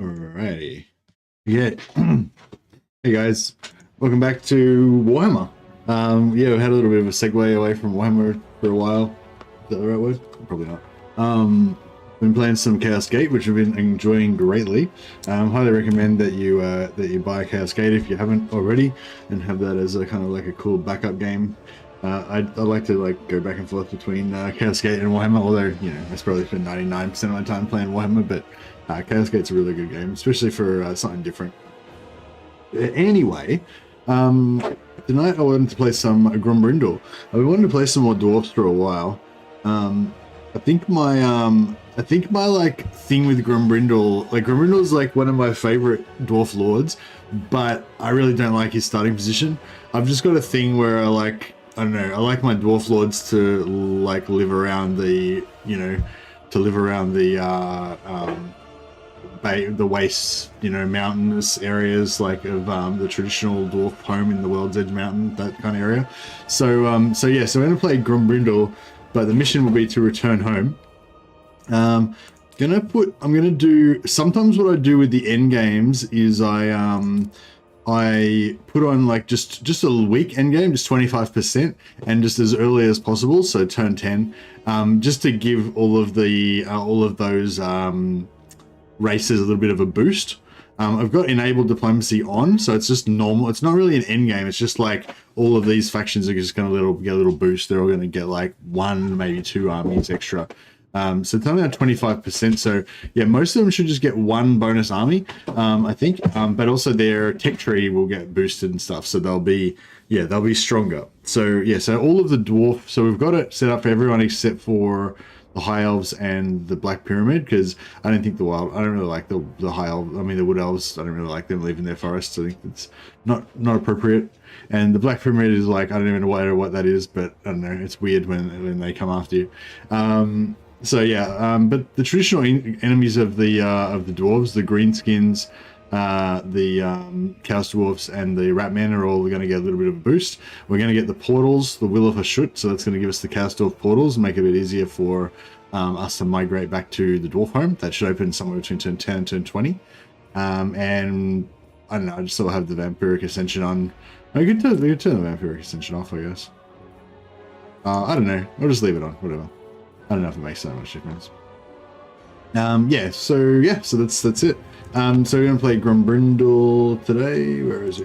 Alrighty. Yeah. Hey guys, welcome back to Warhammer. Yeah, we had a little bit of a segue away from Warhammer for a while. Is that the right word? Probably not. Been playing some Chaos Gate, which we've been enjoying greatly. Highly recommend that you buy Chaos Gate if you haven't already, and have that as a kind of like a cool backup game. I like to like go back and forth between Chaos Gate and Warhammer, although I probably spend 99% of my time playing Warhammer, but Chaos Gate's a really good game, especially for something different. Anyway, tonight I wanted to play some Grombrindal. I've been wanting to play some more Dwarfs for a while. I think my like thing with Grombrindal, like Grombrindal's like one of my favorite Dwarf lords, but I really don't like his starting position. I've just got a thing where I like my Dwarf lords to like live around the, the wastes, mountainous areas like of the traditional Dwarf home in the World's Edge Mountain, that kind of area. So I'm going to play Grombrindal, but the mission will be to return home. I'm gonna do sometimes what I do with the end games is I put on like just a weak end game, just 25%, and just as early as possible, so turn 10, just to give all of those races a little bit of a boost. I've got enabled diplomacy on, so it's just normal. It's not really an end game. It's just like all of these factions are just going to get a little boost. They're all going to get like 1, maybe 2 armies extra. So it's only at 25%. So yeah, most of them should just get 1 bonus army, I think. But also their tech tree will get boosted and stuff. So they'll be stronger. So yeah, so all of the dwarf. So we've got it set up for everyone except for the high elves and the black pyramid, because I don't really like the high elves. I mean the wood elves, I don't really like them leaving their forests. I think it's not appropriate. And the black pyramid is like, I don't even know what that is, but I don't know, it's weird when they come after you. So yeah, but the traditional enemies of the dwarves, the greenskins, the Chaos Dwarfs and the Ratmen are all going to get a little bit of a boost. We're going to get the portals, the Will of Hashut, so that's going to give us the Chaos Dwarf portals, make it a bit easier for us to migrate back to the Dwarf home. That should open somewhere between turn 10 and turn 20. And I don't know, I just sort of have the Vampiric Ascension on. I could turn the Vampiric Ascension off, I guess. I don't know, I'll just leave it on, whatever. I don't know if it makes that much difference. So that's it. So we're gonna play Grombrindal today. Where is he?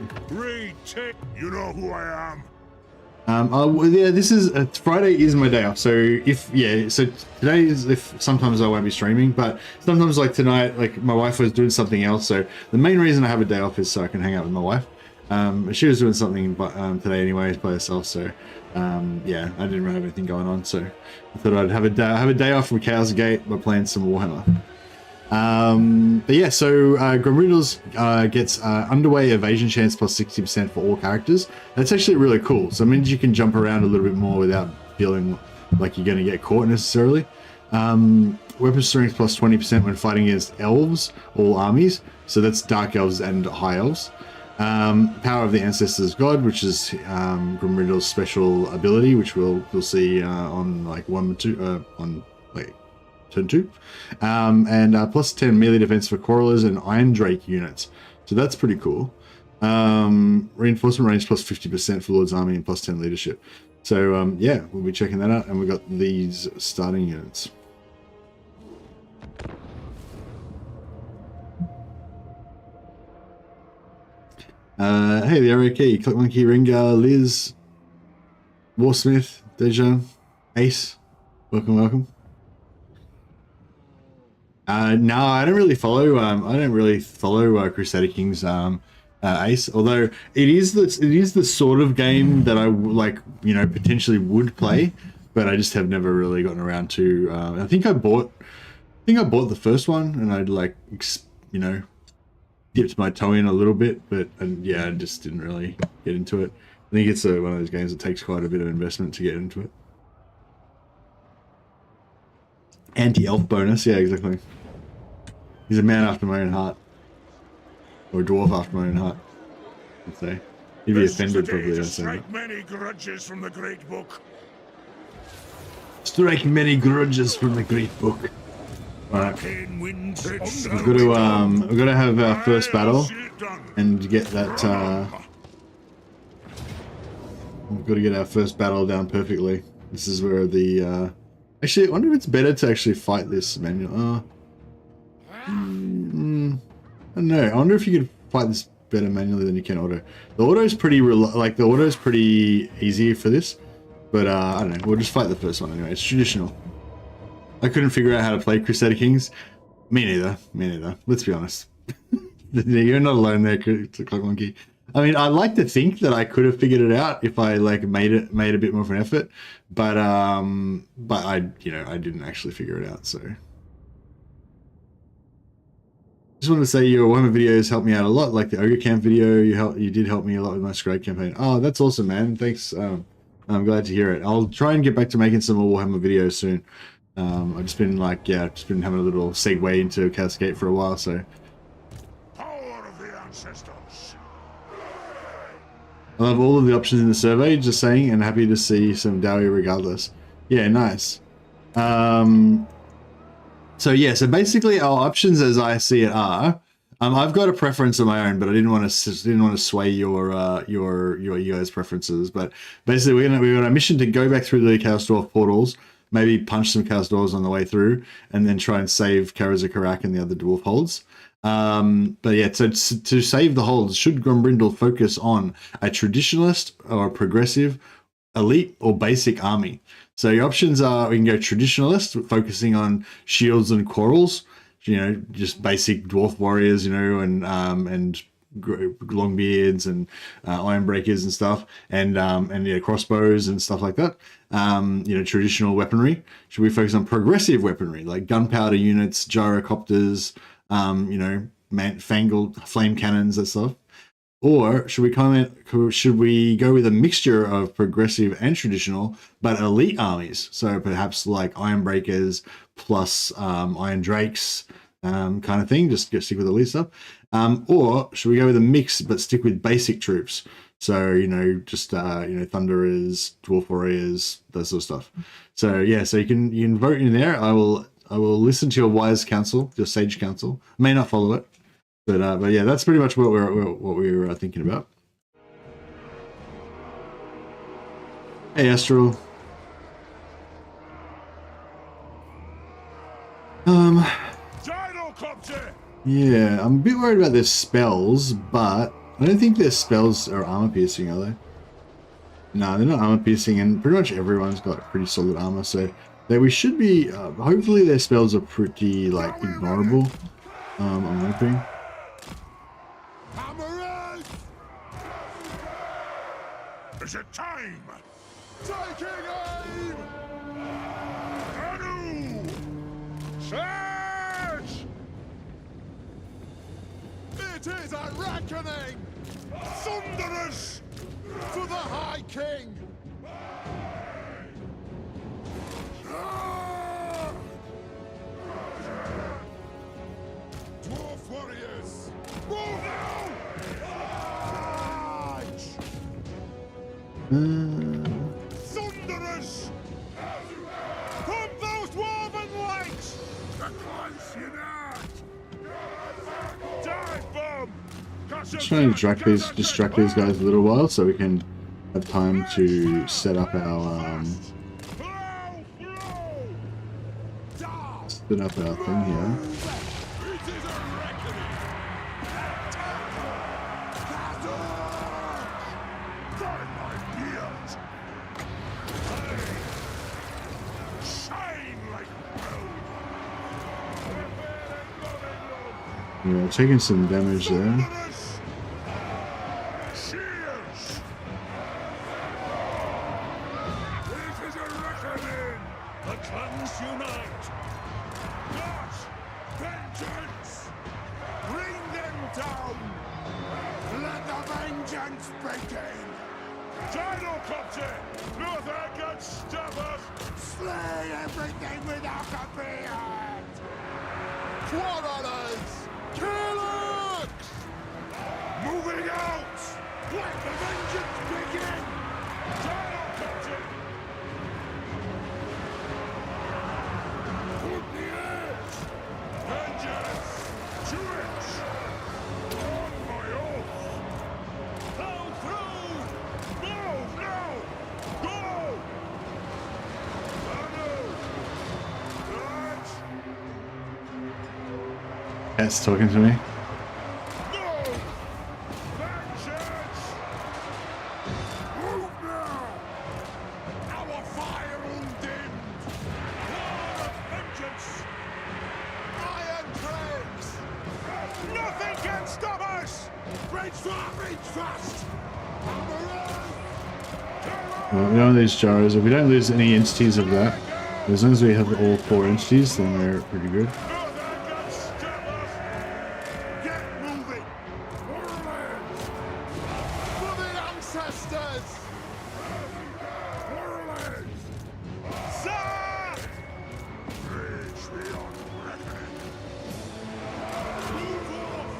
You know who I am. This is Friday is my day off. So today is, if sometimes I won't be streaming, but sometimes like tonight, like my wife was doing something else. So the main reason I have a day off is so I can hang out with my wife. She was doing something today anyways by herself. So I didn't really have anything going on. So I thought I'd have a day off from Chaos Gate by playing some Warhammer. Grombrindal's gets underway evasion chance plus 60% for all characters. That's actually really cool. So it means you can jump around a little bit more without feeling like you're going to get caught necessarily. Weapon strength plus 20% when fighting against elves, all armies. So that's dark elves and high elves. Power of the Ancestors God, which is Grombrindal's special ability, which we'll see on like turn 2, and plus 10 melee defense for Quarrelers and Iron Drake units. So that's pretty cool. Reinforcement range plus 50% for Lord's Army and plus 10 leadership. So we'll be checking that out, and we got these starting units. Hey there, okay, Click Monkey, Rengar, Liz, Warsmith, Deja, Ace, welcome. No, I don't really follow Crusader Kings Ace, although it is the sort of game that I like, potentially would play, but I just have never really gotten around to. I think I bought the first one, and I'd like dipped my toe in a little bit, but I just didn't really get into it. I think it's one of those games that takes quite a bit of investment to get into it. Anti-elf bonus, yeah, exactly. He's a man after my own heart. Or a dwarf after my own heart, I'd say. He'd be offended probably. Strike many grudges from the great book. Strike many grudges from the great book. Alright. We've We've got to have our first battle and get that, we've got to get our first battle down perfectly. This is where the, actually, I wonder if it's better to actually fight this manual. I don't know. I wonder if you could fight this better manually than you can auto. The auto is pretty, the auto is pretty easy for this, but I don't know. We'll just fight the first one anyway. It's traditional. I couldn't figure out how to play Crusader Kings. Me neither. Me neither. Let's be honest. You're not alone there, Clock Monkey. I mean, I'd like to think that I could have figured it out if I like made a bit more of an effort, but I didn't actually figure it out. So, just want to say your Warhammer videos helped me out a lot. Like the Ogre Camp video, you did help me a lot with my Scribe campaign. Oh, that's awesome, man. Thanks. I'm glad to hear it. I'll try and get back to making some more Warhammer videos soon. I've just been just been having a little segue into Cascade for a while, so. Power of the ancestors. I love all of the options in the survey, just saying, and happy to see some Dowie regardless. Yeah, nice. So basically our options as I see it are, I've got a preference of my own, but I didn't want to sway your guys' preferences. But basically, we got a mission to go back through the Chaos Dwarf portals, maybe punch some Chaos Dwarves on the way through, and then try and save Karaz-a-Karak and the other dwarf holds. But yeah, so to save the holds, should Grombrindal focus on a traditionalist or a progressive, elite, or basic army? So your options are, we can go traditionalist, focusing on shields and quarrels, just basic dwarf warriors, and long beards and iron breakers and stuff, and crossbows and stuff like that. Traditional weaponry. Should we focus on progressive weaponry like gunpowder units, gyrocopters, fangled flame cannons and stuff? Or should we go with a mixture of progressive and traditional, but elite armies? So perhaps like iron breakers plus iron drakes, kind of thing. Just stick with elite stuff. Or should we go with a mix but stick with basic troops? So thunderers, dwarf warriors, that sort of stuff. So yeah, so you can vote in there. I will listen to your wise counsel, your sage counsel. I may not follow it, but yeah, that's pretty much what we were thinking about. Hey, Astral. Yeah, I'm a bit worried about their spells, but I don't think their spells are armor piercing, are they? No, they're not armor piercing, and pretty much everyone's got pretty solid armor, so we should be. Hopefully, their spells are pretty ignorable. I'm hoping. Is it time? Taking aim! Anu! Charge! It is a reckoning! Thunderers! To the High King! Dwarf warriors! Move now! Thunderers! Pump those Dwarven lights! Dive bomb! Just trying to distract these guys a little while so we can have time to set up our thing here. Yeah, taking some damage there. Cat's talking to me. No! Vengeance! Move now! Our fire undimmed! War of vengeance! Iron Tricks! Nothing can stop us! Reach fast! Well, we don't lose Jaros. If we don't lose any entities of that, as long as we have all 4 entities, then we're pretty good. Nothing can stop us! Get moving! Warlands! For the ancestors! Warlands! Sir! Reach beyond reckoning! Move off!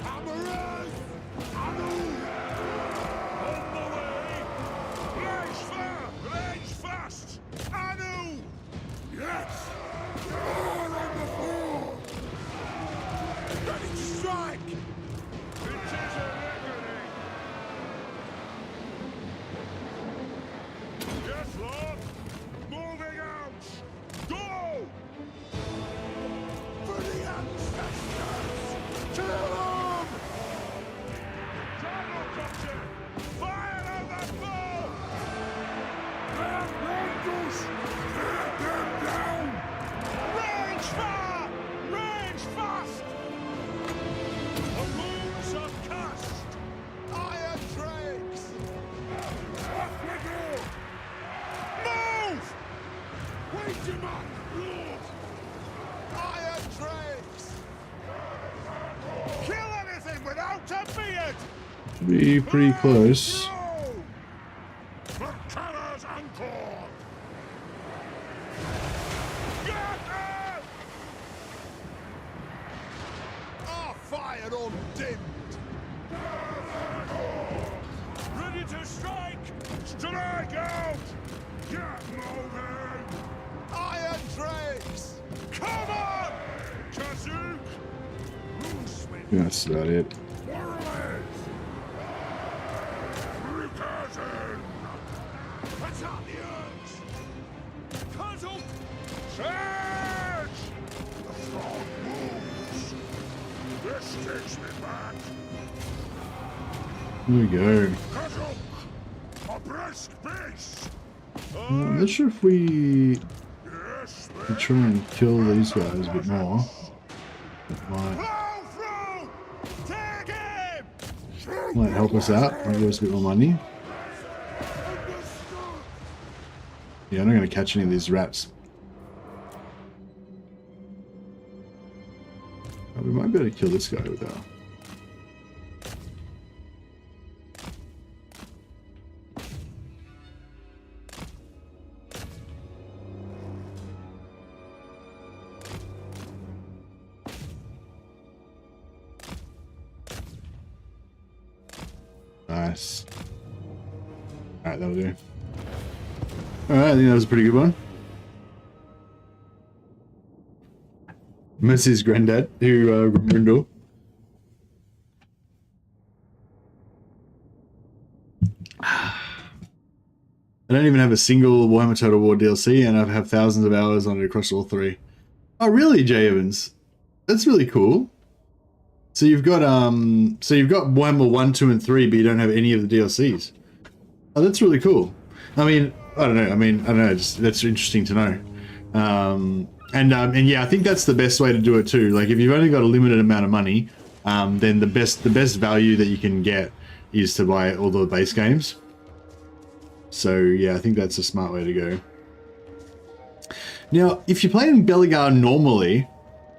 Hammerers! Anu! On the way! Range fast! Anu! Yes! You're on the floor! Ready to strike! It is a reckoning! Yes, Lord! Moving out! Go! For the ancestors! Kill them! General Captain! Fire on the foe! Grab Rangers! Tear them down! Range fire! Range fast! The moons are cast! Iron Tricks! Off we go! Move! Wait him up, Lord! Iron Tricks! Kill anything without a beard! Be pretty close. No! For Karaz-a-Karak! Get out! Our fire undimmed! Ready to strike! Strike out! Get moving! Iron Tricks! Come on! Kazook! Loosewing! That's about it. Warlands! Recursion! Battalions! Kazook! Surge! The frog moves! This takes me back! Here we go. Kazook! A brisk pace! I'm not sure if we Yes, could try and kill these guys a bit more. Might, Blow through! Take him! might help us out. Might give us a bit more money. Yeah, I'm not going to catch any of these rats. Oh, we might be able to kill this guy with our... Nice. Alright, that'll do. Alright, I think that was a pretty good one. Mercy's granddad, who Grombrindal. I don't even have a single Warhammer Total War DLC, and I have thousands of hours on it across all 3. Oh, really, Jay Evans? That's really cool. So you've got Warhammer 1, 2, and 3, but you don't have any of the DLCs. Oh, that's really cool. I mean, I don't know. Just that's interesting to know. And yeah, I think that's the best way to do it too. Like, if you've only got a limited amount of money, then the best value that you can get is to buy all the base games. So yeah, I think that's a smart way to go. Now, if you're playing Belegar normally,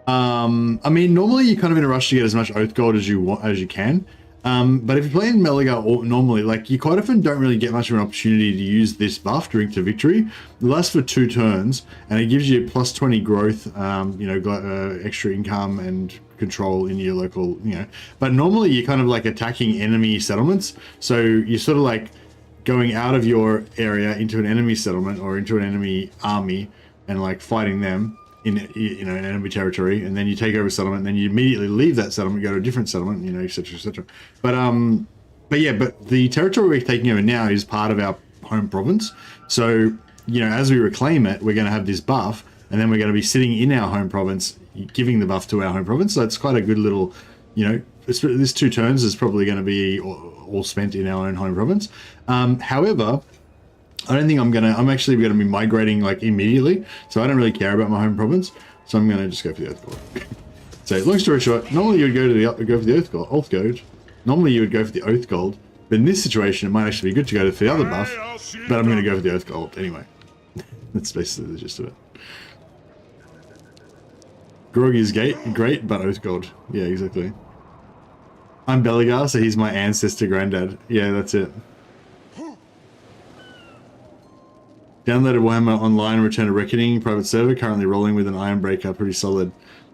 I mean, normally you're kind of in a rush to get as much Oath Gold as you can. But if you're playing Belegar normally, like, you quite often don't really get much of an opportunity to use this buff, Drink to Victory. It lasts for 2 turns, and it gives you plus 20 growth, extra income and control in your local, But normally you're kind of like attacking enemy settlements, so you're sort of like going out of your area into an enemy settlement or into an enemy army and like fighting them in an enemy territory, and then you take over a settlement, and then you immediately leave that settlement, go to a different settlement, etc., etc. But the territory we're taking over now is part of our home province. So as we reclaim it, we're going to have this buff, and then we're going to be sitting in our home province giving the buff to our home province. So it's quite a good little, you know, this 2 turns is probably going to be all spent in our own home province. However, I don't think I'm actually going to be migrating like immediately, so I don't really care about my home province. So I'm going to just go for the Oath Gold. So long story short, normally you would go for the Oath Gold. Normally you would go for the Oath Gold, but in this situation it might actually be good to go for the other buff. But I'm going to go for the Oath Gold anyway. That's basically the gist of it. Grog is great, but Oath Gold. Yeah, exactly. I'm Beligar, so he's my ancestor granddad. Yeah, that's it. Downloaded Warhammer Online, Return of Reckoning, private server, currently rolling with an Ironbreaker, pretty solid.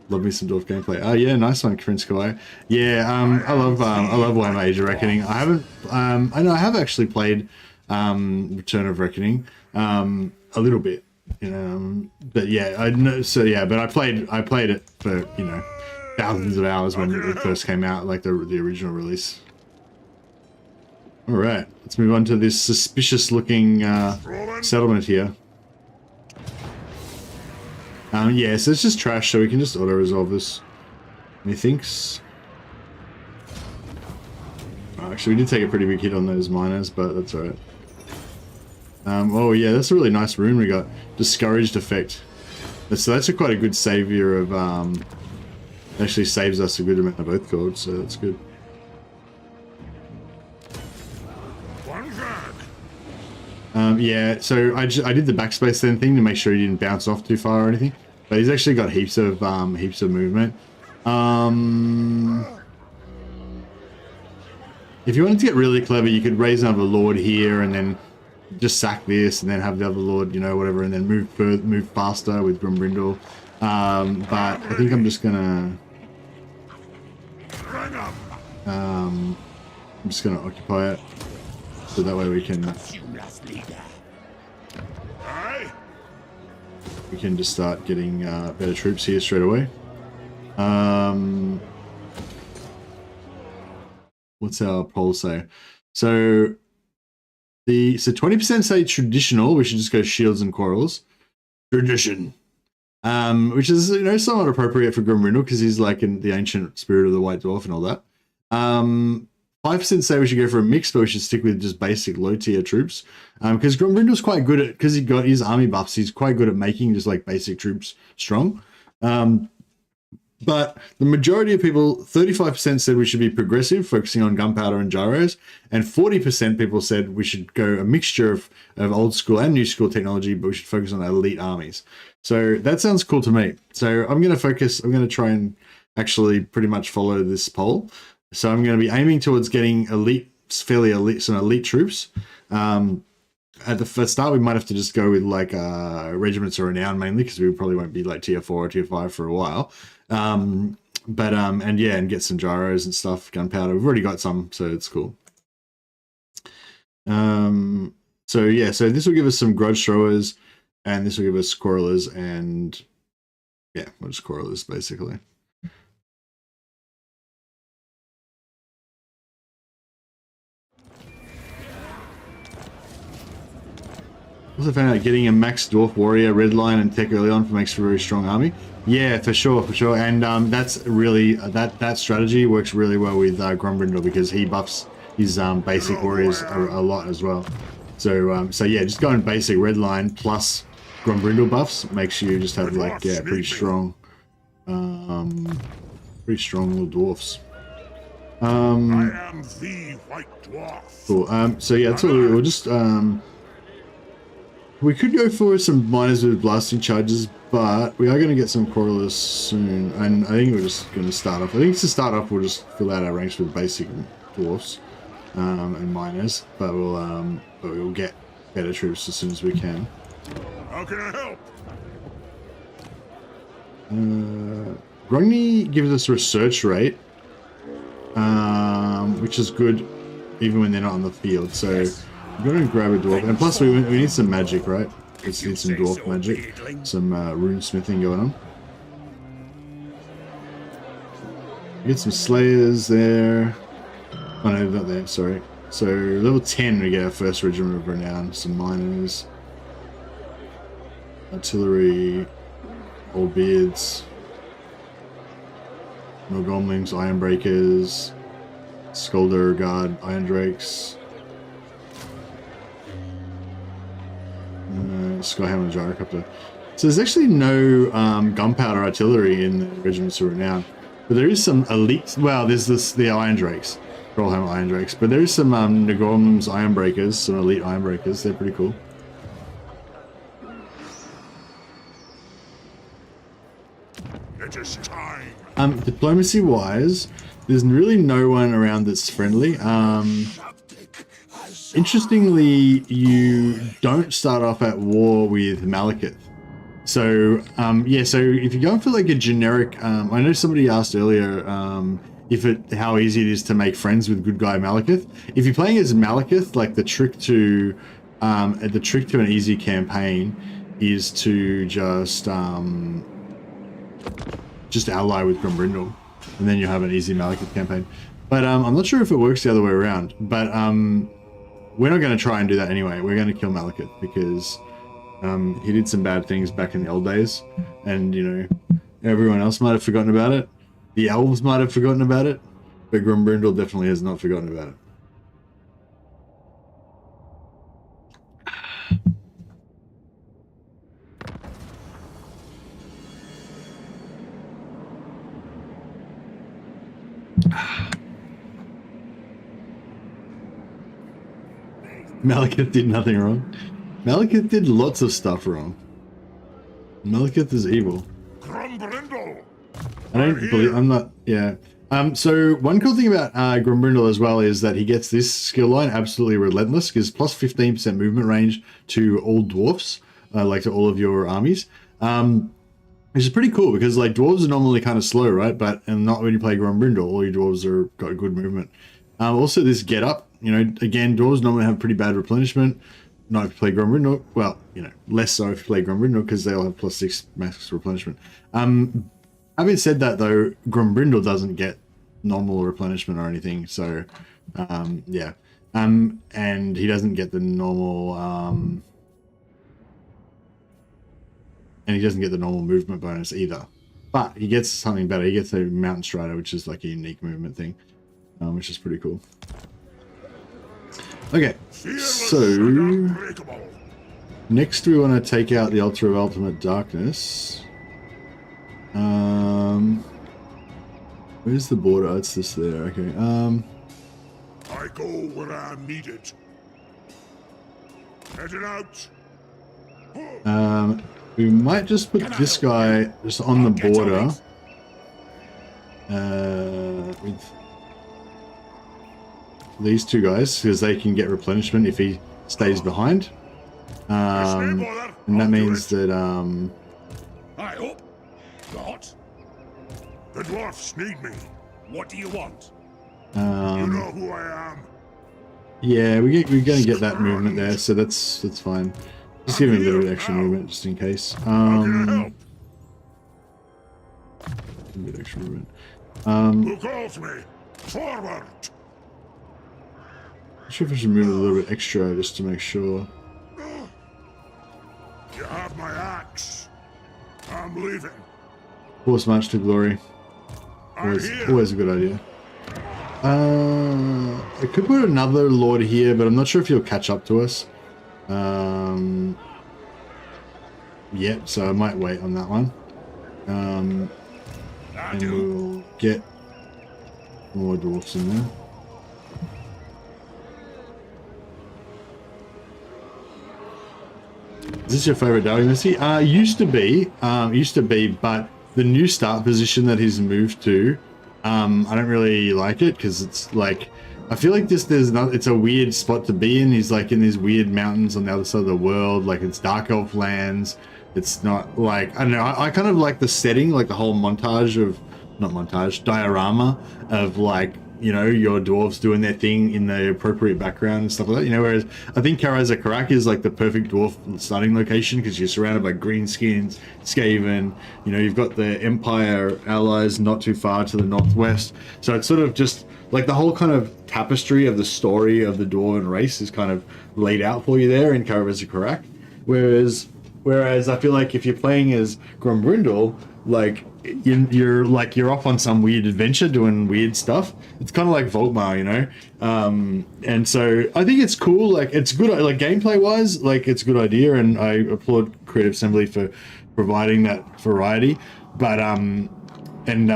Love me some Dwarf gameplay. Oh yeah, nice one, Prince Kawaii. Yeah, I love Warhammer Age of Reckoning. I haven't, I know I have actually played Return of Reckoning a little bit, but yeah, I know. So yeah, but I played it for thousands of hours when it first came out, like the original release. All right, let's move on to this suspicious-looking settlement here. Yeah, so it's just trash, so we can just auto-resolve this. Methinks. Oh, actually, we did take a pretty big hit on those miners, but that's alright. Oh yeah, that's a really nice rune we got. Discouraged effect. So that's quite a good savior of... actually saves us a good amount of Oath Gold, so that's good. Yeah, so I did the backspace then thing to make sure he didn't bounce off too far or anything. But he's actually got heaps of movement. If you wanted to get really clever, you could raise another lord here and then just sack this and then have the other lord, whatever, and then move faster with Grombrindal. But I think I'm just gonna occupy it so that way we can just start getting better troops here straight away. What's our poll say? So 20% say traditional. We should just go shields and quarrels. Tradition, which is somewhat appropriate for Grombrindal because he's like in the ancient spirit of the White Dwarf and all that. 5% say we should go for a mix, but we should stick with just basic low tier troops. Because Grombrindal's quite good at, because he got his army buffs, he's quite good at making just like basic troops strong. But the majority of people, 35% said we should be progressive, focusing on gunpowder and gyros, and 40% people said we should go a mixture of old school and new school technology, but we should focus on elite armies. So that sounds cool to me. So I'm going to try and actually pretty much follow this poll. So I'm going to be aiming towards getting fairly elite troops. At the start, we might have to just go with like regiments of renown mainly, because we probably won't be like tier 4 or tier 5 for a while. And get some gyros and stuff, gunpowder. We've already got some, so it's cool. So this will give us some grudge throwers, and this will give us quarrelers, and yeah, we'll just quarrelers basically. Also found out getting a max dwarf warrior red line and tech early on makes for a very strong army. Yeah, for sure. And that's really that strategy works really well with Grombrindal, because he buffs his basic warriors a lot as well. So yeah, just going basic red line plus Grombrindal buffs makes you just have like pretty strong little dwarfs. I am the White Dwarf. Cool. So yeah, that's what we'll just we could go for some miners with blasting charges, but we are going to get some quarrelers soon, and I think we're just going to start off. I think to start off, we'll just fill out our ranks with basic dwarfs and miners, but we'll get better troops as soon as we can. How can I help? Grogny gives us research rate, which is good even when they're not on the field. So I'm going to grab a dwarf, and plus we need some magic, right? We need some dwarf magic, some rune smithing going on. Get some slayers there. Oh no, not there, sorry. So level 10 we get our first regiment of renown, some miners, artillery, old beards. No Gomlings, Ironbreakers, Skulder Guard, Iron Drakes, Skyhammer, Gyrocopter. So there's actually no gunpowder artillery in the regiments of renown, but there is some elite. Well, there's the Iron Drakes, Trollhammer Iron Drakes, but there is some Nagorm's Ironbreakers, some elite Ironbreakers. They're pretty cool. It is time. Diplomacy wise, there's really no one around that's friendly. Interestingly, you don't start off at war with Malekith. So, yeah, so if you're going for like a generic, I know somebody asked earlier how easy it is to make friends with good guy Malekith. If you're playing as Malekith, like the trick to an easy campaign is to just ally with Grombrindal, and then you have an easy Malekith campaign. But I'm not sure if it works the other way around. But we're not going to try and do that anyway. We're going to kill Malekith because he did some bad things back in the old days, and you know, everyone else might have forgotten about it. The elves might have forgotten about it, but Grombrindal definitely has not forgotten about it. Malekith did nothing wrong. Malekith did lots of stuff wrong. Malekith is evil. Grombrindal. I don't believe. I'm not. Yeah. So one cool thing about Grombrindal as well is that he gets this skill line absolutely relentless, because plus 15% movement range to all dwarfs, like to all of your armies. Which is pretty cool because like dwarves are normally kind of slow, right? And not when you play Grombrindal, all your dwarves are got good movement. Also, this get up. You know, again, dwarves normally have pretty bad replenishment. Not if you play Grombrindal. Well, you know, less so if you play Grombrindal because they'll have plus 6 max replenishment. Having said that, though, Grombrindal doesn't get normal replenishment or anything. So, yeah. And he doesn't get the normal... and he doesn't get the normal movement bonus either. But he gets something better. He gets a Mountain Strider, which is like a unique movement thing, which is pretty cool. Okay, so next we want to take out the Altar of Ultimate Darkness. Where's the border? Oh, it's this there. Okay. I go where I'm needed. Heading out. We might just put this guy just on the border. With these two guys, because they can get replenishment if he stays behind. And that means that I hope not. The dwarfs need me. What do you want? You know who I am. Yeah, we're gonna get that movement there, so that's fine. Just give him a bit of extra movement just in case. A bit extra movement. Who calls me? Forward. I'm sure if I should move a little bit extra just to make sure. You have my axe. I'm leaving. Force march to glory. Always a good idea. I could put another lord here, but I'm not sure if he'll catch up to us. Yep, so I might wait on that one. And we'll get more dwarfs in there. Is this your favorite dynasty? Used to be, but the new start position that he's moved to, I don't really like it because it's like, I feel like it's a weird spot to be in. He's like in these weird mountains on the other side of the world, like it's dark elf lands. It's not like, I don't know, I kind of like the setting, like the whole diorama of like, you know, your dwarves doing their thing in the appropriate background and stuff like that, you know, whereas I think Karaz-a-Karak is like the perfect dwarf starting location because you're surrounded by greenskins, Skaven, you know, you've got the Empire allies not too far to the northwest, so it's sort of just like the whole kind of tapestry of the story of the Dwarven race is kind of laid out for you there in Karaz-a-Karak, whereas Whereas I feel like if you're playing as Grombrindal, like you're off on some weird adventure doing weird stuff. It's kind of like Volkmar, you know. And so I think it's cool. Like it's good. Like gameplay wise, like it's a good idea, and I applaud Creative Assembly for providing that variety. But yeah, and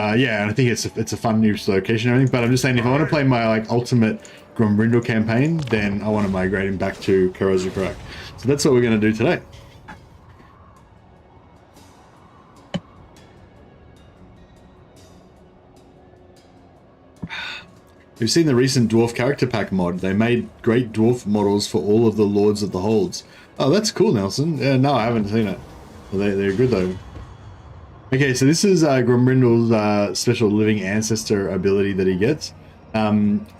I think it's a fun new location and everything. But I'm just saying, if I want to play my like ultimate Grombrindal campaign, then I want to migrate him back to Karaz-a-Karak. So that's what we're going to do today. We've seen the recent Dwarf character pack mod. They made great Dwarf models for all of the Lords of the Holds. Oh, that's cool, Nelson. No, I haven't seen it. Well, they're good, though. Okay, so this is Grombrindal's special living ancestor ability that he gets. I'll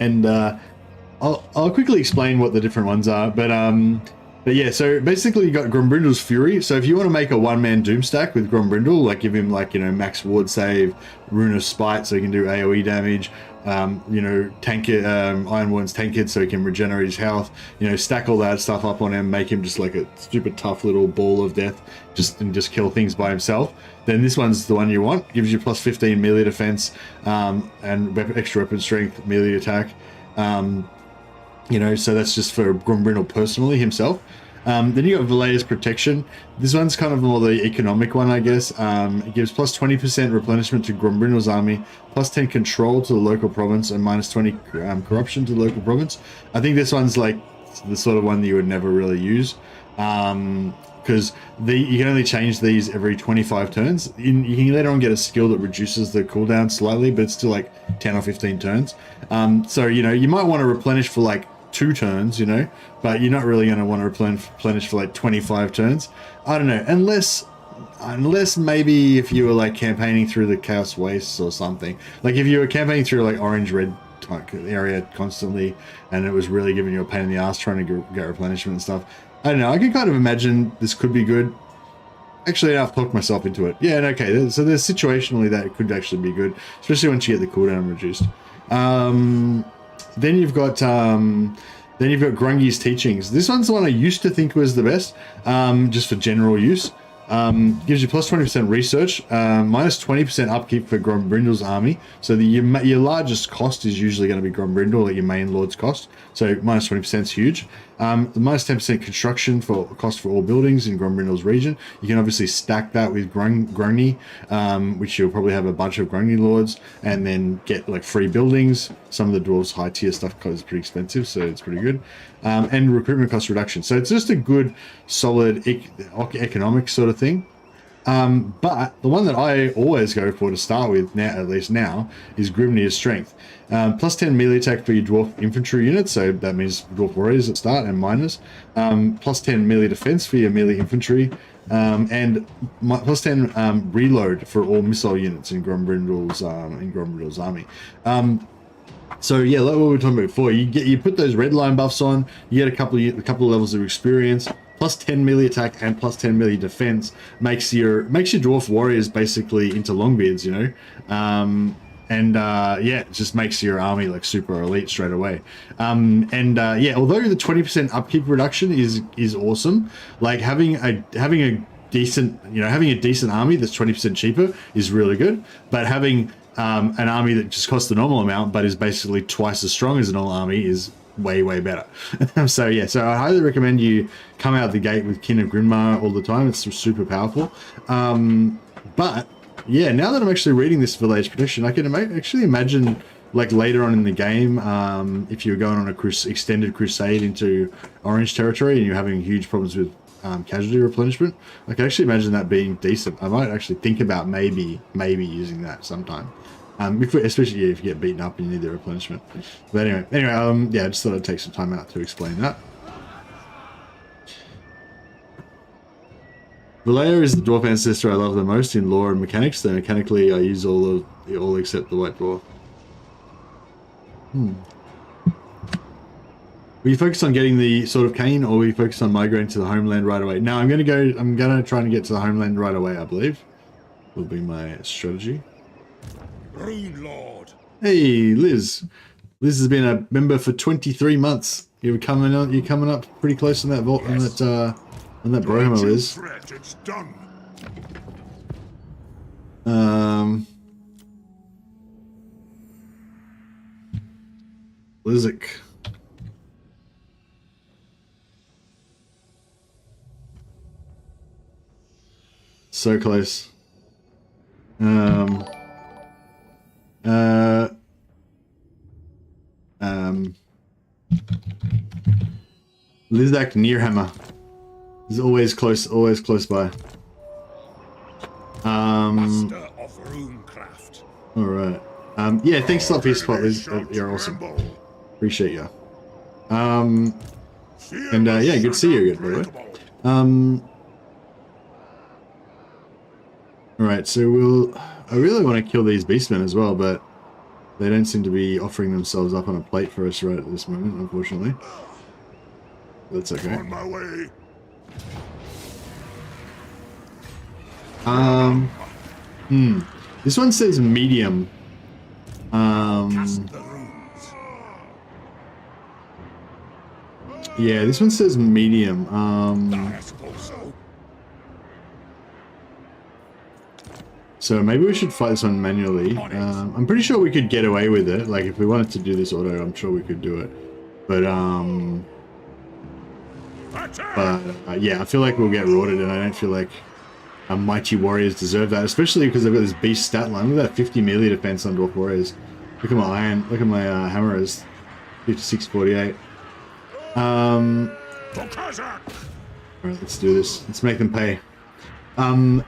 quickly explain what the different ones are. But yeah, so basically you got Grombrindal's Fury. So if you want to make a one-man Doom stack with Grombrindal, like give him like, you know, max ward save, Rune of Spite so he can do AoE damage, you know, tank it, Iron Ward's tank it so he can regenerate his health, you know, stack all that stuff up on him, make him just like a stupid tough little ball of death, just kill things by himself. Then this one's the one you want. Gives you plus 15 melee defense, and extra weapon strength, melee attack. You know, so that's just for Grombrindal personally himself. Then you got Valkia's Protection. This one's kind of more the economic one, I guess. It gives plus 20% replenishment to Grombrindal's army, plus 10 control to the local province, and minus 20 corruption to the local province. I think this one's like the sort of one that you would never really use. Because you can only change these every 25 turns. You can later on get a skill that reduces the cooldown slightly, but it's still like 10 or 15 turns. So, you know, you might want to replenish for like 2 turns, you know, but you're not really going to want to replenish for like 25 turns. I don't know, unless maybe if you were like campaigning through the Chaos Wastes or something. Like if you were campaigning through like orange-red area constantly, and it was really giving you a pain in the ass trying to get replenishment and stuff. I don't know, I can kind of imagine this could be good. Actually, I've talked myself into it. Yeah, okay, so there's situationally that it could actually be good, especially once you get the cooldown reduced. Then you've got Grungy's Teachings. This one's the one I used to think was the best, just for general use. Gives you plus 20% research, minus 20% upkeep for Grombrindal's army. So your largest cost is usually going to be Grombrindal, like your main lord's cost. So minus 20% is huge. The minus 10% construction for cost for all buildings in Grombrindal's region. You can obviously stack that with Grungy, which you'll probably have a bunch of Grungy lords, and then get like free buildings. Some of the dwarves high tier stuff is pretty expensive, so it's pretty good. And recruitment cost reduction. So it's just a good, solid economic sort of thing. But the one that I always go for to start with, now at least now, is Grimnir's Strength. Plus 10 melee attack for your dwarf infantry units, so that means dwarf warriors at start and minors. Plus 10 melee defense for your melee infantry, and plus 10 reload for all missile units in Grombrindal's army. So yeah, like what we were talking about before, you put those red line buffs on, you get a couple of levels of experience. Plus 10 melee attack and plus 10 melee defense makes your dwarf warriors basically into longbeards, you know. Yeah, it just makes your army like super elite straight away. Yeah, although the 20% upkeep reduction is awesome, like having a decent army that's 20% cheaper is really good, but having an army that just costs the normal amount but is basically twice as strong as a normal army is way better. So yeah, so I highly recommend you come out the gate with Kin of Grinmar all the time. It's super powerful. But yeah, now that I'm actually reading this Village Protection, I can actually imagine like later on in the game, if you're going on a extended crusade into Orange territory and you're having huge problems with casualty replenishment, I can actually imagine that being decent. I might actually think about maybe using that sometime. Especially if you get beaten up and you need the replenishment. But anyway, yeah, I just thought I'd take some time out to explain that. Valkia is the dwarf ancestor I love the most in lore and mechanics. So mechanically, I use all except the white dwarf. Will you focus on getting the Sword of Cain, or will you focus on migrating to the homeland right away? No, I'm gonna try and get to the homeland right away, I believe. Will be my strategy. Rune Lord. Hey, Liz. Liz has been a member for 23 months. You're coming up pretty close on that vault, on And that Warhammer is. Threat, it's done. Lizik. So close. Lizak Nearhammer is always close by. Master of Runecraft. All right. Yeah, thanks a lot for your spot, Liz. You're awesome. Appreciate you. And yeah, good to see you again, by the way. All right, so I really want to kill these beastmen as well, but they don't seem to be offering themselves up on a plate for us right at this moment, unfortunately. That's okay. On my way. This one says medium. Cast the runes. Yeah, this one says medium. I suppose so. So maybe we should fight this one manually. I'm pretty sure we could get away with it. Like, if we wanted to do this auto, I'm sure we could do it. But, yeah, I feel like we'll get rorted, and I don't feel like our mighty warriors deserve that, especially because they've got this beast stat line. Look at that 50 melee defense on dwarf warriors. Look at my iron, look at my hammers. 56-48. Alright, let's do this. Let's make them pay.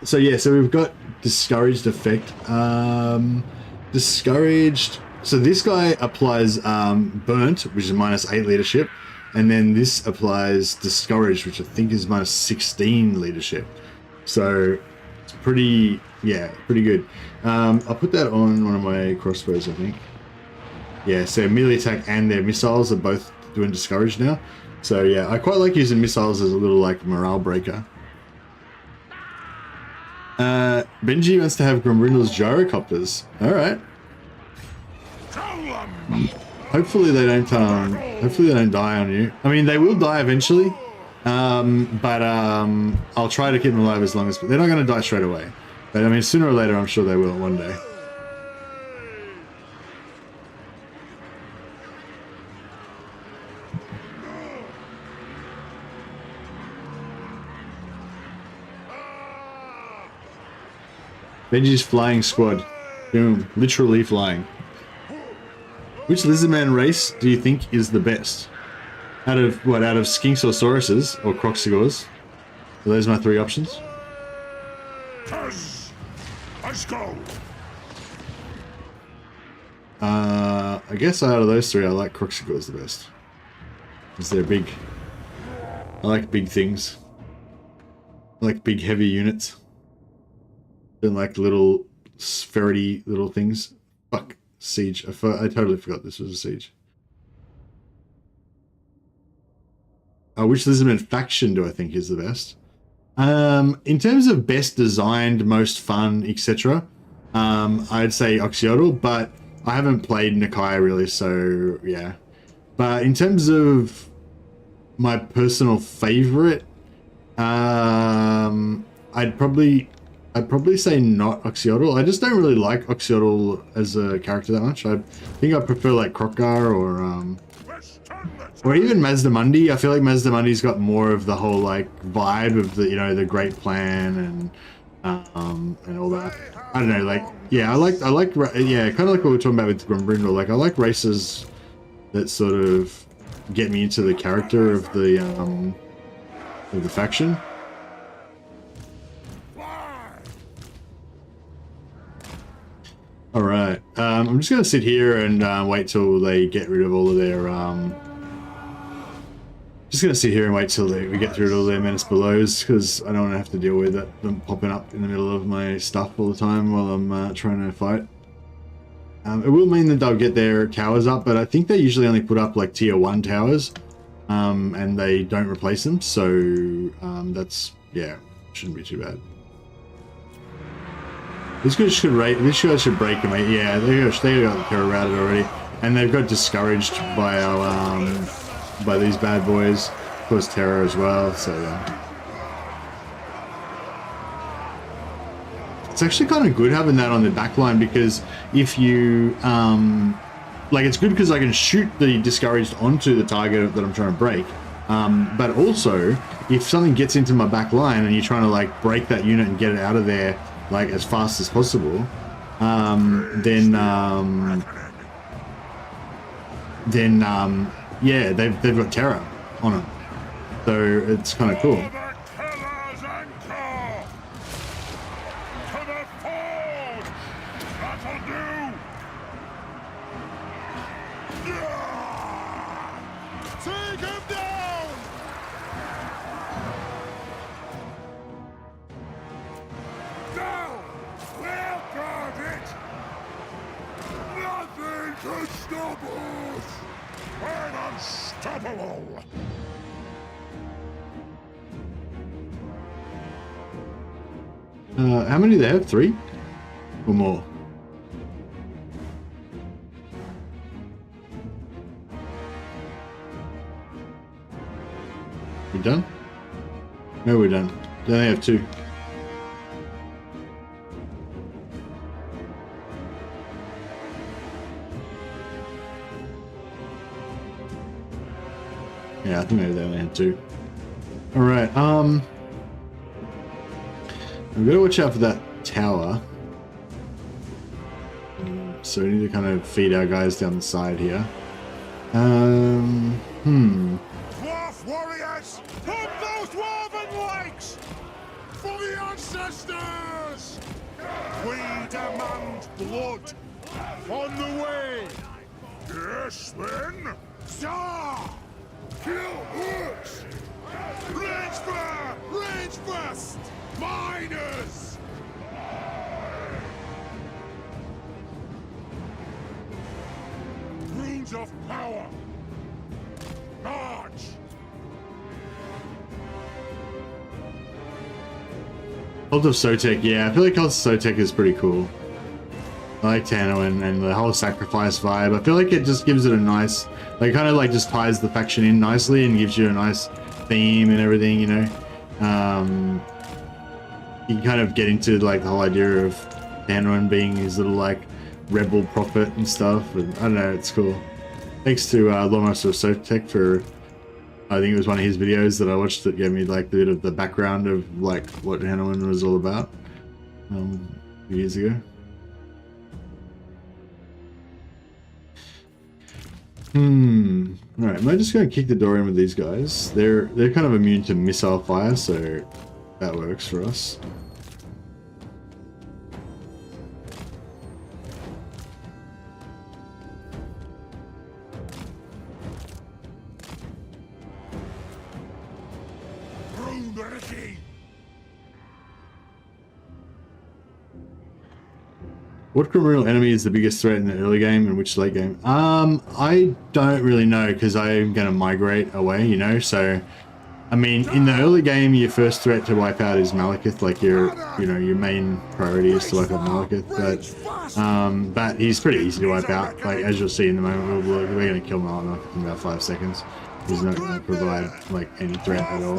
So yeah, so we've got discouraged effect. Discouraged. So this guy applies burnt, which is -8 leadership, and then this applies discouraged, which I think is -16 leadership. So it's pretty, yeah, pretty good. I'll put that on one of my crossbows, I think. Yeah, so melee attack and their missiles are both doing discouraged now. So yeah, I quite like using missiles as a little like morale breaker. Benji wants to have Grombrindal's gyrocopters. All right. Hopefully they don't. Hopefully they don't die on you. I mean, they will die eventually. But I'll try to keep them alive as long as. They're not going to die straight away. But I mean, sooner or later, I'm sure they will one day. Benji's flying squad. Boom. Literally flying. Which lizardman race do you think is the best? Out of what? Out of Skinksauruses or Croxigors? Are those my three options? Let's go. I guess out of those three, I like Croxigors the best. Because they're big. I like big things. I like big heavy units. Don't like little spherity little things. Fuck. Siege. I totally forgot this was a siege. Which lizardman faction do I think is the best? In terms of best designed, most fun, etc., I'd say Oxyotl, but I haven't played Nakai really, so yeah. But in terms of my personal favorite, I'd probably say not Oxyotl. I just don't really like Oxyotl as a character that much. I think I prefer like Krokgar or even Mazdamundi. I feel like Mazdamundi's got more of the whole like vibe of the, you know, the great plan and all that. I don't know, like, yeah, I like yeah, kind of like what we're talking about with Grombrindal. Like, I like races that sort of get me into the character of the faction. All right, I'm just gonna sit here and wait till they get rid of all of their. Just gonna sit here and wait till we get through all their menace belows, because I don't want to have to deal with it, them popping up in the middle of my stuff all the time while I'm trying to fight. It will mean that they'll get their towers up, but I think they usually only put up like tier 1 towers, and they don't replace them. So that's, yeah, shouldn't be too bad. This guy should break them. Yeah, they got the terror routed already, and they've got discouraged by our by these bad boys. Of course, terror as well. So yeah. It's actually kind of good having that on the back line, because if you like, it's good because I can shoot the discouraged onto the target that I'm trying to break, but also if something gets into my back line and you're trying to like break that unit and get it out of there like as fast as possible, then yeah, they've got terror on it, so it's kind of cool. How many do they have? 3 or more? We done? No, we're done. They only have 2. Yeah, I think maybe they only had 2. All right. We've got to watch out for that tower. So we need to kind of feed our guys down the side here. Dwarf warriors, from those Dwarven lakes, for the ancestors! We demand blood on the way! Yes, then. Sir! Kill hooks! Range fire! Range first! Miners! Runes of power! March! Cult of Sotek, yeah, I feel like Cult of Sotek is pretty cool. I like Tanoin and the whole sacrifice vibe. I feel like it just gives it a nice, like, kind of like just ties the faction in nicely and gives you a nice theme and everything, you know. You can kind of get into like the whole idea of Tanoin being his little like rebel prophet and stuff, and I don't know, it's cool. Thanks to Lomos of Sotek for, I think it was one of his videos that I watched that gave me like the bit of the background of like what Tanoin was all about a few years ago. Alright, am I just going to kick the door in with these guys? They're kind of immune to missile fire, so that works for us. What criminal enemy is the biggest threat in the early game and which late game? I don't really know, because I'm going to migrate away, you know, so I mean, in the early game, your first threat to wipe out is Malekith, like your main priority is to wipe out Malekith, but he's pretty easy to wipe out, like as you'll see in the moment, we're going to kill Malekith in about 5 seconds. He's not going to provide like any threat at all.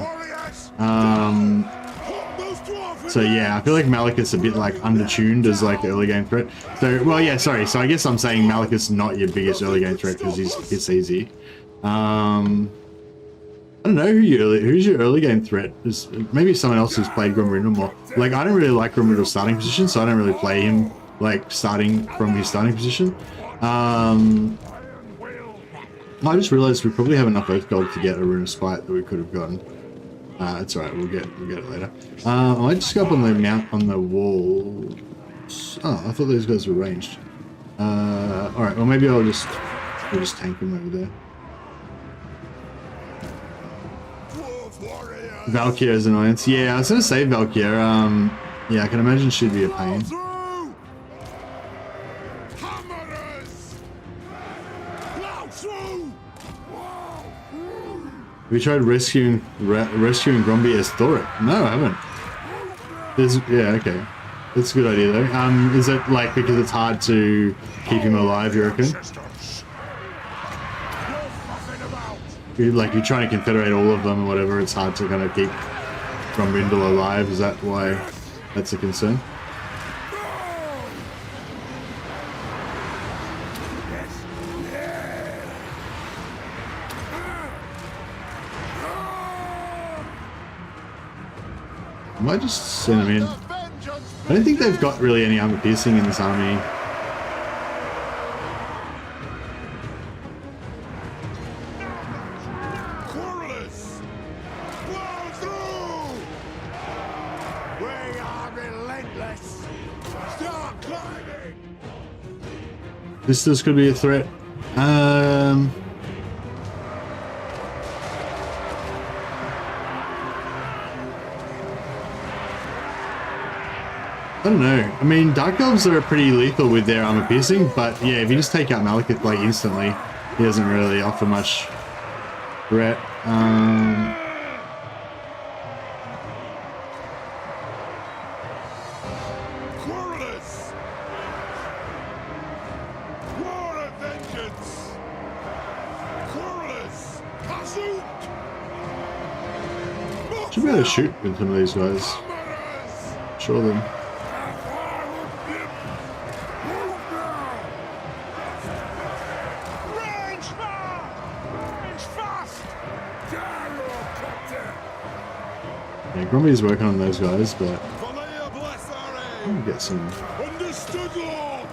So yeah, I feel like Malekith's a bit like undertuned as like the early game threat. So, well, yeah, sorry. So I guess I'm saying Malekith's not your biggest early game threat because it's easy. I don't know who's your early game threat. Is maybe someone else who's played Grombrindal more. Like, I don't really like Grombrindal's starting position, so I don't really play him like starting from his starting position. I just realized we probably have enough Oath Gold to get a Rune of Spite that we could have gotten. It's alright, we'll get it later. I might just go up on the mount on the wall. Oh, I thought those guys were ranged. Alright, well maybe we'll just tank them over there. Valkia is annoyance. Yeah, I was gonna say Valkia. Yeah, I can imagine she'd be a pain. We tried rescuing Gromby as Thor. No, I haven't. Yeah, okay. That's a good idea though. Is it like because it's hard to keep him alive, you reckon? Like you're trying to confederate all of them or whatever, it's hard to kind of keep Grombrindal alive. Is that why that's a concern? might just send them in. I don't think they've got really any armor piercing in this army. Quarrelers! Blow through! We are relentless! Start climbing! This could be a threat. I don't know. I mean, Dark Elves are pretty lethal with their armor piercing, but yeah, if you just take out Malekith like instantly, he doesn't really offer much threat. Quarrelers! War of vengeance! Quarrelers! Pursuit! Should be able to shoot with some of these guys. Show them. Yeah, Gromby's working on those guys, but I'll get some. Understood, Lord!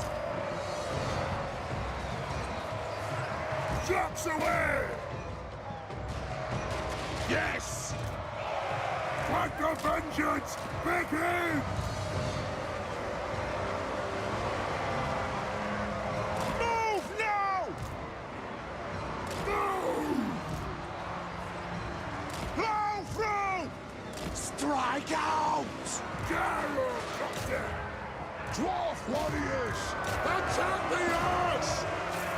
Drops away! Yes! Let the vengeance begin! Move now! Move! Plow through! Strike out! Dwarf warriors! Attack the earth!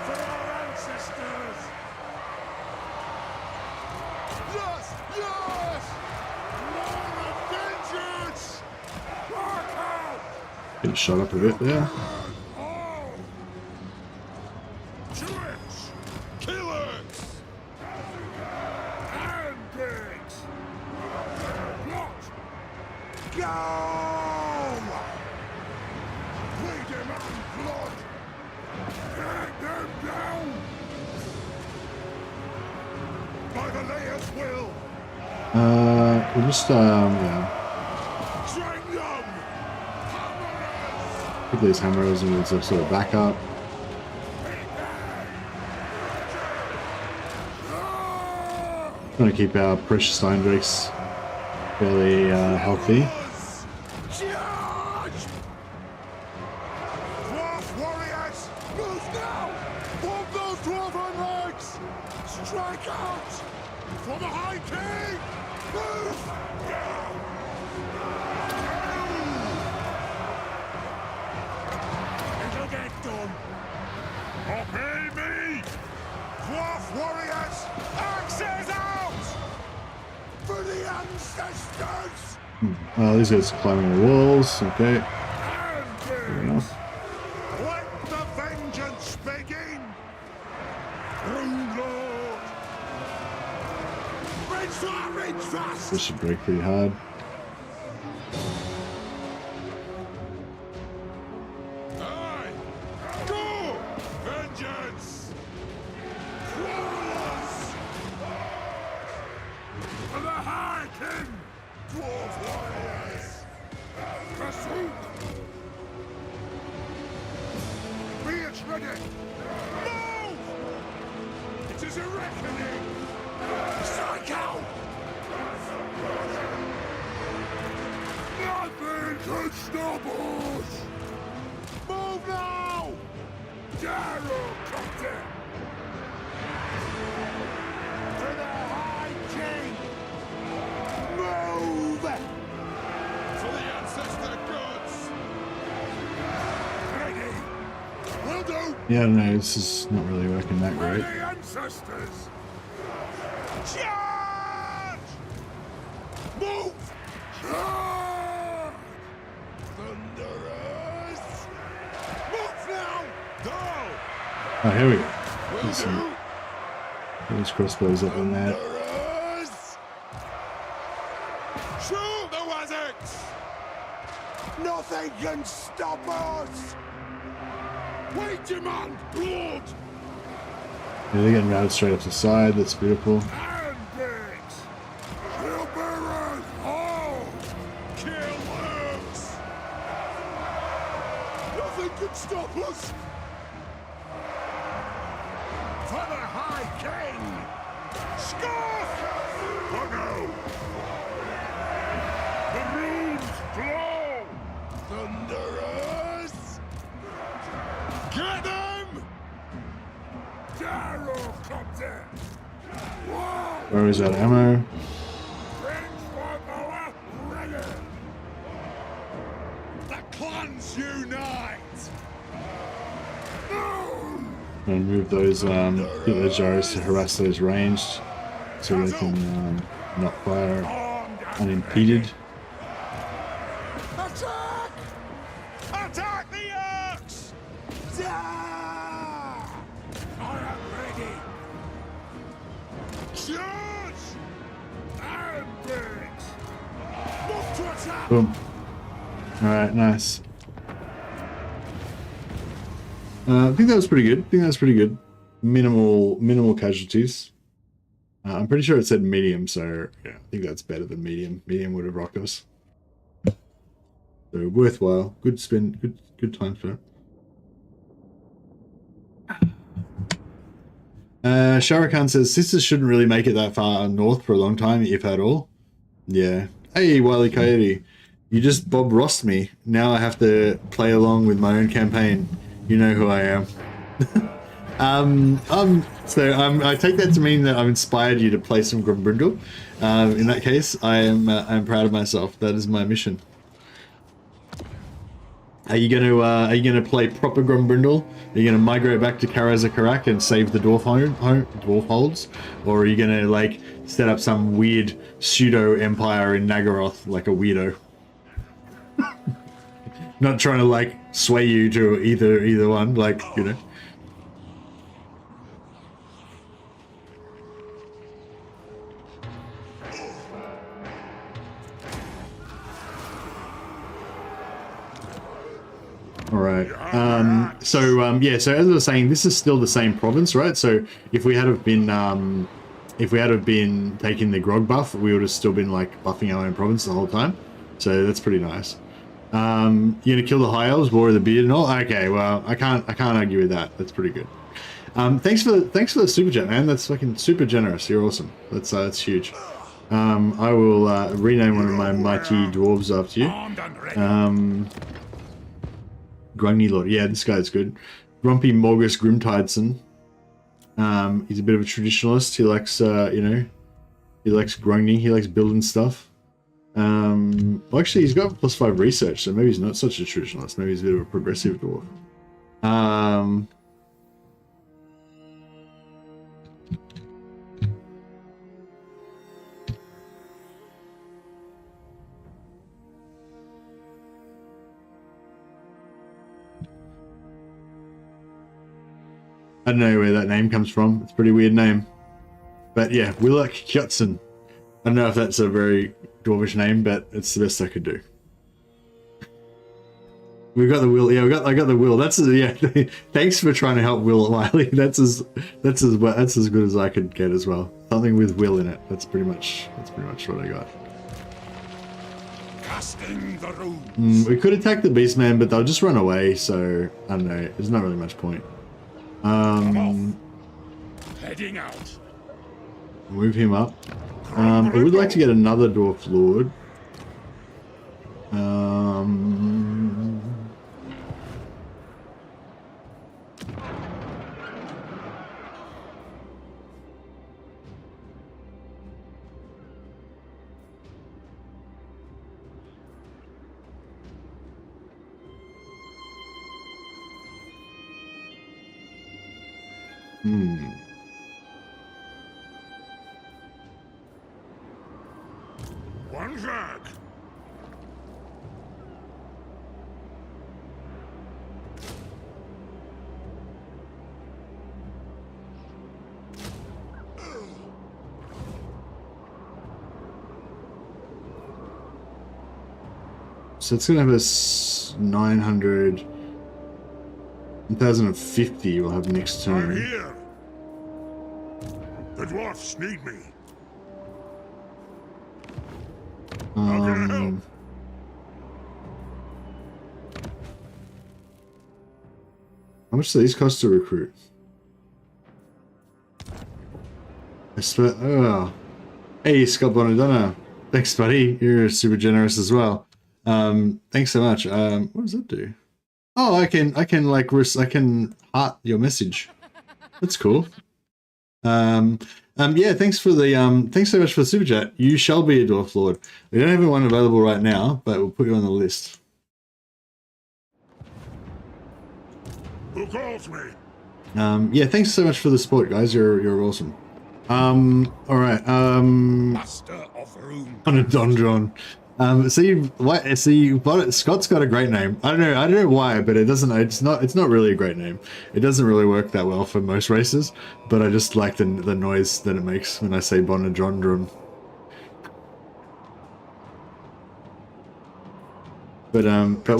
For our ancestors! Yes! Yes! More of vengeance! Mark out! Get shot up a bit there. All! Twitch! Killers! Handpigs! Plot! Go! We demand blood! Take them down! By the Layer's will! We'll just yeah, Train them! Hammerers! put these hammerers and we'll sort of back up. Trying to keep our precious stone drakes fairly healthy. Charge! Dwarf warriors! Move now! Form those dwarven legs! Strike out! For the High King! Move! It'll get done! Obey me! Dwarf warriors! Axes out! For the ancestors! Oh, these guys are climbing the walls. Okay, fair enough. Let the vengeance begin! Rune Lord! Rage fast! This should break pretty hard. Aye! Go! Vengeance! Quarrelers! For the High King! Dwarf warriors! Pursuit! Be it ready! Move! It is a reckoning! Strike out! Nothing can stop us! Move now! Darrow Captain! To the High King! Move! For the ancestor gods! Ready! Will do! Yeah, I don't know. This is not really working that For great. the ancestors! Charge! Move! Charge! Thunderers! Move now! Go! Oh, here we go. Will Get some do! get these crossbows up in there. Thunderers! Shoot the Wazzicks! Nothing can stop us! We demand blood! Yeah, they're getting routed straight up the side. That's beautiful. Handpigs! Shield bearers! All! Kill can stop us! For the High King! Scarf! Oh no! The runes glow! Thunderers! Get them! Darrow comes in! Whoa! Where is that ammo? Friends for our ready! The clans unite! And move those get those arrows to harass those ranged, so they can not fire unimpeded. Attack! Attack the Orcs! Yeah! I am ready! Charge! And big! Move to attack! Boom. All right, nice. I think that was pretty good. Minimal casualties. I'm pretty sure it said medium, so yeah, I think that's better than medium. Medium would have rocked us. So worthwhile. Good spin. Good time for it. Shara Khan says sisters shouldn't really make it that far north for a long time, if at all. Yeah. Hey, Wily Coyote. You just Bob Rossed me. Now I have to play along with my own campaign. You know who I am. I take that to mean that I've inspired you to play some Grombrindal. In that case, I'm proud of myself. That is my mission. Are you gonna play proper Grombrindal? Are you gonna migrate back to Karaz-a-Karak and save the dwarf holds, or are you gonna like set up some weird pseudo empire in Nagaroth like a weirdo? Not trying to like sway you to either one, like, you know. All right. So as I was saying, this is still the same province, right? So if we had have been taking the grog buff, we would have still been like buffing our own province the whole time. So that's pretty nice. You're gonna kill the high elves, War of the Beard and all? Okay, well, I can't argue with that. That's pretty good. Thanks for the super chat, man. That's fucking super generous. You're awesome. That's huge. I will rename one of my mighty dwarves after you. Grungy Lord. Yeah, this guy's good. Grumpy Morgus Grimtideson. He's a bit of a traditionalist. He likes he likes grinding. He likes building stuff. Well, actually, he's got +5 research, so maybe he's not such a traditionalist. Maybe he's a bit of a progressive dwarf. I don't know where that name comes from. It's a pretty weird name. But yeah, Willak Kjotson. I don't know if that's a very dwarvish name, but it's the best I could do. We've got the will. Yeah, I got the will. That's yeah. Thanks for trying to help Will, Wiley. That's as good as I could get as well. Something with will in it. That's pretty much what I got. Casting the runes. We could attack the Beastman, but they'll just run away. So I don't know. There's not really much point. Heading out. Move him up. I would like to get another Dwarf Lord. One flag. So it's gonna have us 900, 1050. We'll have next I'm turn. here. The dwarfs need me. How can I help? How much do these cost to recruit? Oh. Hey, Scott Bonadonna. Thanks, buddy. You're super generous as well. Thanks so much. What does that do? Oh, I can heart your message. That's cool. Yeah, thanks so much for the super chat. You shall be a Dwarf Lord. We don't have one available right now, but we'll put you on the list. Who calls me? Yeah, thanks so much for the support, guys. You're awesome. All right. Master of Room. On a donjon. So you bought it. Scott's got a great name. I don't know why, but it's not really a great name. It doesn't really work that well for most races, but I just like the noise that it makes when I say Bonadrondron. But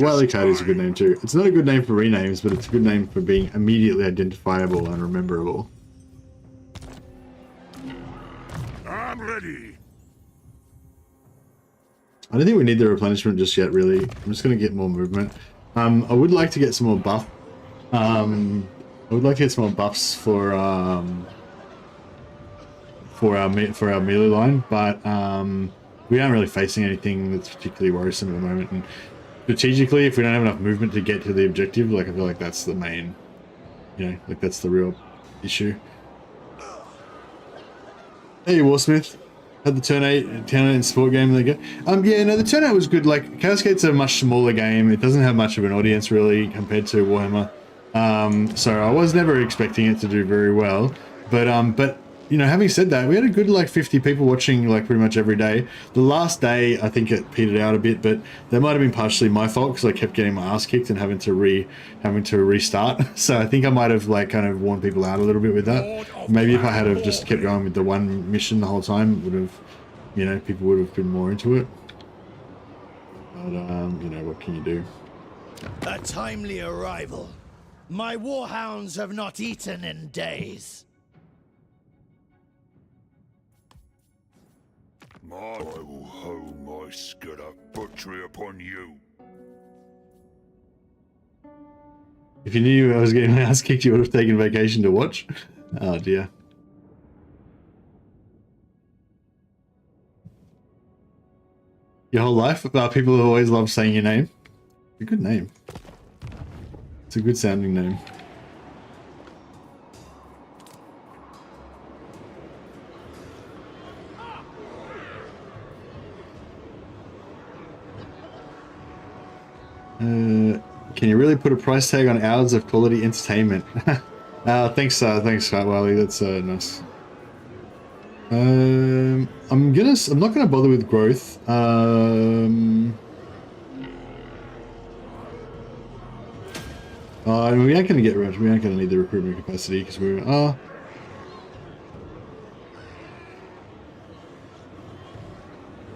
Wily Card is a good name too. It's not a good name for renames, but it's a good name for being immediately identifiable and rememberable. I'm ready. I don't think we need the replenishment just yet, really. I'm just going to get more movement. I would like to get some more buff. I would like to get some more buffs for our melee line, but we aren't really facing anything that's particularly worrisome at the moment. And strategically, if we don't have enough movement to get to the objective, like I feel like that's the main, like that's the real issue. Hey, Warsmith. Had the turn 8 in sport game. There you go. Yeah, no, the turnout was good. Like, Chaos a much smaller game. It doesn't have much of an audience, really, compared to Warhammer. So I was never expecting it to do very well. But having said that, we had a good, 50 people watching, pretty much every day. The last day, I think it petered out a bit, but that might have been partially my fault, because I kept getting my ass kicked and having to restart. So I think I might have, kind of worn people out a little bit with that. Maybe if I had have just kept going with the one mission the whole time, would have, people would have been more into it. But, what can you do? A timely arrival. My warhounds have not eaten in days. I will hone my skill of butchery upon you. If you knew I was getting my ass kicked, you would have taken vacation to watch. Oh dear. Your whole life? People who always love saying your name. It's a good name. It's a good sounding name. Can you really put a price tag on hours of quality entertainment? Thanks, Wally. That's nice. I'm not gonna bother with growth. We aren't gonna need the recruitment capacity because we're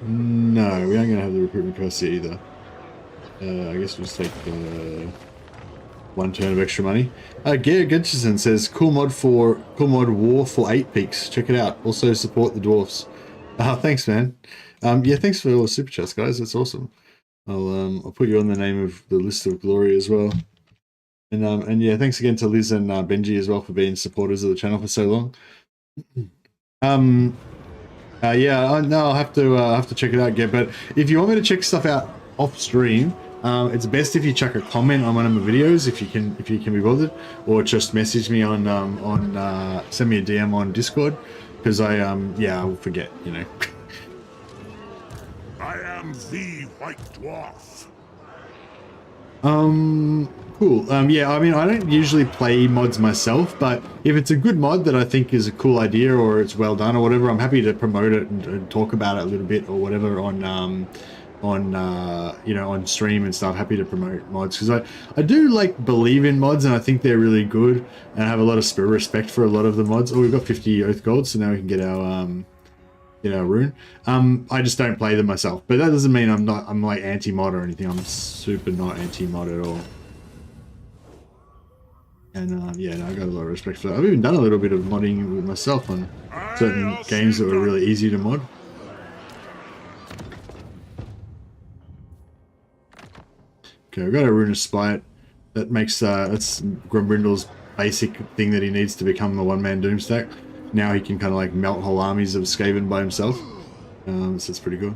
no, we aren't gonna have the recruitment capacity either. I guess we'll just take one turn of extra money. Garrett Gutchison says, cool mod war for 8 peaks. Check it out. Also support the dwarfs. Thanks, man. Yeah, thanks for all the super chats, guys. That's awesome. I'll put you on the name of the list of glory as well. And yeah, thanks again to Liz and Benji as well for being supporters of the channel for so long. Yeah, no, I'll have to check it out, Gab. But if you want me to check stuff out off stream, it's best if you chuck a comment on one of my videos if you can be bothered, or just message me on send me a DM on Discord, because I will forget, I am the White Dwarf. Cool. Yeah, I mean, I don't usually play mods myself, but if it's a good mod that I think is a cool idea or it's well done or whatever, I'm happy to promote it and talk about it a little bit or whatever on stream and stuff. Happy to promote mods, because I do believe in mods, and I think they're really good, and I have a lot of respect for a lot of the mods. Oh, we've got 50 oath gold, so now we can get our rune. I just don't play them myself, but that doesn't mean I'm anti-mod or anything. I'm super not anti-mod at all. And yeah, no, I got a lot of respect for that. I've even done a little bit of modding with myself on certain games that were really easy to mod. Okay, I've got a rune of spite. that makes that's Grombrindal's basic thing that he needs to become a one-man Doomstack. Now he can kind of like melt whole armies of Skaven by himself. So it's pretty good.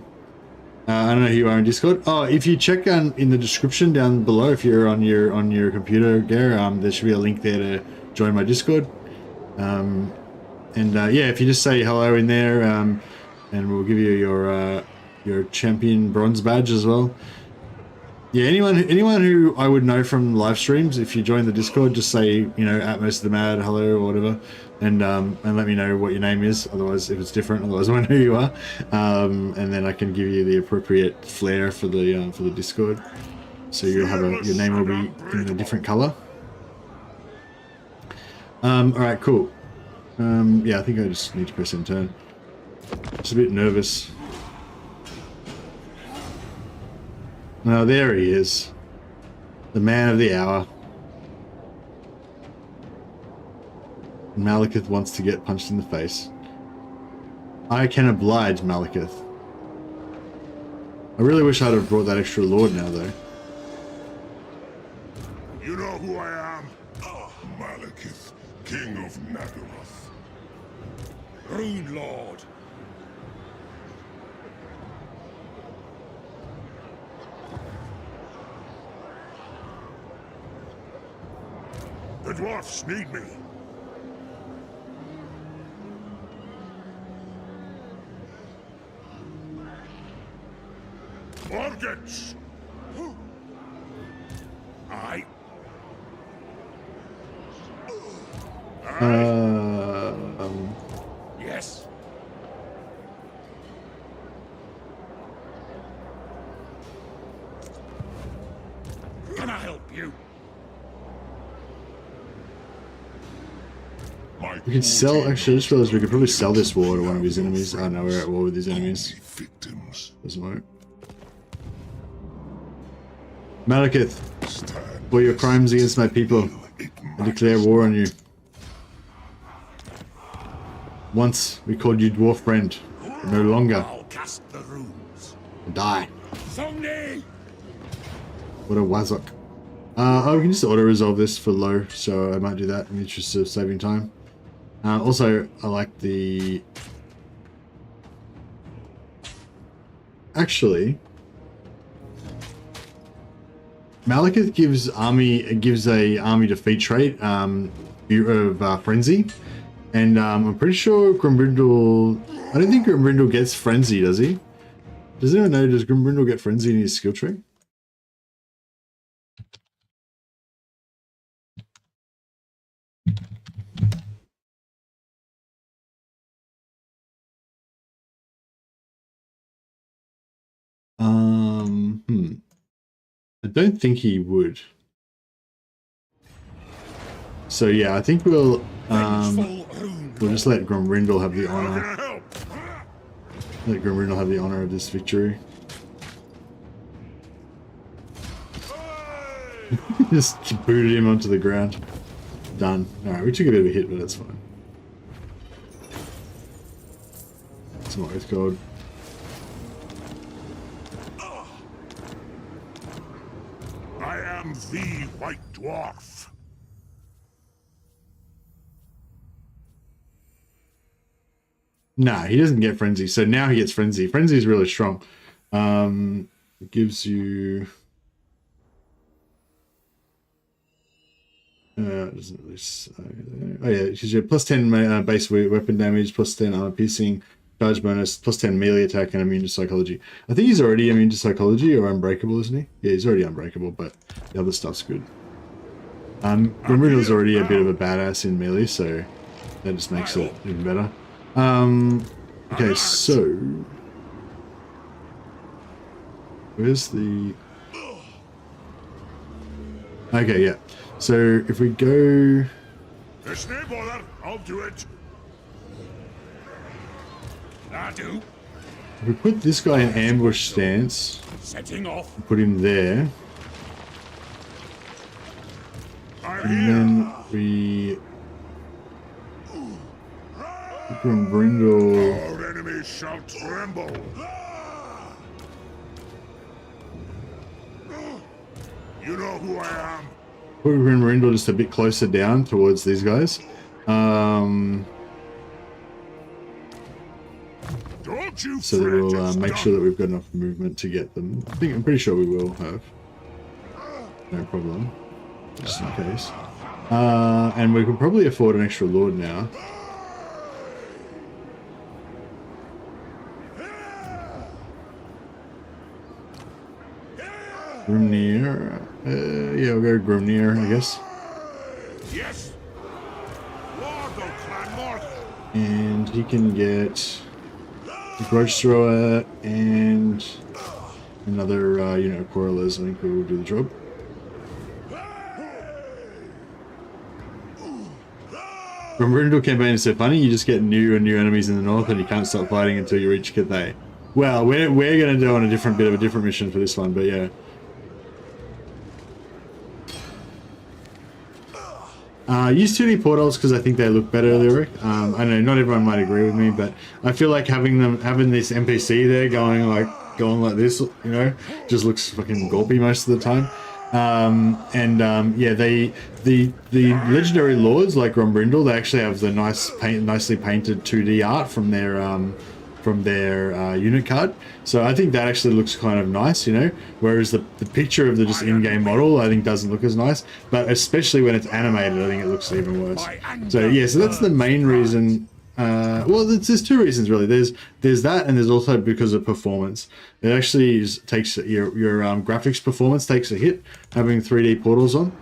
I don't know who you are in Discord. Oh, if you check in the description down below, if you're on your computer, Gare, there should be a link there to join my Discord. Yeah, if you just say hello in there, and we'll give you your champion bronze badge as well. Yeah, anyone who I would know from live streams, if you join the Discord, just say, you know, @MostOfTheMad, hello, or whatever, and let me know what your name is. Otherwise, if it's different, otherwise I know who you are, and then I can give you the appropriate flair for the Discord. So you'll have your name will be in a different color. All right, cool. Yeah, I think I just need to press enter. Just a bit nervous. Oh, there he is. The man of the hour. Malekith wants to get punched in the face. I can oblige, Malekith. I really wish I'd have brought that extra lord now, though. You know who I am? Malekith, King of Nagaroth. Rune Lord. The dwarfs need me. Organs! Aye. Yes. Can I help you? We can sell. Actually, I just realized we could probably sell this war to one of his enemies. Oh no, we're at war with his enemies. Doesn't work. Malekith, for your crimes against my people, I declare war on you. Once we called you dwarf friend, but no longer. I'll cast the runes. Die. Someday. What a wazok. Oh, we can just auto-resolve this for low, so I might do that in the interest of saving time. Also, I like the... Actually... Malekith gives a army defeat trait of frenzy, and I'm pretty sure Grombrindal... I don't think Grombrindal gets frenzy, does he? Does anyone know, does Grombrindal get frenzy in his skill tree? I don't think he would. So yeah, I think we'll just let Grombrindal have the honor. Let Grombrindal have the honor of this victory. Just booted him onto the ground. Done. Alright, we took a bit of a hit, but that's fine. That's not Oath God. I am the White Dwarf. Nah, he doesn't get frenzy. So now he gets frenzy. Frenzy is really strong. It gives you... doesn't really... oh yeah, because you have plus 10 base weapon damage, plus 10 armor piercing, charge bonus, plus 10 melee attack, and immune to psychology. I think he's already immune to psychology or unbreakable, isn't he? Yeah, he's already unbreakable, but the other stuff's good. Grombrindal's already a bit of a badass in melee, so that just makes it even better. Okay, so... Where's the... Okay, yeah. So if we go... There's no bother, I'll do it. I do. If we put this guy in ambush stance, Setting off. put him there, and then we... Grombrindal... Our enemies shall tremble. You know who I am. put Grombrindal just a bit closer down towards these guys. So that we'll make sure that we've got enough movement to get them. I'm pretty sure we will have. No problem. Just in case. And we could probably afford an extra lord now. Grimnir. Yeah, we'll go Grimnir, I guess. Yes. Lord of Clan Morgan. And he can get the Grudge Thrower and another unit of Quarrelers. I think we will do the job. Grombrindal campaign is so funny, you just get new and new enemies in the north and you can't stop fighting until you reach Cathay. Well, we're going to do on a different mission for this one, but yeah. Use 2D portals because I think they look better, Lyric. I know not everyone might agree with me, but I feel like having this NPC there going like this, you know, just looks fucking gawpy most of the time. Yeah, the legendary lords like Grombrindal, they actually have the nicely painted 2D art from their unit card. So I think that actually looks kind of nice, you know, whereas the picture of the just in-game model I think doesn't look as nice, but especially when it's animated I think it looks even worse. So yeah, so that's the main reason. Well, there's two reasons really. There's that, and there's also because of performance. It actually takes your graphics performance takes a hit having 3D portals on.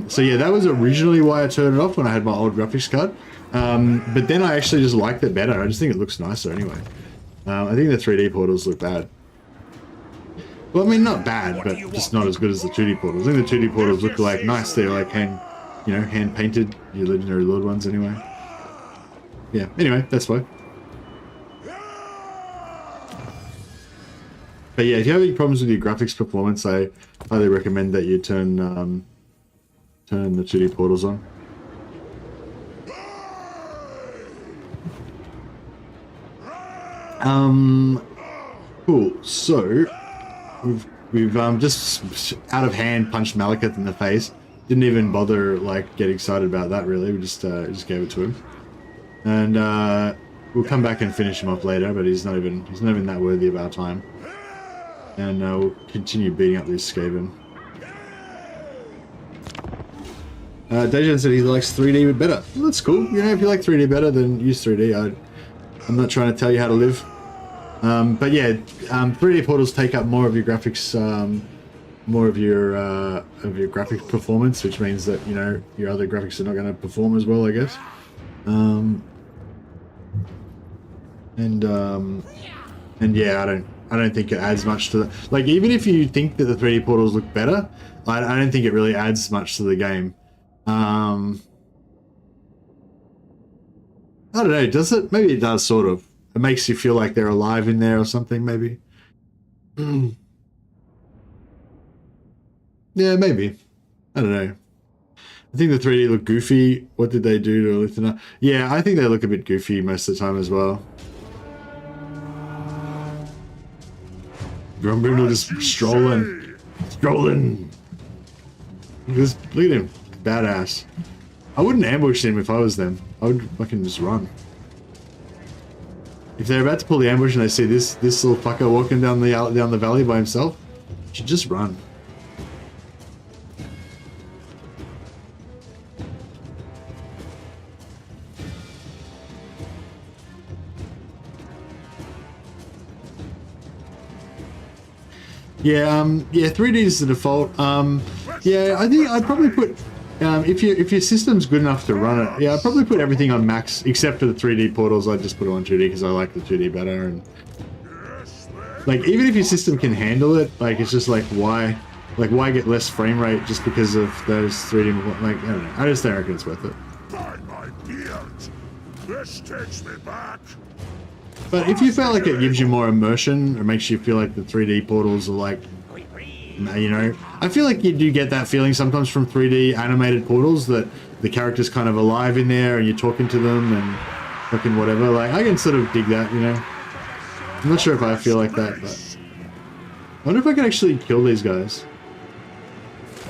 So yeah, that was originally why I turned it off when I had my old graphics card. But then I actually just liked it better. I just think it looks nicer anyway. I think the 3D portals look bad. Well, I mean, not bad, but just not as good as the 2D portals. I think the 2D portals look like nice. They're like hand painted. Your legendary lord ones anyway. Yeah. Anyway, that's fine. But yeah, if you have any problems with your graphics performance, I highly recommend that you turn the 2D portals on. Cool. So we've just out of hand punched Malekith in the face. Didn't even bother like get excited about that really. We just gave it to him, and we'll come back and finish him off later. But he's not even that worthy of our time. And we'll continue beating up this Skaven. Dejan said he likes 3D better. Well, that's cool. You know, if you like 3D better, then use 3D. I'm not trying to tell you how to live. But yeah, 3D portals take up more of your graphics, more of your graphic performance, which means that, you know, your other graphics are not going to perform as well, I guess. And yeah, I don't think it adds much to the, like, even if you think that the 3D portals look better, I don't think it really adds much to the game. I don't know, does it? Maybe it does, sort of. It makes you feel like they're alive in there or something, maybe. Yeah, maybe. I don't know. I think the 3D look goofy. What did they do to Lithana? Yeah, I think they look a bit goofy most of the time as well. Grombrindal just strolling. Look at him. Badass. I wouldn't ambush him if I was them. I would fucking just run. If they're about to pull the ambush and they see this little fucker walking down the valley by himself, you should just run. Yeah, yeah, 3D is the default. Yeah, I think I'd probably put, if your system's good enough to run it, yeah, I'd probably put everything on max, except for the 3D portals. I'd just put it on 2D because I like the 2D better. And like, even if your system can handle it, like, it's just like, why get less frame rate just because of those 3D, like, I don't know. I just don't reckon it's worth it. By my beard, this takes me back. But if you feel like it gives you more immersion, or makes you feel like the 3D portals are like, you know, I feel like you do get that feeling sometimes from 3D animated portals that the character's kind of alive in there and you're talking to them and fucking whatever. Like, I can sort of dig that, you know. I'm not sure if I feel like that, but I wonder if I can actually kill these guys.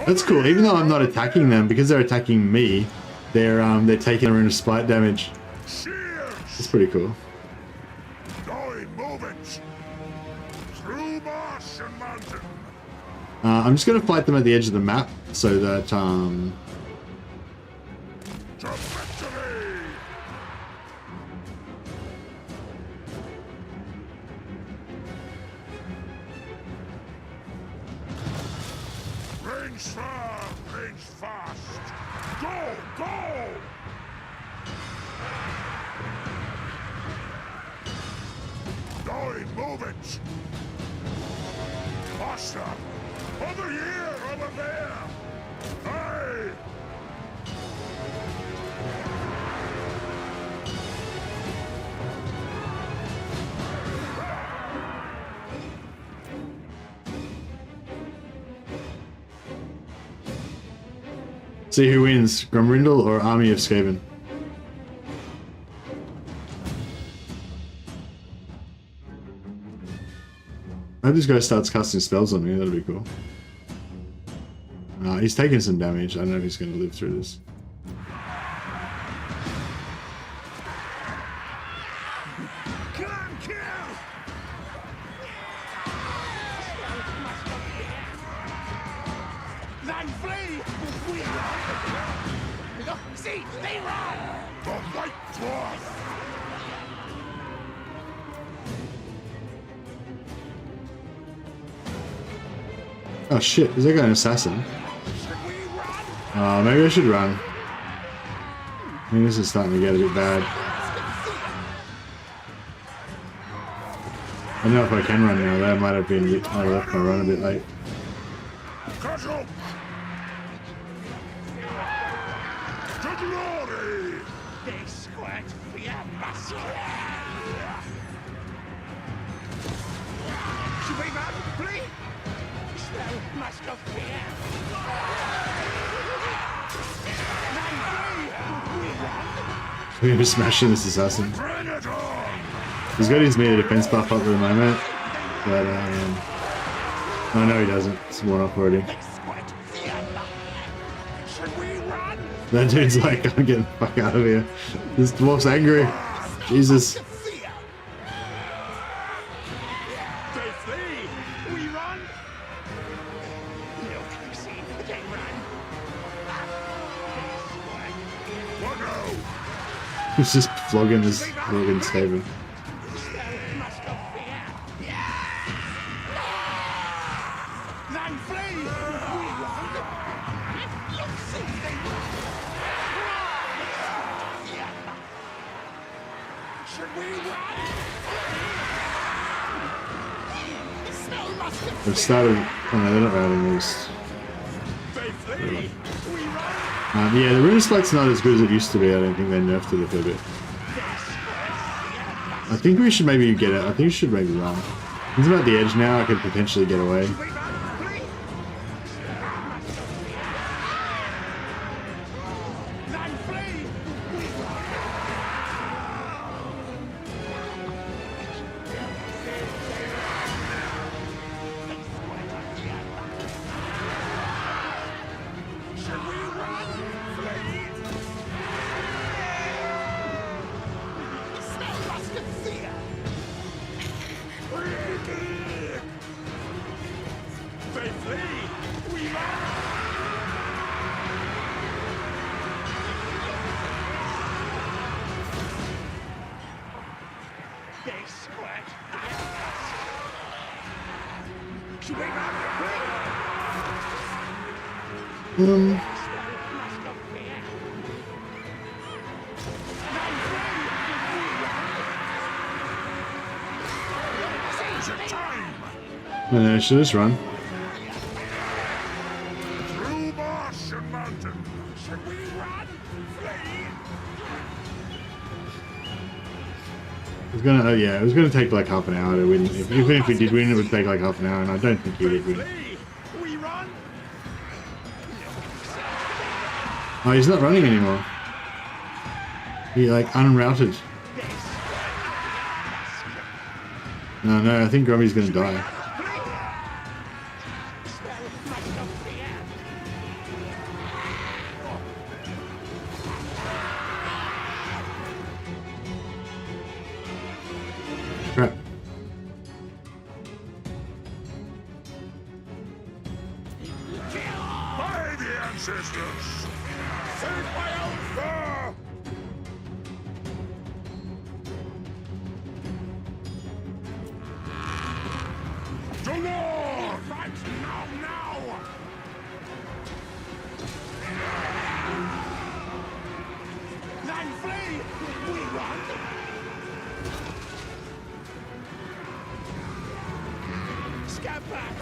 That's cool. Even though I'm not attacking them, because they're attacking me, they're taking their own spite damage. That's pretty cool. I'm just going to fight them at the edge of the map so that Range far, range fast. Go, go! Going, move it! Faster! Over here, over there! Hey! see who wins, Grombrindal or Army of Skaven. I hope this guy starts casting spells on me, that'd be cool. He's taking some damage, I don't know if he's going to live through this. See, they run! The White Dwarf! Oh shit, is that guy an assassin? Maybe I should run. I mean, this is starting to get a bit bad. I don't know if I can run now, that might have been, I left my run a bit late. We're gonna be smashing this assassin. He's got his melee defense buff up at the moment, but oh no, he doesn't. It's worn off already. That dude's like, I'm getting the fuck out of here. This dwarf's angry. Jesus. He's just flogging this Morgan Skaven. They've started. Oh no, they're not routing these. Yeah, the rune spike's not as good as it used to be. I don't think they nerfed it a fair bit. I think we should maybe get it. I think we should maybe run. He's about the edge now. I could potentially get away. No, should just run. Through marsh and mountain. Should we run? It's gonna, yeah, it was gonna take like half an hour to win. Even if we did win, it would take like half an hour, and I don't think he would win. Oh, he's not running anymore. He like unrouted. No, I think Grumpy's gonna die. the ancestors. Save my own fur! To war! Fight now, now! Then flee! We run! Scab back!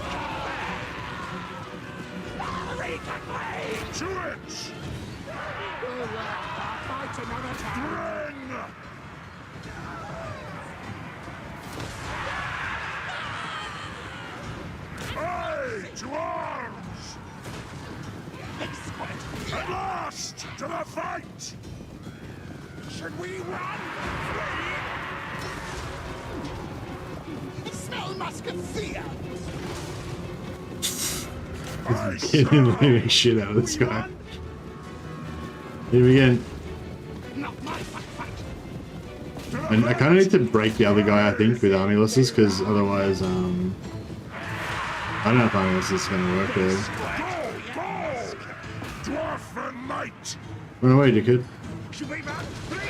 To it! Fight another time! Bring! Aye, to arms! At last, to the fight! Should we run? Flee? Smell musk of fear! I Getting the living shit out of this guy. Here we go. Not my fight! And I kind of need to break the other guy, I think, with army losses, because otherwise, I don't know if army losses is going to work there. Go! Go! Dwarven might! Run away, dickhead. Should we run? Flee?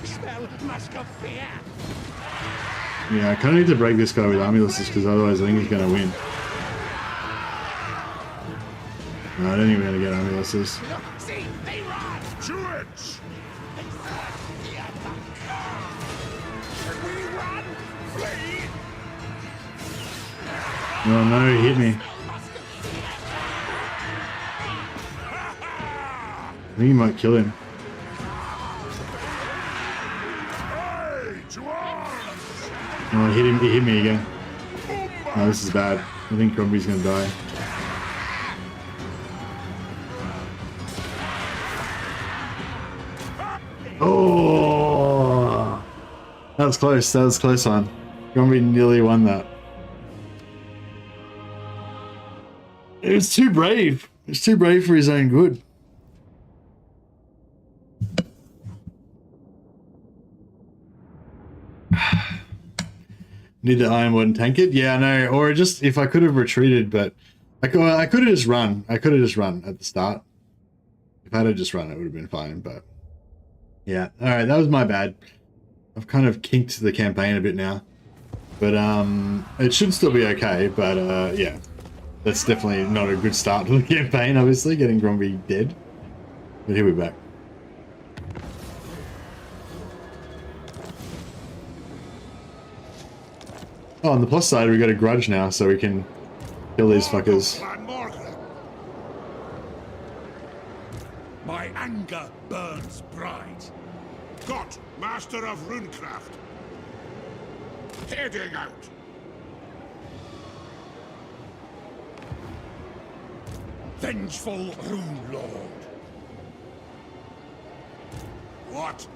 Smell musk of fear! Yeah, I kind of need to break this guy with army losses, because otherwise I think he's going to win. No, I don't think we're going to get army losses. Look, see, they run! To it! Should we run? Flee? Oh no, he hit me. I think he might kill him. Aye, to arms! Oh, he hit me again. Oh, this is bad. I think Gromby's gonna die. Oh! That was close. That was a close one. Gromby nearly won that. It was too brave. It was too brave for his own good. Need the iron wood and tank it? Yeah, I know. Or just if I could have retreated, but I could have just run. I could have just run at the start. If I had just run, it would have been fine. But yeah, all right, that was my bad. I've kind of kinked the campaign a bit now, but it should still be okay. But yeah, that's definitely not a good start to the campaign. Obviously, getting Gromby dead. But here we're back. Oh, on the plus side, we got a grudge now, so we can kill these fuckers. My anger burns bright. Got master of runecraft. Heading out. Vengeful rune lord. What?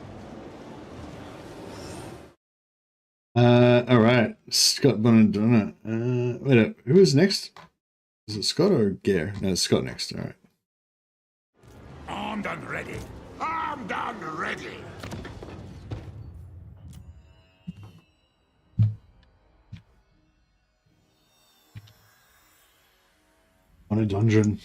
All right, Scott Bonadonna. Wait up, who is next? Is it Scott or Gare? No, it's Scott next. All right. Armed and ready. Armed and ready. On a dungeon.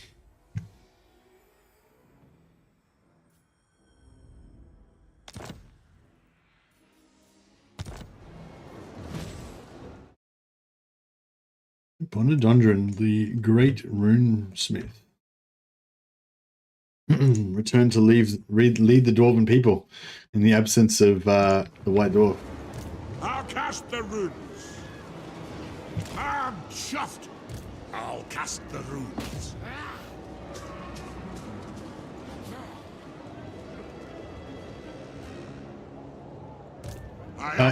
Bonadondron, the great runesmith. Return to lead the Dwarven people in the absence of the White Dwarf. I'll cast the runes. I'm chuffed. I'll cast the runes.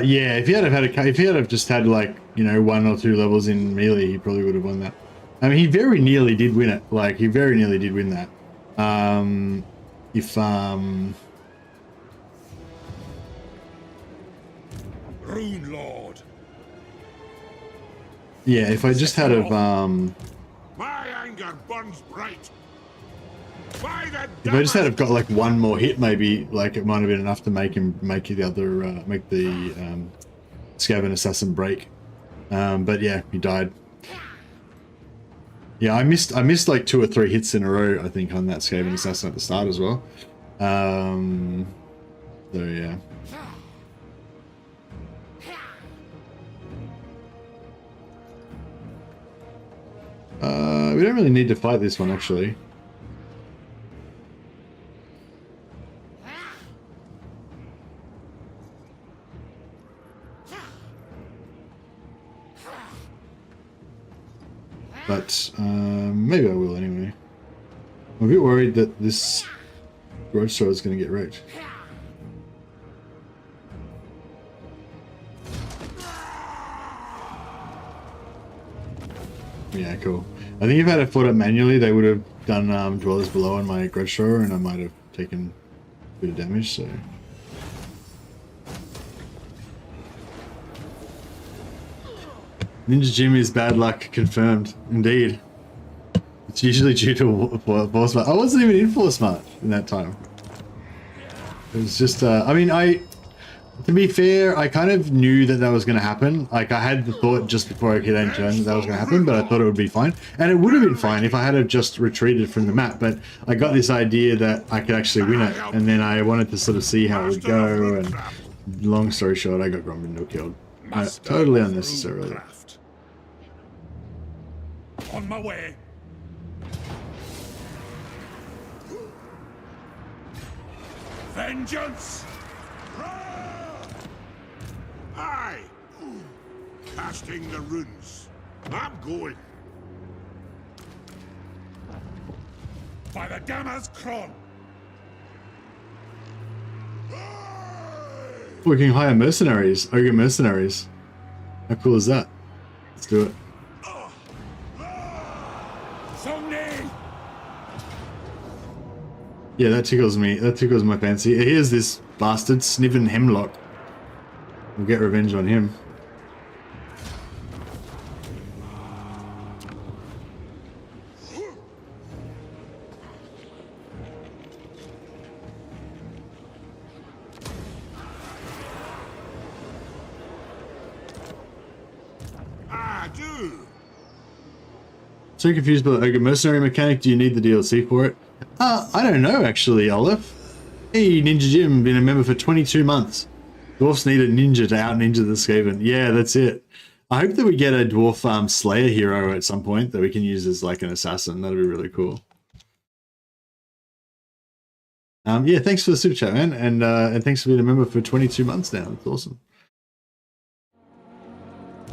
Yeah, if he had have just had like, you know, 1 or 2 levels in melee, he probably would have won that. I mean, he very nearly did win it. Like, he very nearly did win that. Rune Lord. Yeah, if I just had of My anger burns bright. if I just had have got like 1 more hit, maybe like it might have been enough to make the other make the Scaven Assassin break. But yeah, he died. Yeah, I missed like 2 or 3 hits in a row, I think, on that Skaven Assassin at the start as well. So yeah. We don't really need to fight this one, actually. But maybe I will anyway. I'm a bit worried that this growth sword is going to get wrecked. Yeah, cool. I think if I had fought it manually, they would have done Dwellers Below on my grudge thrower, and I might have taken a bit of damage, so... Ninja Jim is bad luck confirmed. Indeed. It's usually due to Force Smart. I wasn't even in Force Smart in that time. It was just, I mean, to be fair, I kind of knew that was going to happen. Like, I had the thought just before I hit end turn that was going to happen, but I thought it would be fine. And it would have been fine if I had have just retreated from the map, but I got this idea that I could actually win it, and then I wanted to sort of see how it would go, and long story short, I got Grombrindal killed. Totally unnecessarily. On my way. Vengeance! Aye! Casting the runes. I'm going. By the Gamma's Kron! We can hire mercenaries, Ogre mercenaries. How cool is that? Let's do it. Yeah, that tickles me. That tickles my fancy. Here's this bastard, Sniven Hemlock. We'll get revenge on him. I do. So confused by the Ogre mercenary mechanic. Do you need the DLC for it? I don't know, actually, Olive. Hey, Ninja Jim, been a member for 22 months. Dwarfs need a ninja to out-ninja the Skaven. Yeah, that's it. I hope that we get a Dwarf Slayer hero at some point that we can use as like an assassin. That'd be really cool. Yeah, thanks for the super chat, man. And thanks for being a member for 22 months now. That's awesome.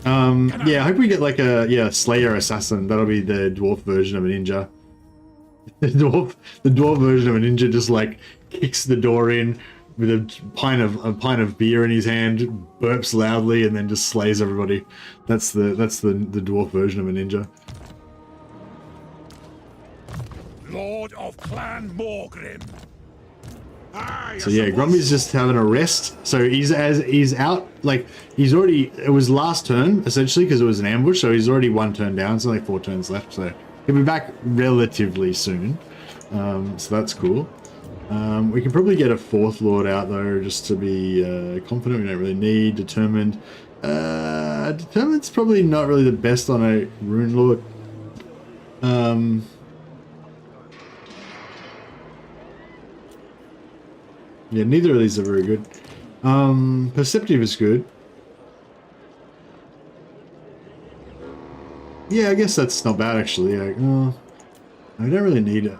Yeah, I hope we get like a Slayer assassin. That'll be the Dwarf version of a ninja. The dwarf version of a ninja just like kicks the door in with a pint of beer in his hand, burps loudly, and then just slays everybody. That's the dwarf version of a ninja. Lord of Clan Morgrim. So yeah, Grumpy's just having a rest. So he's out, like he's already, it was last turn essentially because it was an ambush, so he's already 1 turn down, so like 4 turns left, so he'll be back relatively soon. So that's cool. We can probably get a 4th Lord out though, just to be confident. We don't really need Determined. Determined's probably not really the best on a Rune Lord. Yeah, neither of these are very good. Perceptive is good. Yeah, I guess that's not bad actually. I don't really need it.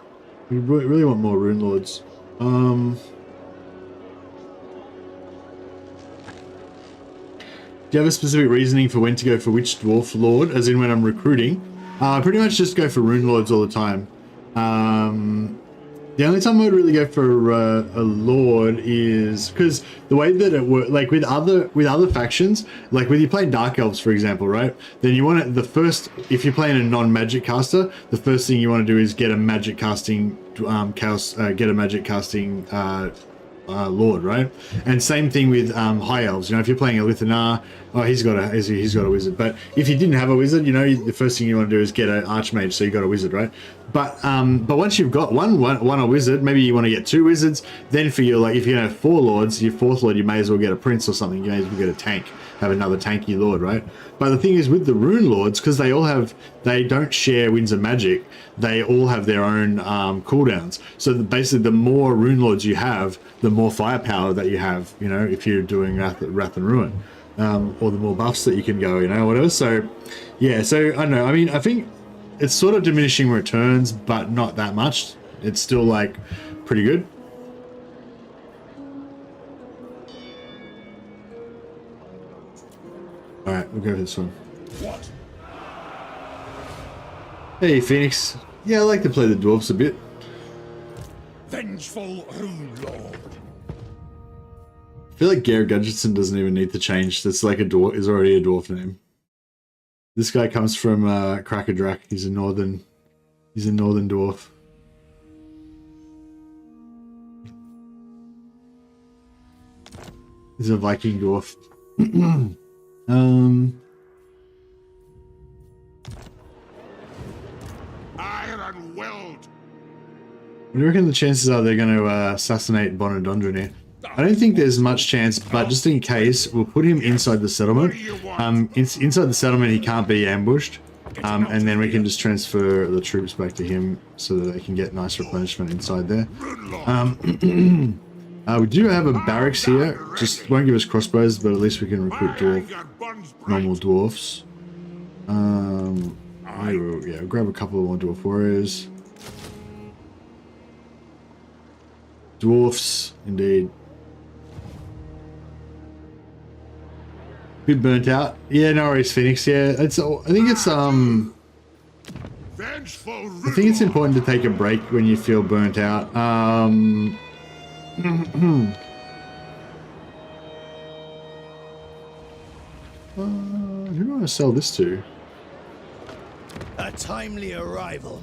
We really want more Rune Lords. Do you have a specific reasoning for when to go for which Dwarf Lord, as in when I'm recruiting? Pretty much just go for Rune Lords all the time. The only time I would really go for a Lord is because the way that it works, like with other factions, like when you're playing Dark Elves, for example, right? Then you want to, if you're playing a non-magic caster, the first thing you want to do is get a magic casting Lord, right? And same thing with High Elves. You know, if you're playing a Lithanar, he's got a wizard. But if you didn't have a wizard, you know, the first thing you want to do is get an Archmage, so you got a wizard, right? But once you've got one a wizard, maybe you want to get 2 wizards. Then for your, like, if you have 4 lords, your 4th lord, you may as well get a prince or something. You may as well get a tank. have another tanky lord, right? But the thing is with the rune lords, because they don't share winds of magic, they all have their own cooldowns. So basically the more rune lords you have, the more firepower that you have, you know, if you're doing Wrath and Ruin, or the more buffs that you can go, you know, whatever. So yeah, so I don't know, I mean, I think it's sort of diminishing returns, but not that much. It's still like pretty good. All right, we'll go for this one. What? Hey, Phoenix. Yeah, I like to play the dwarves a bit. Vengeful Rune Lord. I feel like Garrett Gudgeonson doesn't even need to change. That's like a dwarf. Is already a dwarf name. This guy comes from Karaz-a-Karak. He's a northern dwarf. He's a Viking dwarf. Iron Weld. What do you reckon the chances are they're going to assassinate Bonadondra here? I don't think there's much chance, but just in case, we'll put him inside the settlement. Inside the settlement, he can't be ambushed. And then we can just transfer the troops back to him so that they can get nice replenishment inside there. We do have a barracks here. Just won't give us crossbows, but at least we can recruit normal dwarfs. We'll grab a couple of more dwarf warriors. Dwarfs, indeed. Bit burnt out. Yeah, no worries, Phoenix. Yeah, I think it's important to take a break when you feel burnt out. Who do I want to sell this to? A timely arrival.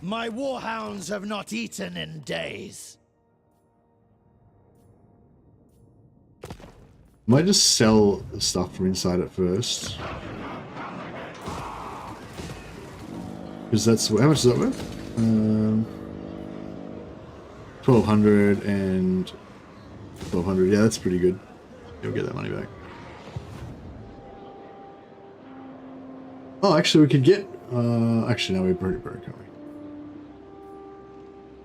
My warhounds have not eaten in days. Might just sell the stuff from inside it first. Because that's, how much is that worth? 1,200 and 1,200. Yeah, that's pretty good. You'll get that money back. Oh, actually, we could get. Actually, no, we pretty broke, aren't we?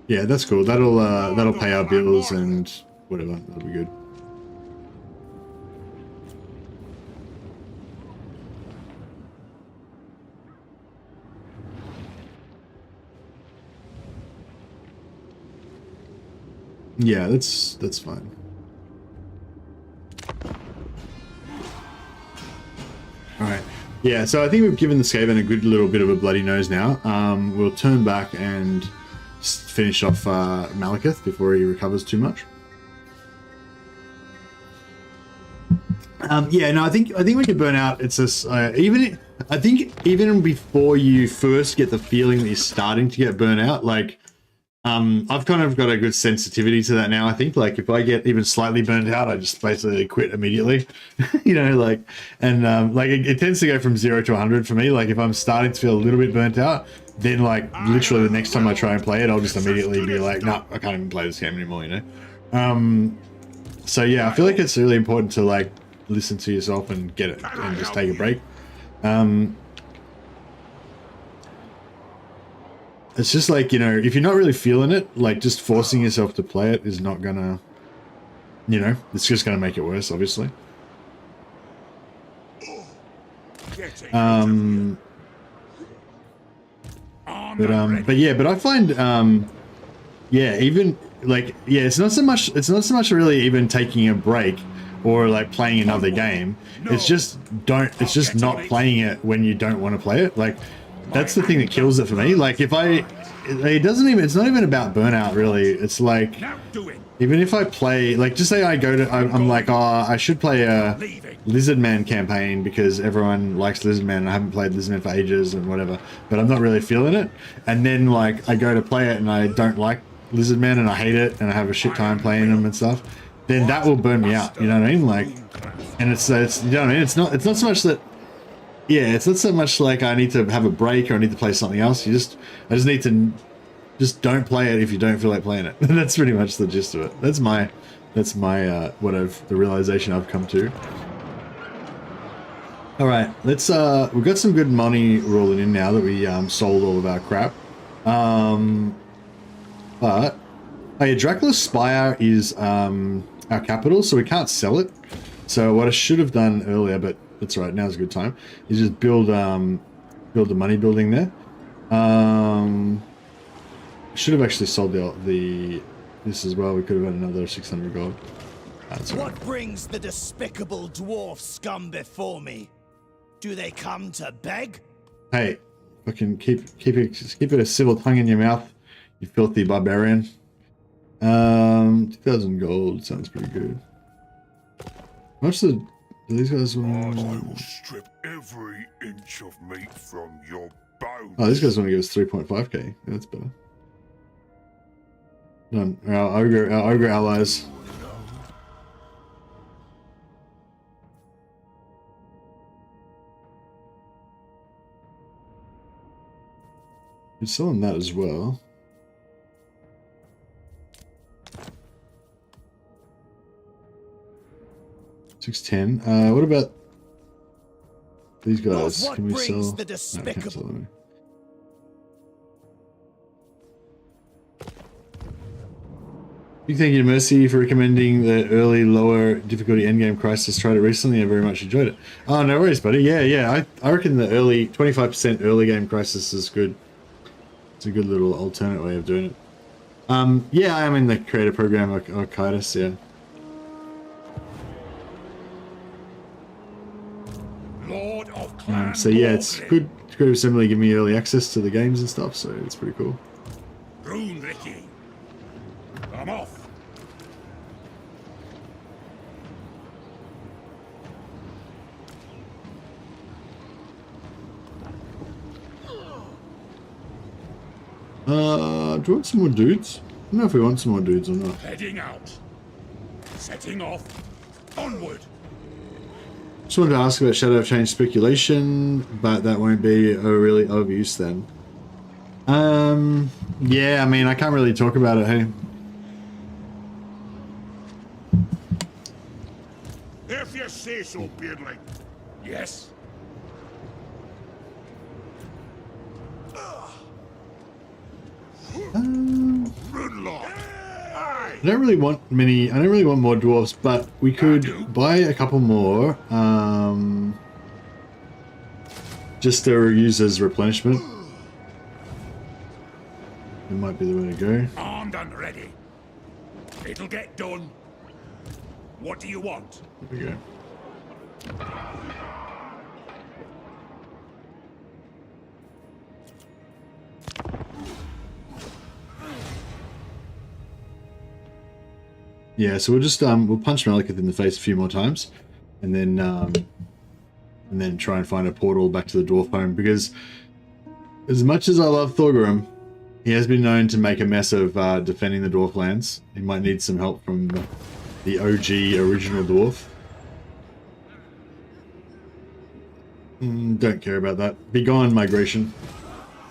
Yeah, that's cool. That'll pay our bills and whatever. That'll be good. Yeah, that's fine. All right. Yeah, so I think we've given the Skaven a good little bit of a bloody nose now. We'll turn back and finish off Malekith before he recovers too much. Yeah, no, I think when you burn out, it's just I think even before you first get the feeling that you're starting to get burnt out, like I've kind of got a good sensitivity to that now. I think like if I get even slightly burnt out, I just basically quit immediately. You know, like, and like it tends to go from 0 to 100 for me. Like if I'm starting to feel a little bit burnt out, then like literally the next time I try and play it, I'll just immediately be like, no, I can't even play this game anymore, you know? So yeah, I feel like it's really important to like listen to yourself and get it and just take a break. It's just like, you know, if you're not really feeling it, like just forcing yourself to play it is not gonna, you know, it's just gonna make it worse, obviously. But I find, yeah, even like, yeah, it's not so much really even taking a break or like playing another game. It's just not playing it when you don't want to play it. Like, that's the thing that kills it for me. Like if it's not even about burnout really. It's like, even if I play, like just say I'm like, oh, I should play a Lizardman campaign because everyone likes Lizardman and I haven't played Lizardman for ages and whatever, but I'm not really feeling it. And then like I go to play it and I don't like Lizardman and I hate it and I have a shit time playing them and stuff, then that will burn me out. You know what I mean? Like, and it's you know what I mean? It's not so much that, yeah, it's not so much like I need to have a break or I need to play something else. I just need to just don't play it if you don't feel like playing it. That's pretty much the gist of it. That's my the realization I've come to. All right, let's. We've got some good money rolling in now that we sold all of our crap. But hey, Dracula's Spire is our capital, so we can't sell it. So what I should have done earlier, but that's right, now's a good time, is just build build a money building there. Should have actually sold this as well. We could have had another 600 gold. That's What right. brings the despicable dwarf scum before me? Do they come to beg? Hey, fucking keep it a civil tongue in your mouth, you filthy barbarian. 2,000 gold sounds pretty good. How much do these guys I want? will strip every inch of meat from your bones. Oh, these guys want to give us 3.5k. Yeah, that's better. Done. Our ogre allies. You're selling that as well. $610. What about these guys? What Can we brings sell? the No, I can't sell them. Big thank you to Mercy for recommending the early lower difficulty endgame crisis. Tried it recently. I very much enjoyed it. Oh, no worries, buddy. Yeah. I reckon the early 25% early game crisis is good. It's a good little alternate way of doing it. Yeah, I am in the creator program of Karaz, yeah. Lord of Clan So yeah, it's Dwarven. good to similarly give me early access to the games and stuff, so it's pretty cool. Rune Ricky. I'm off. Do you want some more dudes? I don't know if we want some more dudes or not. Heading out. Setting off. Onward. Just wanted to ask about Shadow of Change speculation, but that won't be a really overuse then. Yeah, I mean, I can't really talk about it, hey? If you say so, Beardling. Yes. Runlock. Aye. I don't really want more dwarves, but we could buy a couple more, just to use as replenishment. It might be the way to go. Armed and ready. It'll get done. What do you want? There we go. Yeah, so we'll just we'll punch Malekith in the face a few more times, and then try and find a portal back to the dwarf home, because as much as I love Thorgrim, he has been known to make a mess of defending the dwarf lands. He might need some help from the OG original dwarf. Don't care about that. Be gone, migration.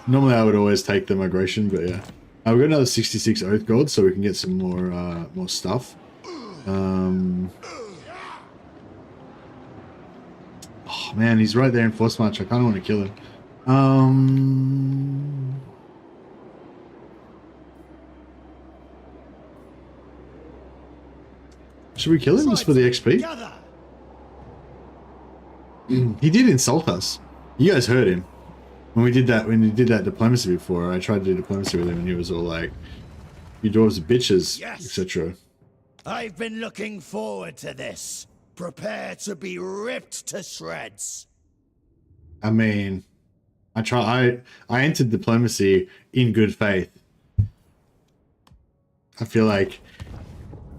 Normally I would always take the migration, but yeah. We've got another 66 oath gold, so we can get some more stuff. Oh man, he's right there in force march. I kind of want to kill him. Should we kill him just for the XP? Gather. He did insult us. You guys heard him. When we did that diplomacy before, I tried to do diplomacy with him and he was all like, "You dwarves are bitches," Yes. etc. I've been looking forward to this. Prepare to be ripped to shreds. I mean, I entered diplomacy in good faith. I feel like,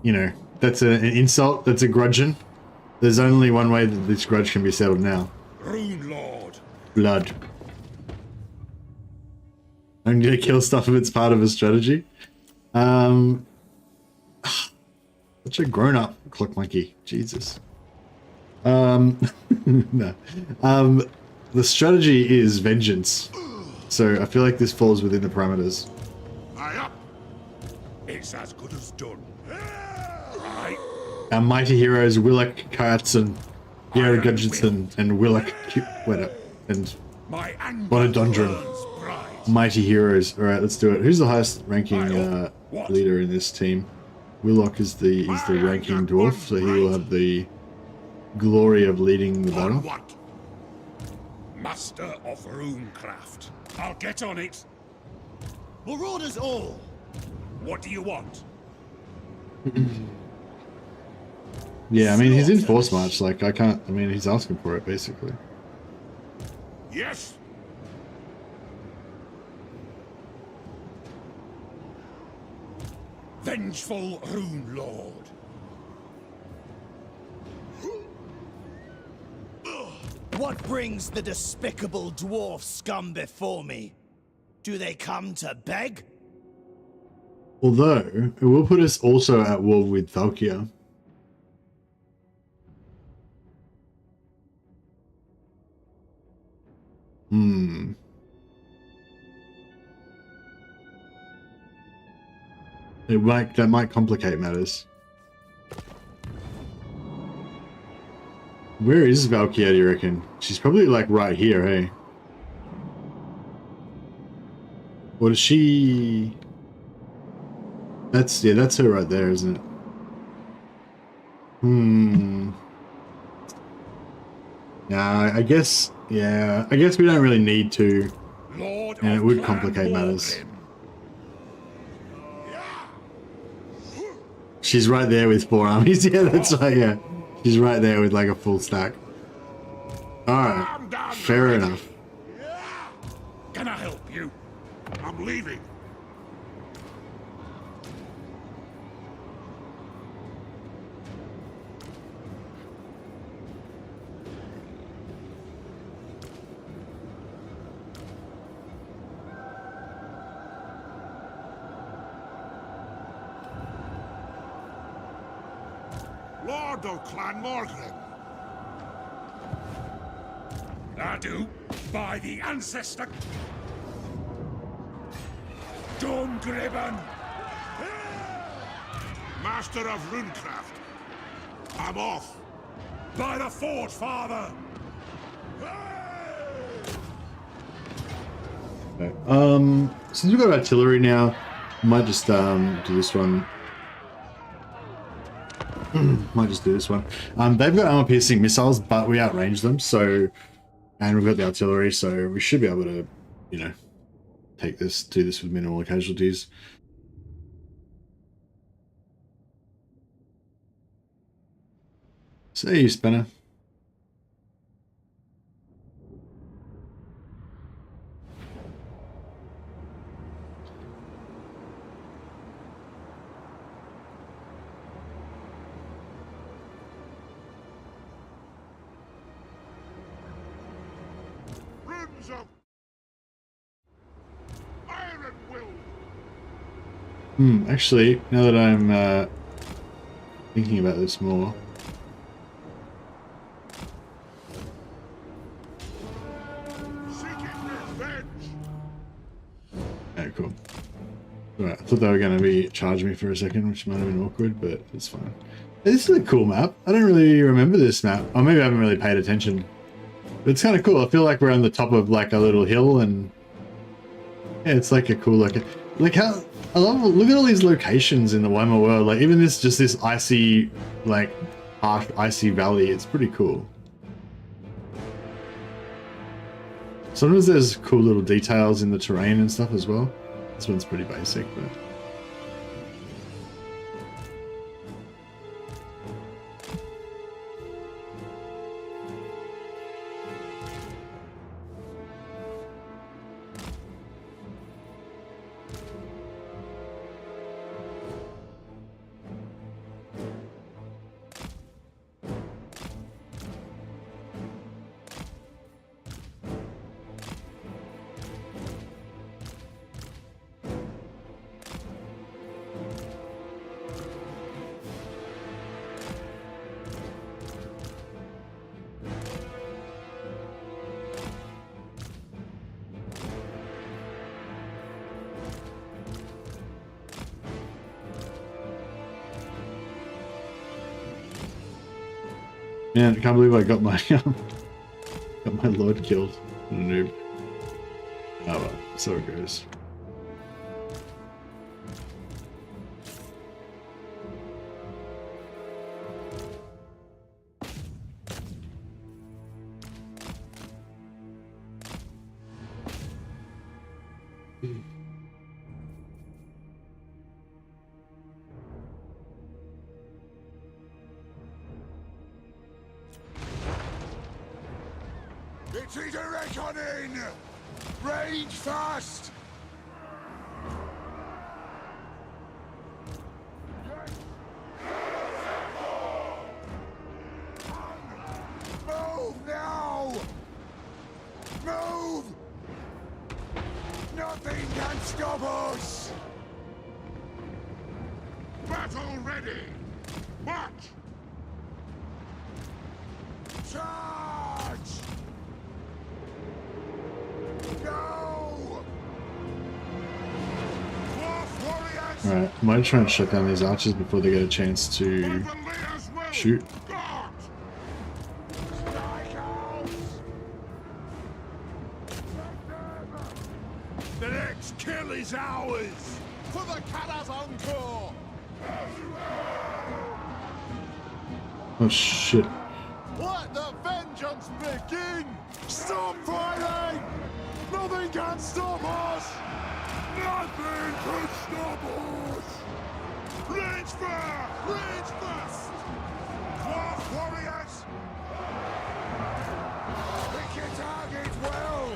you know, that's an insult, that's a grudging. There's only one way that this grudge can be settled now. Rune Lord. Blood. I'm gonna kill stuff if it's part of a strategy. Such a grown-up clock monkey. Jesus. No. The strategy is vengeance. So I feel like this falls within the parameters. Aye up. It's as good as done. Right. Our mighty heroes, Willek Karatson. Gary Gudgeon and Willock and My anger Bonadondron. burns bright. Mighty heroes. All right, let's do it. Who's the highest ranking leader in this team? Willock is the ranking dwarf, so he will have the glory of leading the On battle. what? Master of runecraft. I'll get on it. Marauders all! What do you want? Yeah, I mean he's in force march. Like I can't. I mean he's asking for it basically. Yes. Vengeful Rune Lord. What brings the despicable dwarf scum before me? Do they come to beg? Although it will put us also at war with Valkia. That might complicate matters. Where is Valkia, do you reckon? She's probably like right here, hey? What is she? That's her right there, isn't it? Nah, I guess we don't really need to, Lord and it of would Clan complicate matters. Wargrim. She's right there with 4 armies. Yeah, that's right. Yeah, she's right there with like a full stack. All right, fair enough. Can I help you? I'm leaving. Lord of Clan Morgrim. I do. By the ancestor. Grombrindal. Master of runecraft. I'm off. By the Forge Father. Okay. Since we've got artillery now, I might just do this one. Might just do this one. They've got armor-piercing missiles, but we outrange them, so, and we've got the artillery, so we should be able to, you know, do this with minimal casualties. See you, Spanner. Runes of Iron Will. Actually, now that I'm thinking about this more. Seeking revenge. Okay, cool. Alright, I thought they were going to be charging me for a second, which might have been awkward, but it's fine. Hey, this is a cool map. I don't really remember this map. Or maybe I haven't really paid attention. But it's kind of cool. I feel like we're on the top of like a little hill, and yeah, it's like a cool like how I love. Look at all these locations in the Warhammer world. Like even this icy, like harsh icy valley. It's pretty cool. Sometimes there's cool little details in the terrain and stuff as well. This one's pretty basic, but. Man, I can't believe I got my got my lord killed. What a noob. Oh well, so it goes. It's either reckoning! Range fast! Move now! Move! Nothing can stop us! Battle ready! March! Charge! No! Dwarf warriors! Alright, I might try and shut down these archers before they get a chance to As well. shoot. God! Strike out! The next kill is ours! For the Karaz-a-Karak! Oh shit. Let the vengeance begin! Stop fighting! Nothing can stop us! Nothing can stop us! Range fire! Range fast! Dwarf warriors! Pick your target well!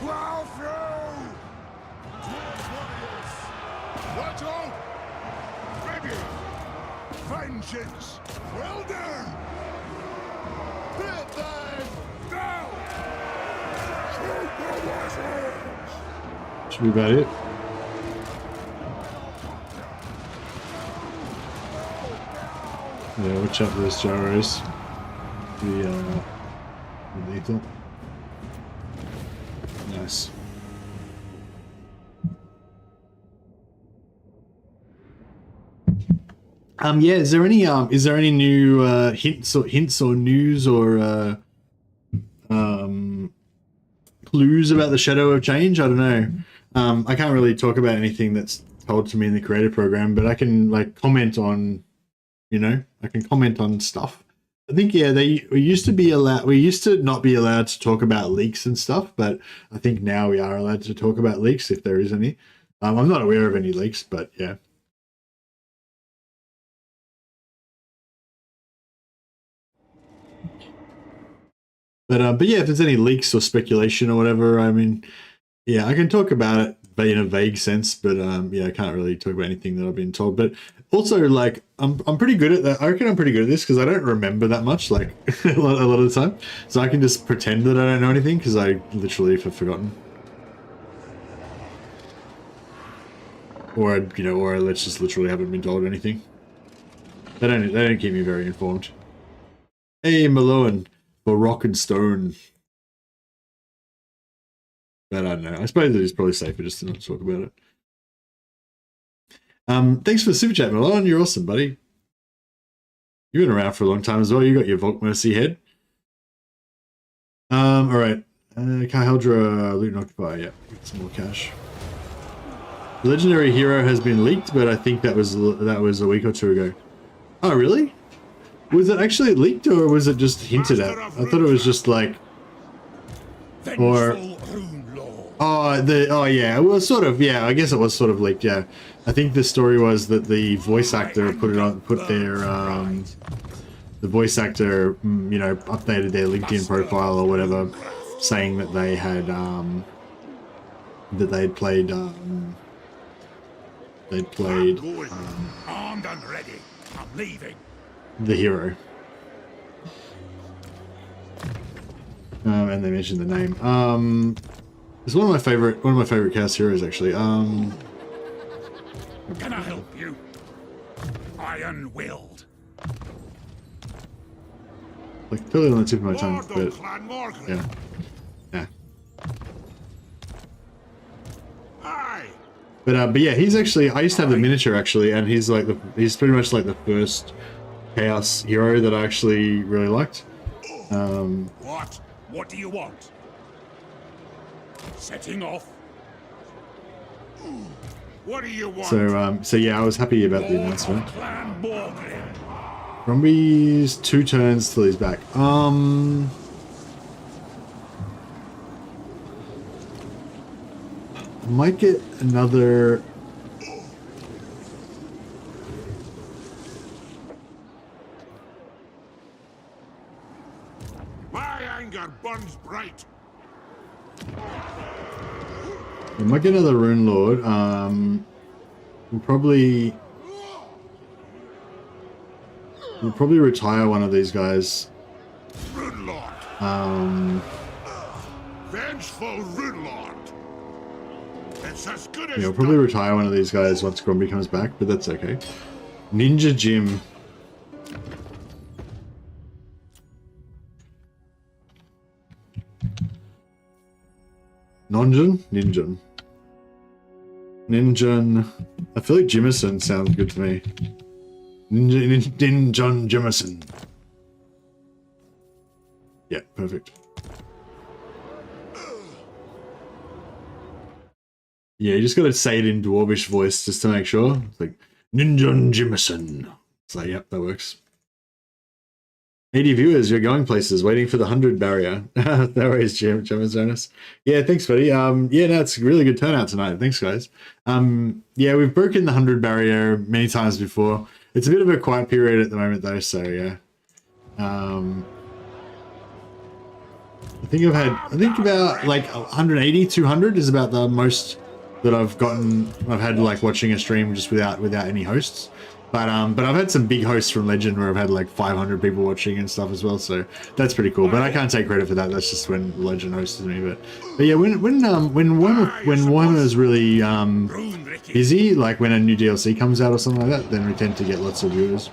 Plow through! Dwarf warriors! Watch out! Ready! Vengeance! Well done! Hit them! Now! Shoot the weapons! Should be about it. Yeah, watch out for those gyros. The lethal. Nice. Yeah, is there any new hints or news or clues about the Shadow of Change? I don't know. I can't really talk about anything that's told to me in the creator program, but I can like comment on, I can comment on stuff. I think we used to not be allowed to talk about leaks and stuff, but I think now we are allowed to talk about leaks if there is any. I'm not aware of any leaks, but yeah. But yeah, if there's any leaks or speculation or whatever, I mean, yeah, I can talk about it in a vague sense, but yeah, I can't really talk about anything that I've been told. But also, like, I'm pretty good at that. I reckon I'm pretty good at this because I don't remember that much, like a lot of the time. So I can just pretend that I don't know anything because I literally have forgotten. Or or let's just literally haven't been told anything. They don't keep me very informed. Hey, Malone. For rock and stone. But I don't know. I suppose it is probably safer just to not talk about it. Thanks for the super chat, Malone. You're awesome, buddy. You've been around for a long time as well. You got your Volk Mercy head. Alright. Kaheldra loot and occupy. Yeah, get some more cash. The legendary hero has been leaked, but I think that was a week or two ago. Oh, really? Was it actually leaked or was it just hinted at? I thought it was just like, or yeah, well, sort of, yeah. I guess it was sort of leaked. Yeah, I think the story was that the voice actor put the voice actor, updated their LinkedIn profile or whatever, saying that they had played armed and ready. I'm leaving. The hero. And they mentioned the name. It's one of my favorite cast heroes actually. Can I help you? Iron-willed. Like totally on the tip of my tongue, but yeah. Aye. But yeah, he's actually, I used to have the miniature actually, and he's like he's pretty much like the first chaos hero that I actually really liked. What? What do you want? Setting off? What do you want? So yeah, I was happy about the announcement. Clan Borglin. Brumby's 2 turns till he's back. Might get another. My anger burns bright. We might get another Rune Lord. We'll probably retire one of these guys. Rune Lord. Vengeful Rune Lord. It's as good as Yeah, we'll probably retire one of these guys once Gromby comes back, but that's okay. Ninja Jim. Nonjun? Ninjun. Ninjun. I feel like Jimison sounds good to me. Ninjun Jimison. Yeah, perfect. Yeah, you just gotta say it in Dwarvish voice just to make sure. It's like, Ninjun Jimison. It's like, yep, that works. 80 viewers, you're going places, waiting for the 100 barrier. No worries, Jim is Jonas. Yeah, thanks, buddy. Yeah, no, it's a really good turnout tonight. Thanks, guys. Yeah, we've broken the 100 barrier many times before. It's a bit of a quiet period at the moment, though, so yeah. I think about like 180, 200 is about the most that I've had like watching a stream just without any hosts. But I've had some big hosts from Legend where I've had like 500 people watching and stuff as well, so that's pretty cool. But I can't take credit for that. That's just when Legend hosted me. But yeah, when Warhammer is really busy, like when a new DLC comes out or something like that, then we tend to get lots of viewers.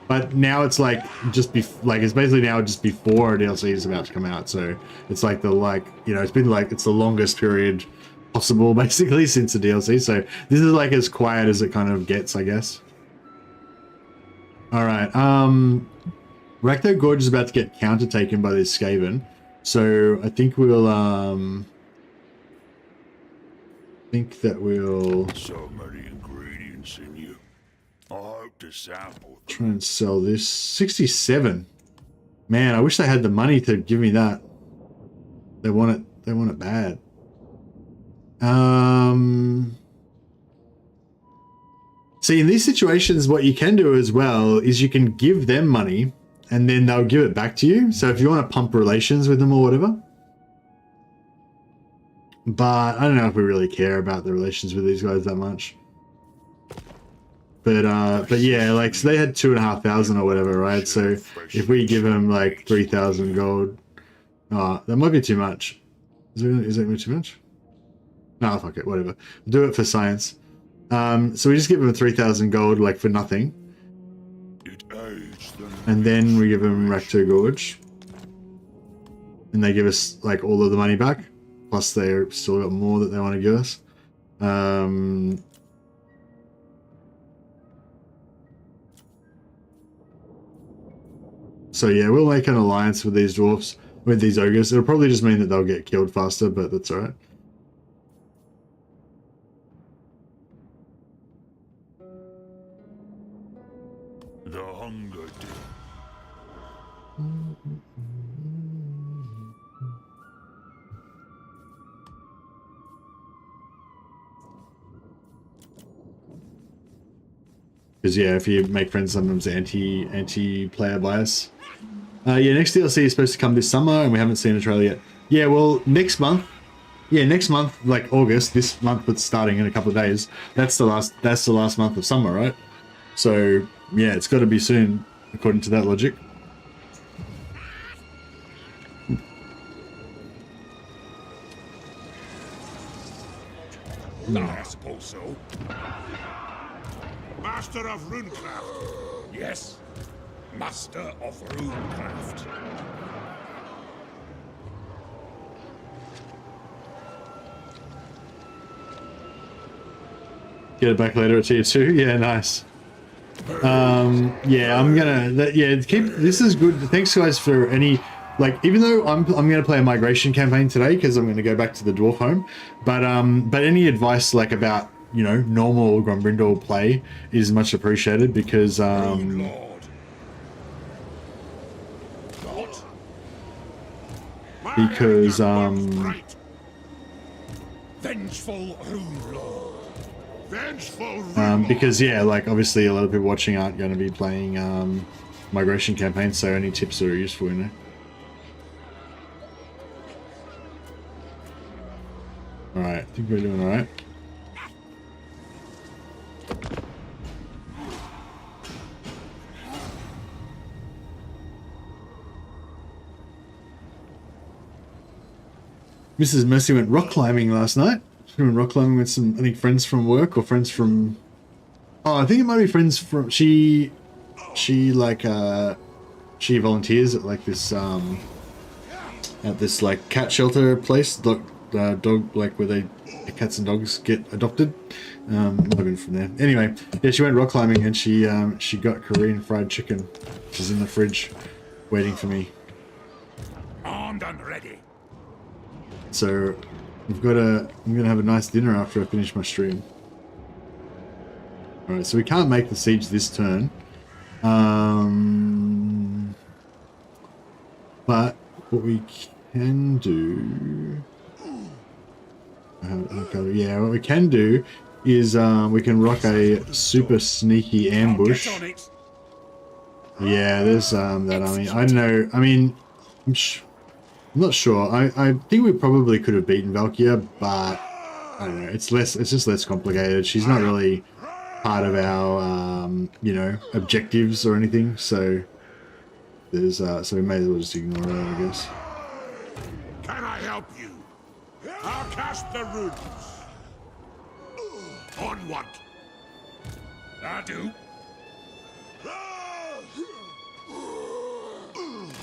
But now it's like it's basically now just before a DLC is about to come out, so it's like it's been like it's the longest period possible basically since the DLC, so this is like as quiet as it kind of gets, I guess. All right, Rakthar Gorge is about to get counter taken by this Skaven, so I think we'll so many ingredients in you. I hope to sample. Try and sell this. 67. Man, I wish they had the money to give me that. They want it bad. See, in these situations, what you can do as well is you can give them money and then they'll give it back to you. So if you want to pump relations with them or whatever. But I don't know if we really care about the relations with these guys that much. But yeah, like, so they had 2,500 or whatever, right? So if we give them like 3,000 gold, that might be too much. Is it too much? No, fuck it, whatever. Do it for science. So we just give them 3,000 gold, like, for nothing. And then we give them Rakthar Gorge. And they give us, like, all of the money back. Plus they're still got more that they want to give us. So yeah, we'll make an alliance with these dwarfs, with these ogres. It'll probably just mean that they'll get killed faster, but that's alright. The hunger. Because yeah, if you make friends, sometimes anti-player bias. Yeah, next DLC is supposed to come this summer, and we haven't seen a trailer yet. Yeah, well, next month. Yeah, next month, like August. This month, it's starting in a couple of days. That's the last month of summer, right? So yeah, it's got to be soon, according to that logic. I suppose so. Master of Runecraft. Yes, Master of Runecraft. Get it back later at tier 2. Yeah, nice. Yeah, I'm gonna. Yeah, keep. This is good. Thanks, guys, for any. Like, even though I'm gonna play a migration campaign today because I'm gonna go back to the dwarf home, but any advice like about normal Grombrindal play is much appreciated because Vengeful Rune Lord. Vengeful because yeah, like obviously a lot of people watching aren't going to be playing migration campaigns, so any tips are useful, Alright, I think we're doing alright. Mrs. Mercy went rock climbing last night. She went rock climbing with some, I think, friends from work or friends from... Oh, I think it might be friends from... She volunteers at like this, like cat shelter place, dog, like where the cats and dogs get adopted. Might have been from there. Anyway, yeah, she went rock climbing and she got Korean fried chicken, which is in the fridge, waiting for me. armed and ready. So I'm gonna have a nice dinner after I finish my stream. Alright, so we can't make the siege this turn. But what we can do... yeah, what we can do is we can rock a super sneaky ambush. Yeah, there's that army. I don't know. I mean, I'm not sure. I think we probably could have beaten Valkia, but I don't know. It's just less complicated. She's not really part of our you know, objectives or anything. So there's so we may as well just ignore her, I guess. Can I help you? I'll cast the runes. On what? I do.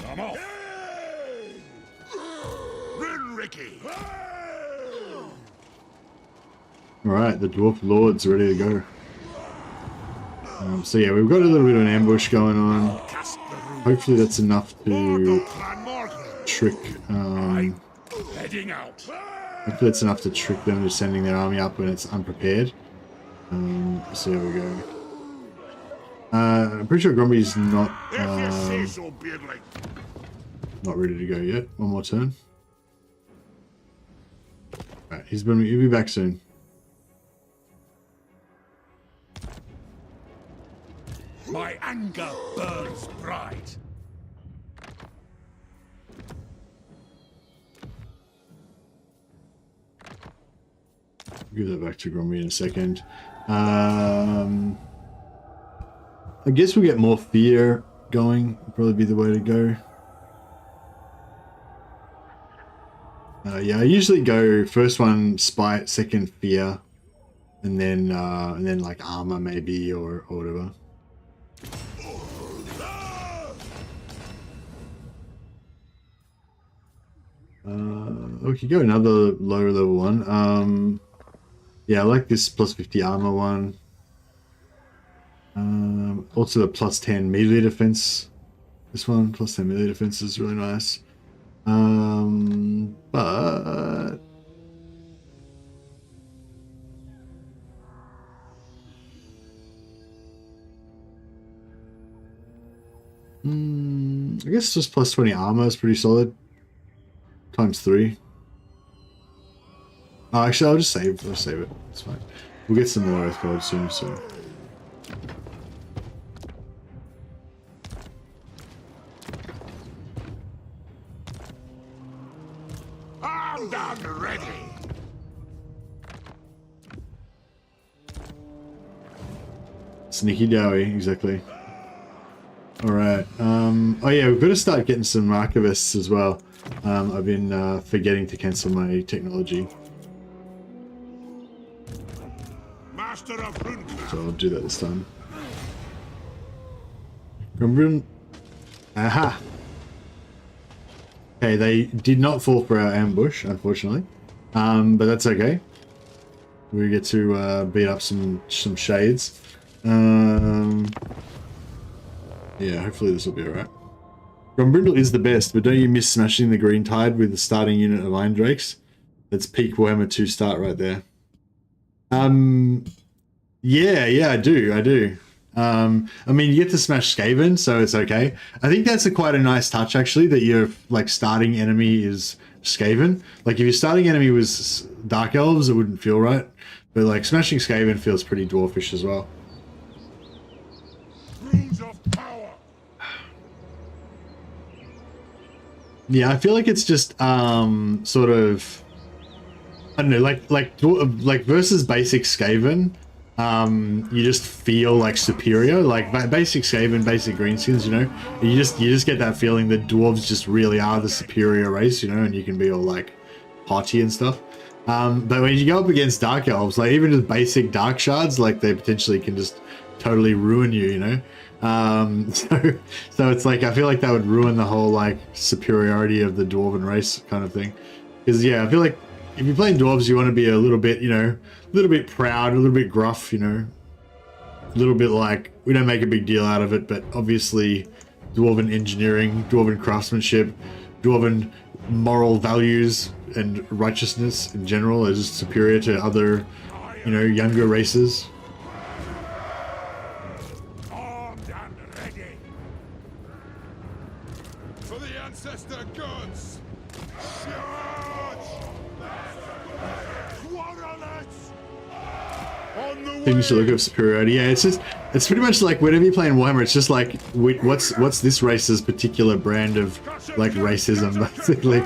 Come on. Rin Ricky. Alright, the Dwarf Lord's ready to go. So yeah, we've got a little bit of an ambush going on. Hopefully that's enough to trick... Heading out. hopefully it's enough to trick them into sending their army up when it's unprepared. So here we go. I'm pretty sure Gromby's not ready to go yet. One more turn. Alright, he'll be back soon. My anger burns bright. Give that back to Gromby in a second. I guess we'll get more fear going. Probably be the way to go. Yeah, I usually go first one spite, second fear, and then like armor maybe or whatever. We could go another lower level one. Yeah, I like this plus 50 armor one. Also the plus 10 melee defense. This one, plus 10 melee defense is really nice. But... I guess just plus 20 armor is pretty solid. Times 3. Oh, actually, I'll save it. It's fine. We'll get some more Earth Gold soon, so... I'm done ready. Sneaky dowie, exactly. Alright, oh yeah, we've got to start getting some archivists as well. I've been forgetting to cancel my technology. Master of Runcraft. So I'll do that this time. Grombrindal. Aha! Okay, they did not fall for our ambush, unfortunately. But that's okay. We get to beat up some shades. Yeah, hopefully this will be alright. Grombrindal is the best, but don't you miss smashing the Green Tide with the starting unit of Iron Drakes? That's peak Warhammer 2 start right there. Yeah, I do. I mean, you get to smash Skaven, so it's okay. I think that's quite a nice touch, actually, that your like starting enemy is Skaven. Like, if your starting enemy was Dark Elves, it wouldn't feel right. But like smashing Skaven feels pretty dwarfish as well. Runes of power. Yeah, I feel like it's just sort of, I don't know, like versus basic Skaven, you just feel like superior. Like basic Skaven, basic greenskins, you know, you just get that feeling that dwarves just really are the superior race, you know, and you can be all like haughty and stuff. But when you go up against Dark Elves, like even just basic Dark Shards, like they potentially can just totally ruin you, you know. So it's like, I feel like that would ruin the whole like superiority of the Dwarven race kind of thing. Because yeah, I feel like if you're playing Dwarves, you want to be a little bit, you know, a little bit proud, a little bit gruff, you know, a little bit like, we don't make a big deal out of it, but obviously Dwarven engineering, Dwarven craftsmanship, Dwarven moral values and righteousness in general is superior to other, you know, younger races. Armed and ready. For the ancestor gods! Charge! Quarrelets! On the Things to look up superiority. Yeah, it's pretty much like whenever you're playing Warhammer, it's just like, what's this race's particular brand of like racism, basically.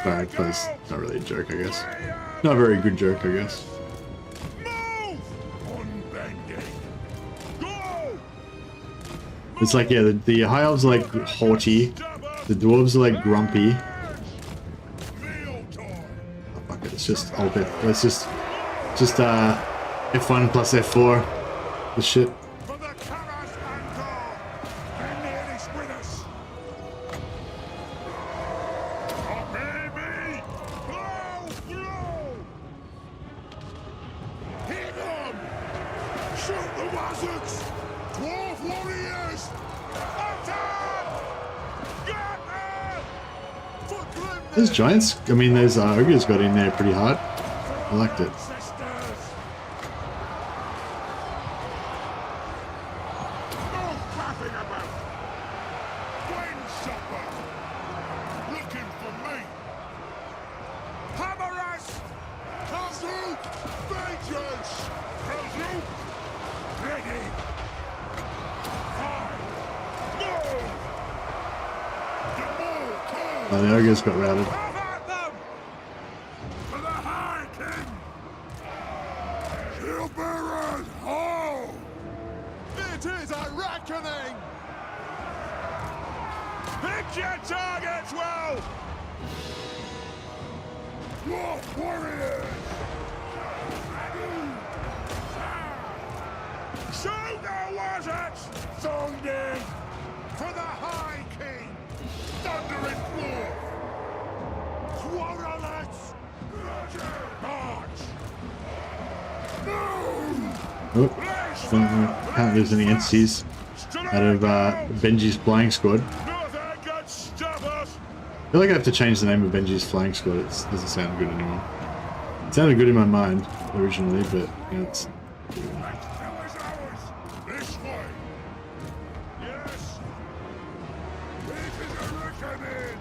Alright, that's not really a joke, I guess. Not a very good joke, I guess. Move! Unbending. Go! It's like, yeah, the high elves are like haughty, the dwarves are like grumpy. Meal time. Oh, fuck it, let's just ult it. Let's just F1 plus F4. This shit. For the Karaz-a-Karak. Bring the Ellis with us. Oh, baby! Blow! hit them! Shoot the wizards! Dwarf warriors! Attack! Get them! For Grimnir! Those giants, I mean, those ogres got in there pretty hard. I liked it. Sisters! No faffing about! Wind shopper! Looking for me! Hammer us! Kazook! Vengeance! Kazook! Ready! Fire! Move! The more cold! Oh, the ogres got routed. Have at them! For the High King! Shield bearers! Ho! It is a reckoning! Pick your targets well! Dwarf warriors! Shoot the wizards! Sounding! For the High King! Thundering dwarf! Quarrelets! March! Oh, can't lose any entities out of Benji's flying squad. Nothing can stop us! I feel like I have to change the name of Benji's flying squad. It doesn't sound good anymore. It sounded good in my mind originally, but you know, it's. This way! Yes! It is a reckoning!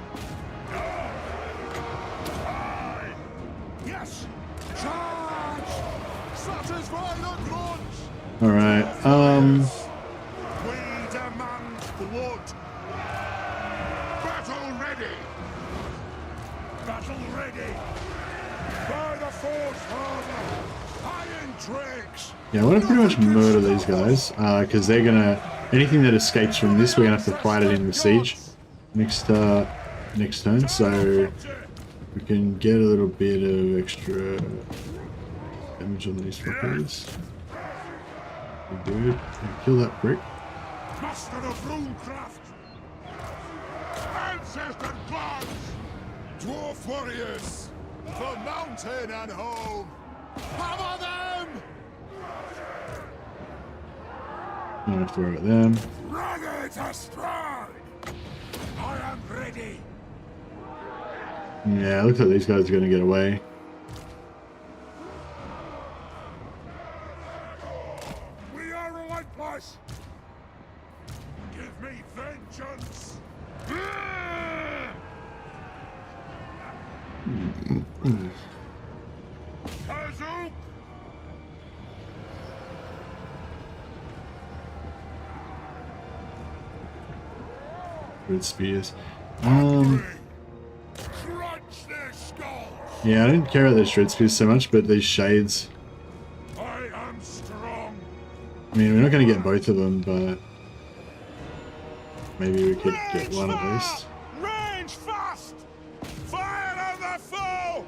Aye! Yes! Charge! Satisfy the grudge! All right. We demand blood! Battle ready! Battle ready! By the force, father! Iron tricks! Yeah, I want to pretty much murder these guys because they're gonna. Anything that escapes from this, we're gonna have to fight it in the siege next turn. So we can get a little bit of extra damage on these fuckers. Good. Kill that brick. Master of runecraft! Ancestor gods! Dwarf warriors! For mountain and home! Hammer them! Don't have to worry about them. Ready to strike! I am ready! Yeah, it looks like these guys are going to get away. We are relentless! Give me vengeance! Kazook! Red spears. Crunch their skulls! Yeah, I didn't care about those shred spears so much, but these shades. I am strong! I mean, we're not going to get both of them, but maybe we could get one at least. Range fast! Fire on the foe!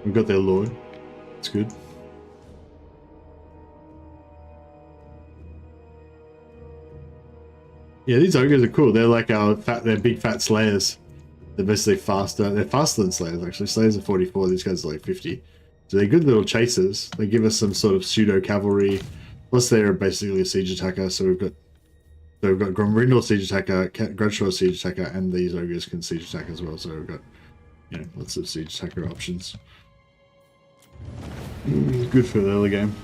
We've got their lord. It's good. Yeah, these ogres are cool. They're like they're big fat slayers. They're basically faster. They're faster than slayers actually. Slayers are 44. These guys are like 50. So they're good little chasers. They give us some sort of pseudo cavalry. Plus they're basically a siege attacker. So we've got Grombrindal siege attacker, Grudgeshore siege attacker, and these ogres can siege attack as well. So we've got lots of siege attacker options. Good for the early game.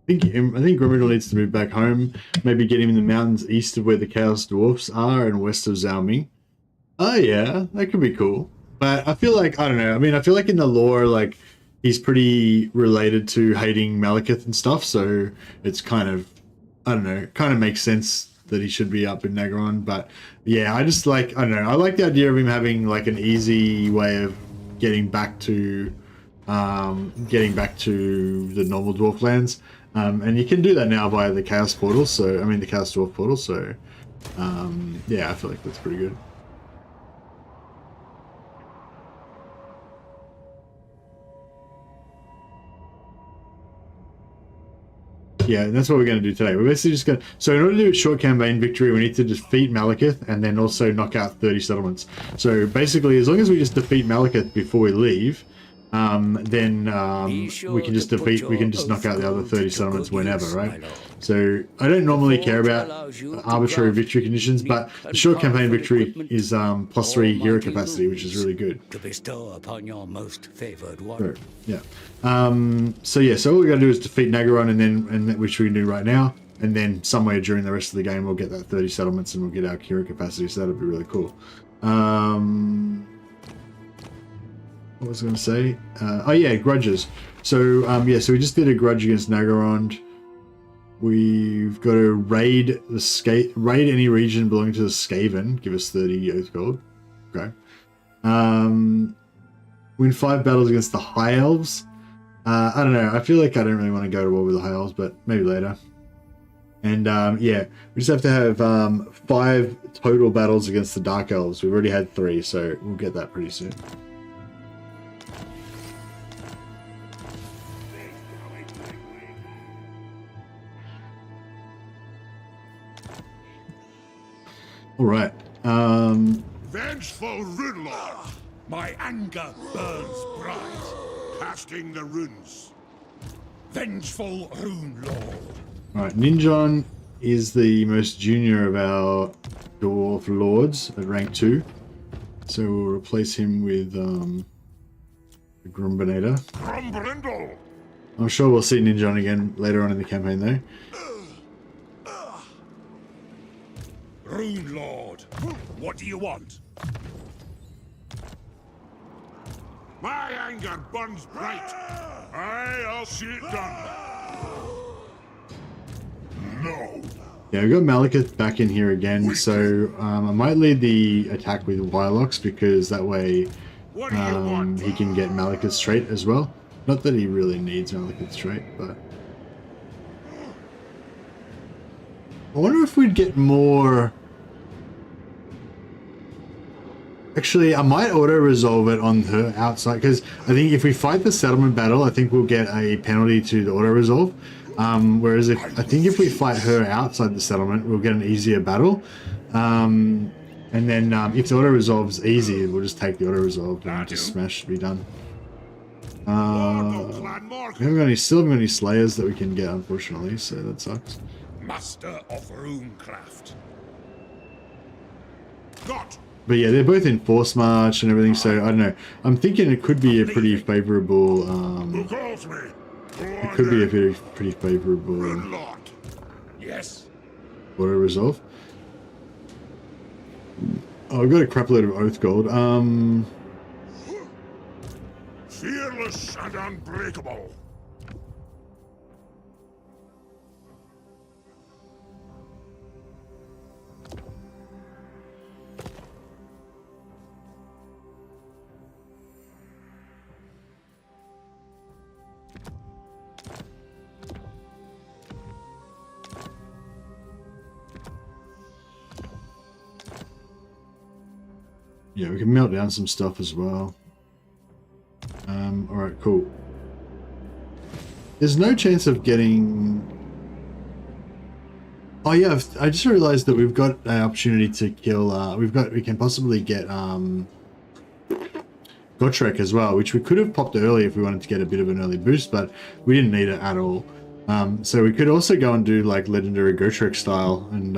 I think Grombrindal needs to move back home. Maybe get him in the mountains east of where the Chaos Dwarfs are and west of Xiaoming. Oh yeah, that could be cool. But I feel like, I don't know, I mean, I feel like in the lore, like, he's pretty related to hating Malekith and stuff, so it's kind of, I don't know, kind of makes sense that he should be up in Nagaron. But yeah, I just like, I don't know, I like the idea of him having like an easy way of getting back to the normal dwarf lands. And you can do that now via the Chaos Portal, so, I mean the Chaos Dwarf Portal, so yeah, I feel like that's pretty good. Yeah, and that's what we're going to do today. We're basically just going to... So in order to do a short campaign victory, we need to defeat Malekith and then also knock out 30 settlements. So basically, as long as we just defeat Malekith before we leave, then we can just knock out the other 30 settlements whenever, right? So I don't normally care about arbitrary victory conditions, but the short campaign victory is +3 hero capacity, which is really good. To bestow upon your most favored warrior. Yeah. So yeah, so all we got to do is defeat Nagaron, and which we can do right now, and then somewhere during the rest of the game we'll get that 30 settlements and we'll get our hero capacity. So that'll be really cool. What was I going to say? Oh yeah, grudges. So yeah, so we just did a grudge against Nagaron. We've got to raid any region belonging to the Skaven. Give us 30 Oath Gold. Okay. Win 5 battles against the High Elves. I don't know. I feel like I don't really want to go to war with the High Elves, but maybe later. And yeah, we just have to have 5 total battles against the Dark Elves. We've already had 3, so we'll get that pretty soon. All right. Vengeful Rune Lord, my anger burns bright, casting the runes. Vengeful Rune Lord. All right, Ninjon is the most junior of our dwarf lords at rank 2, so we'll replace him with the Grombrindal. I'm sure we'll see Ninjon again later on in the campaign, though. Rune Lord, what do you want? My anger burns bright. Aye, I'll see it done. No. Yeah, we've got Malekith back in here again, so I might lead the attack with Wylocks because that way What do you want? he can get Malekith's trait as well. Not that he really needs Malekith's trait, but... I wonder if we'd get more... Actually, I might auto-resolve it on her outside, because I think if we fight the settlement battle, I think we'll get a penalty to the auto-resolve. Whereas if we fight her outside the settlement, we'll get an easier battle. And then if the auto-resolve's easy, we'll just take the auto-resolve and just smash to be done. We still haven't got any slayers that we can get, unfortunately, so that sucks. Master of Runecraft. Got. But yeah, they're both in force march and everything, so I don't know. I'm thinking it could be a pretty favourable. Who calls me? It could be a pretty favourable. Yes. Auto resolve. Oh, I've got a crap load of oath gold. Fearless and unbreakable. Yeah, we can melt down some stuff as well. Alright, cool. There's no chance of getting... Oh yeah, I just realized that we've got an opportunity to kill, we can possibly get, Gotrek as well, which we could have popped early if we wanted to get a bit of an early boost, but we didn't need it at all. So we could also go and do like Legendary Gotrek style and,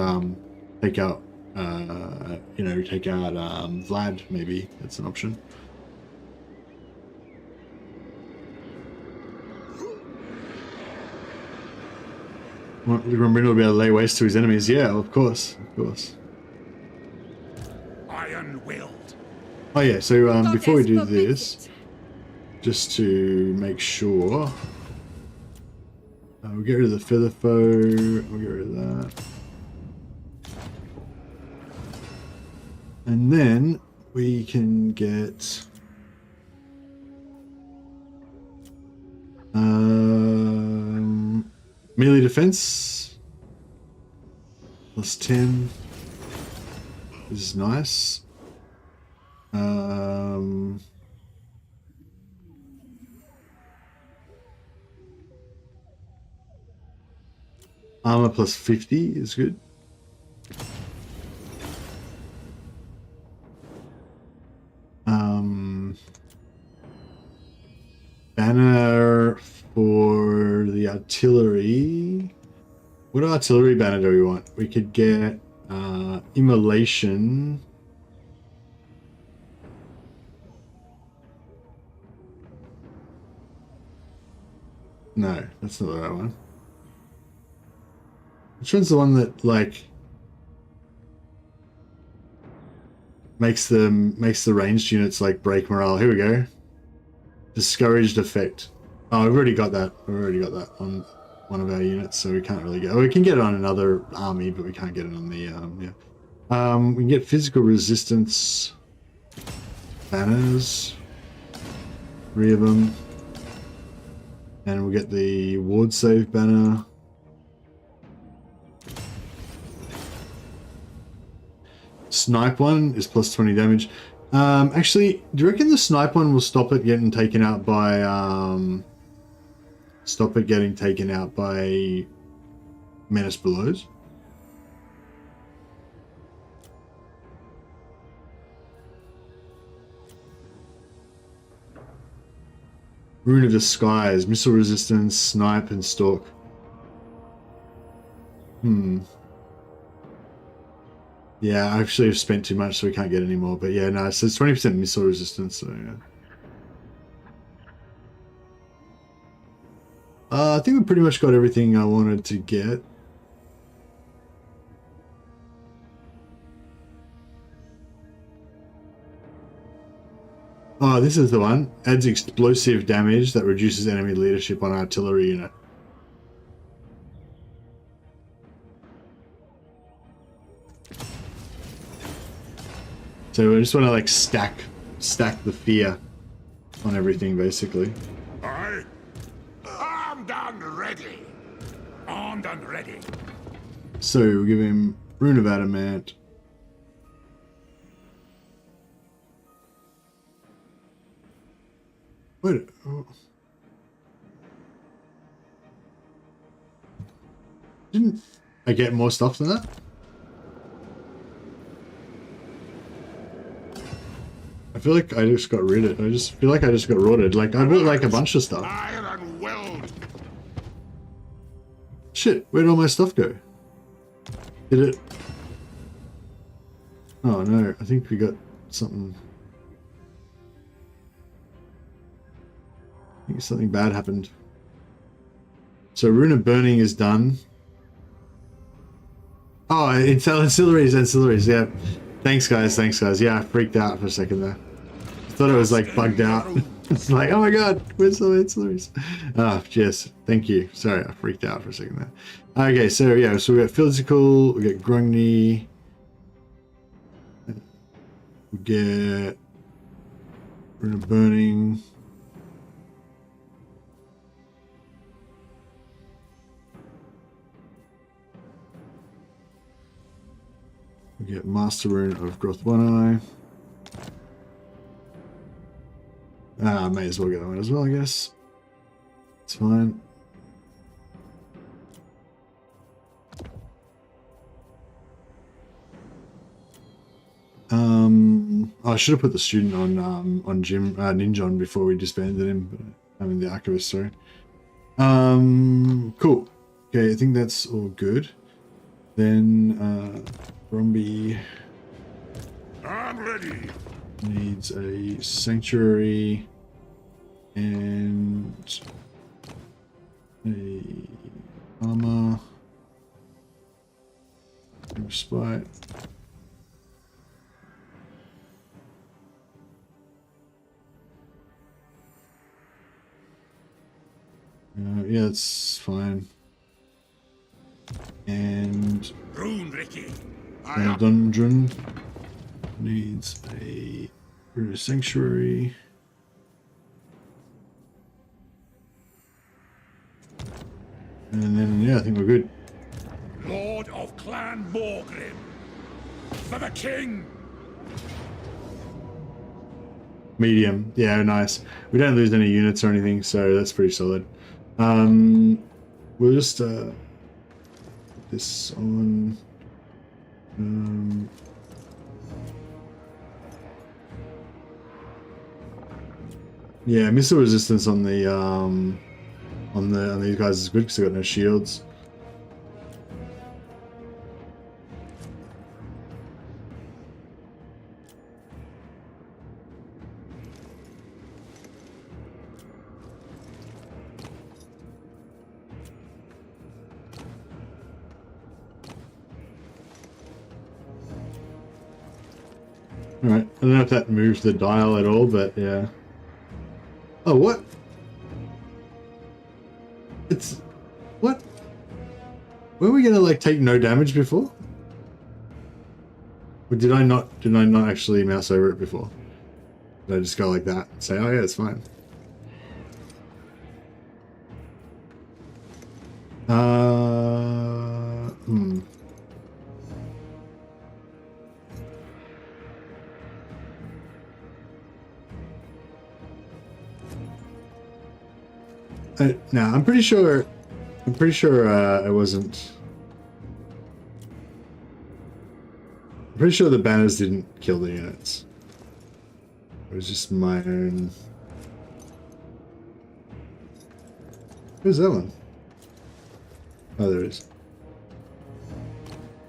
take out, take out, Vlad, maybe. That's an option. Want the Grombrindal to be able to lay waste to his enemies? Yeah, of course, of course. Iron-willed. Oh yeah, so before we do this, just to make sure, we'll get rid of the feather foe. We'll get rid of that, and then we can get melee defense plus 10. This is nice. Armor plus 50 is good. Banner for the artillery. What artillery banner do we want? We could get Immolation. No, that's not the right one. Which one's the one that like makes the ranged units like break morale? Here we go. Discouraged effect. Oh, we've already got that. We've already got that on one of our units, so we can't really get. Oh, we can get it on another army, but we can't get it on the yeah. We can get physical resistance banners, 3 of them, and we'll get the ward save banner. Snipe one is plus 20 damage. Actually, do you reckon the snipe one will stop it getting taken out by Menace Belows? Rune of Disguise, missile resistance, snipe, and stalk. Yeah, I actually have spent too much, so we can't get any more. But yeah, no, so it's 20% missile resistance, so yeah. I think we pretty much got everything I wanted to get. Oh, this is the one. Adds explosive damage that reduces enemy leadership on artillery unit. So we just want to like stack the fear on everything, basically. Armed and ready. Armed and ready. So we'll give him Rune of Adamant. Wait. Oh. Didn't I get more stuff than that? I feel like I just got rid of it. I just feel like I just got rotted. Like, I bought like a bunch of stuff. Iron and weld. Shit, where'd all my stuff go? Did it? Oh no, I think we got something. I think something bad happened. So Rune of Burning is done. Oh, it's ancillaries, yeah. Thanks guys. Yeah, I freaked out for a second there. I thought it was like bugged out. It's like, oh my god, where's the ancillaries? Oh, yes, thank you. Sorry, I freaked out for a second there. Okay, so yeah, so we got physical, we get Grungni, we get Rune of Burning. We get Master Rune of Growth One Eye. May as well get that one as well, I guess. It's fine. I should have put the student on Jim Ninja on before we disbanded him, but I mean the archivist, sorry. Cool. Okay, I think that's all good. Then Brumby I'm ready. needs a sanctuary and a armor. Respite. Yeah, it's fine. And Rune Ricky. Dungeon needs a sanctuary. And then, yeah, I think we're good. Lord of Clan Morgrim. For the king. Medium. Yeah, nice. We don't lose any units or anything, so that's pretty solid. We'll just put this on. Yeah, missile resistance on the on these guys is good because they got no shields. Alright, I don't know if that moves the dial at all, but yeah. Oh, what? It's... What? Were we gonna, like, take no damage before? Or did I not actually mouse over it before? Did I just go like that and say, oh yeah, it's fine? No, I'm pretty sure it wasn't. I'm pretty sure the banners didn't kill the units. It was just my own. Who's that one? Oh, there it is.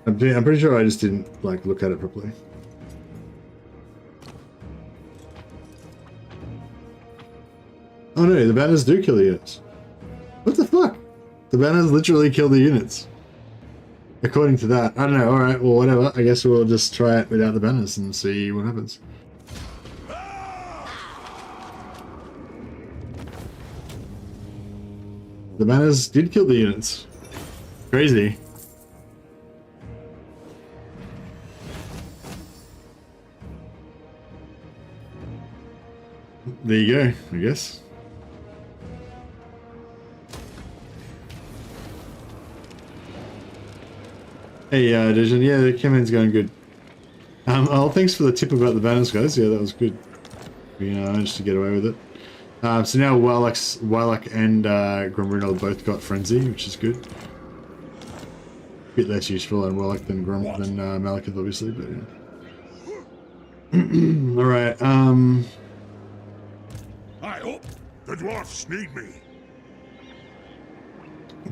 I'm pretty sure I just didn't like look at it properly. Oh no, the banners do kill the units. What the fuck? The banners literally kill the units. According to that. I don't know, alright, well whatever. I guess we'll just try it without the banners and see what happens. The banners did kill the units. Crazy. There you go, I guess. Hey, Dijon, yeah, the campaign's going good. Oh, thanks for the tip about the banners, guys. Yeah, that was good. We managed to get away with it. So now Warlock and Grombrindal both got Frenzy, which is good. Bit less useful on Warlock than Malekith, obviously, but yeah. Alright, I hope the dwarfs need me.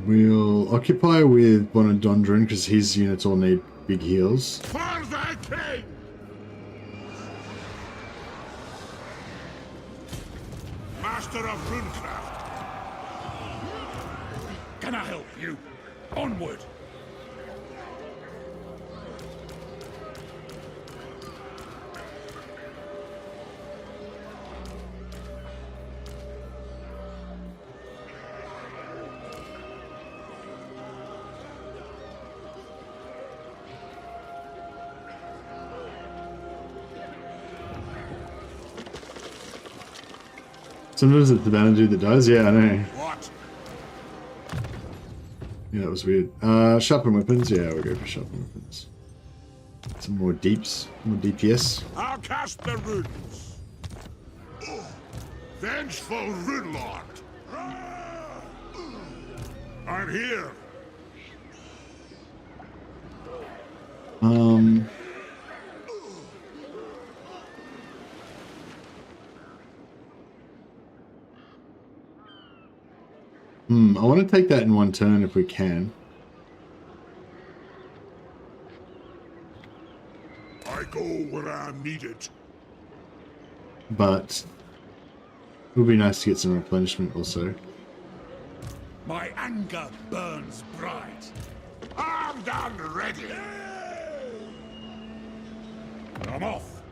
we'll occupy with Bonadondrin because his units all need big heals. For the king! Master of Runecraft. Can I help you? Onward! Sometimes it's the banner dude that dies. Yeah, I know. What? Yeah, that was weird. Sharpen weapons. Yeah, we'll go for sharpen weapons. Some more deeps, more DPS. I'll cast the runes. Vengeful Rune Lord. I'm here. I want to take that in one turn if we can. I go where I'm needed. But it would be nice to get some replenishment also. My anger burns bright. Armed and ready. I'm off.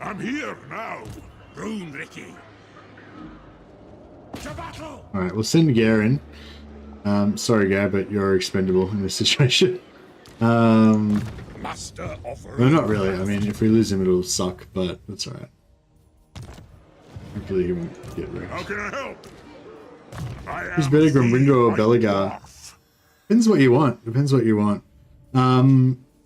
I'm here now. Rune Ricky. To battle. Alright, we'll send Gare in. Sorry, Gare, but you're expendable in this situation. Master of No, not really. I mean, if we lose him, it'll suck, but that's alright. Hopefully he won't get wrecked. How can I help? Who's better, Grombrindal or Belagar? Depends what you want. Depends what you want.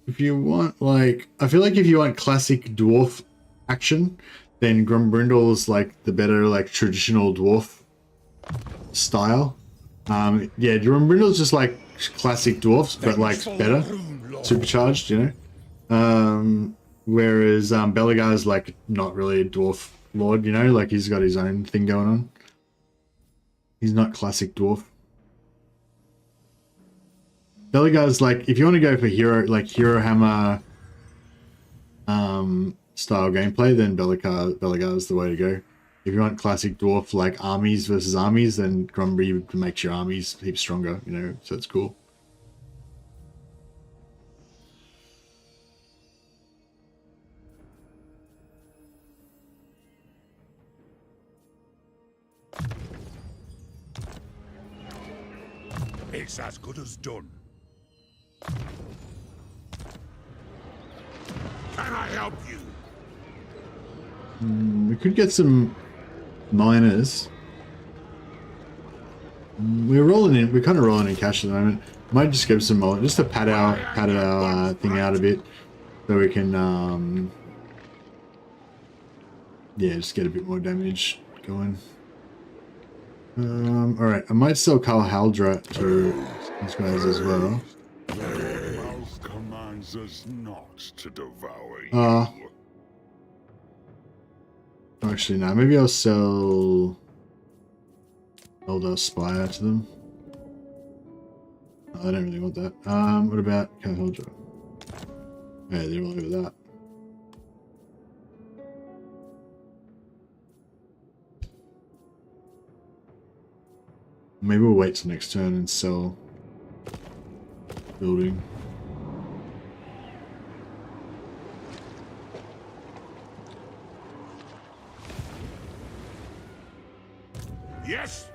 If you want, like... I feel like if you want classic dwarf action, then Grombrindal's, like, the better, like, traditional dwarf style. Yeah, Grombrindal's just, like, classic dwarfs, but, like, better. Supercharged, you know? Whereas, Belagar's, like, not really a dwarf lord, you know? Like, he's got his own thing going on. He's not classic dwarf. Belagar's like, if you want to go for Hero Hammer style gameplay, then Belagar is the way to go. If you want classic dwarf like armies versus armies, then Grombrindal makes your armies heap stronger, you know, so it's cool. It's as good as done. Can I help you? We could get some miners. We're rolling in. We're kind of rolling in cash at the moment. Might just give some more, just to pad our thing out a bit, so we can yeah, just get a bit more damage going. All right, I might sell Kalhaldra to these guys as well. Mouth commands us not to devour you. Actually, no. Maybe I'll sell Eldar Spire to them. Oh, I don't really want that. What about Kalhaldra? Yeah, they're all over that. Maybe we'll wait till next turn and sell building. Yes.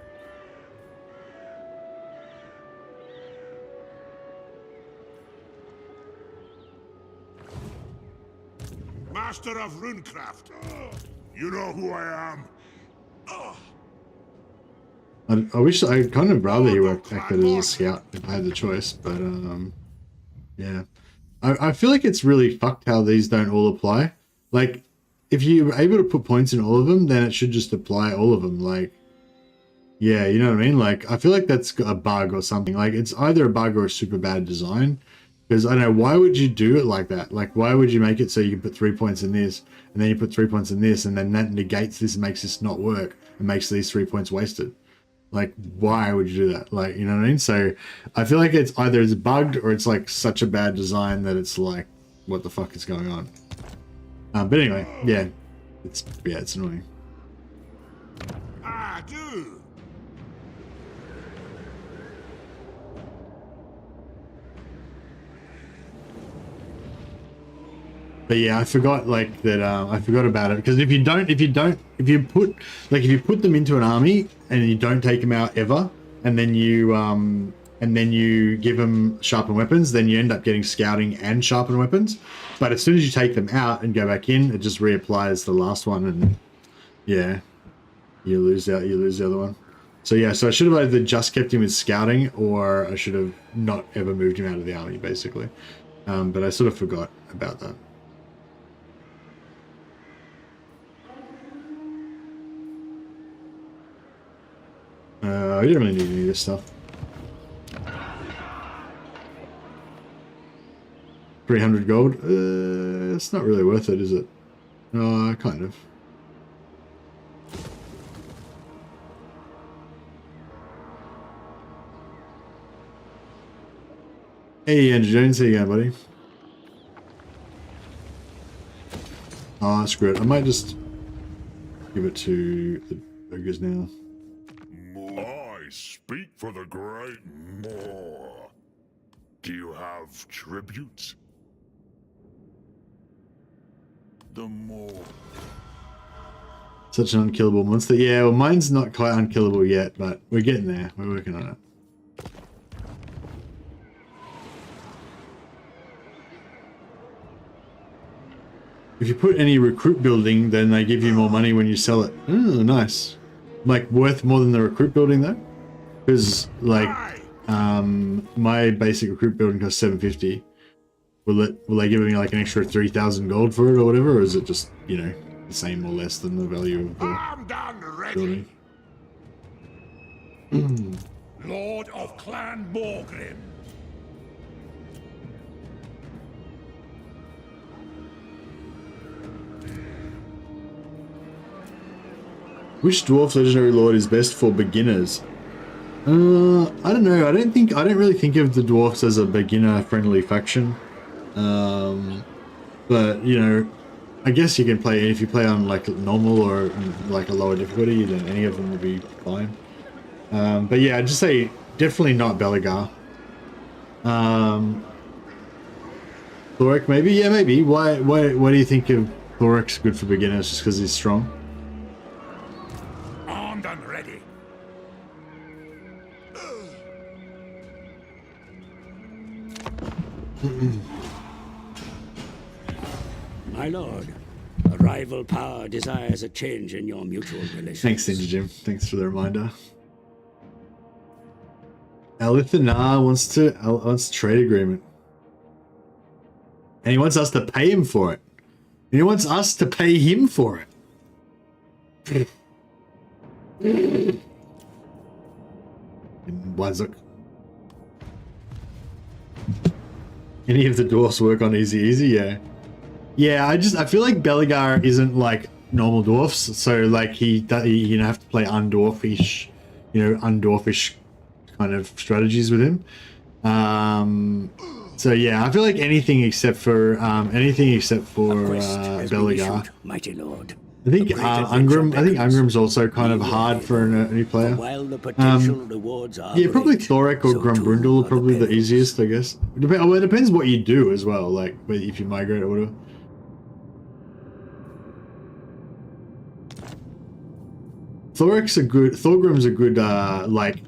Master of Runecraft. You know who I am. I wish I kind of rather he acted as a scout if I had the choice, but yeah. I feel like it's really fucked how these don't all apply. Like, if you're able to put points in all of them, then it should just apply all of them. Like, yeah, you know what I mean? Like, I feel like that's a bug or something. Like, it's either a bug or a super bad design. Because, I don't know, why would you do it like that? Like, why would you make it so you can put 3 points in this, and then you put 3 points in this, and then that negates this and makes this not work, and makes these 3 points wasted? Like, why would you do that? Like, you know what I mean? So, I feel like it's either it's bugged, or it's, like, such a bad design that it's like, what the fuck is going on? But anyway, yeah. It's annoying. I do. But yeah, I forgot like that. I forgot about it because if you put them into an army and you don't take them out ever, and then you give them sharpened weapons, then you end up getting scouting and sharpened weapons. But as soon as you take them out and go back in, it just reapplies the last one, and yeah, you lose the other one. So yeah, so I should have either just kept him with scouting, or I should have not ever moved him out of the army, basically. But I sort of forgot about that. I don't really need any of this stuff. 300 gold? It's not really worth it, is it? Kind of. Hey, Andrew Jones, how you going, buddy? Ah, screw it. I might just give it to the ogres now. I speak for the great Moor. Do you have tributes? The Moor. Such an unkillable monster. Yeah, well, mine's not quite unkillable yet, but we're getting there. We're working on it. If you put any recruit building, then they give you more money when you sell it. Oh, nice. Like, worth more than the recruit building, though? Because, like, my basic recruit building costs 750. Will they give me, like, an extra 3,000 gold for it or whatever? Or is it just, you know, the same or less than the value of the I'm done building? ready. Lord of Clan Morgrim. Which dwarf legendary lord is best for beginners? I don't know. I don't really think of the dwarfs as a beginner-friendly faction. But you know, I guess you can play if you play on like normal or like a lower difficulty. Then any of them will be fine. But yeah, I'd just say definitely not Belegar. Thorek maybe? Yeah, maybe. Why do you think of Thorek's good for beginners? Just because he's strong? Armed and ready. My lord, a rival power desires a change in your mutual relations. Thanks, Ninja Jim. Thanks for the reminder. Alithanar wants a trade agreement. And he wants us to pay him for it. And he wants us to pay him for it. Wazuk. Any of the dwarfs work on easy? Yeah. Yeah, I feel like Belegar isn't like normal dwarfs, so like you have to play undwarfish, undwarfish kind of strategies with him. So yeah, I feel like anything except for Belegar. Mighty lord. I think Ungrim's also kind of hard for a new player. While the potential rewards are yeah, probably great, Thorek or so Grombrindal too are probably are the the easiest, I guess. It depends what you do as well, like if you migrate or whatever. Thorgrim's a good like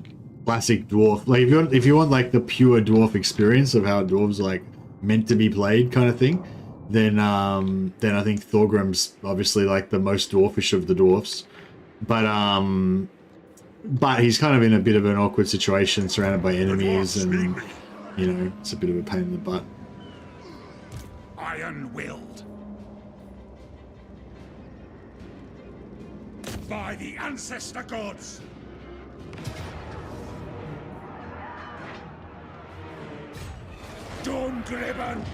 classic dwarf. Like if you want like the pure dwarf experience of how dwarves like meant to be played kind of thing, then I think Thorgrim's obviously like the most dwarfish of the dwarfs. But he's kind of in a bit of an awkward situation, surrounded by enemies, and it's a bit of a pain in the butt. iron-willed. By the ancestor gods. Grombrindal.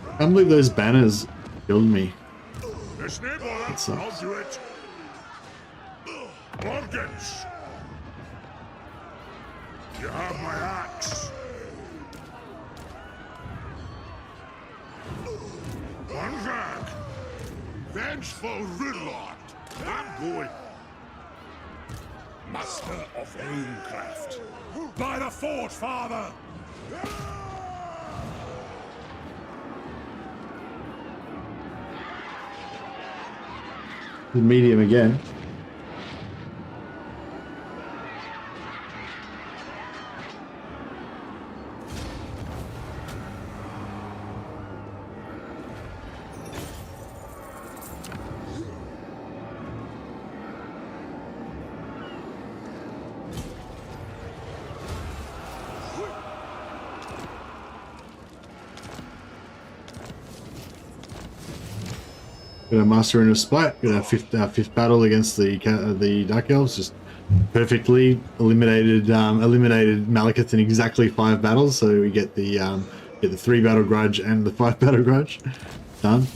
I can't believe those banners killed me. There's no bother. sucks. I'll do it. Organs. You have my axe. One back. Vengeful Ridlord. I'm going. Master of runecraft. By the Forge, Father. Medium again. Got a master in a spite. Got our fifth battle against the Dark Elves. Just perfectly eliminated Malekith in exactly 5 battles. So we get the 3 battle grudge and the 5 battle grudge done.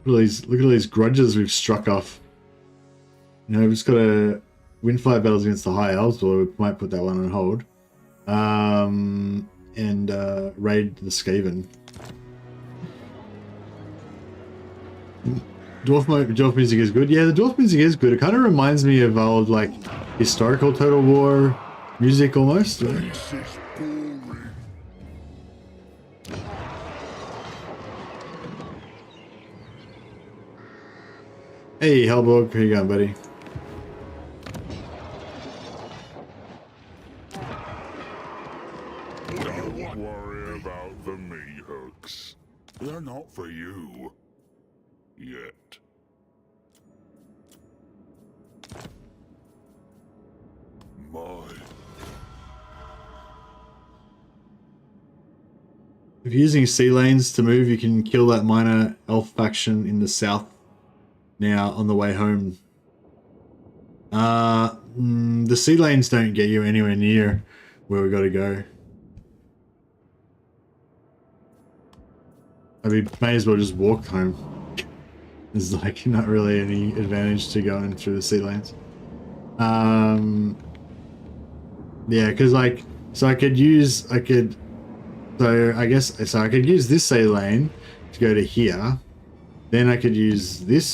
Look at all these grudges we've struck off. You know, we've just got to win 5 battles against the High Elves, or we might put that one on hold. And raid the Skaven. Dwarf music is good. Yeah, the dwarf music is good. It kind of reminds me of old, like, historical Total War music almost. This is boring. Hey, Hellborg, how you going, buddy? Don't worry about the meat hooks. They're not for you. Yet. My. If you're using sea lanes to move, you can kill that minor elf faction in the south now on the way home. The sea lanes don't get you anywhere near where we got to go. I mean, may as well just walk home. There's like not really any advantage to going through the sea lanes. Yeah, because like, so I could use this sea lane to go to here. Then I could use this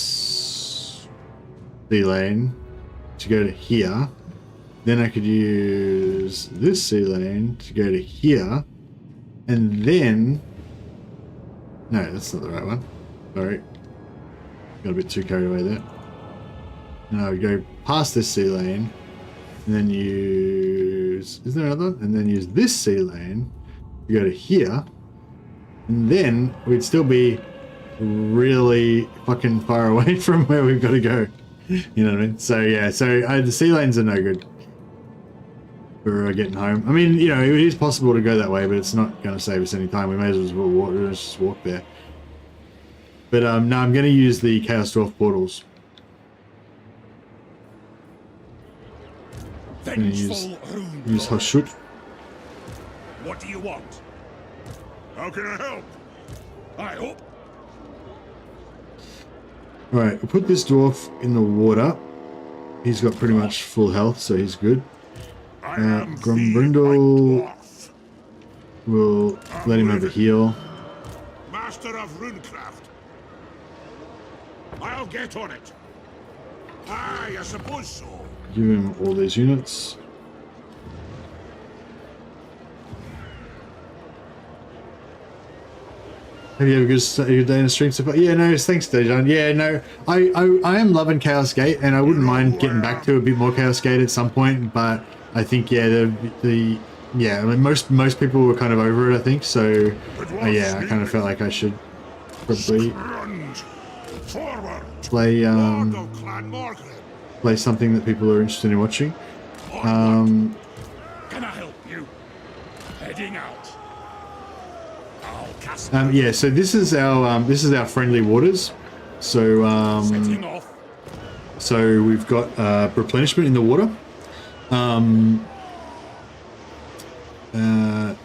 sea lane to go to here. Then I could use this sea lane to go to here. And then... No, that's not the right one. Sorry. Got a bit too carried away there. Now we go past this sea lane. And then use... Is there another one? And then use this sea lane to go to here. And then we'd still be really fucking far away from where we've got to go. You know what I mean? So yeah, the sea lanes are no good for getting home. I mean, you know, it is possible to go that way, but it's not going to save us any time. We may as well just walk there. But no, I'm going to use the Chaos Dwarf portals. I'm going to use Hoshut. What do you want? How can I help? I hope. Alright, we'll put this dwarf in the water. He's got pretty much full health, so he's good. Grombrindal, we'll let him have a heal. Master of runecraft. I'll get on it. Aye, I suppose so. Give him all these units. Have you had a good day in the stream so far? Yeah, no, thanks, Dejan. Yeah, no, I am loving Chaos Gate, and I wouldn't mind getting back to a bit more Chaos Gate at some point. But I think, yeah, I mean, most people were kind of over it, I think. So yeah, I kind of felt like I should probably play something that people are interested in watching. Can I help you? Heading out. I'll cast Yeah, so this is our friendly waters. So setting off. so we've got replenishment in the water.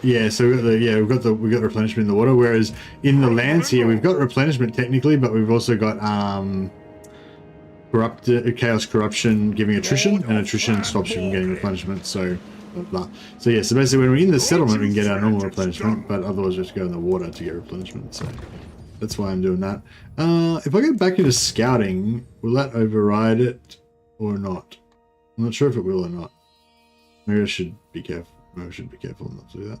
Yeah, so we've got replenishment in the water. Whereas in the lands here, we've got replenishment technically, but we've also got chaos corruption giving attrition, and attrition stops you from getting replenishment. So blah. So yeah, so basically when we're in the settlement, we can get our normal replenishment, but otherwise we have to go in the water to get replenishment. So that's why I'm doing that. If I go back into scouting, will that override it or not? I'm not sure if it will or not. Maybe I should be careful. Maybe I should be careful not to do that.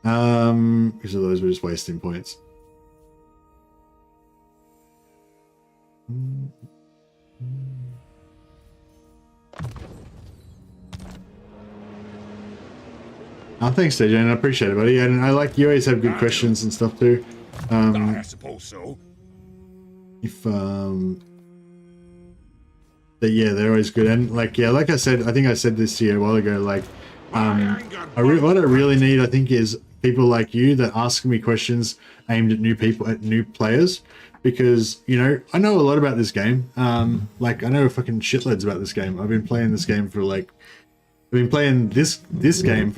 Because otherwise we're just wasting points. Oh, thanks, DJ, and I appreciate it, buddy. And I like you always have good questions and stuff too. I suppose so. If but yeah, they're always good. And like like I said, I think I said this to you a while ago. Like, what I really need, I think, is people like you that ask me questions aimed at new people, at new players, because I know a lot about this game. Like I know fucking shitloads about this game. I've been playing this game for like. I've been playing this game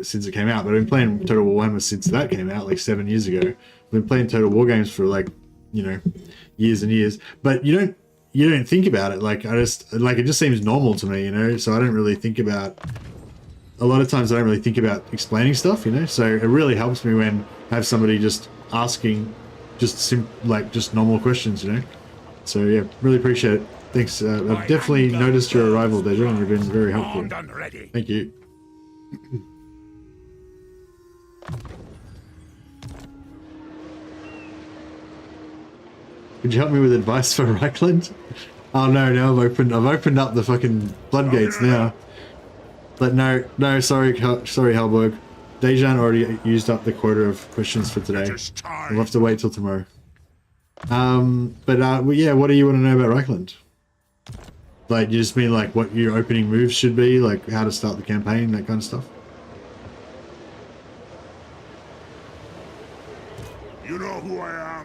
since it came out, but I've been playing Total Warhammer since that came out, like 7 years ago. I've been playing Total War games for like, years and years. But you don't think about it. Like it just seems normal to me, So I don't really think about. A lot of times I don't really think about explaining stuff, So it really helps me when I have somebody just asking, just normal questions, So yeah, really appreciate it. Thanks. I've definitely noticed your arrival, Deja, and you've been very helpful. Thank you. Could you help me with advice for Reichland? Oh no, now I've opened up the fucking floodgates now. But no, sorry, Halberg. Dejan already used up the quota of questions for today. We'll have to wait till tomorrow. Well, yeah, what do you want to know about Reichland? Like, you just mean like what your opening moves should be, like how to start the campaign, that kind of stuff? You know who I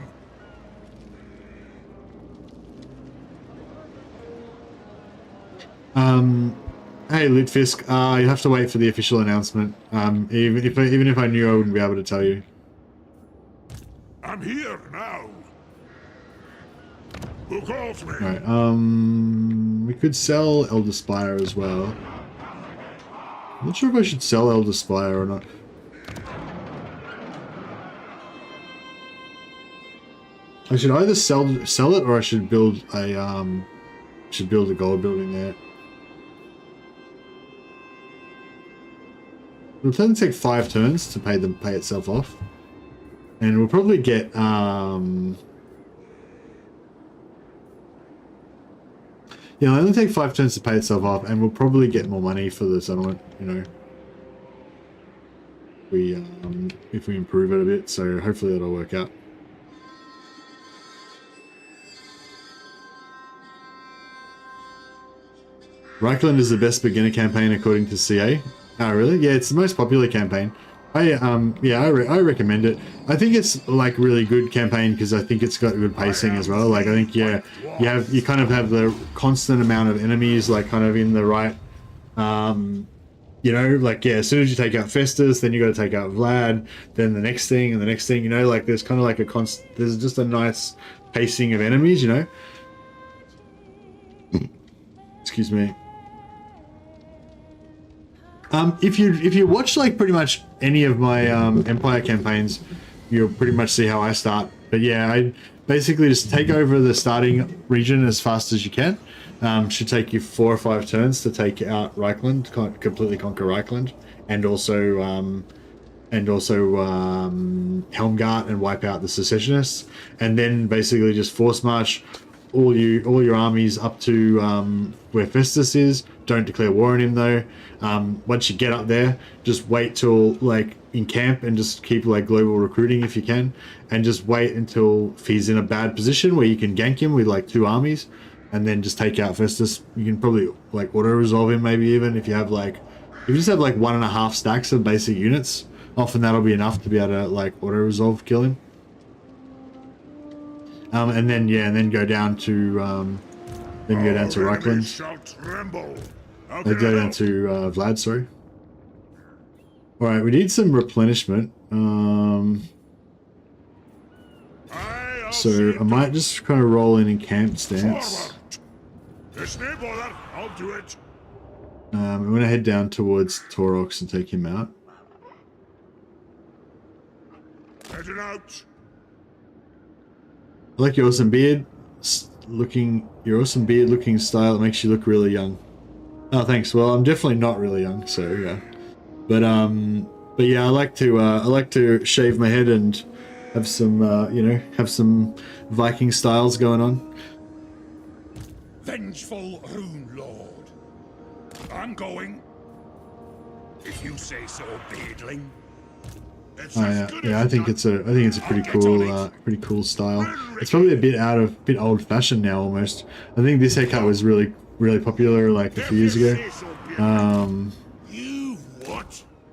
am. Hey Litfisk, you have to wait for the official announcement. Even if I knew, I wouldn't be able to tell you. I'm here now. Who calls me? Right, we could sell Elder Spire as well. I'm not sure if I should sell Elder Spire or not. I should either sell it or I should build a gold building there. It'll tend to take 5 turns to pay itself off, and we'll probably get yeah, it'll only take 5 turns to pay itself off, and we'll probably get more money for the settlement. If we improve it a bit, so hopefully it'll work out. Reichland is the best beginner campaign according to CA. Oh, really? Yeah, it's the most popular campaign. I recommend it. I think it's like really good campaign because I think it's got good pacing as well. Like I think you kind of have the constant amount of enemies like kind of in the right as soon as you take out Festus, then you got to take out Vlad, then the next thing and the next thing, like there's kind of like there's just a nice pacing of enemies, Excuse me. If you watch like pretty much any of my Empire campaigns, you'll pretty much see how I start. But yeah, I basically just take over the starting region as fast as you can. Should take you 4 or 5 turns to take out Reichland, completely conquer Reichland, and also Helmgart and wipe out the secessionists, and then basically just force march all your armies up to where Festus is. Don't declare war on him though. Once you get up there, just wait till like in camp and just keep like global recruiting if you can, and just wait until he's in a bad position where you can gank him with like 2 armies, and then just take out Festus. You can probably like auto resolve him, maybe even if you just have like 1.5 stacks of basic units. often that'll be enough to be able to like auto resolve kill him. And then yeah, and then go down to Reichland. They go down to Vlad, sorry. All right, we need some replenishment. So I might just kind of roll in camp stance. I'll do it. I'm going to head down towards Torox and take him out. Heading out. I like your awesome beard looking style. It makes you look really young. Oh, thanks. Well, I'm definitely not really young, so yeah. But yeah, I like to shave my head and have some have some Viking styles going on. Vengeful Rune Lord. I'm going. If you say so, beardling. Yeah, I think it's a pretty cool style. It's probably a bit old fashioned now almost. I think this haircut was really popular like a few years ago.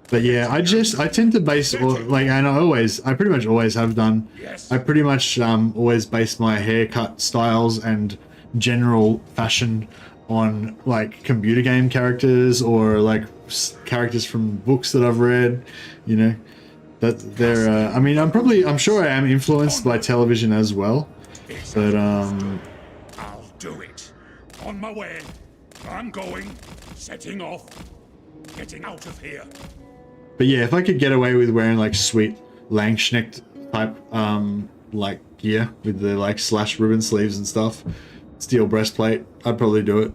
But yeah, I tend to base like, and I pretty much always have done. I pretty much always base my haircut styles and general fashion on like computer game characters or like characters from books that I've read, you know. That they're I mean, I'm sure I am influenced by television as well, but I'll do it. On my way. I'm going. Setting off. Getting out of here. But yeah, if I could get away with wearing like sweet Langschnecht type like gear with the like slash ribbon sleeves and stuff, steel breastplate, I'd probably do it.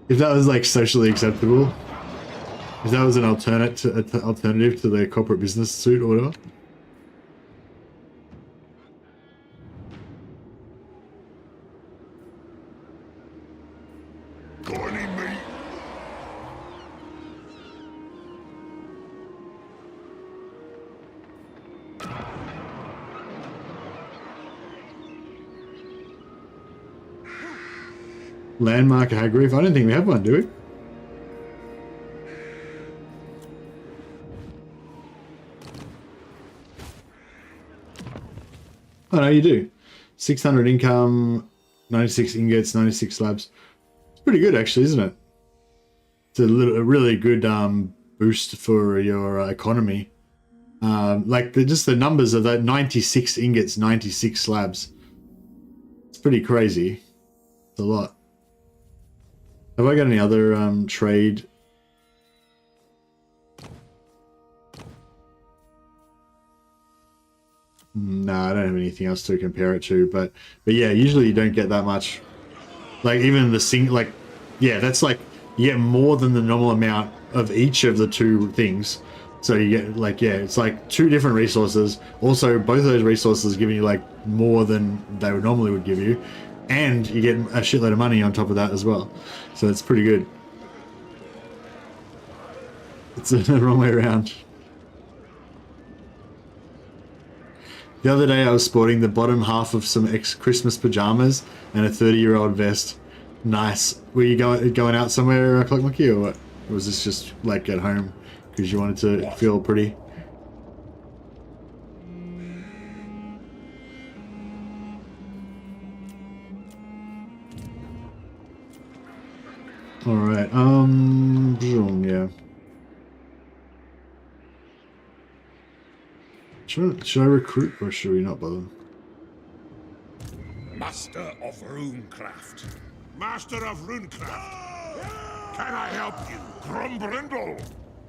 If that was like socially acceptable. If that was an alternative to the corporate business suit or whatever. Got any meat? Landmark Hag Reef? I don't think we have one, do we? Oh no, you do. 600 income, 96 ingots, 96 slabs. It's pretty good actually, isn't it? It's a really good boost for your economy. Like just the numbers of that: 96 ingots, 96 slabs. It's pretty crazy. It's a lot. Have I got any other trade? No, I don't have anything else to compare it to, but yeah, usually you don't get that much. Like even the yeah, that's like you get more than the normal amount of each of the two things. So you get like, yeah, it's like two different resources. Also, both of those resources giving you like more than they would normally would give you, and you get a shitload of money on top of that as well. So it's pretty good. It's the wrong way around. The other day I was sporting the bottom half of some Christmas pajamas and a 30-year-old vest. Nice. Were you going out somewhere, Clock Monkey, or what? Or was this just like at home because you wanted to feel pretty? Alright, yeah. Should I recruit or should we not bother? Master of Runecraft. Master of Runecraft. Can I help you, Grombrindal?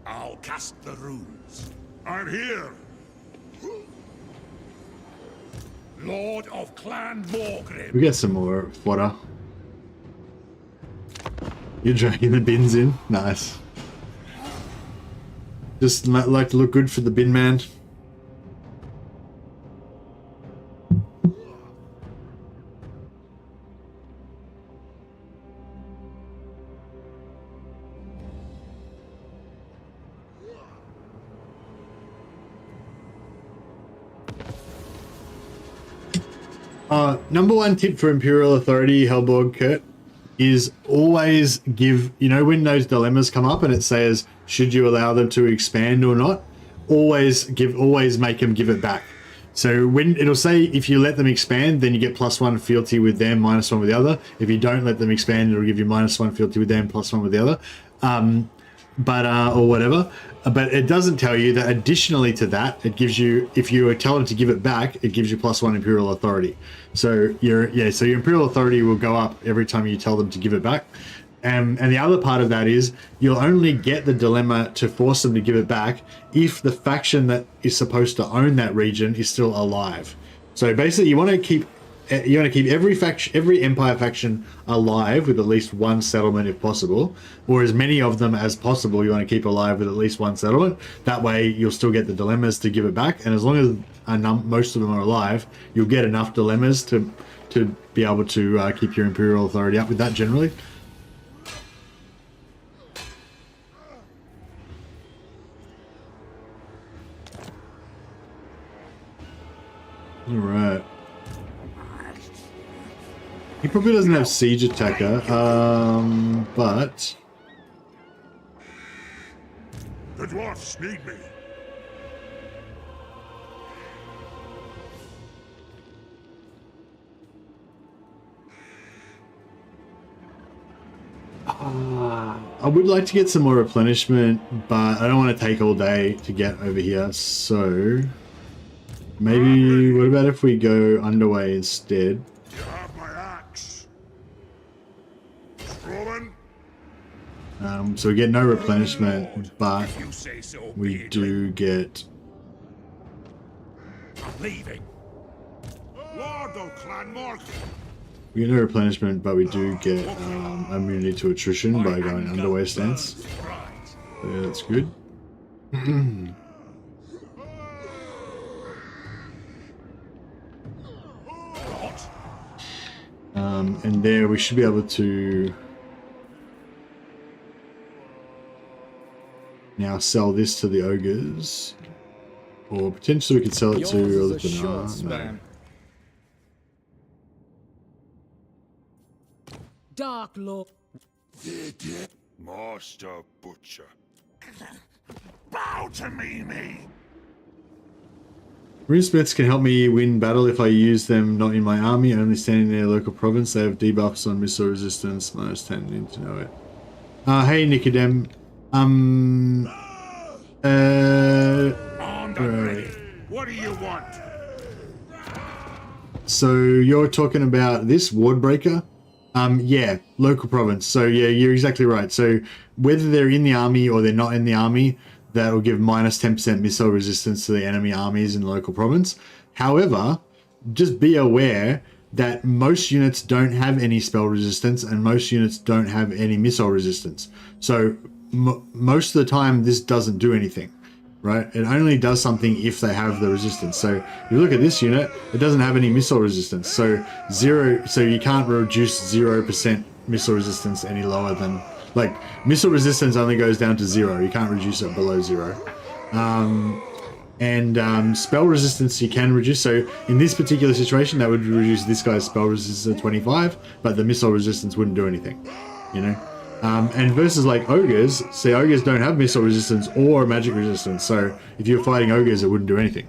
I'll cast the runes. I'm here. Lord of Clan Morgrim. We get some more fodder. You're dragging the bins in? Nice. Just like to look good for the bin man. Number one tip for Imperial Authority, Hellborg Kurt, is always give, you know, when those dilemmas come up and it says, should you allow them to expand or not? always make them give it back. So when it'll say if you let them expand, then you get +1 fealty with them, -1 with the other. If you don't let them expand, it'll give you -1 fealty with them, +1 with the other. Or whatever. But it doesn't tell you that additionally to that, it gives you, if you tell them to give it back, it gives you +1 Imperial Authority. So your Imperial Authority will go up every time you tell them to give it back. And the other part of that is you'll only get the dilemma to force them to give it back if the faction that is supposed to own that region is still alive. So basically, you want to keep every Empire faction alive with at least one settlement if possible, or as many of them as possible. You want to keep alive with at least one settlement. That way, you'll still get the dilemmas to give it back, and as long as most of them are alive, you'll get enough dilemmas to be able to keep your Imperial Authority up with that generally. All right. He probably doesn't have siege attacker, but The dwarfs need me. I would like to get some more replenishment, but I don't want to take all day to get over here, so maybe what about if we go underway instead? You have my axe. Roman, So we get no replenishment, but if you say so, we Adrian. do get I'm leaving. Lord of Clanmorth. no replenishment, but we do get immunity to attrition by going underway stance. So yeah, that's good. And there we should be able to now sell this to the ogres, or potentially we could sell it to no. Dark Lord. Master Butcher. Bow to me! Runesmiths can help me win battle if I use them not in my army, only standing in their local province. They have debuffs on missile resistance, -10, need to know it. Hey Nicodem. Armed and ready. What do you want? So you're talking about this Wardbreaker? Yeah, local province. So yeah, you're exactly right. So whether they're in the army or they're not in the army, that will give -10% missile resistance to the enemy armies in the local province. However, just be aware that most units don't have any spell resistance and most units don't have any missile resistance. So most of the time, this doesn't do anything, right? It only does something if they have the resistance. So if you look at this unit, it doesn't have any missile resistance. So you can't reduce 0% missile resistance any lower than, like, missile resistance only goes down to 0. You can't reduce it below 0. Spell resistance you can reduce. So in this particular situation, that would reduce this guy's spell resistance to 25, but the missile resistance wouldn't do anything, you know? And versus like ogres, see, ogres don't have missile resistance or magic resistance. So if you're fighting ogres, it wouldn't do anything.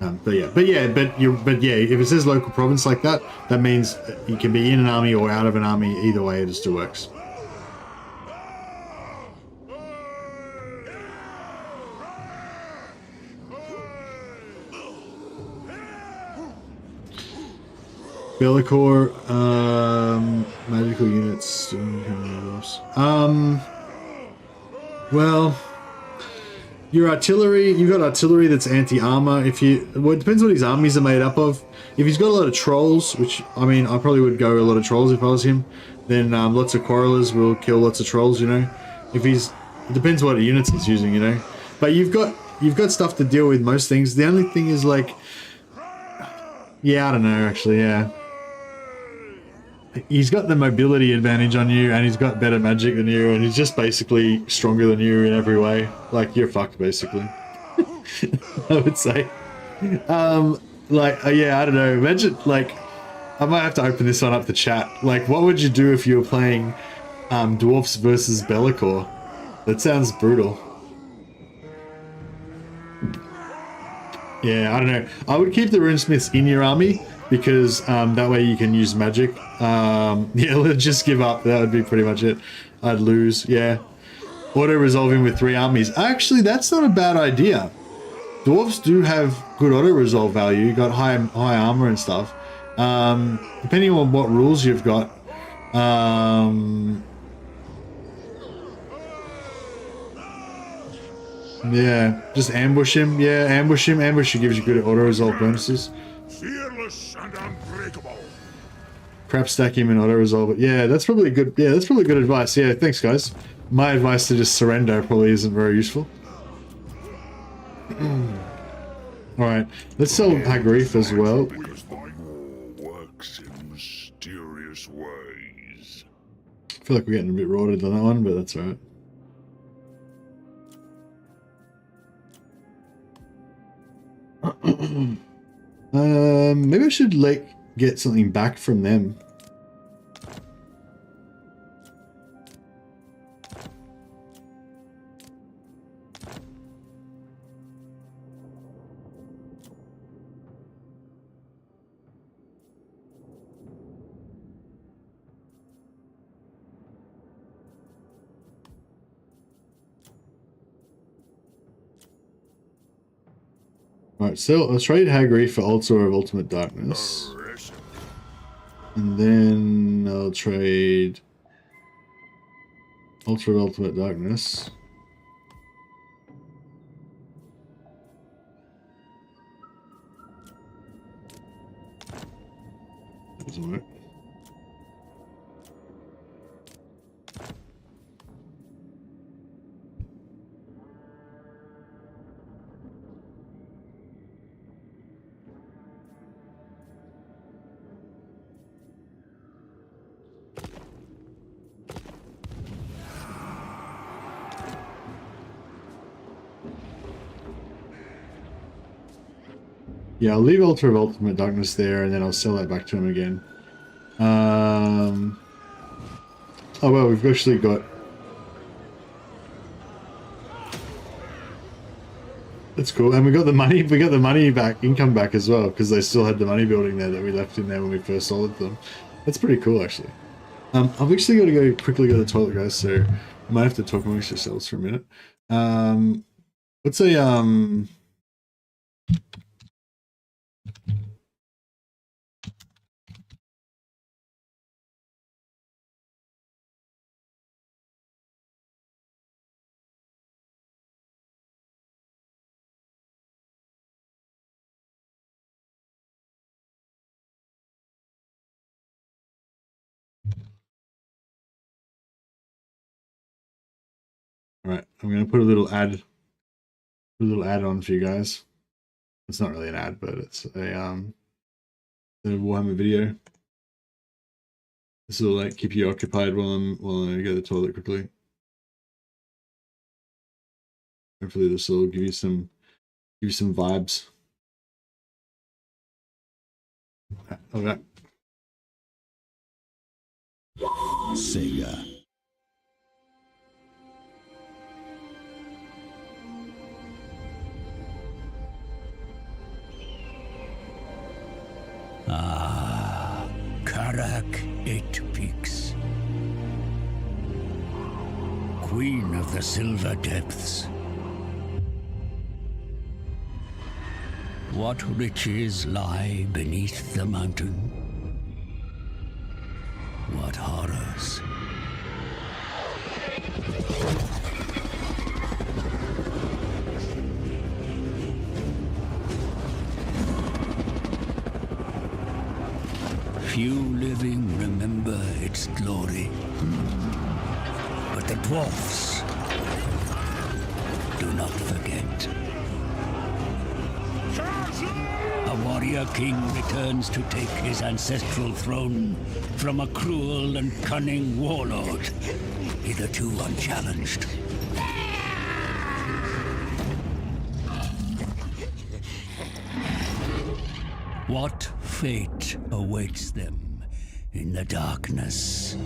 But if it says local province like that, that means you can be in an army or out of an army. Either way, it still works. Bellicor, magical units. Well, your artillery, you've got artillery that's anti-armor. Well, it depends what his armies are made up of. If he's got a lot of trolls, which, I mean, I probably would go a lot of trolls if I was him, then lots of quarrelers will kill lots of trolls, you know. It depends what units he's using, you know. But you've got stuff to deal with most things. The only thing is, like, yeah, I don't know, actually, yeah. He's got the mobility advantage on you, and he's got better magic than you, and he's just basically stronger than you in every way. Like, you're fucked, basically. I would say. Yeah, I don't know. Imagine, like, I might have to open this one up to chat. Like, what would you do if you were playing Dwarfs versus Bellicor? That sounds brutal. Yeah, I don't know. I would keep the runesmiths in your army because that way you can use magic. Yeah, let's just give up. That would be pretty much it. I'd lose. Yeah. Auto-resolving with 3 armies. Actually, that's not a bad idea. Dwarves do have good auto-resolve value. You got high armor and stuff. Depending on what rules you've got. Yeah, just ambush him. Yeah, ambush him. Ambush gives you good auto-resolve bonuses. Fearless and unbreakable. Crap stack him and auto-resolve it. Yeah, that's probably good. Yeah, that's probably good advice. Yeah, thanks, guys. My advice to just surrender probably isn't very useful. Alright, let's sell Hagrif as well. Works in mysterious ways. I feel like we're getting a bit rotted on that one, but that's alright. Maybe I should get something back from them. Alright, so I'll trade Hagrif for Altar of Ultimate Darkness. And then I'll trade Altar of Ultimate Darkness. Doesn't work. Yeah, I'll leave Altar of Ultimate Darkness there, and then I'll sell that back to him again. Oh well, we've actually got... That's cool, and we got the money. We got the money back, income back as well, because they still had the money building there that we left in there when we first sold them. That's pretty cool, actually. I've actually got to quickly go to the toilet, guys. So I might have to talk amongst yourselves for a minute. Let's say all right, I'm gonna put a little ad on for you guys. It's not really an ad, but it's a Warhammer video. This will like keep you occupied while I go to the toilet quickly. Hopefully this will give you some vibes. Okay. Sega. Ah, Karak 8 Peaks. Queen of the Silver Depths. What riches lie beneath the mountain? What horrors? Few living remember its glory, but the dwarfs do not forget. A warrior king returns to take his ancestral throne from a cruel and cunning warlord, hitherto unchallenged. What fate awaits them in the darkness?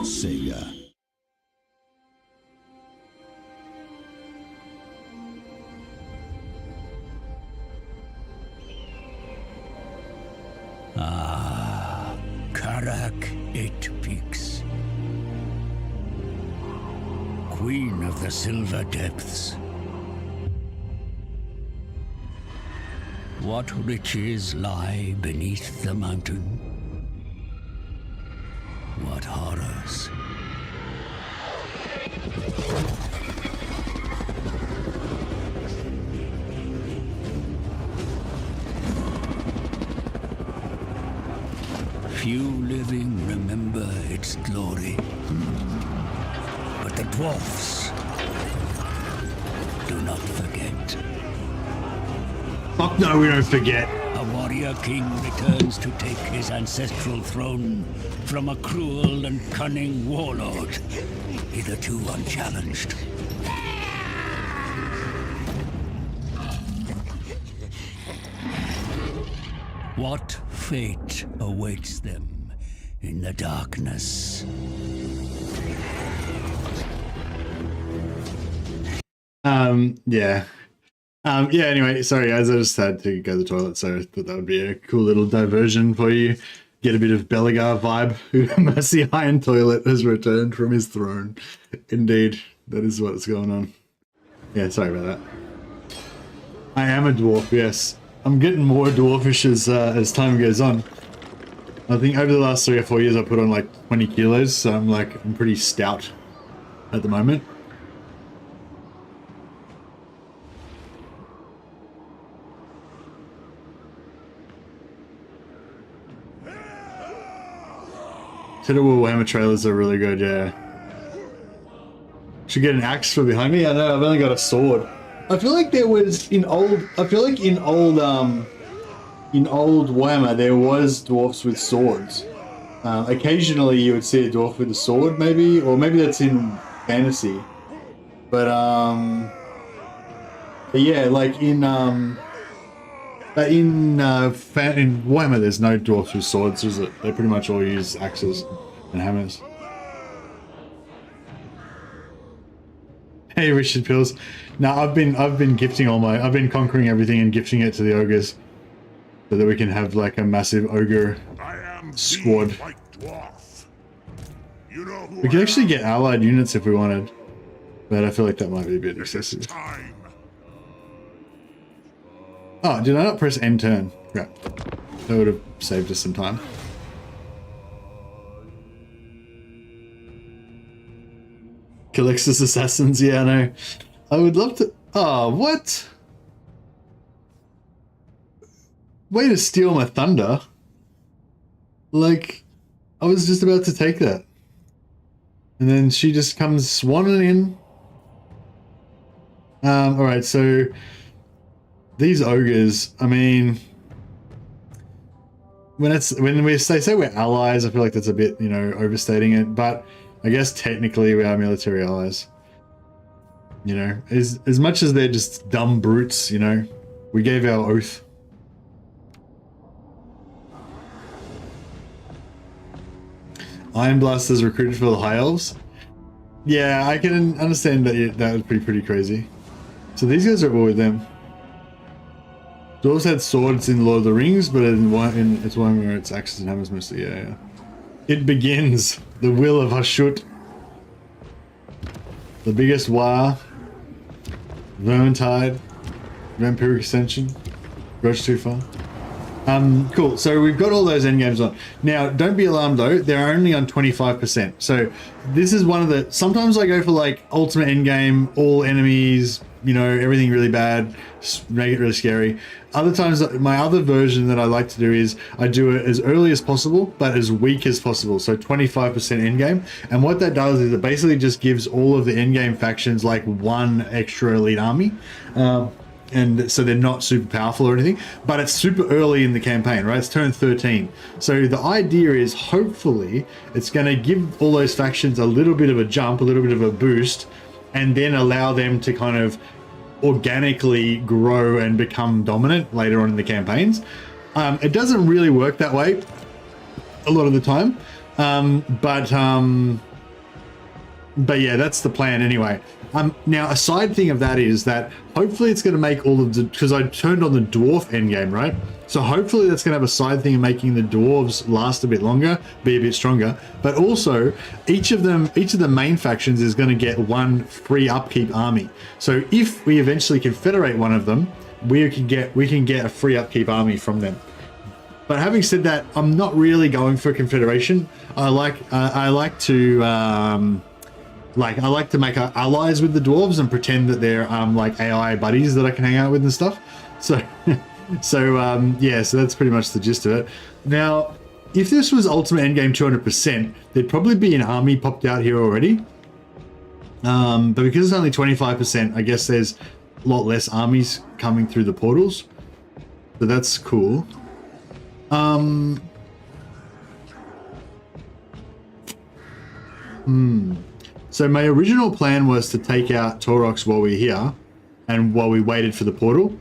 Savior. Karak, 8 Peaks. Queen of the Silver Depths. What riches lie beneath the mountain? What horrors? Few living remember its glory, but the dwarfs do not forget. Fuck no, we don't forget. A warrior king returns to take his ancestral throne from a cruel and cunning warlord, hitherto unchallenged. What fate awaits them in the darkness? Yeah. Yeah, anyway, sorry guys, I just had to go to the toilet, so I thought that would be a cool little diversion for you. Get a bit of Belagar vibe. Mercy Iron Toilet has returned from his throne. Indeed, that is what's going on. Yeah, sorry about that. I am a dwarf, yes. I'm getting more dwarfish as time goes on. I think over the last 3 or 4 years I put on like 20 kilos, so I'm pretty stout at the moment. Total Warhammer trailers are really good, yeah. Should get an axe for behind me. I know I've only got a sword. I feel like there was in old Warhammer there was dwarfs with swords. Occasionally you would see a dwarf with a sword, maybe, or maybe that's in fantasy. But yeah, like in Warhammer, there's no dwarfs with swords, is it? They pretty much all use axes and hammers. Hey, Richard Pills. Now I've been gifting I've been conquering everything and gifting it to the ogres, so that we can have like a massive ogre squad. Dwarf. You know who We could actually get allied units if we wanted, but I feel like that might be a bit excessive. time. Oh, did I not press end turn? Crap. That would have saved us some time. Calixtus Assassins, yeah, I know. I would love to... Oh, what? Way to steal my thunder. Like, I was just about to take that. And then she just comes swanning in. Alright, so... These ogres, I mean... When we say we're allies, I feel like that's a bit, overstating it, but... I guess technically we are military allies. As much as they're just dumb brutes, we gave our oath. Iron Blasters recruited for the High Elves? Yeah, I can understand that that would be pretty crazy. So these guys are at war with them. Dwarves had swords in Lord of the Rings, but it's one where it's axes and hammers mostly, yeah. It begins. The will of Hashut. The biggest war. Vermintide. Vampiric Ascension. Grudge too far. Cool. So we've got all those endgames on. Now, don't be alarmed though. They're only on 25%. So this is one of the... Sometimes I go for like ultimate endgame, all enemies, everything really bad, make it really scary. Other times, my other version that I like to do is I do it as early as possible, but as weak as possible. So 25% endgame. And what that does is it basically just gives all of the endgame factions like one extra elite army. And so they're not super powerful or anything, but it's super early in the campaign, right? It's turn 13. So the idea is hopefully it's going to give all those factions a little bit of a jump, a little bit of a boost, and then allow them to kind of organically grow and become dominant later on in the campaigns. It doesn't really work that way a lot of the time, but But yeah, that's the plan anyway. Now a side thing of that is that hopefully it's going to make all of the, because I turned on the dwarf endgame, right? So hopefully that's going to have a side thing of making the dwarves last a bit longer, be a bit stronger. But also each of the main factions is going to get one free upkeep army. So if we eventually confederate one of them, we can get a free upkeep army from them. But having said that, I'm not really going for confederation. I like to make allies with the dwarves and pretend that they're like AI buddies that I can hang out with and stuff. So yeah, so that's pretty much the gist of it. Now, if this was Ultimate Endgame 200%, there'd probably be an army popped out here already. But because it's only 25%, I guess there's a lot less armies coming through the portals. So that's cool. So my original plan was to take out Taurox while we're here and while we waited for the portal.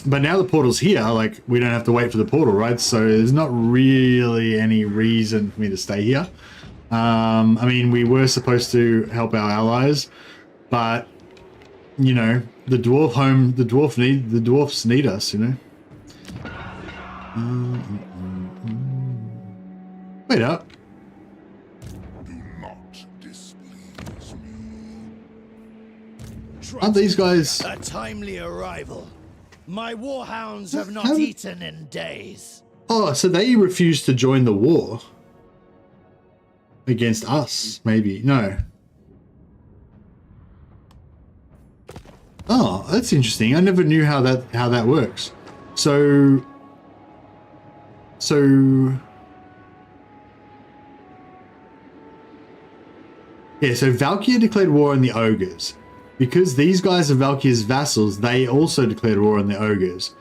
But now the portal's here, like we don't have to wait for the portal, right? So there's not really any reason for me to stay here. I mean, we were supposed to help our allies, but you know, the dwarfs need us, you know. Wait up. Do not displease me. Aren't these guys? A timely arrival. My warhounds have not eaten in days. Oh, so they refused to join the war against us? Maybe no. Oh, that's interesting. I never knew how that works. So yeah, so Valkia declared war on the ogres. Because these guys are Valkia's vassals, they also declared war on the ogres.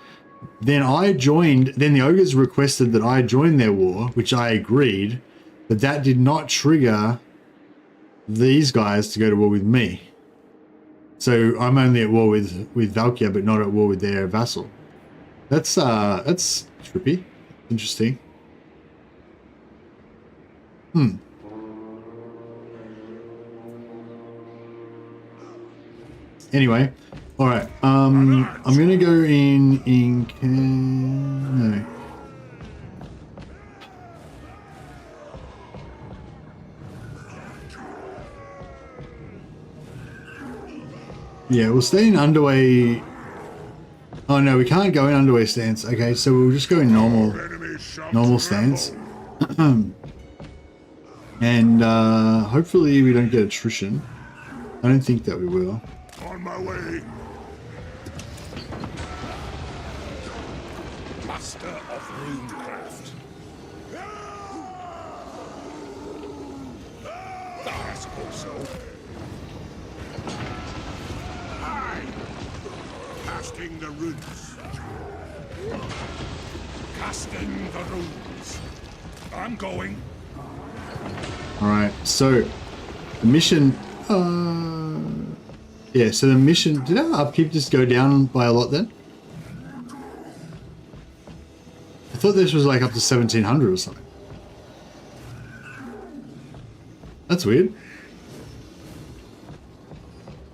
Then the ogres requested that I join their war, which I agreed, but that did not trigger these guys to go to war with me. So I'm only at war with Valkia, but not at war with their vassal. That's trippy. Interesting. Anyway, all right. I'm gonna go in. No. Yeah, we'll stay in underway. Oh no, we can't go in underway stance. Okay, so we'll just go in normal stance. And hopefully we don't get attrition. I don't think that we will. On my way. Master of runecraft. I suppose so. Aye. Casting the runes. Casting the runes. I'm going. All right. So the mission. Yeah, so the mission, did our upkeep just go down by a lot then? I thought this was like up to 1700 or something. That's weird.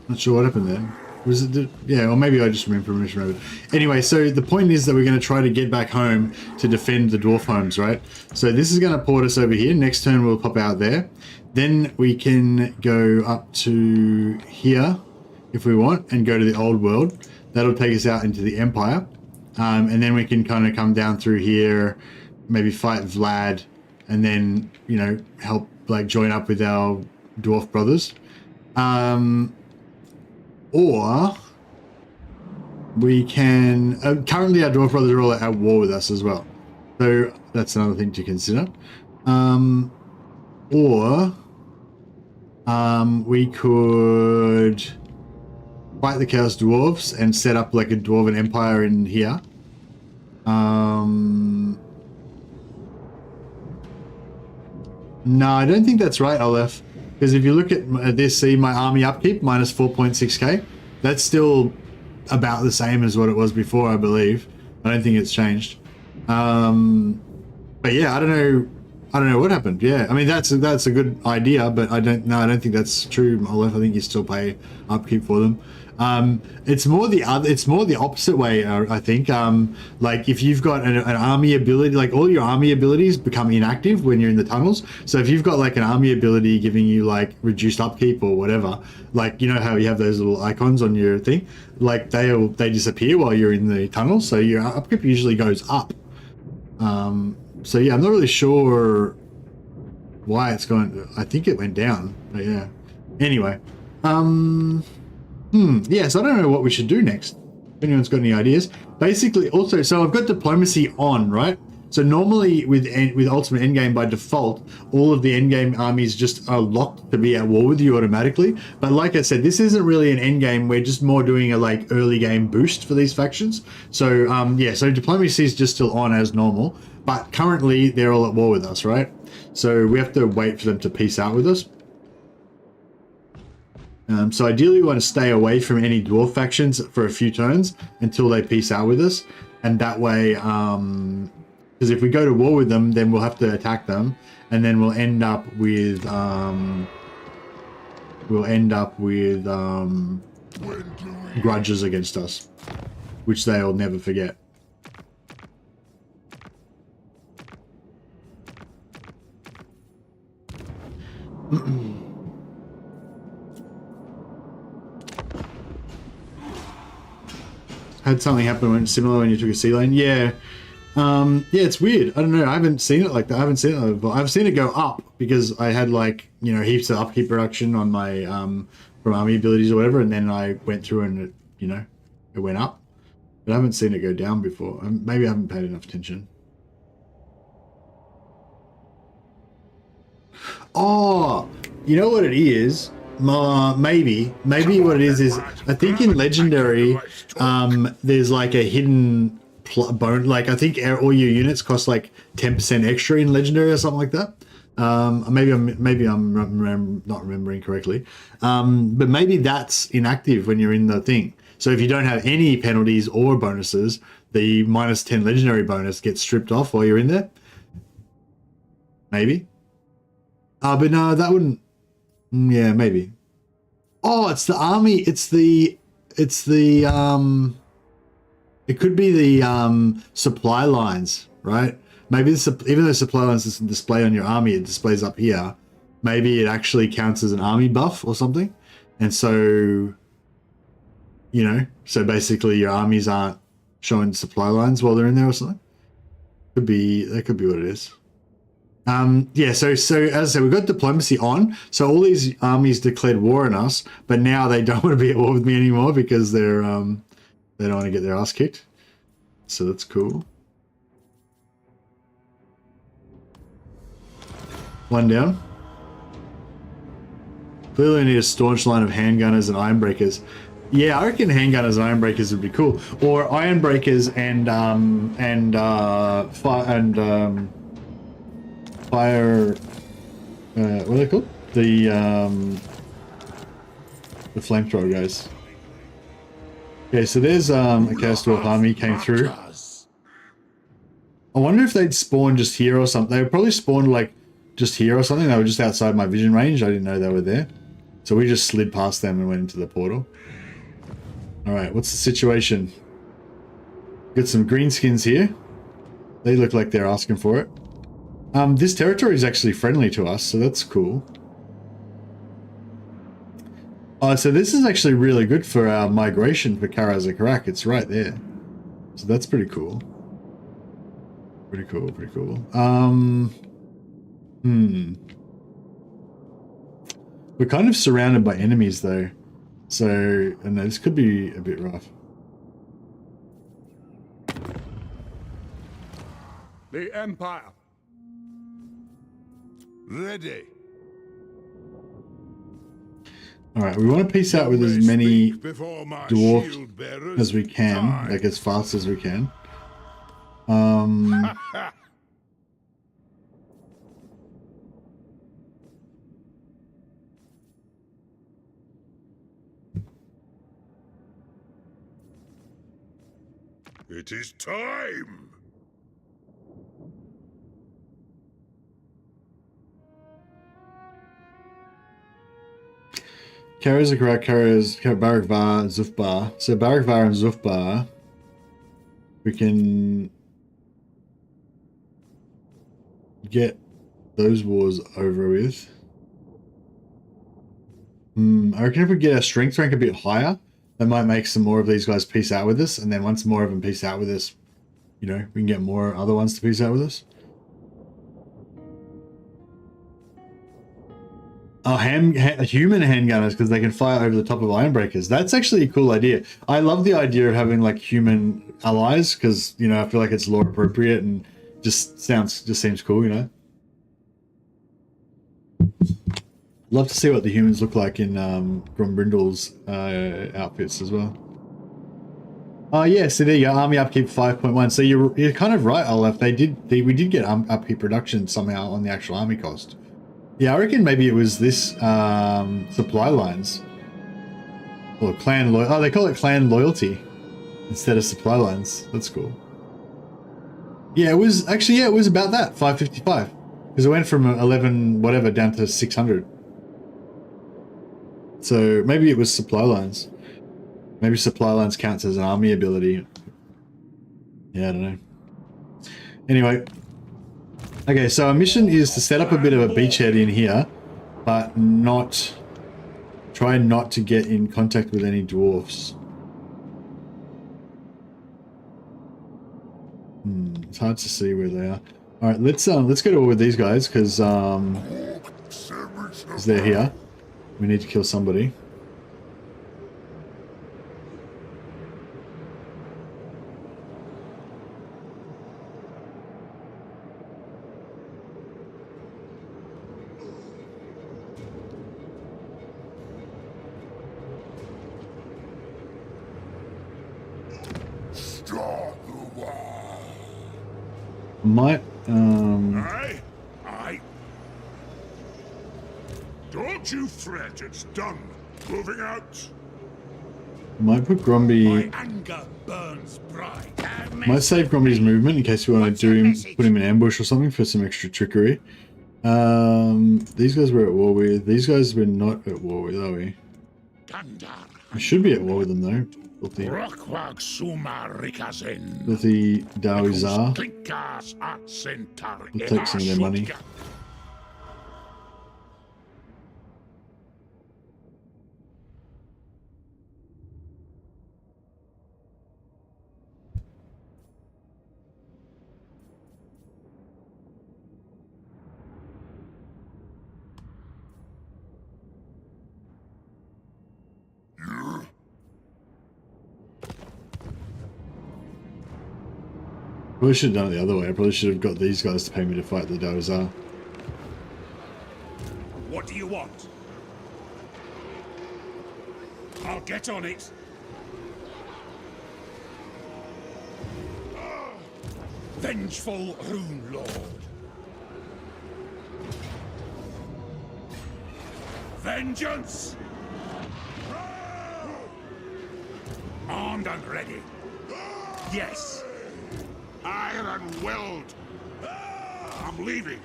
Not sure what happened there. Was it, yeah, or maybe I just remember mission. Anyway, so the point is that we're going to try to get back home to defend the dwarf homes, right? So this is going to port us over here. Next turn we'll pop out there. Then we can go up to here if we want and go to the old world. That'll take us out into the Empire. And then we can kind of come down through here, maybe fight Vlad, and then, you know, help like join up with our dwarf brothers. Or we can, currently our dwarf brothers are all at war with us as well. So that's another thing to consider. Or we could fight the Chaos Dwarves and set up like a Dwarven Empire in here. No, I don't think that's right, Olaf. Because if you look at this, see my army upkeep, minus 4.6k. That's still about the same as what it was before, I believe. I don't think it's changed. But yeah, I don't know. I don't know what happened. Yeah, I mean that's a good idea, but I don't think that's true, Olaf. I think you still pay upkeep for them. It's more the opposite way. I think. Like if you've got an army ability, like all your army abilities become inactive when you're in the tunnels. So if you've got like an army ability giving you like reduced upkeep or whatever, like you know how you have those little icons on your thing, like they disappear while you're in the tunnels. So your upkeep usually goes up. So yeah, I'm not really sure why it's going. I think it went down, but yeah. Anyway, yeah. So I don't know what we should do next. If anyone's got any ideas, basically. Also, so I've got diplomacy on, right? So normally with Ultimate Endgame by default, all of the Endgame armies just are locked to be at war with you automatically. But like I said, this isn't really an Endgame. We're just more doing a like early game boost for these factions. So yeah. So diplomacy is just still on as normal. But currently, they're all at war with us, right? So we have to wait for them to peace out with us. So ideally, we want to stay away from any dwarf factions for a few turns until they peace out with us. And that way, because if we go to war with them, then we'll have to attack them. And then we'll end up with... grudges against us. Which they'll never forget. Had something happen when similar when you took a sea lane. Yeah. Yeah, it's weird. I don't know. I haven't seen it like that. I haven't seen it before. I've seen it go up because I had like, you know, heaps of upkeep reduction on my from army abilities or whatever, and then I went through and it, you know, it went up. But I haven't seen it go down before. Maybe I haven't paid enough attention. Oh, you know what it is? Maybe what it is I think in Legendary, there's like a hidden bone. Like I think all your units cost like 10% extra in Legendary or something like that. Maybe I'm not remembering correctly. But maybe that's inactive when you're in the thing. So if you don't have any penalties or bonuses, the -10 Legendary bonus gets stripped off while you're in there. Maybe. But no, that wouldn't. Yeah, maybe. Oh, it's the army. It could be the supply lines, right? Maybe even though supply lines doesn't display on your army, it displays up here. Maybe it actually counts as an army buff or something. And so, you know, so basically your armies aren't showing supply lines while they're in there or something. That could be what it is. Yeah, so as I said, we've got diplomacy on. So all these armies declared war on us, but now they don't want to be at war with me anymore because they don't want to get their ass kicked. So that's cool. One down. Clearly we need a staunch line of handgunners and ironbreakers. Yeah, I reckon handgunners and ironbreakers would be cool. Or ironbreakers and fire, what are they called? The flamethrower guys. Okay, so there's a Chaos Dwarf army came through. I wonder if they'd spawn just here or something. They would probably spawn like just here or something. They were just outside my vision range. I didn't know they were there. So we just slid past them and went into the portal. Alright, what's the situation? Got some greenskins here. They look like they're asking for it. This territory is actually friendly to us, so that's cool. Oh, so this is actually really good for our migration for Karaz-a-Karak. It's right there. So that's pretty cool. Pretty cool, pretty cool. We're kind of surrounded by enemies though. So, and this could be a bit rough. The Empire. Ready. Alright, we want to peace out with as many dwarfs as we can, like as fast as we can. It is time. Karaz-a-Karak, Barak-Var, Zufbar. So Barak-Var and Zufbar, we can get those wars over with. I reckon if we get our strength rank a bit higher, that might make some more of these guys peace out with us, and then once more of them peace out with us, you know, we can get more other ones to peace out with us. Oh, human handgunners, because they can fire over the top of ironbreakers. That's actually a cool idea. I love the idea of having like human allies, because, you know, I feel like it's lore appropriate and just seems cool, you know. Love to see what the humans look like in Grombrindal's outfits as well. Oh yeah, so there you go. Army upkeep 5.1. So you're kind of right, Olaf. We did get upkeep reduction somehow on the actual army cost. Yeah, I reckon maybe it was this supply lines or clan oh, they call it clan loyalty instead of supply lines. That's cool. Yeah, it was actually it was about that 555 because it went from 11 whatever down to 600. So maybe it was supply lines. Maybe supply lines counts as an army ability. Yeah, I don't know. Anyway. Okay, so our mission is to set up a bit of a beachhead in here, but try not to get in contact with any dwarfs. It's hard to see where they are. All right, let's go to war with these guys because they're here. We need to kill somebody. Might Aye. Don't you fret, it's done. Moving out. might put Gromby. My anger burns bright. Might save Gromby's movement in case we want to put him in ambush or something for some extra trickery. These guys we're at war with. These guys we're not at war with, are we? We should be at war with them though. Filthy Dawizar. We'll take some of their money. Probably should have done it the other way. I probably should have got these guys to pay me to fight the Dawizar. What do you want? I'll get on it. Vengeful Rune Lord. Vengeance! Armed and ready. Yes. Iron Weld. I'm leaving.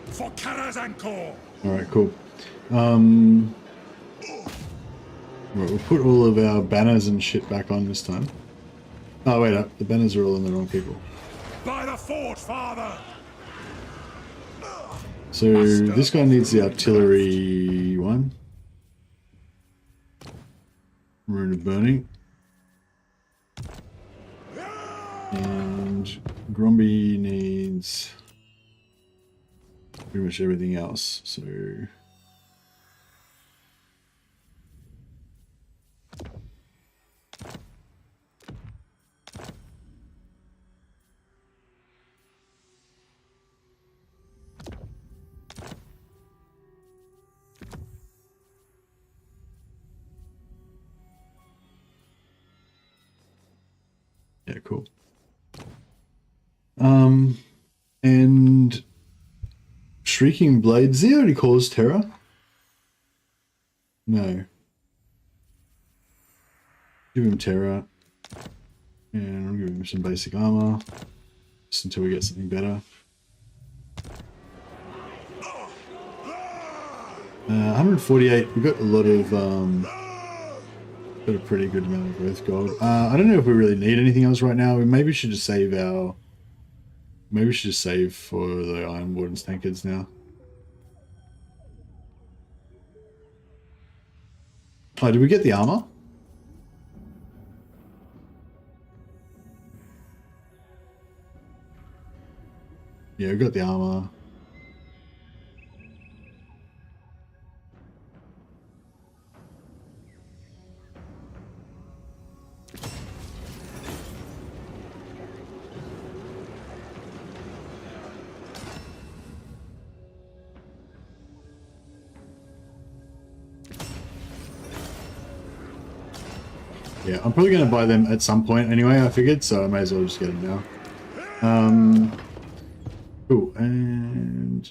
For Karaz-a-Karak. Alright, cool. Right, we'll put all of our banners and shit back on this time. Oh, wait up. The banners are all on the wrong people. By the fort, father! So, this guy needs the artillery one. Rune of Burning. And Gromby needs pretty much everything else, so... Yeah, cool. And Shrieking Blade, does he already cause terror? No. Give him terror. And I'll give him some basic armor. Just until we get something better. 148. We got a lot of got a pretty good amount of growth gold. I don't know if we really need anything else right now. We maybe should just save our. Maybe we should just save for the Iron Warden's tankards now. Oh, did we get the armor? Yeah, we got the armor. Yeah, I'm probably going to buy them at some point anyway, I figured, so I may as well just get them now. Cool, and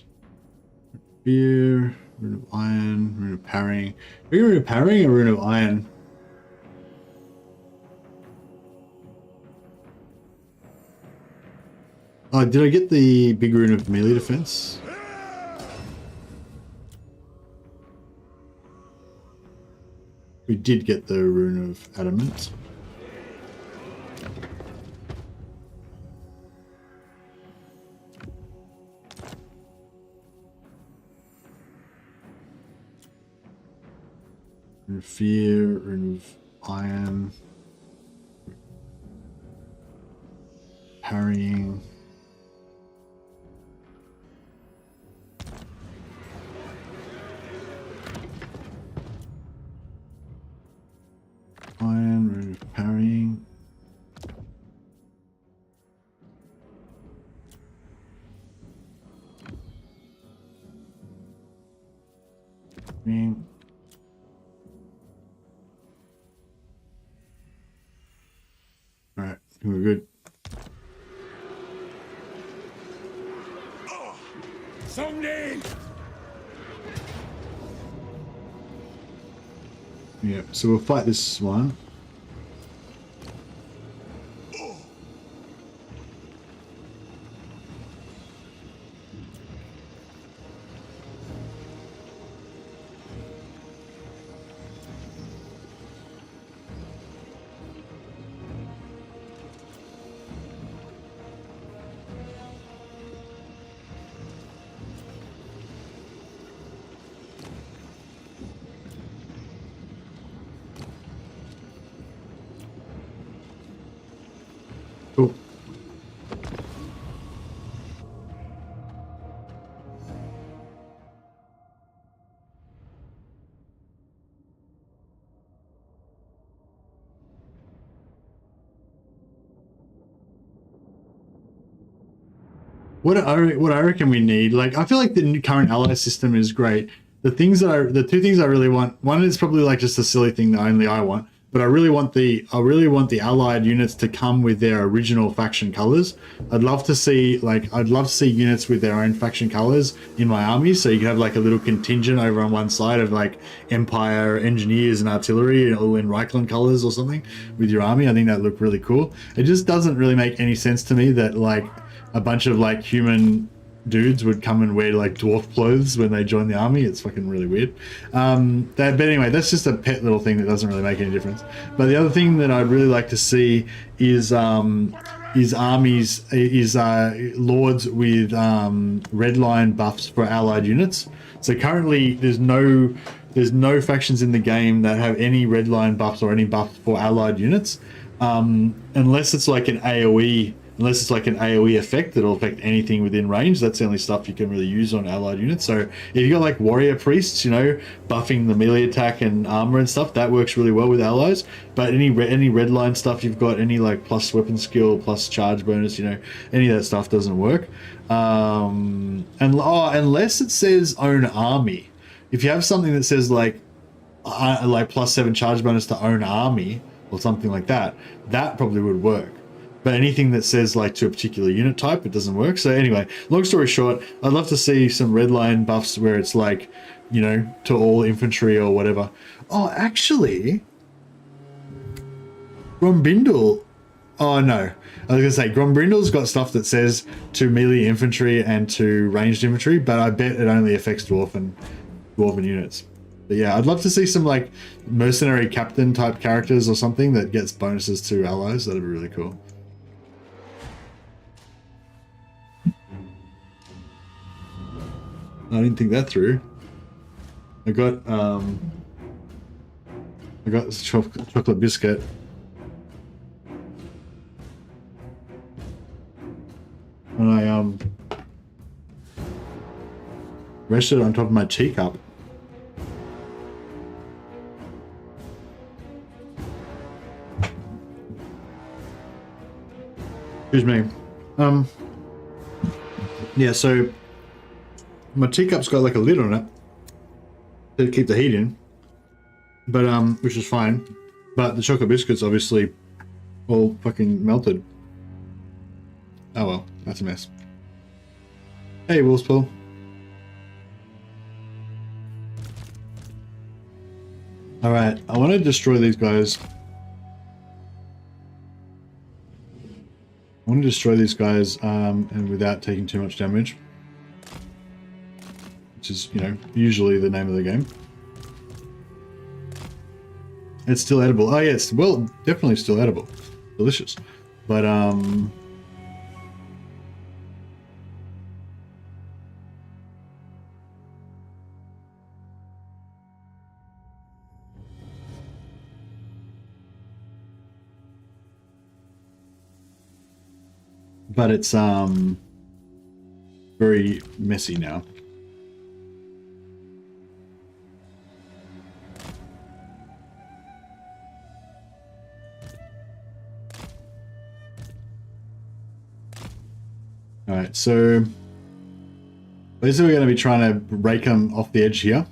beer, rune of iron, rune of parrying. Are we rune of parrying or rune of iron? Oh, did I get the big rune of melee defense? We did get the rune of adamant. Rune of fear, rune of iron, parrying. Iron, rune of parrying. Alright, we're good. Yeah, so we'll fight this one. Cool. What I reckon we need, like, I feel like the current ally system is great. The two things I really want, one is probably like just a silly thing that only I want, but I really want the allied units to come with their original faction colors. I'd love to see units with their own faction colors in my army, so you can have like a little contingent over on one side of like Empire engineers and artillery all in Reichland colors or something with your army. I think that'd look really cool. It just doesn't really make any sense to me that like a bunch of like human dudes would come and wear like dwarf clothes when they join the army. It's fucking really weird. But anyway, that's just a pet little thing that doesn't really make any difference. But the other thing that I'd really like to see is armies, lords with red line buffs for allied units. So currently there's no factions in the game that have any red line buffs or any buffs for allied units, unless it's like an AoE. Unless it's like an AoE effect that'll affect anything within range. That's the only stuff you can really use on allied units. So if you got like warrior priests, you know, buffing the melee attack and armor and stuff, that works really well with allies. But any red line stuff you've got, any like plus weapon skill, plus charge bonus, you know, any of that stuff doesn't work. Unless it says own army. If you have something that says like +7 charge bonus to own army or something like that, that probably would work. But anything that says like to a particular unit type, it doesn't work. So anyway, long story short, I'd love to see some red line buffs where it's like, you know, to all infantry or whatever. Oh, actually, Grombrindal. Oh no, I was gonna say Grombrindal's got stuff that says to melee infantry and to ranged infantry, but I bet it only affects Dwarfen. Dwarven units. But yeah, I'd love to see some like mercenary captain type characters or something that gets bonuses to allies. That'd be really cool. I didn't think that through. I got this chocolate biscuit. And I rested it on top of my teacup. Excuse me. Yeah, so my teacup's got like a lid on it to keep the heat in, but which is fine. But the chocolate biscuits obviously all fucking melted. Oh well, that's a mess. Hey, Wolfspool. All right, I want to destroy these guys. I want to destroy these guys and without taking too much damage, which is, you know, usually the name of the game. It's still edible. Oh yeah, it's, well, definitely still edible. Delicious. But it's very messy now. All right, so basically we're going to be trying to rake them off the edge here.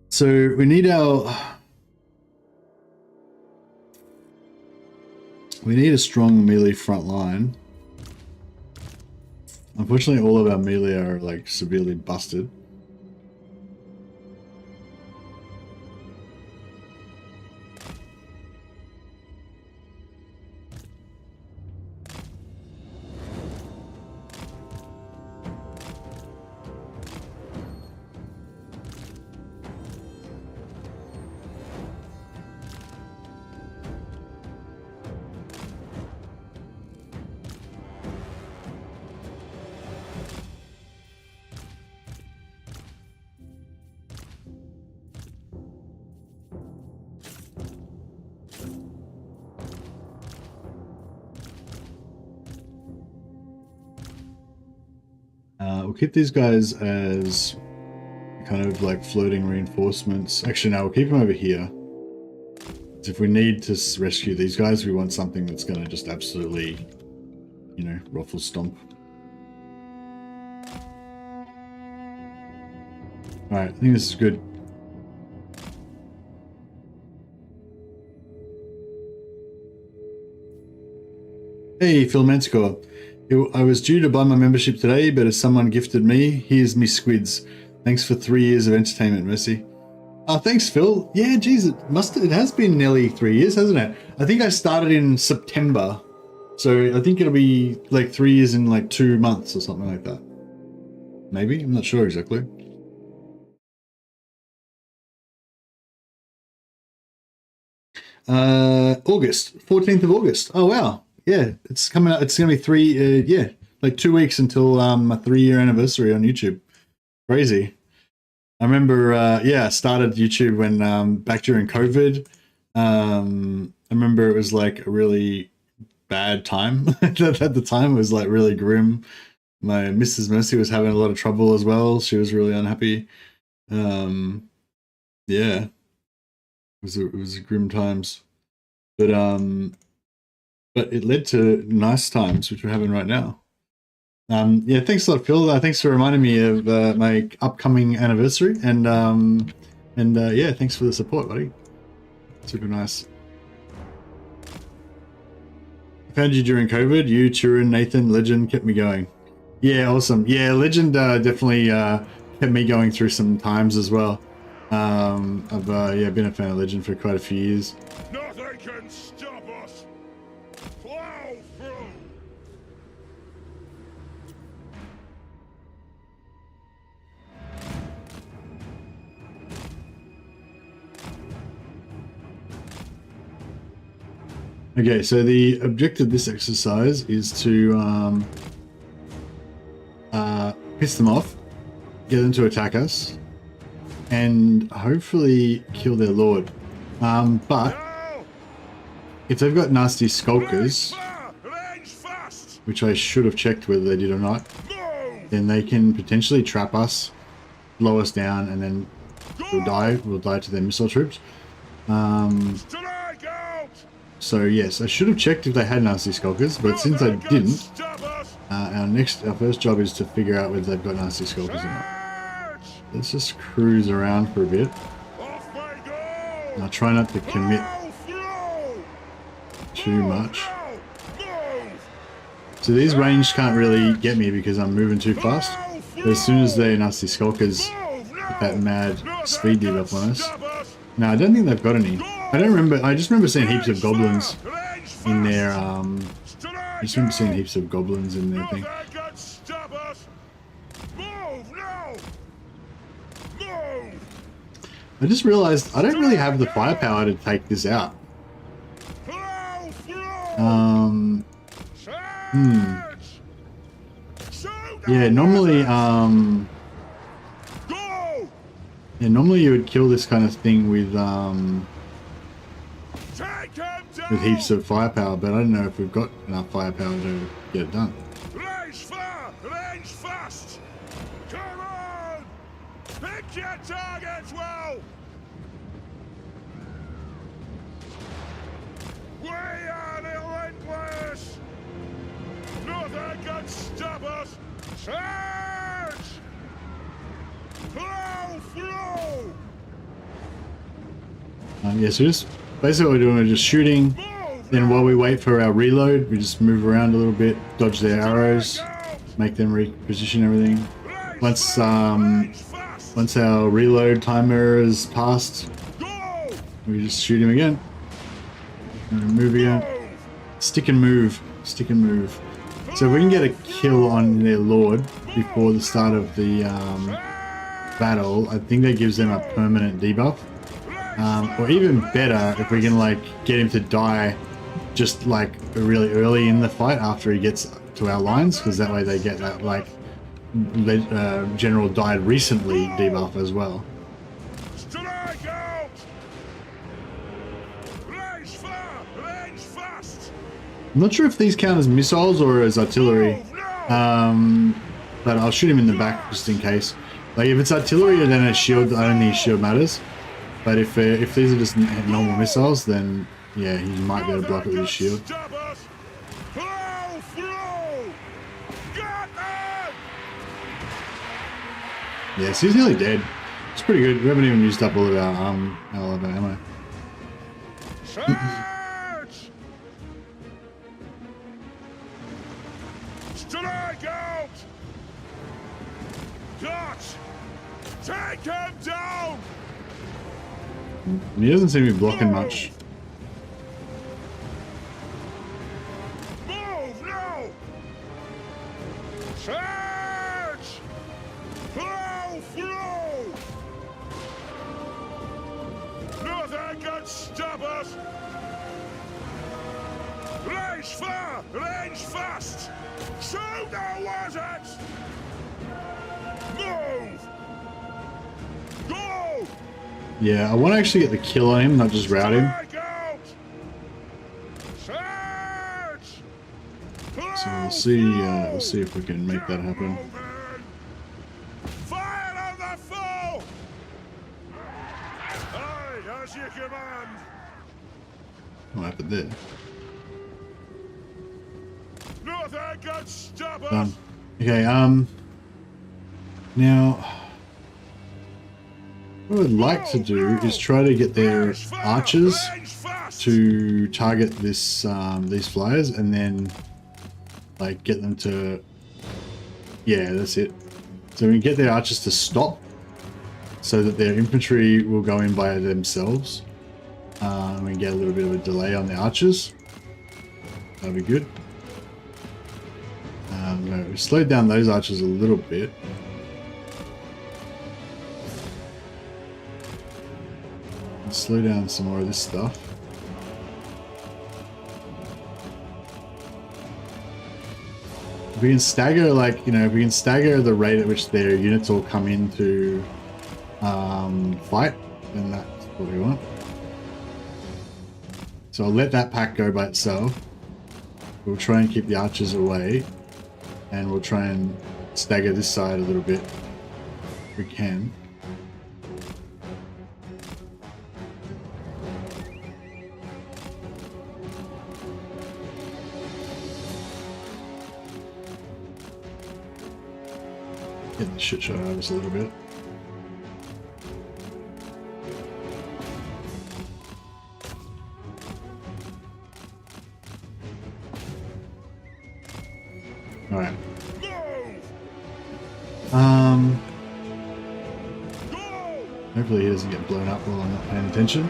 So we need a strong melee front line. Unfortunately, all of our melee are like severely busted. We'll keep these guys as kind of like floating reinforcements. Actually, no, we'll keep them over here. If we need to rescue these guys, we want something that's going to just absolutely, you know, ruffle stomp. Alright, I think this is good. Hey, Phil Manscore. I was due to buy my membership today, but as someone gifted me, here's me squids. Thanks for 3 years of entertainment, Mercy. Oh, thanks, Phil. Yeah, geez, it has been nearly 3 years, hasn't it? I think I started in September, so I think it'll be like 3 years in like 2 months or something like that. Maybe, I'm not sure exactly. August, 14th of August. Oh wow. Yeah, it's coming up. It's going to be like 2 weeks until my 3-year anniversary on YouTube. Crazy. I remember, I started YouTube when back during COVID. I remember it was like a really bad time. At the time, it was like really grim. My Mrs. Mercy was having a lot of trouble as well. She was really unhappy. Yeah, it was grim times, but it led to nice times, which we're having right now. Yeah, thanks a lot, Phil. Thanks for reminding me of my upcoming anniversary, and yeah, thanks for the support, buddy. Super nice. I found you during COVID. You, Turin, Nathan, Legend kept me going. Yeah, awesome. Yeah, Legend definitely kept me going through some times as well. I've yeah, been a fan of Legend for quite a few years. Nothing can stop us. Plow through. Okay, so the objective of this exercise is to piss them off, get them to attack us, and hopefully kill their lord. But Now, if they've got nasty skulkers, range fast. which I should have checked whether they did or not, Move. then they can potentially trap us, blow us down, and then we'll die. We'll die to their missile troops. Strike out. So yes, I should have checked if they had nasty skulkers, but since I Nothing can didn't, stop us. our first job is to figure out whether they've got nasty skulkers or not. Charge. Let's just cruise around for a bit. Off we go. I'll try not to commit Plow through. too much. Now, move. So these ranged can't really get me because I'm moving too fast. But as soon as their nasty skulkers Move now. get that mad speed debuff on us. Stop us. No, I don't think they've got any. I don't remember. I just remember seeing heaps of goblins Range in fast. their I just remember seeing heaps of goblins in their thing. Nothing can stop us. Move now. Move. I just realized I don't really have the firepower to take this out. Plow through. Hmm. Charge. Shoot Yeah, the normally wizards. Go. yeah, normally you would kill this kind of thing with Take him down. heaps of firepower, but I don't know if we've got enough firepower to get it done. Range far. Range fast. Come on. Pick your targets well. We are relentless. Nothing can stop us. Charge. Plow through. Yeah, so just basically what we're doing, we're just shooting. Move. Then while we wait for our reload, we just move around a little bit, dodge their arrows, make them reposition everything. Once once our reload timer is passed, Go. we just shoot him again. And move again. Move. Stick and move. Stick and move. So if we can get a kill on their lord before the start of the battle, I think that gives them a permanent debuff. Or even better, if we can like get him to die just like really early in the fight after he gets to our lines, because that way they get that like general died recently debuff as well. Strike out. Range far. Range fast. I'm not sure if these count as missiles or as artillery, Move now. but I'll shoot him in the back just in case. Like if it's artillery, then a shield, I don't think a shield matters. But if these are just normal missiles, then yeah, he might be able to block it with his shield. Stop us. Plow through. Got them. Yeah, so he's nearly dead. It's pretty good. We haven't even used up all of our ammo. Charge. Strike out. Got. Take him down. And he doesn't seem to be blocking much. Move now. Charge. Plow through. Nothing can stop us. Range far. Range fast. Shoot the wizards. Move. Go. Yeah, I want to actually get the kill on him, not just rout him. Strike out. Charge. So we'll see if we can make that happen. Fire on the foe. Aye, as you command. What happened there? Nothing can stop us. Done. Okay, now what I would like to do is try to get their archers to target this these flyers and then like get them to, yeah, that's it. So we can get their archers to stop so that their infantry will go in by themselves. We can get a little bit of a delay on the archers. That'll be good. No, we slowed down those archers a little bit. Let's slow down some more of this stuff. If we can stagger, like, you know, if we can stagger the rate at which their units all come in to fight, then that's what we want. So I'll let that pack go by itself. We'll try and keep the archers away, and we'll try and stagger this side a little bit if we can. Get the shit shot out of us a little bit. Alright. Hopefully he doesn't get blown up while I'm not paying attention.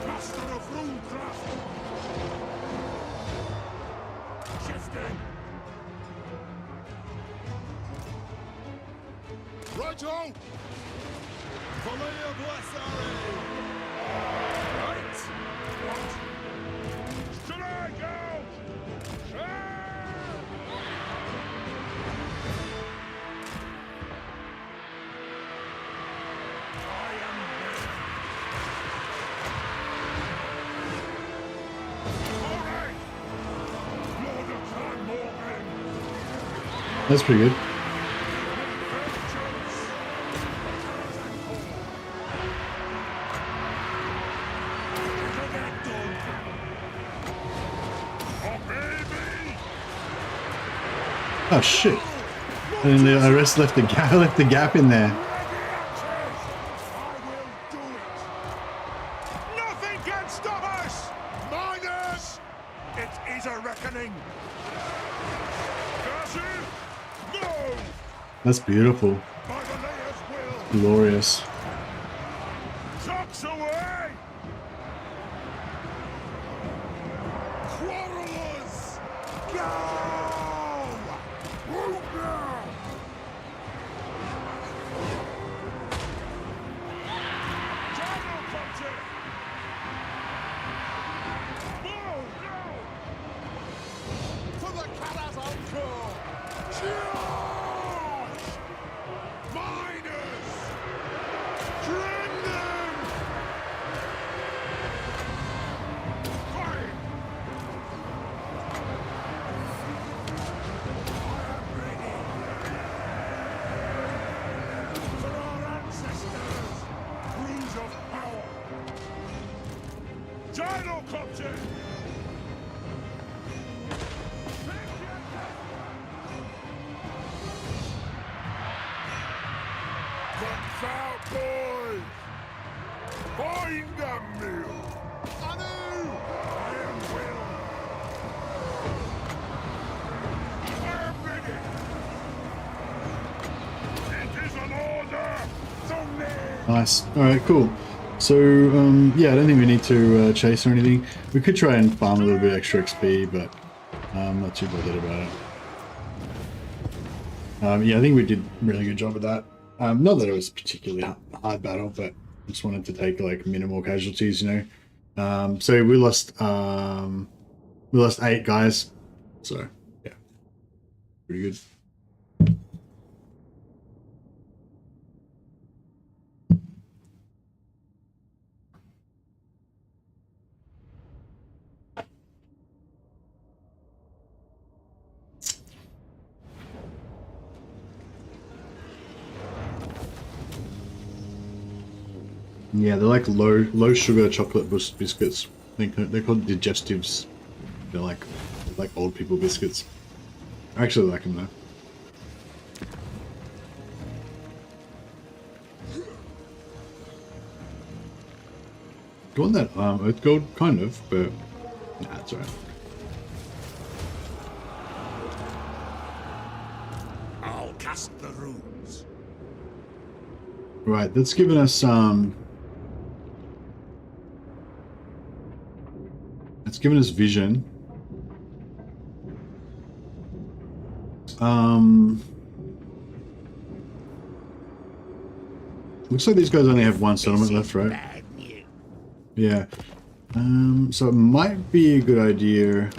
Master of Runecraft. Shifting. Righto! Valia Blessari! Right. What? Strike out! That's pretty good. Oh shit! And the rest left the gap. Left the gap in there. Nothing can stop us! Miners! It is a reckoning! No! That's beautiful. By the layer's will! Glorious. Tucks away! Quarrelers! Go! Move now! General Puncher! Move now! To the Karaz-a-Karak! Charge! Miners! Trim them! Fire! For our ancestors! Rules of power! Gyrocopter! Comes out, boys! Find them, Mill! Anu! Iron will! Fire brigade! It is an order! So name! Nice. All right, cool. So yeah, I don't think we need to chase or anything. We could try and farm a little bit extra XP, but I'm not too bothered about it. Yeah, I think we did a really good job with that. Not that it was a particularly hard battle, but I just wanted to take like minimal casualties, you know. So we lost 8 guys. So yeah, pretty good. Yeah, they're like low sugar chocolate biscuits. They're called digestives. They're like old people biscuits. I actually like them though. Do you want that earth gold? Kind of, but nah, it's alright. I'll cast the runes. Right, that's given us it's given us vision. Looks like these guys only have one settlement left, right? Yeah. So it might be a good idea.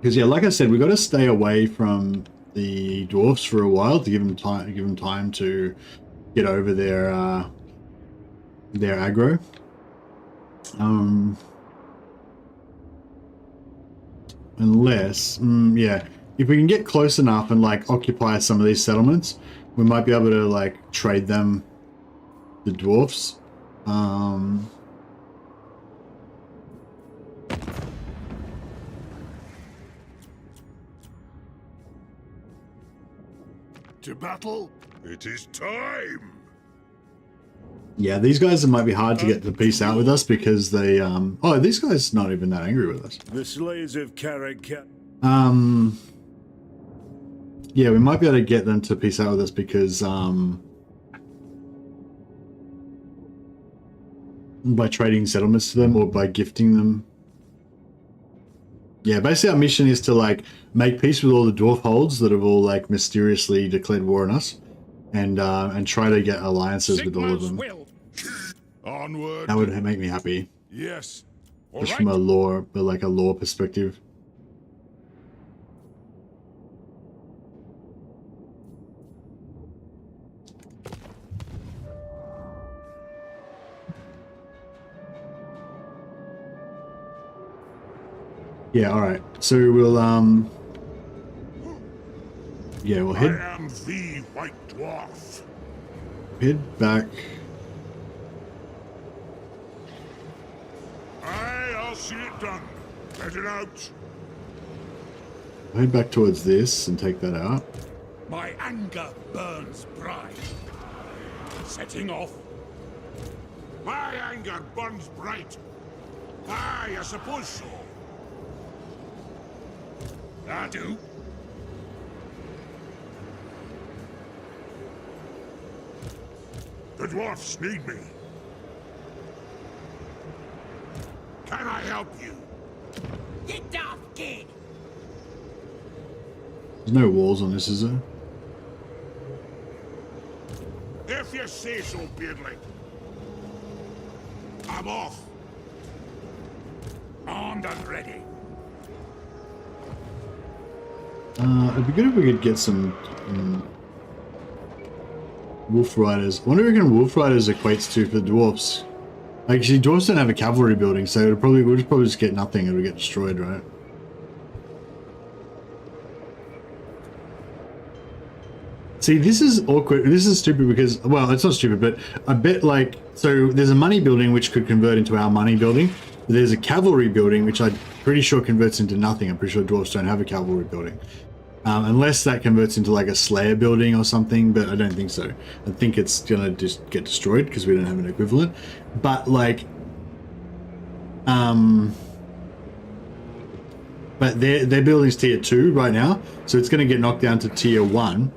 Because yeah, like I said, we got to stay away from the dwarfs for a while to give them time to get over their aggro. Unless, yeah, if we can get close enough and like occupy some of these settlements, we might be able to like trade them the dwarfs. To battle, it is time. Yeah, these guys might be hard to get to peace out with us because they oh, these guys not even that angry with us. The slaves of Karaz-a-Karak. Yeah, we might be able to get them to peace out with us because by trading settlements to them or by gifting them. Yeah, basically our mission is to like make peace with all the dwarf holds that have all like mysteriously declared war on us, and try to get alliances with all of them. Onward. That would make me happy. Yes. Just from a lore perspective. Yeah, alright. So we'll yeah, we'll I am the White Dwarf. head back. I'll see it done. Let it out. Head back towards this and take that out. My anger burns bright. Setting off. My anger burns bright. Aye, I suppose so. I do. The dwarfs need me. Can I help you? Get off, kid! There's no walls on this, is there? If you say so, Beardling. I'm off. Armed and ready. It'd be good if we could get some wolf riders. I wonder if wolf riders equates to for dwarfs. Actually, dwarfs don't have a cavalry building, so we'll probably just get nothing. It'll get destroyed, right? See, this is awkward. This is stupid because, well, it's not stupid, but a bit like, so there's a money building which could convert into our money building. But there's a cavalry building which I'm pretty sure converts into nothing. I'm pretty sure dwarfs don't have a cavalry building. Unless that converts into like a slayer building or something, but I don't think so. I think it's gonna just get destroyed because we don't have an equivalent. But like, but their building's tier 2 right now, so it's gonna get knocked down to tier 1.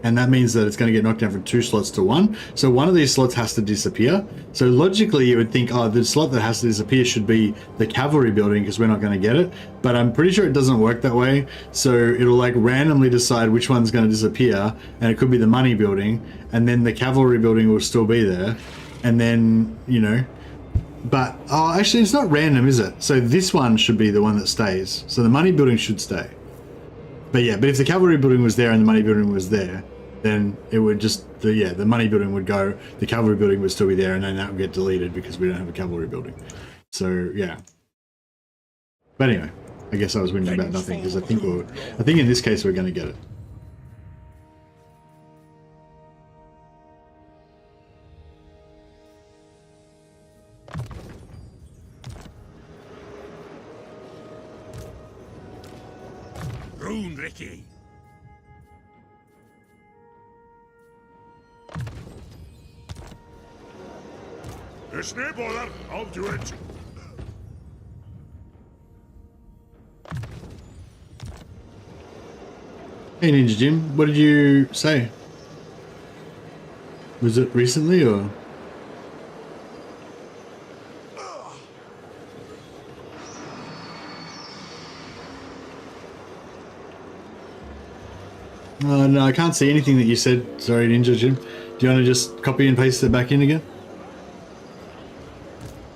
And that means that it's going to get knocked down from 2 slots to 1. So one of these slots has to disappear. So logically, you would think, oh, the slot that has to disappear should be the cavalry building because we're not going to get it. But I'm pretty sure it doesn't work that way. So it'll like randomly decide which one's going to disappear. And it could be the money building. And then the cavalry building will still be there. And then, you know, but, oh, actually, it's not random, is it? So this one should be the one that stays. So the money building should stay. But yeah, but if the cavalry building was there and the money building was there, then it would just, the money building would go, the cavalry building would still be there, and then that would get deleted because we don't have a cavalry building. So yeah. But anyway, I guess I was whinging about nothing because I think in this case we're going to get it. Rune, Ricky. It's no bother. I'll do it. Hey Ninja Jim, what did you say? Was it recently or? No, I can't see anything that you said. Sorry, Ninja Jim. Do you want to just copy and paste it back in again?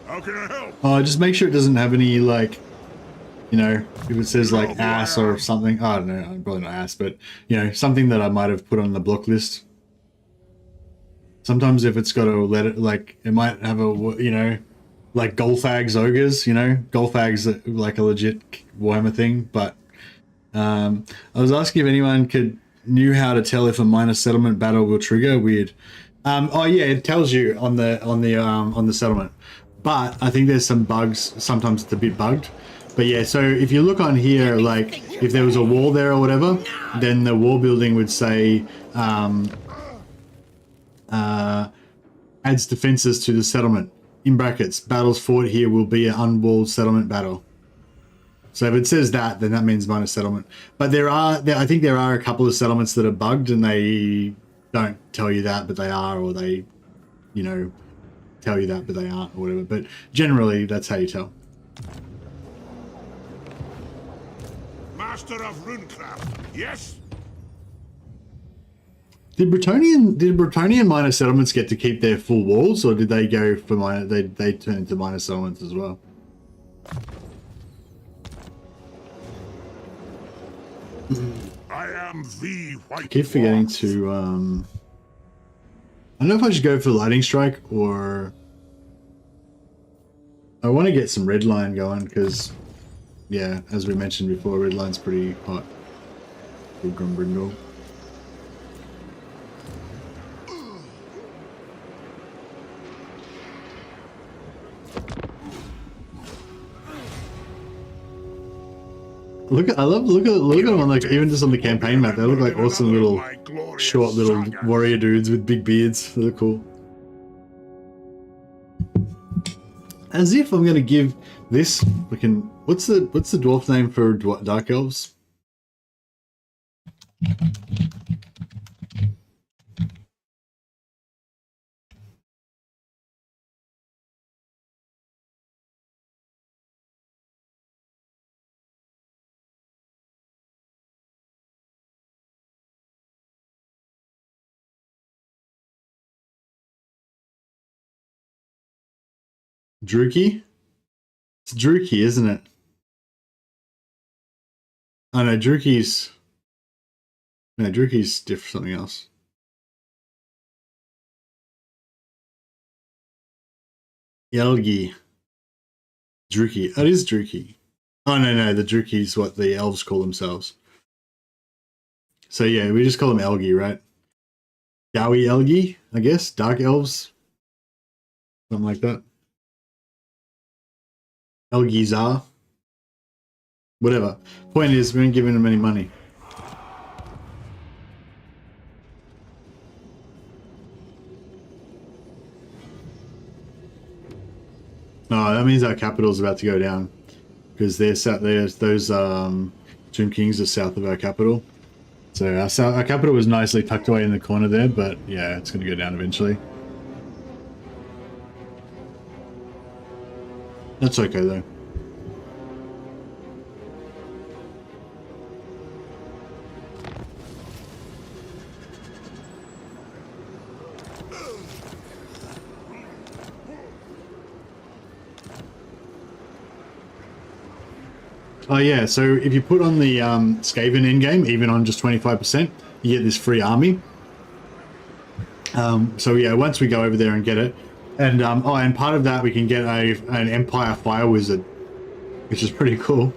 How can I help? Just make sure it doesn't have any, like, you know, if it says like ass or something. I don't know, I'm probably not ass, but, you know, something that I might have put on the block list. Sometimes if it's got a letter, like, it might have a, you know, like Golfag's Ogres, you know? Golfag's like a legit Warhammer thing, but I was asking if anyone knew how to tell if a minor settlement battle will trigger. Weird. Oh yeah, it tells you on the settlement, but I think there's some bugs. Sometimes it's a bit bugged, but yeah. So if you look on here, like if there was a wall there or whatever, then the wall building would say adds defenses to the settlement. In brackets, battles fought here will be an unwalled settlement battle. So if it says that, then that means minor settlement. But I think there are a couple of settlements that are bugged and they don't tell you that, but they are, or they, you know, tell you that, but they aren't, or whatever. But generally, that's how you tell. Master of Runecraft, yes? Did Bretonnian minor settlements get to keep their full walls, or did they go for minor? They turn into minor settlements as well. I am the White I keep forgetting Dwarf. to. I don't know if I should go for lightning strike or. I want to get some red line going because, yeah, as we mentioned before, red line's pretty hot for Grombrindal. Look at them on, like, even just on the campaign map. They look like awesome little short little warrior dudes with big beards. They look cool. As if I'm gonna give this what's the dwarf name for dark elves? Druki? It's Druki, isn't it? Oh no, Druki's different, something else. Yelgi. Druki. Oh, it is Druki. Oh no, the Druki's what the elves call themselves. So yeah, we just call them Elgi, right? Dowie Elgi, I guess. Dark elves. Something like that. Elgizar. Whatever. Point is, we ain't giving them any money. Oh, that means our capital's about to go down. Because those Tomb Kings are south of our capital. So our capital was nicely tucked away in the corner there, but yeah, it's going to go down eventually. That's okay though. Oh yeah, so if you put on the Skaven endgame, even on just 25%, you get this free army. So yeah, once we go over there and get it, and and part of that we can get an Empire Fire Wizard, which is pretty cool.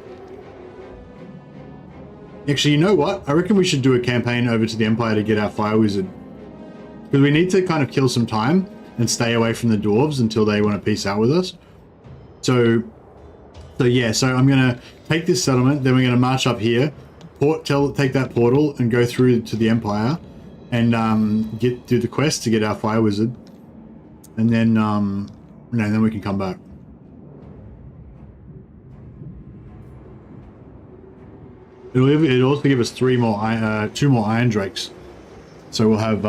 Actually, you know what? I reckon we should do a campaign over to the Empire to get our Fire Wizard, because we need to kind of kill some time and stay away from the dwarves until they want to peace out with us. So yeah, so I'm gonna take this settlement, then we're gonna march up here, take that portal, and go through to the Empire, and do the quest to get our Fire Wizard, and then then we can come back. It'll also give us two more Iron Drakes. So we'll have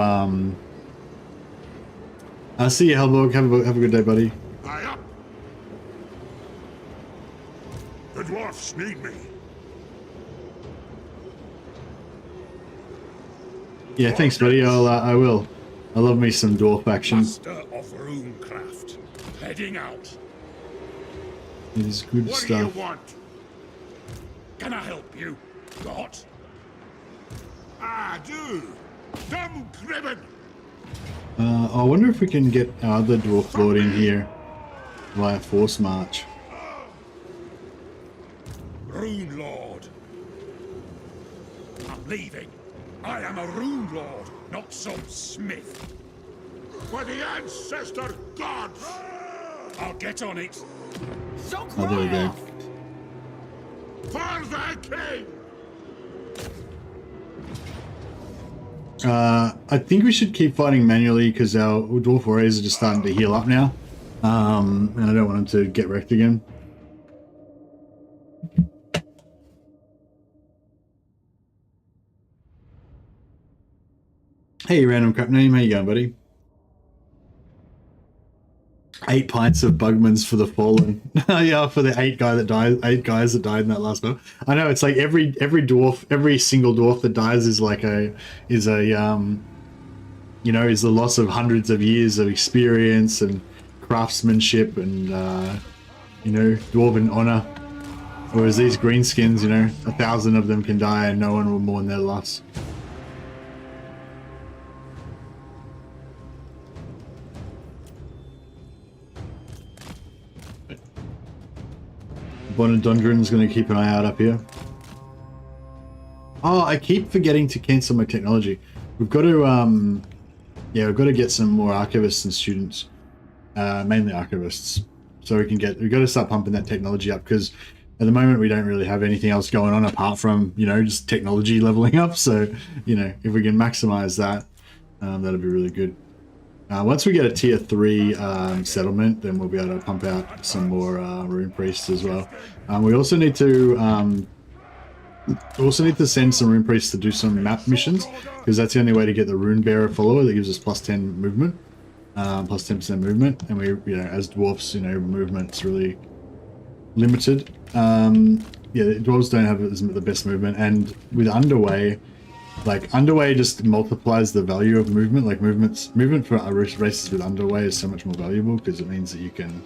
I'll see you, Hellborg. Have a good day, buddy. Aye up. The dwarfs need me. Yeah, thanks, buddy. I will. I love me some dwarf action. Master of runecraft, heading out. It is good What stuff. do you want? Can I help you? What? I do. Dumb cribbin. I wonder if we can get our other dwarf lord in here via force march. Rune Lord. I'm leaving. I am a Rune Lord, not some smith. For the ancestor gods! I'll get on it. So Oh, there we go. For the king! I think we should keep fighting manually because our dwarf warriors are just starting to heal up now. And I don't want them to get wrecked again. Hey, random crap name. How you going, buddy? 8 pints of Bugmans for the fallen. Yeah, for the 8 guys that died in that last battle. I know, it's like every dwarf, every single dwarf that dies is like is the loss of hundreds of years of experience and craftsmanship and dwarven honor. Whereas these greenskins, 1,000 of them can die and no one will mourn their loss. Bonadondron's going to keep an eye out up here. Oh, I keep forgetting to cancel my technology. We've got to, we've got to get some more archivists and students, mainly archivists, so we've got to start pumping that technology up because at the moment we don't really have anything else going on apart from just technology leveling up. So if we can maximize that, that'll be really good. Once we get a tier 3 settlement, then we'll be able to pump out some more rune priests as well. We also need to send some rune priests to do some map missions because that's the only way to get the rune bearer follower that gives us plus 10 movement, plus 10% movement. And we, as dwarfs, movement's really limited. The dwarves don't have the best movement, and with underway. Like, underway just multiplies the value of movement. Like, movement for races with underway is so much more valuable because it means that you can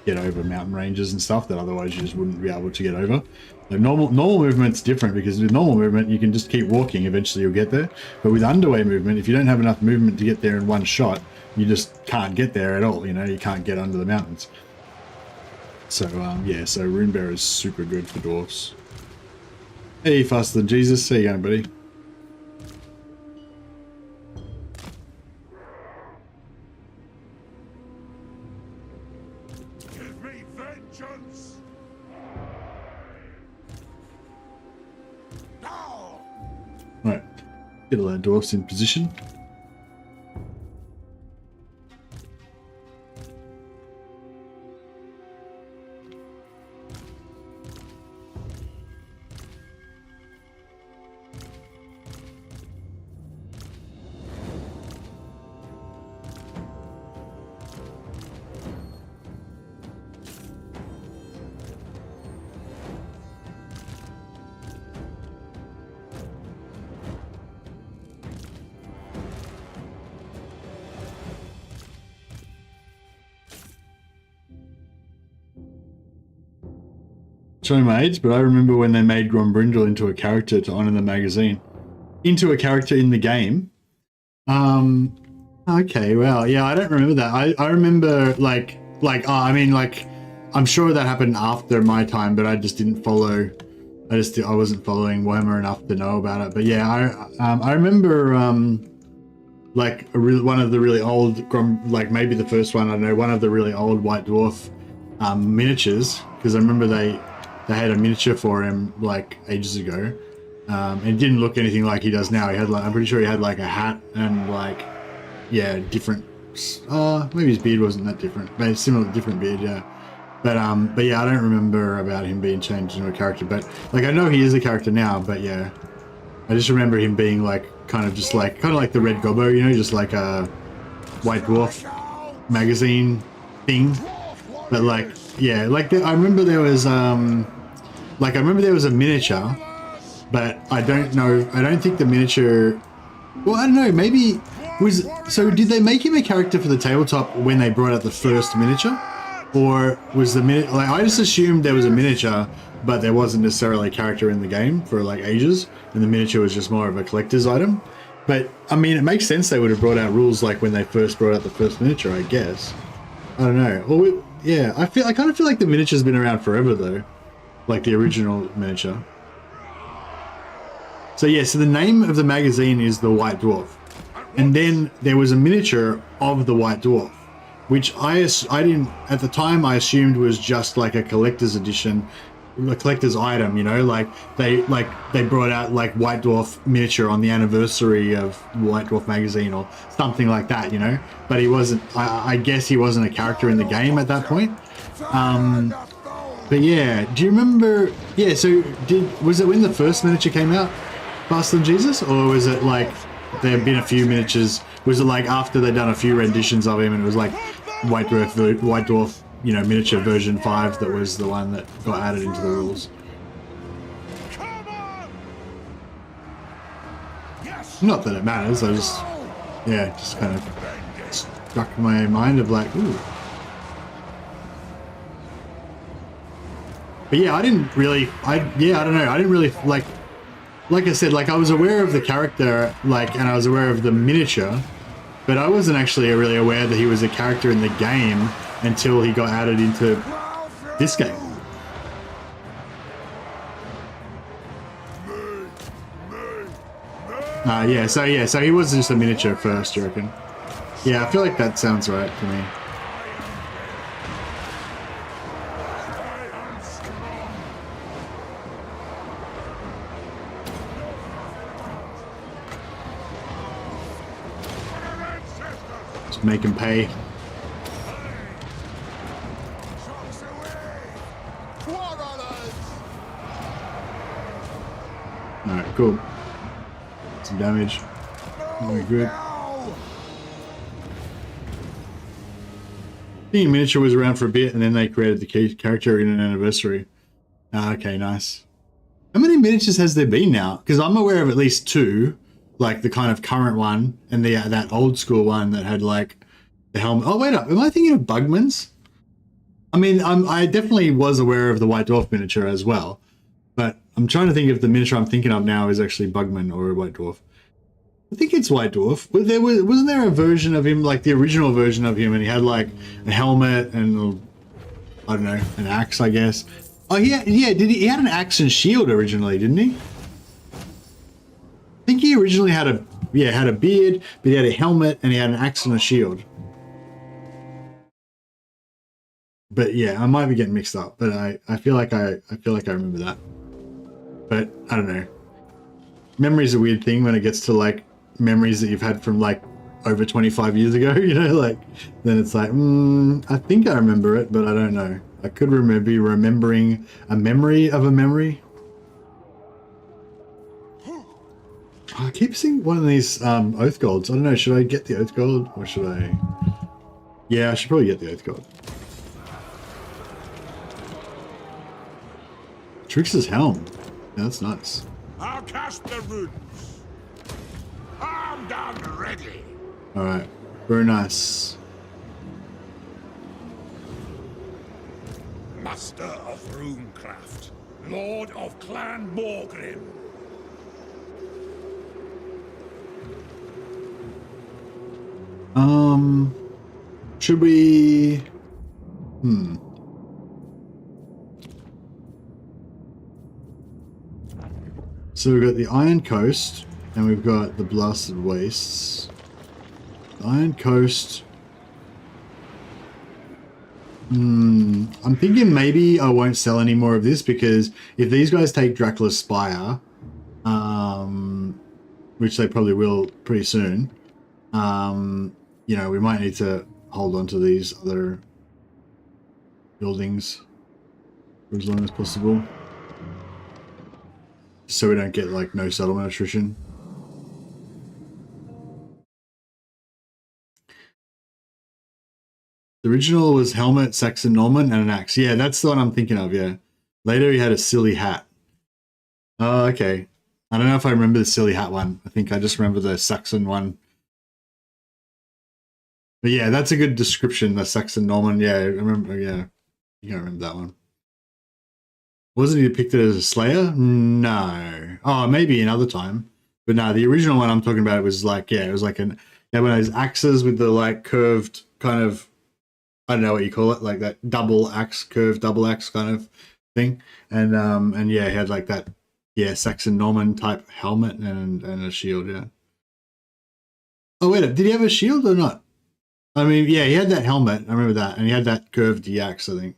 get over mountain ranges and stuff that otherwise you just wouldn't be able to get over. Like, normal movement's different because with normal movement you can just keep walking, eventually you'll get there. But with underway movement, if you don't have enough movement to get there in one shot, you just can't get there at all, you can't get under the mountains. So, so Runebearer is super good for dwarfs. Hey, Faster Than Jesus, how you going, buddy? Right, get all our dwarfs in position. Showing my age, but I remember when they made Grombrindal into a character to honor the magazine. Into a character in the game? Okay, well, yeah, I don't remember that. I remember, I'm sure that happened after my time, but I just didn't follow, I wasn't following Warhammer enough to know about it. But yeah, I remember, one of the really old, maybe the first one, I don't know, one of the really old White Dwarf miniatures, because I remember they had a miniature for him ages ago. It didn't look anything like he does now. He had I'm pretty sure he had a hat and different. Maybe his beard wasn't that different, but similar, different beard. Yeah, But yeah, I don't remember about him being changed into a character. But like, I know he is a character now. But yeah, I just remember him being like kind of like the Red Gobbo, you know, just like a White Dwarf magazine thing. But like, yeah, like I remember there was like I remember there was a miniature, but I don't know. I don't think the miniature. Well, I don't know. Maybe was so. Did they make him a character for the tabletop when they brought out the first miniature? Or was the minute like I just assumed there was a miniature, but there wasn't necessarily a character in the game for like ages, and the miniature was just more of a collector's item. But I mean, it makes sense they would have brought out rules like when they first brought out the first miniature, I guess. I don't know. Or yeah, I kind of feel like the miniature's been around forever though, like the original miniature. So yeah, so the name of the magazine is the White Dwarf, and then there was a miniature of the White Dwarf, which I didn't, at the time I assumed was just like a collector's edition, a collector's item, you know, like they brought out like White Dwarf miniature on the anniversary of White Dwarf magazine or something like that, you know, but he wasn't, I guess he wasn't a character in the game at that point. But yeah, do you remember, yeah, so was it when the first miniature came out, Faster Than Jesus, or was it like there have been a few miniatures? Was it like after they'd done a few renditions of him and it was like White Dwarf, you know, miniature version 5 that was the one that got added into the rules? Not that it matters, I just, yeah, just kind of struck my mind of like, ooh. But yeah, I didn't really, I don't know, I didn't really, like I said, like I was aware of the character, like, and I was aware of the miniature, but I wasn't actually really aware that he was a character in the game until he got added into this game. So he was just a miniature first, you reckon? Yeah, I feel like that sounds right to me. Make him pay. Alright, cool. Some damage. Very good. The miniature was around for a bit and then they created the character in an anniversary. Okay, nice. How many miniatures has there been now? Because I'm aware of at least 2. Like the kind of current one and that old school one that had like the helmet. Oh wait up, am I thinking of Bugman's? I mean, I definitely was aware of the White Dwarf miniature as well, but I'm trying to think if the miniature I'm thinking of now is actually Bugman or a White Dwarf. I think it's White Dwarf. Wasn't there a version of him, like the original version of him, and he had like a helmet and I don't know, an axe, I guess. Oh yeah, he had an axe and shield originally, didn't he? I think he originally had a beard, but he had a helmet and he had an axe and a shield. But yeah, I might be getting mixed up, but I feel like I remember that. But I don't know. Memory's a weird thing when it gets to like memories that you've had from like over 25 years ago, you know, like then it's like, I think I remember it, but I don't know. I could be remembering a memory of a memory. I keep seeing one of these oath golds. I don't know, should I get the oath gold or should I? Yeah, I should probably get the oath gold. Trix's helm. Yeah, that's nice. I'll cast the runes. Armed and ready. Alright, very nice. Master of runecraft, Lord of Clan Morgrim. Should we... So we've got the Iron Coast, and we've got the Blasted Wastes. The Iron Coast... I'm thinking maybe I won't sell any more of this, because if these guys take Dracula's Spire, which they probably will pretty soon, you know, we might need to hold on to these other buildings for as long as possible, so we don't get like no settlement attrition. The original was helmet, Saxon Norman, and an axe. Yeah, that's the one I'm thinking of, yeah. Later he had a silly hat. Oh, okay. I don't know if I remember the silly hat one. I think I just remember the Saxon one. But yeah, that's a good description, the Saxon Norman. Yeah, I remember, yeah. You can't remember that one. Wasn't he depicted as a slayer? No. Oh, maybe another time. But no, the original one I'm talking about was like, yeah, it was like one of those axes with the like curved kind of, I don't know what you call it, like that double axe, curved double axe kind of thing. And yeah, he had like that, yeah, Saxon Norman type helmet and a shield, yeah. Oh wait, did he have a shield or not? I mean, yeah, he had that helmet, I remember that, and he had that curved axe, I think.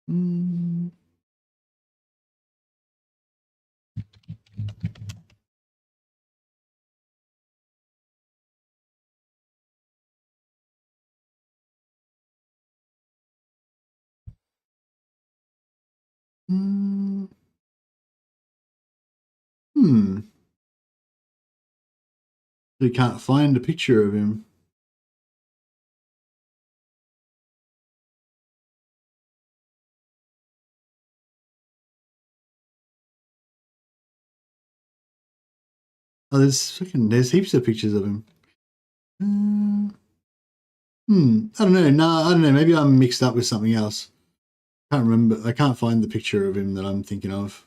Mm. Hmm. We can't find a picture of him. Oh, there's heaps of pictures of him. I don't know. No, I don't know. Maybe I'm mixed up with something else. Can't remember. I can't find the picture of him that I'm thinking of.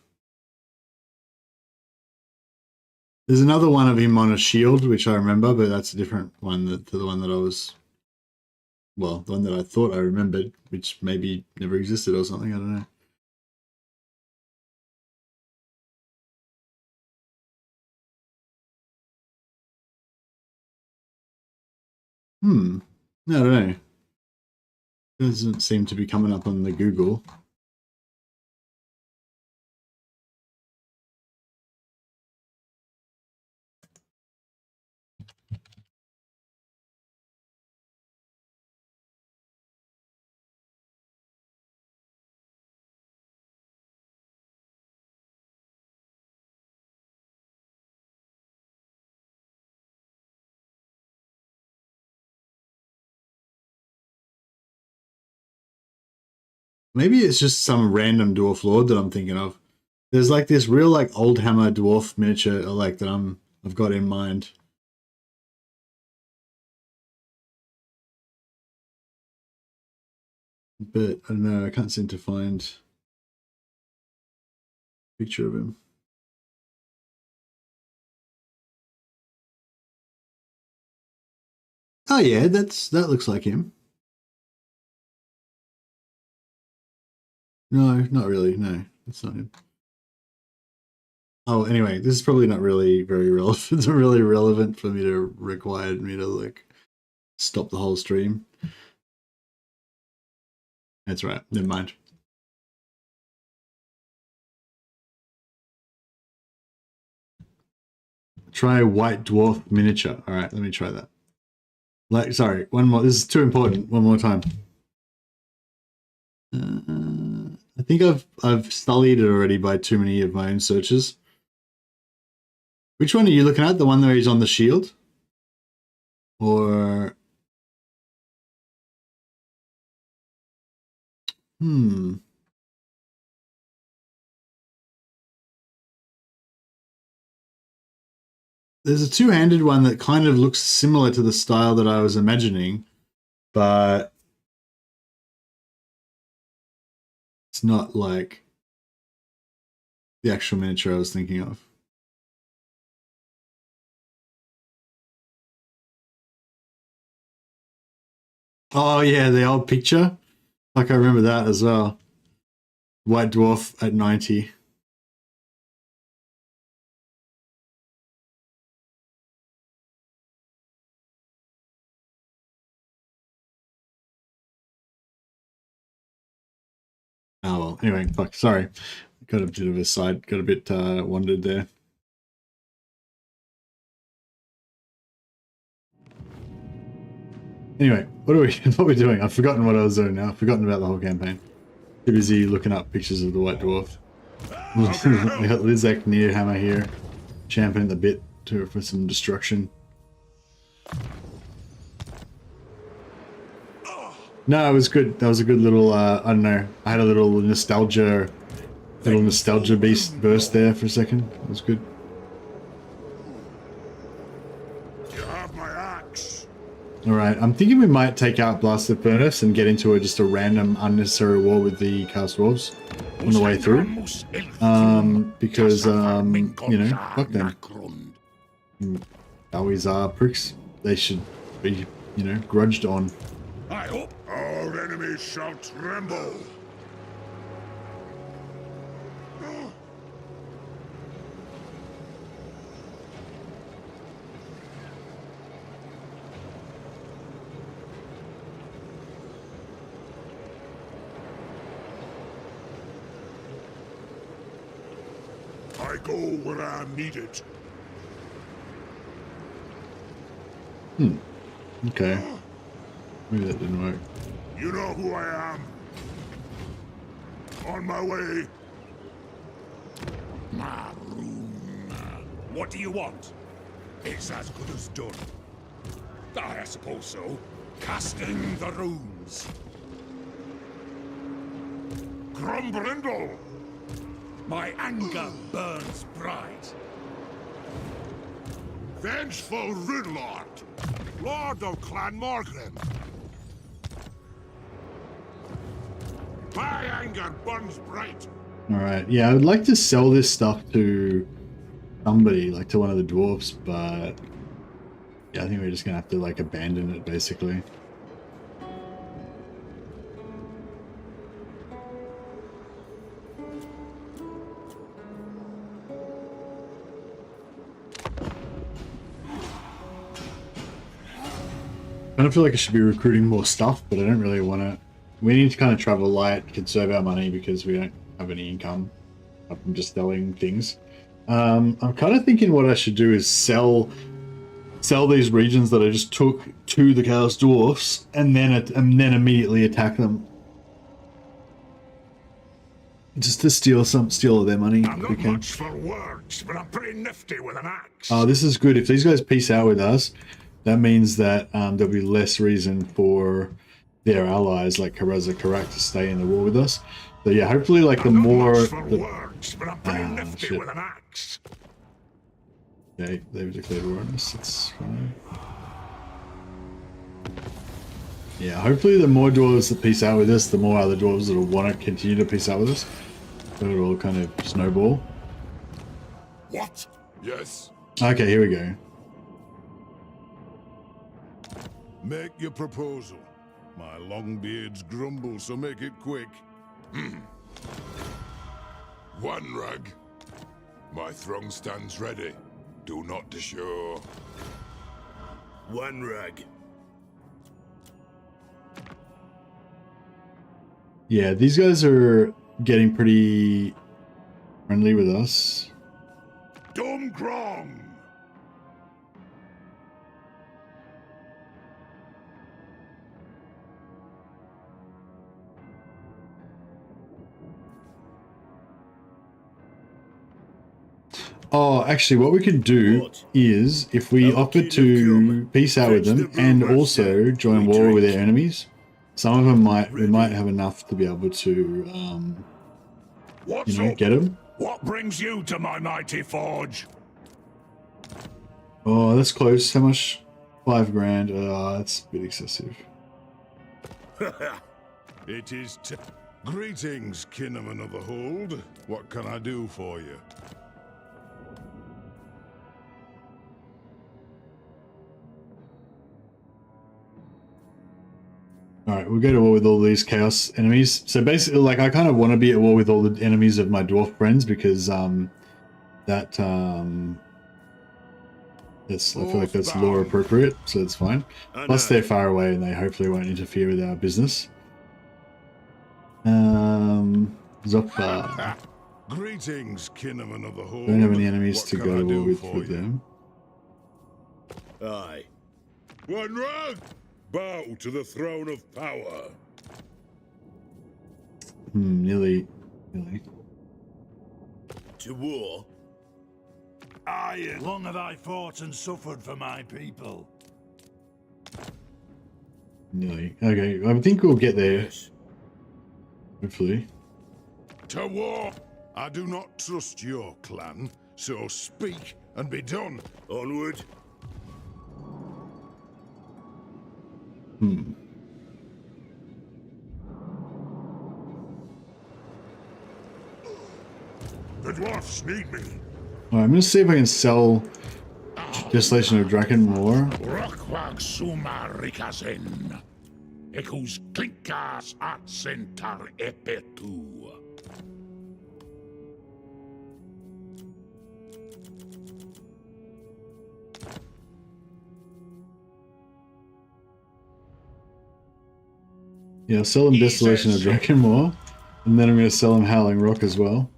There's another one of him on a shield, which I remember, but that's a different one to the one that I was. Well, the one that I thought I remembered, which maybe never existed or something. I don't know. I don't know. Doesn't seem to be coming up on the Google. Maybe it's just some random dwarf lord that I'm thinking of. There's like this real like old hammer dwarf miniature like that I've got in mind. But I don't know, I can't seem to find a picture of him. Oh yeah, that looks like him. No, not really. No, that's not him. Oh, anyway, this is probably not really very relevant. It's really relevant for me to require me to like stop the whole stream. That's right. Never mind. Try white dwarf miniature. All right, let me try that. Like, sorry, one more. This is too important. One more time. I think I've sullied it already by too many of my own searches. Which one are you looking at? The one where he's on the shield? Or... There's a two-handed one that kind of looks similar to the style that I was imagining, but it's not like the actual miniature I was thinking of. Oh yeah, the old picture. Like I remember that as well. White dwarf at 90. Oh well, anyway, fuck, sorry. got a bit of a side, got a bit wandered there. Anyway, what are we doing? I've forgotten what I was doing now. I've forgotten about the whole campaign. Too busy looking up pictures of the White Dwarf. We got Lizak near Hammer here, championing the bit for some destruction. No, it was good. That was a good little, I don't know, I had a little nostalgia burst there for a second. It was good. You have my axe. Alright, I'm thinking we might take out Blast the Furnace and get into just a random unnecessary war with the Chaos Dwarves on the way through. Because, you know, fuck them. Always are pricks. They should be, you know, grudged on. I hope our enemies shall tremble. I go where I'm needed. Okay. Maybe that didn't work. You know who I am. On my way. What do you want? It's as good as done. I suppose so. Casting the runes. Grombrindal! My anger burns bright. Vengeful Rune Lord, Lord of Clan Morgrim. My anger burns bright. Alright, yeah, I would like to sell this stuff to somebody, like to one of the dwarfs, but yeah, I think we're just gonna have to like abandon it basically. I don't feel like I should be recruiting more stuff, but I don't really want to. We need to kind of travel light, conserve our money because we don't have any income from just selling things. I'm kind of thinking what I should do is sell these regions that I just took to the Chaos Dwarfs, and then immediately attack them, just to steal of their money. I'm not much for words, but I'm pretty nifty with an axe. Oh, this is good. If these guys peace out with us, that means that there'll be less reason for their allies like Karaz-a-Karak to stay in the war with us. So yeah, hopefully like the more... words, but I'm pretty nifty with an axe. Okay, they've declared war on us. That's fine. Yeah, hopefully the more dwarves that peace out with us, the more other dwarves that will want to continue to peace out with us. So it'll all kind of snowball. What? Yes. Okay, here we go. Make your proposal. My longbeards grumble, so make it quick. One rug. My throng stands ready. Do not desure. One rug. Yeah, these guys are getting pretty friendly with us. Dum Grong. Oh, actually, what we could do is, if we offer to peace out with them and also join war with their enemies, some of them we might have enough to be able to, you know, get them. What brings you to my mighty forge? Oh, that's close. How much? 5 grand. That's a bit excessive. It is Greetings, Kinnaman of the Hold. What can I do for you? Alright, we'll go to war with all these chaos enemies. So basically, like, I kind of want to be at war with all the enemies of my dwarf friends because, I feel like that's lore appropriate, so it's fine. Plus they're far away and they hopefully won't interfere with our business. Zoppa. Greetings, kinman of the horde. Don't have any enemies What to can go I do with for with you? them. Aye. One rug! Bow to the throne of power. Nearly. To war? Aye, long have I fought and suffered for my people. Nearly. Okay, I think we'll get there. Hopefully. To war! I do not trust your clan, so speak and be done. Onward. The dwarfs need me. Alright, I'm gonna see if I can sell Desolation of Draken more. Rockwag suma rikazen. Ekus klinkas at centar epetu. Yeah, I'll sell them Desolation of Draken more. And then I'm gonna sell them Howling Rock as well.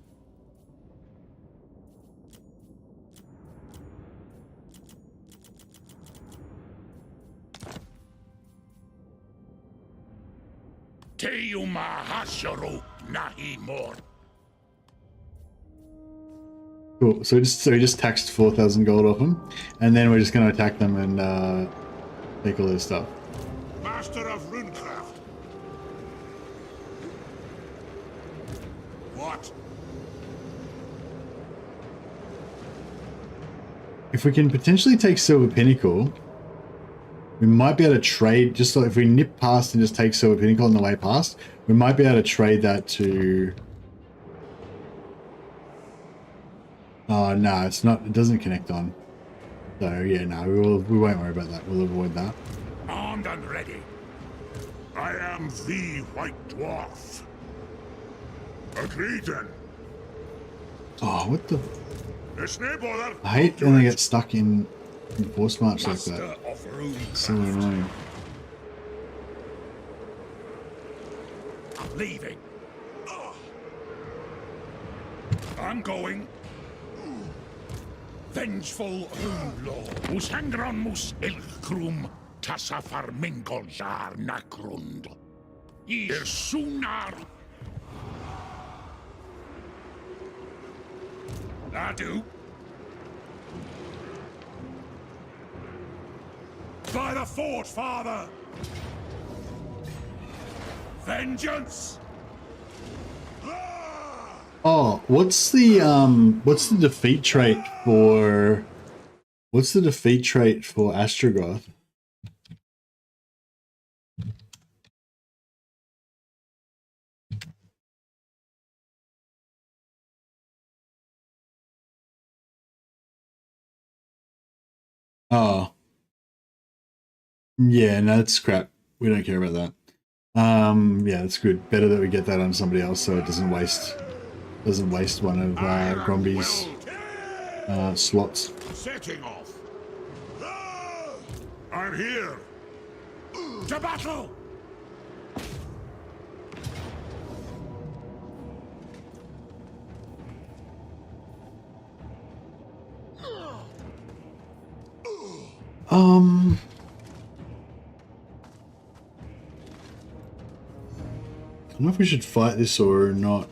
Teuma hasharu nahi more. Cool. So we just taxed 4,000 gold off them, and then we're just gonna attack them and take all their stuff. Master of runecraft. What? If we can potentially take Silver Pinnacle, we might be able to trade, just like if we nip past and just take Silver Pinnacle on the way past, we might be able to trade that to... Oh, no, it's not, it doesn't connect on. So, yeah, no, we won't worry about that. We'll avoid that. Armed and ready. I am the White Dwarf. Agreed then. Oh, what the... It's no bother. I hate when they get stuck in force march like Master that. of runecraft. So annoying. I'm leaving. I'm going. Vengeful Rune Lord. Usangron mus ilkrum tassa farmingol jar nakrund. Irsunar. Adu. By the fort, father. Vengeance. Oh, what's the defeat trait for Astrogoth? Oh. Yeah, no, that's crap. We don't care about that. Yeah, that's good. Better that we get that on somebody else so it doesn't waste one of Gromby's slots. Setting off. I'm here. To battle. I don't know if we should fight this or not.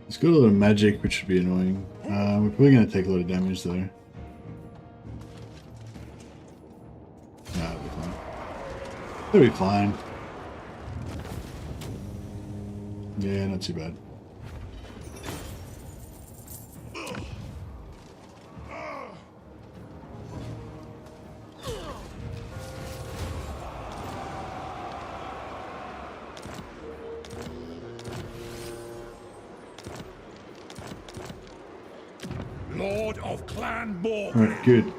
It's got a lot of magic, which should be annoying. We're probably going to take a lot of damage though. No, it'll be fine. It'll be fine. Yeah, not too bad. Lord of Clan Morgan. Alright, good.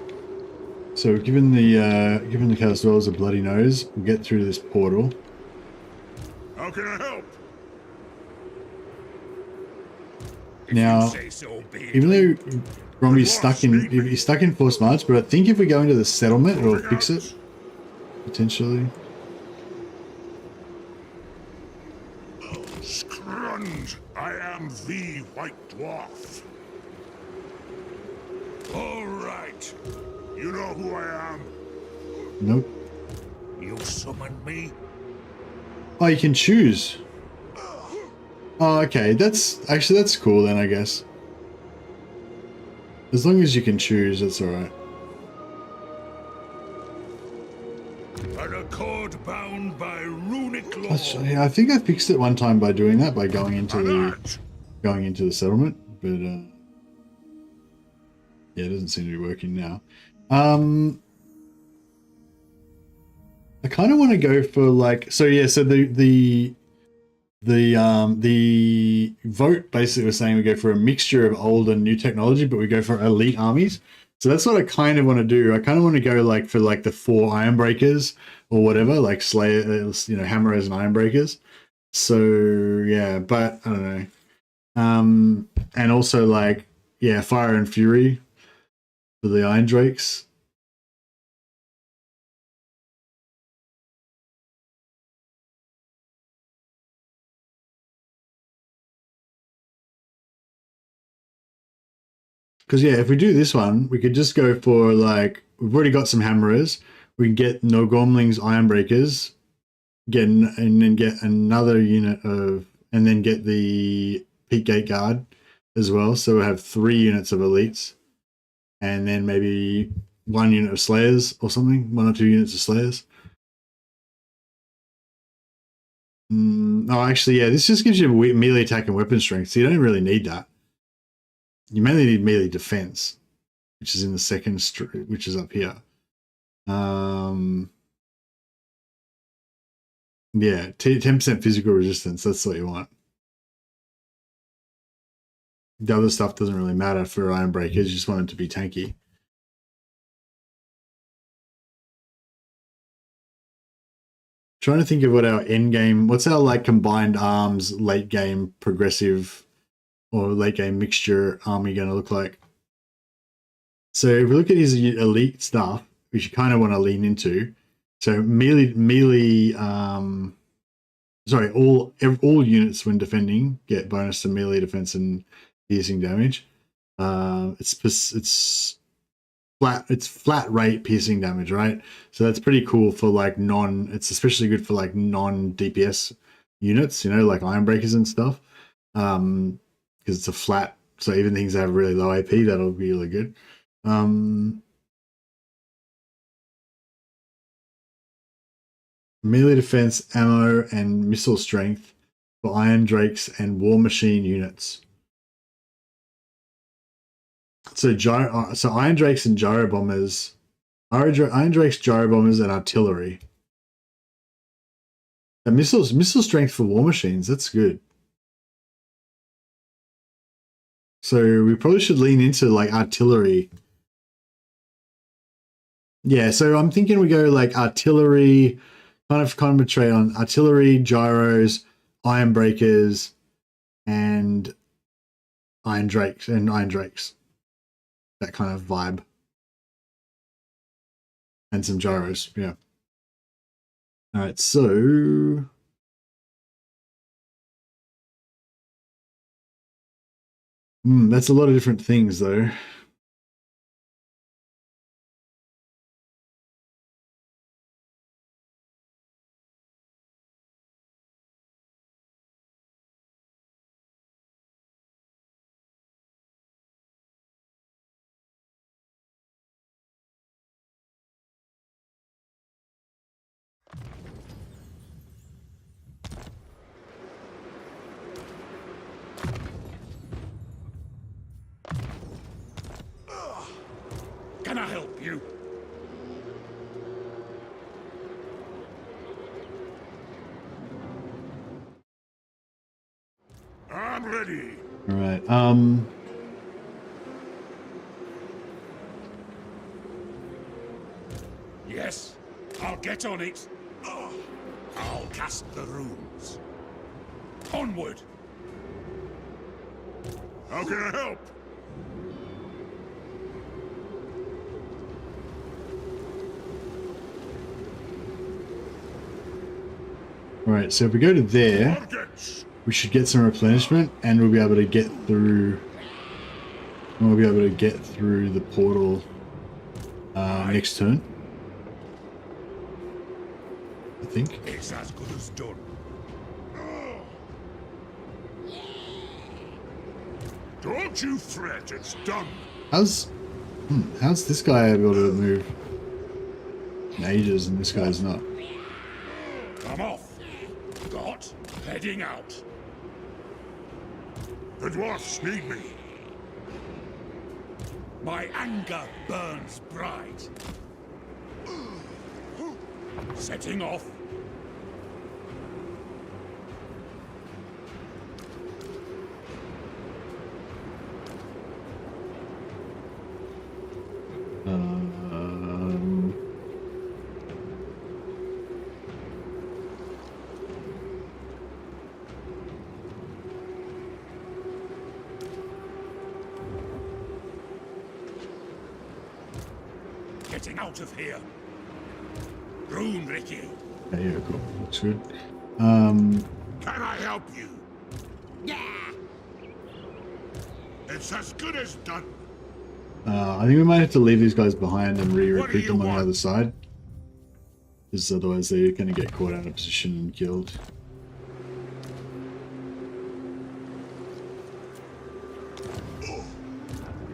So given the Karaz-a-Karak a bloody nose, we'll get through this portal. How can I help? Now, Say so, be it. even though Gromby's stuck in force march, but I think if we go into the settlement, it'll fix it potentially. Scrund, I am the White Dwarf. All right. You know who I am? Nope. You summoned me? Oh, you can choose. Oh, okay. That's cool then, I guess. As long as you can choose, that's alright. An accord bound by runic law. I think I fixed it one time by doing that, by going into the settlement, but yeah, it doesn't seem to be working now. I kind of want to go for like, so yeah, so the vote basically was saying we go for a mixture of old and new technology, but we go for elite armies. So that's what I kind of want to do. I kind of want to go like for like the 4 Ironbreakers or whatever, like Slayer, you know, Hammerers and Ironbreakers. So yeah, but I don't know. And also like, yeah, Fire and Fury for the Iron Drakes. Because yeah, if we do this one, we could just go for like, we've already got some Hammerers. We can get no Gormlings, Ironbreakers, and then get another unit of, and then get the Peak Gate Guard as well. So we'll have 3 units of elites, and then maybe 1 unit of Slayers or something, 1 or 2 units of Slayers. Oh, actually, yeah, this just gives you melee attack and weapon strength, so you don't really need that. You mainly need melee defense, which is in the second, which is up here. Yeah, 10% physical resistance. That's what you want. The other stuff doesn't really matter for Ironbreakers. You just want it to be tanky. Trying to think of what our end game. What's our like combined arms late game progressive or late game mixture army going to look like? So if we look at his elite stuff, which you kind of want to lean into. So melee, sorry, all units when defending get bonus to melee defense and piercing damage. It's flat rate piercing damage, right? So that's pretty cool for like it's especially good for like non-DPS units, you know, like Ironbreakers and stuff. Because it's a flat, so even things that have really low AP, that'll be really good. Melee defense, ammo, and missile strength for Iron Drakes and War Machine units. So Iron Drakes and Gyro Bombers, Iron Drakes, Gyro Bombers, and artillery. And missile strength for War Machines. That's good. So we probably should lean into like artillery. Yeah, so I'm thinking we go like artillery, kind of concentrate on artillery, gyros, Ironbreakers, and Iron Drakes. That kind of vibe. And some gyros, yeah. All right, so that's a lot of different things though. Can I help you? I'm ready. All right. Yes, I'll get on it. I'll cast the runes. Onward. How can I help? All right. So if we go to there, Targets. we should get some replenishment, and we'll be able to get through. We'll be able to get through the portal next turn. I think. It's as good as done. Don't you fret, it's done. How's this guy able to move in ages and this guy's not? Come off. Got heading out. The dwarfs need me. My anger burns bright. Setting off. Getting out of here. Rune, Ricky. Yeah, cool. Looks good. Can I help you? Yeah. It's as good as done. I think we might have to leave these guys behind and What do re-recruit you them on the want? other side. Because otherwise they're going to get caught out of position and killed.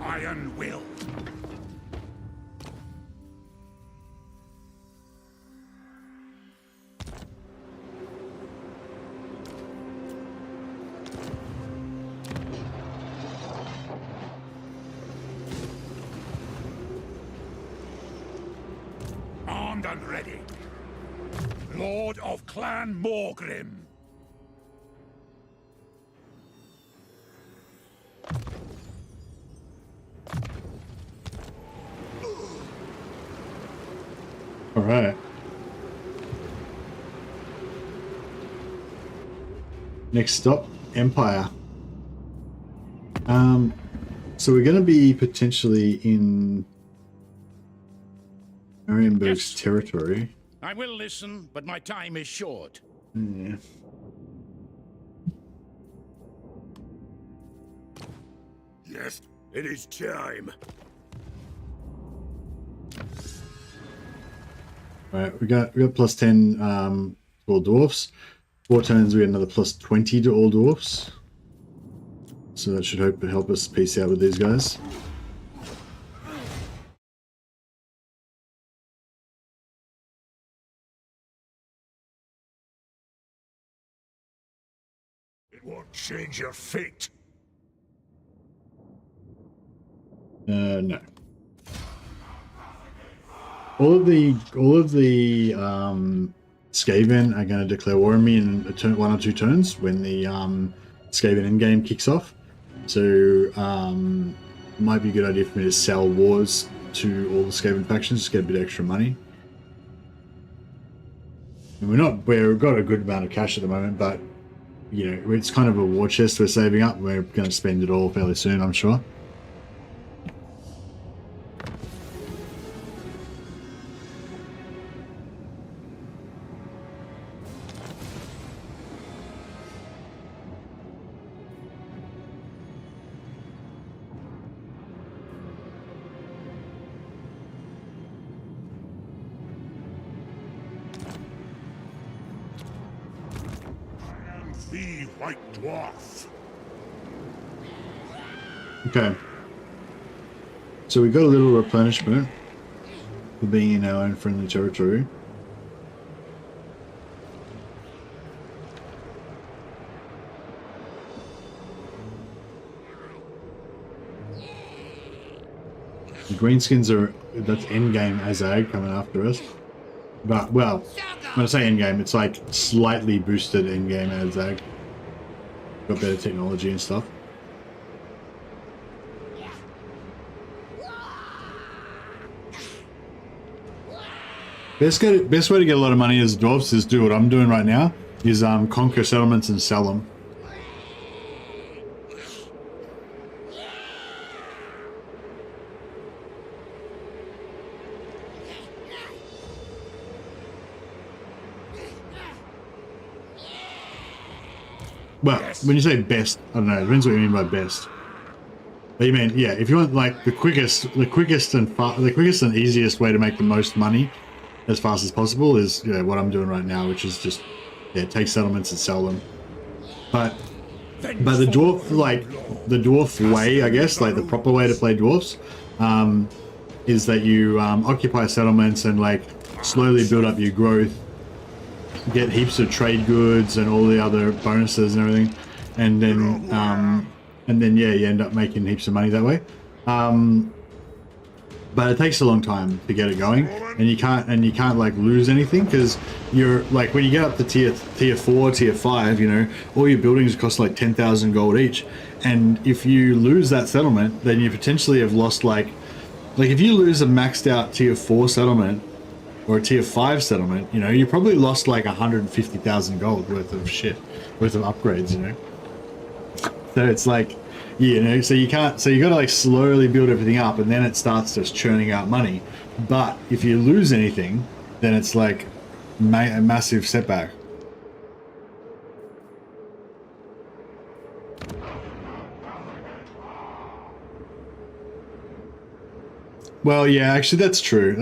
Iron will. Armed and ready. Lord of Clan Morgrim. Alright. Next stop, Empire. So we're going to be potentially in Marienburg's Yes. territory. I will listen, but my time is short. Yeah. Yes, it is time. Alright, we got plus 10 to all dwarfs. 4 turns we get another plus 20 to all dwarfs. So that should help us piece out with these guys. It won't change your fate. No. All of the Skaven are going to declare war on me in a turn, 1 or 2 turns when the Skaven endgame kicks off. So might be a good idea for me to sell wars to all the Skaven factions, just get a bit extra money. And we've got a good amount of cash at the moment, but you know, it's kind of a war chest we're saving up. We're going to spend it all fairly soon, I'm sure. The White Dwarf. Okay. So we got a little replenishment for being in our own friendly territory. The greenskins that's endgame Azag coming after us. But, well, when I say endgame, it's like slightly boosted endgame Azag. Got better technology and stuff. Best way to get a lot of money as dwarfs is do what I'm doing right now, is conquer settlements and sell them. Well, when you say best, I don't know. It depends what you mean by best. But you mean, yeah, if you want like the quickest and easiest way to make the most money as fast as possible is what I'm doing right now, which is just take settlements and sell them. But the dwarf way, I guess, like the proper way to play dwarfs, is that you occupy settlements and like slowly build up your growth, get heaps of trade goods and all the other bonuses and everything, and then yeah, you end up making heaps of money that way. But it takes a long time to get it going, and you can't like lose anything, because you're like, when you get up to tier 4, tier 5, you know, all your buildings cost like 10,000 gold each, and if you lose that settlement, then you potentially have lost like if you lose a maxed out tier 4 settlement or a tier 5 settlement, you know, you probably lost like 150,000 gold worth of upgrades, you know. So it's like, you know, so you gotta like slowly build everything up, and then it starts just churning out money. But if you lose anything, then it's like a massive setback. Well, yeah, actually that's true.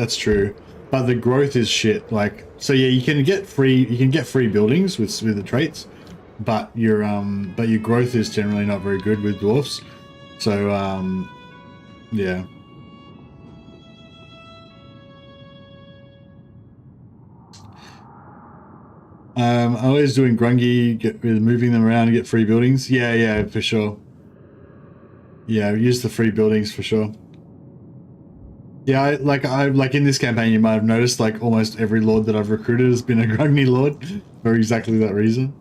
But the growth is shit. Like, so yeah, you can get free buildings with the traits, but your growth is generally not very good with dwarfs. So yeah. Always doing grungy, moving them around and get free buildings. Yeah, for sure. Yeah, use the free buildings for sure. Yeah, I like in this campaign, you might have noticed like almost every lord that I've recruited has been a grungy lord for exactly that reason.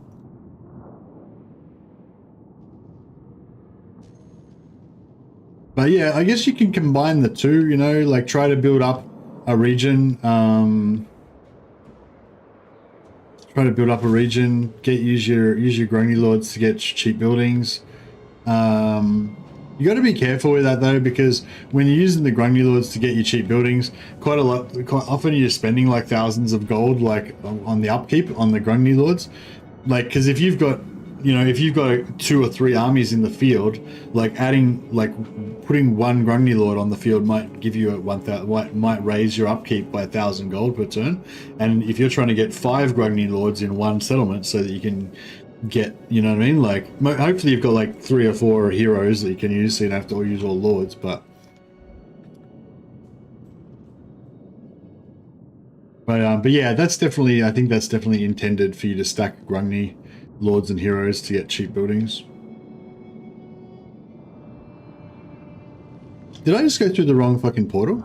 But yeah, I guess you can combine the two, you know, like try to build up a region, use your grungy lords to get cheap buildings. You got to be careful with that though, because when you're using the grungy lords to get your cheap buildings, quite often you're spending like thousands of gold like on the upkeep on the grungy lords, like, because if you've got 2 or 3 armies in the field, like putting one grungy lord on the field might give you might raise your upkeep by 1,000 gold per turn, and if you're trying to get 5 grungy lords in one settlement so that you can get, you know what I mean, like hopefully you've got like 3 or 4 heroes that you can use, so you don't have to use all lords. But yeah, I think that's definitely intended for you to stack grungy lords and heroes to get cheap buildings. Did I just go through the wrong fucking portal?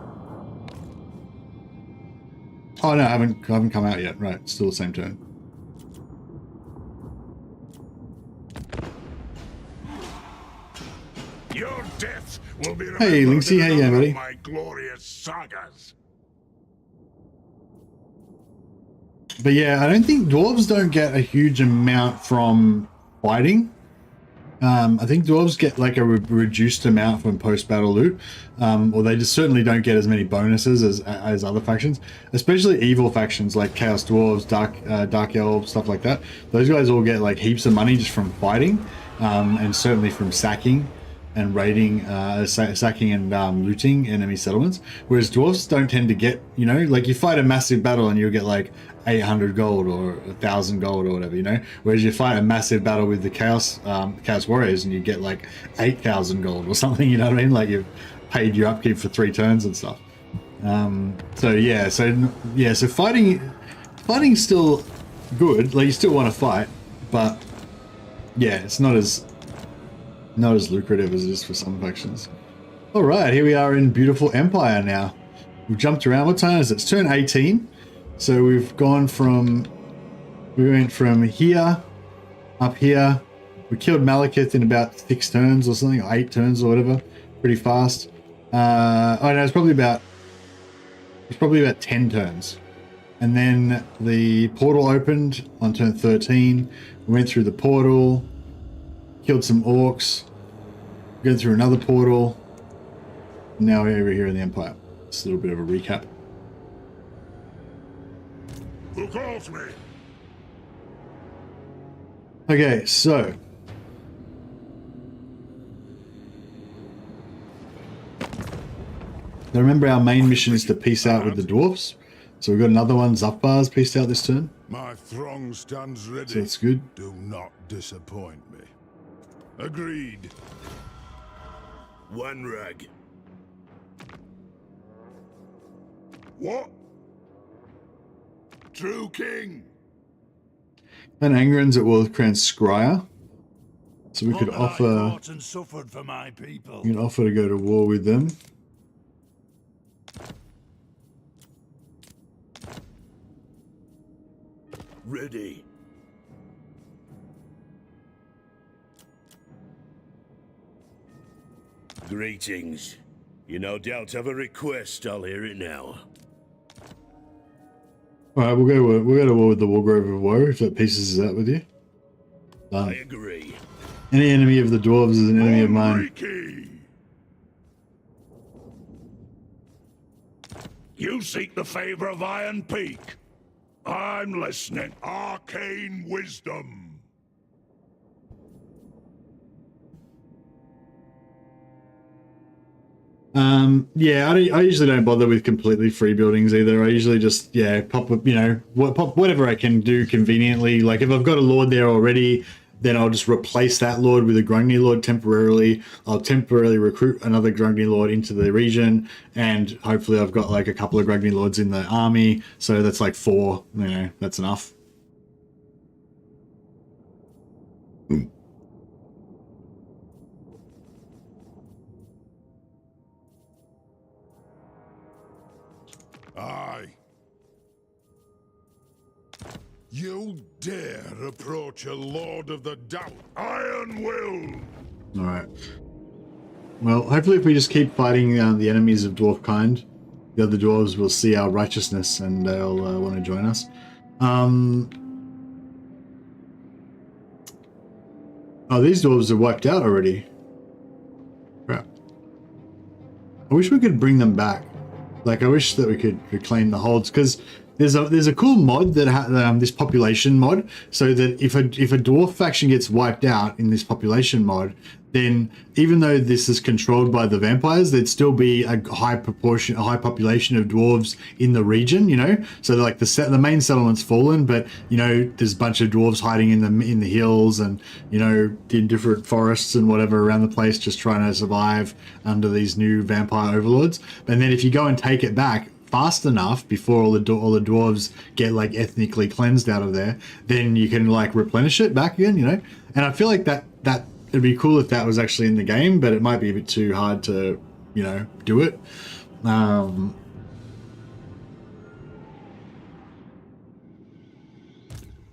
Oh no, I haven't come out yet. Right, still the same turn. Your death will be Hey, Linksy, how you going, buddy? my glorious sagas. But yeah, I don't think dwarves don't get a huge amount from fighting. I think dwarves get like a reduced amount from post-battle loot, or they just certainly don't get as many bonuses as other factions, especially evil factions like Chaos Dwarves, Dark Elves, stuff like that. Those guys all get like heaps of money just from fighting, and certainly from sacking and raiding, sacking and looting enemy settlements. Whereas dwarves don't tend to get, you know, like you fight a massive battle and you'll get like 800 gold or 1,000 gold or whatever, you know. Whereas you fight a massive battle with the Chaos Warriors and you get like 8,000 gold or something, you know what I mean? Like you've paid your upkeep for 3 turns and stuff. So fighting's still good. Like you still want to fight, but yeah, it's not as lucrative as it is for some factions. All right, here we are in beautiful Empire now. We've jumped around. What time is it? It's turn 18. So we went from here up here. We killed Malekith in about 6 turns or something, or 8 turns or whatever. Pretty fast. It's probably about 10 turns. And then the portal opened on turn 13. We went through the portal, killed some orcs, go through another portal. Now we're over here in the Empire. Just a little bit of a recap. Who calls me? Okay, so now remember our main mission is to peace out with the dwarfs. So we've got another one, Zafbar's peaced out this turn. My throng stands ready. So that's good. Do not disappoint me. Agreed. One rag. What? True king. And Angren's at Worldcran Scryer. So we could What have I offer fought and suffered for my people. you can offer to go to war with them. Ready. Greetings. You no doubt have a request. I'll hear it now. Alright, we'll go to war with the Wargrove of Woe if that pieces is out with you. I agree. Any enemy of the dwarves is an enemy of mine. You seek the favor of Iron Peak. I'm listening. Arcane wisdom. Yeah, I usually don't bother with completely free buildings either. I usually just, yeah, pop up, you know, pop whatever I can do conveniently. Like if I've got a lord there already, then I'll just replace that lord with a Grungni lord temporarily. I'll temporarily recruit another Grungni lord into the region, and hopefully I've got like a couple of Grungni lords in the army. So that's like 4, you know, that's enough. Aye. You dare approach a Lord of the Doubt? Iron will! Alright. Well, hopefully if we just keep fighting the enemies of dwarf kind, the other dwarves will see our righteousness and they'll want to join us. Oh, these dwarves are wiped out already. Crap. I wish we could bring them back. Like, I wish that we could reclaim the holds, because there's a cool mod that this population mod, so that if a dwarf faction gets wiped out in this population mod, then even though this is controlled by the vampires, there'd still be a high population of dwarves in the region, you know. So like the main settlement's fallen, but you know there's a bunch of dwarves hiding in the hills and you know in different forests and whatever around the place, just trying to survive under these new vampire overlords. And then if you go and take it back fast enough before all the dwarves get like ethnically cleansed out of there, then you can like replenish it back again, you know. And I feel like that it'd be cool if that was actually in the game, but it might be a bit too hard to, you know, do it. Aye,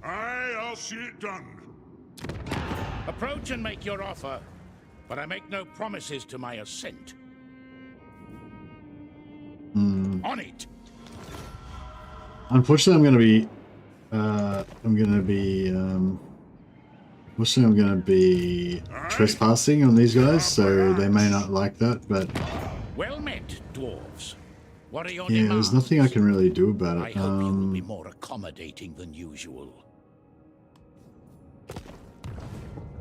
I'll see it done. Approach and make your offer, but I make no promises to my assent. On it. Unfortunately, I'm gonna be trespassing on these guys, so they may not like that, but Well met, dwarves. What are your yeah, demands? there's nothing I can really do about I it. hope you will be more accommodating than usual.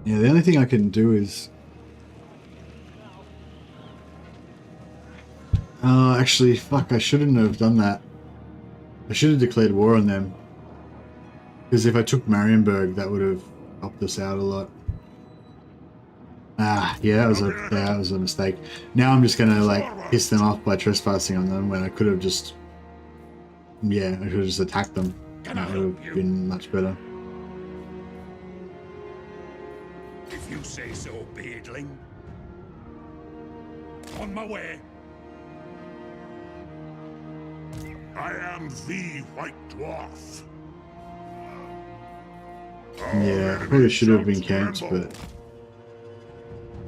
Yeah, the only thing I can do is actually, fuck, I shouldn't have done that. I should have declared war on them. Because if I took Marienburg, that would have helped us out a lot. Yeah, that was a mistake. Now I'm just gonna like piss them off by trespassing on them when I could have just, yeah, I could have just attacked them. That would have been much better. If you say so, beardling. On my way. I am the White Dwarf. Yeah, I probably should have been camped, but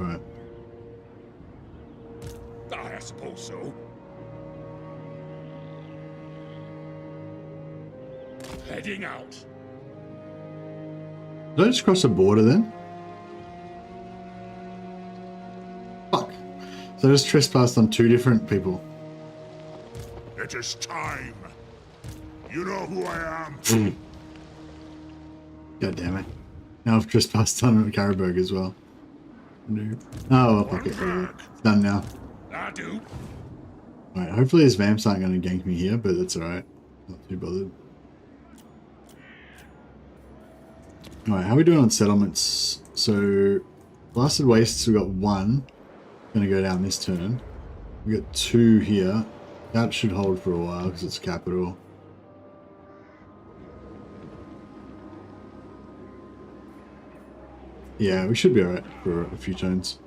alright. I suppose so. Heading out. Did I just cross a border then? Fuck. So I just trespassed on 2 different people. It is time. You know who I am. God damn it. Now I've trespassed on Caribberg as well. No. Oh, well, okay, it's done now. I do. Alright, hopefully his vamps aren't going to gank me here, but that's alright. Not too bothered. Alright, how are we doing on settlements? So, Blasted Wastes, we got 1. Going to go down this turn. We got 2 here. That should hold for a while because it's capital. Yeah, we should be alright for a few turns.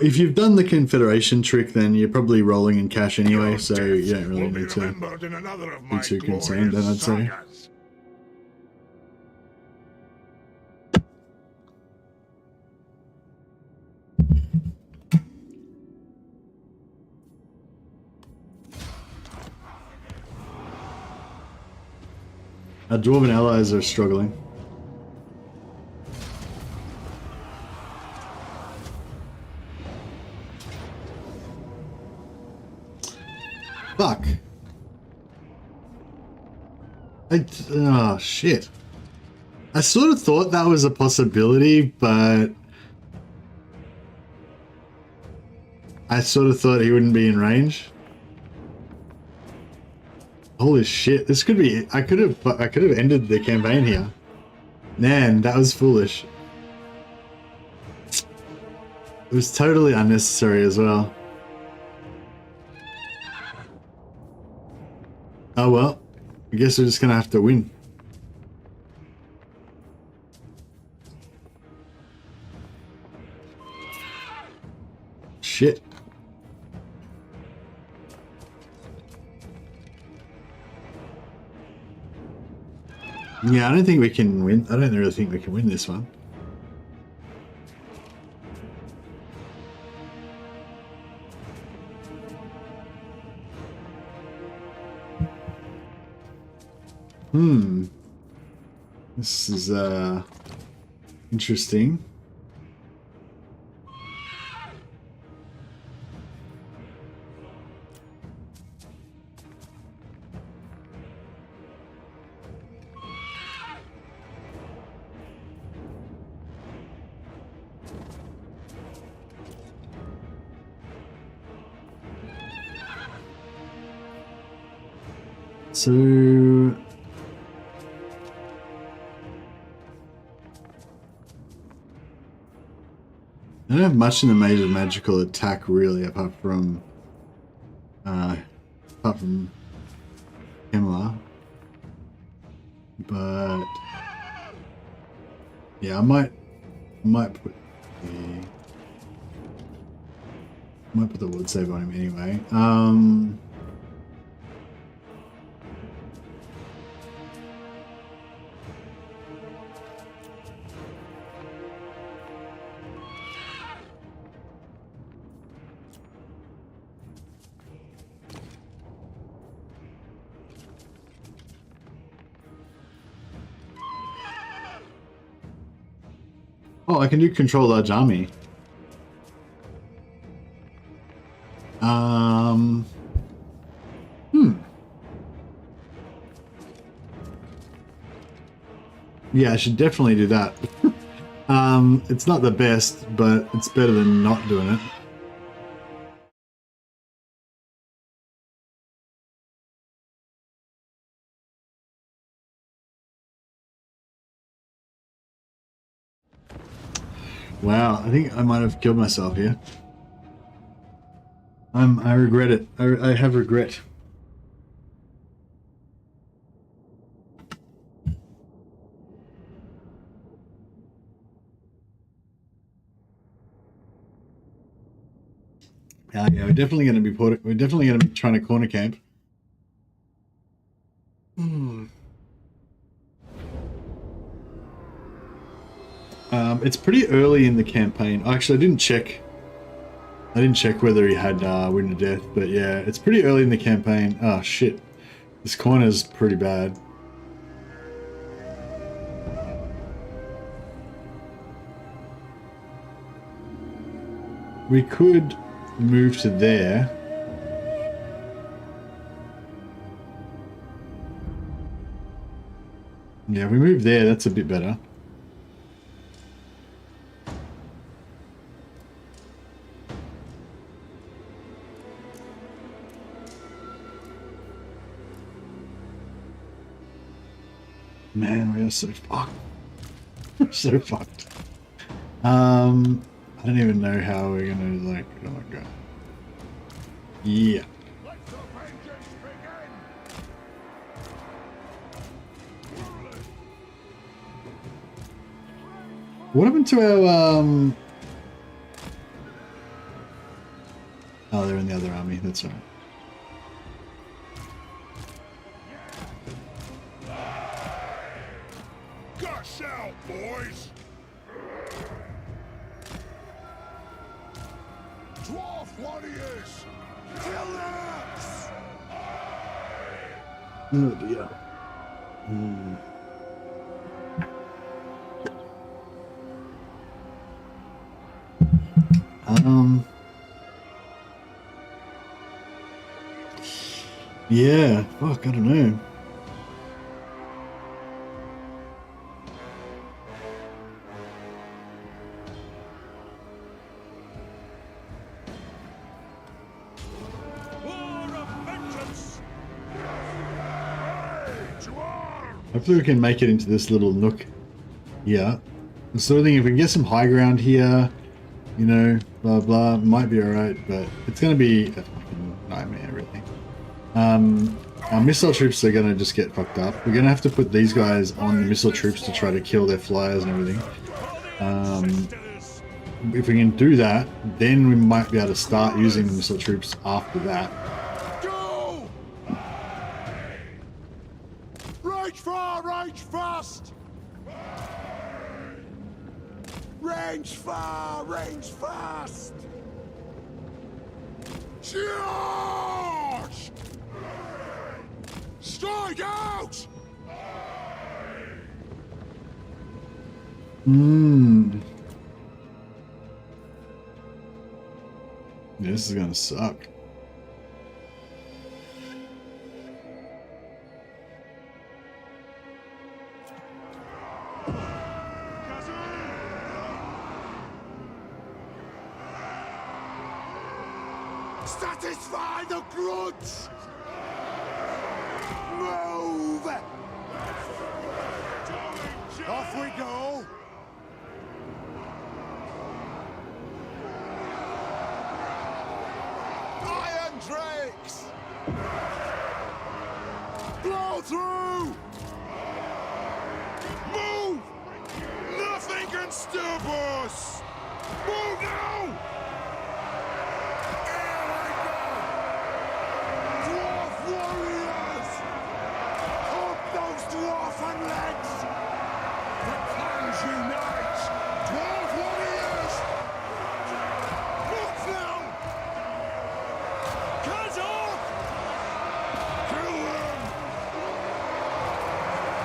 If you've done the Confederation trick, then you're probably rolling in cash anyway, so you don't really need to be too concerned, then I'd say. Our Dwarven allies are struggling. Fuck. Oh, shit. I sort of thought that was a possibility, but I sort of thought he wouldn't be in range. Holy shit, this could be... I could have ended the campaign here. Man, that was foolish. It was totally unnecessary as well. Oh well, I guess we're just gonna have to win. Shit. Yeah, I don't think we can win. I don't really think we can win this one. This is interesting. So I don't have much in the major magical attack really, apart from Himmler. But yeah, I might put the wood save on him anyway. Oh, I can do control large army. Yeah, I should definitely do that. It's not the best, but it's better than not doing it. Wow, I think I might have killed myself here. I regret it. I have regret. Yeah, we're definitely going to be trying to corner camp. It's pretty early in the campaign. Actually, I didn't check whether he had Wind of Death, but yeah, it's pretty early in the campaign. Oh shit, this corner's pretty bad. we could move to there. Yeah, if we move there, that's a bit better. Man, we are so fucked. We're so fucked. I don't even know how we're gonna, like, oh my god. Yeah. What happened to our, oh, they're in the other army, that's right. Gush out, boys! Dwarf warriors! Killers! Oh dear. Yeah, fuck, I don't know. Hopefully we can make it into this little nook here. The sort of thing, if we can get some high ground here, you know, blah blah, might be alright, but it's gonna be a fucking nightmare, really. Our missile troops are gonna just get fucked up. We're gonna have to put these guys on the missile troops to try to kill their flyers and everything. If we can do that, then we might be able to start using the missile troops after that. Go! Rage far, rage fast! Range far, range fast! Charge! Strike out! This is gonna suck. Satisfy the grudge! Move! Off we go! Iron Drakes! Blow through! Move! Nothing can stop us! Move now! Dwarf warriors! Hunt those dwarfen legs! The clans unite! Dwarf warriors! Look now! Cut off! Kill them!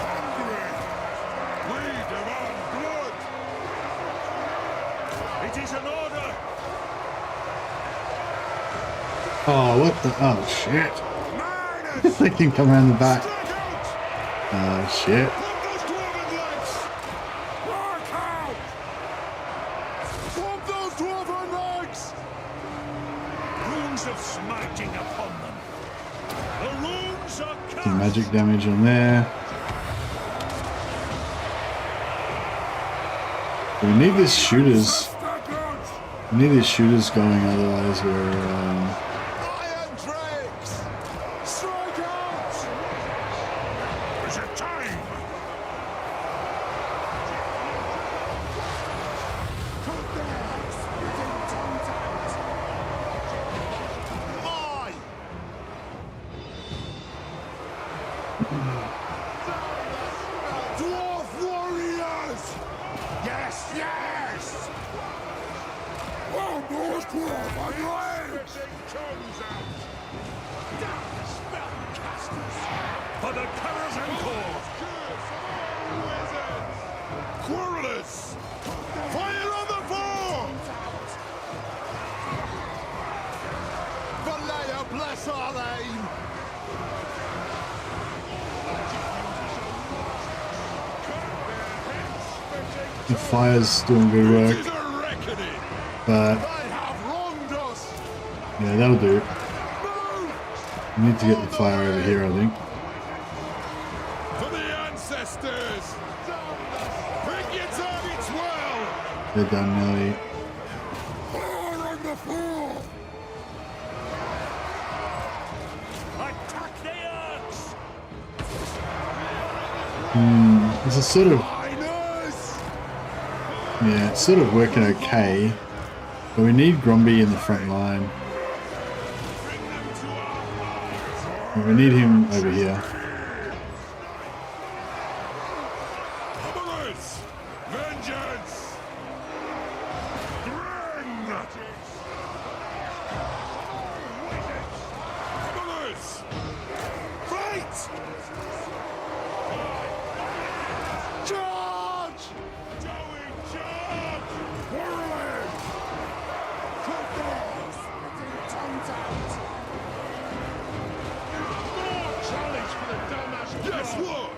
Hungry! We demand blood! It is an order! Oh, what the? Oh, shit. They can come around the back. Oh, shit. Smiting upon them. The runes are cast. Some magic damage on there. We need these shooters. We need these shooters going, otherwise we're Iron Drakes! Strike out! Is it time? Cut their spitting tongues out! Aye! Dwarf warriors! Yes, yes! One more dwarf on land! Tongues out. Down the spellcasters. For the Karaz-a-Karak. Quarrelers! Fire on the fort! The fire's doing good work, It is a reckoning. but They have wronged us. yeah, that'll do. Move We need to get the fire over here, I think. for the ancestors. Pick your targets well. They're done nearly. Fire on the floor. Attack the Orcs! This is sort of, Miners. yeah, it's sort of working okay, but we need Gromby in the front line. We need him over here. Humblers. Vengeance. Bring. Humblers. Fight. Charge. Doing charge. Whirling. More challenge for the dumbass. Guess what?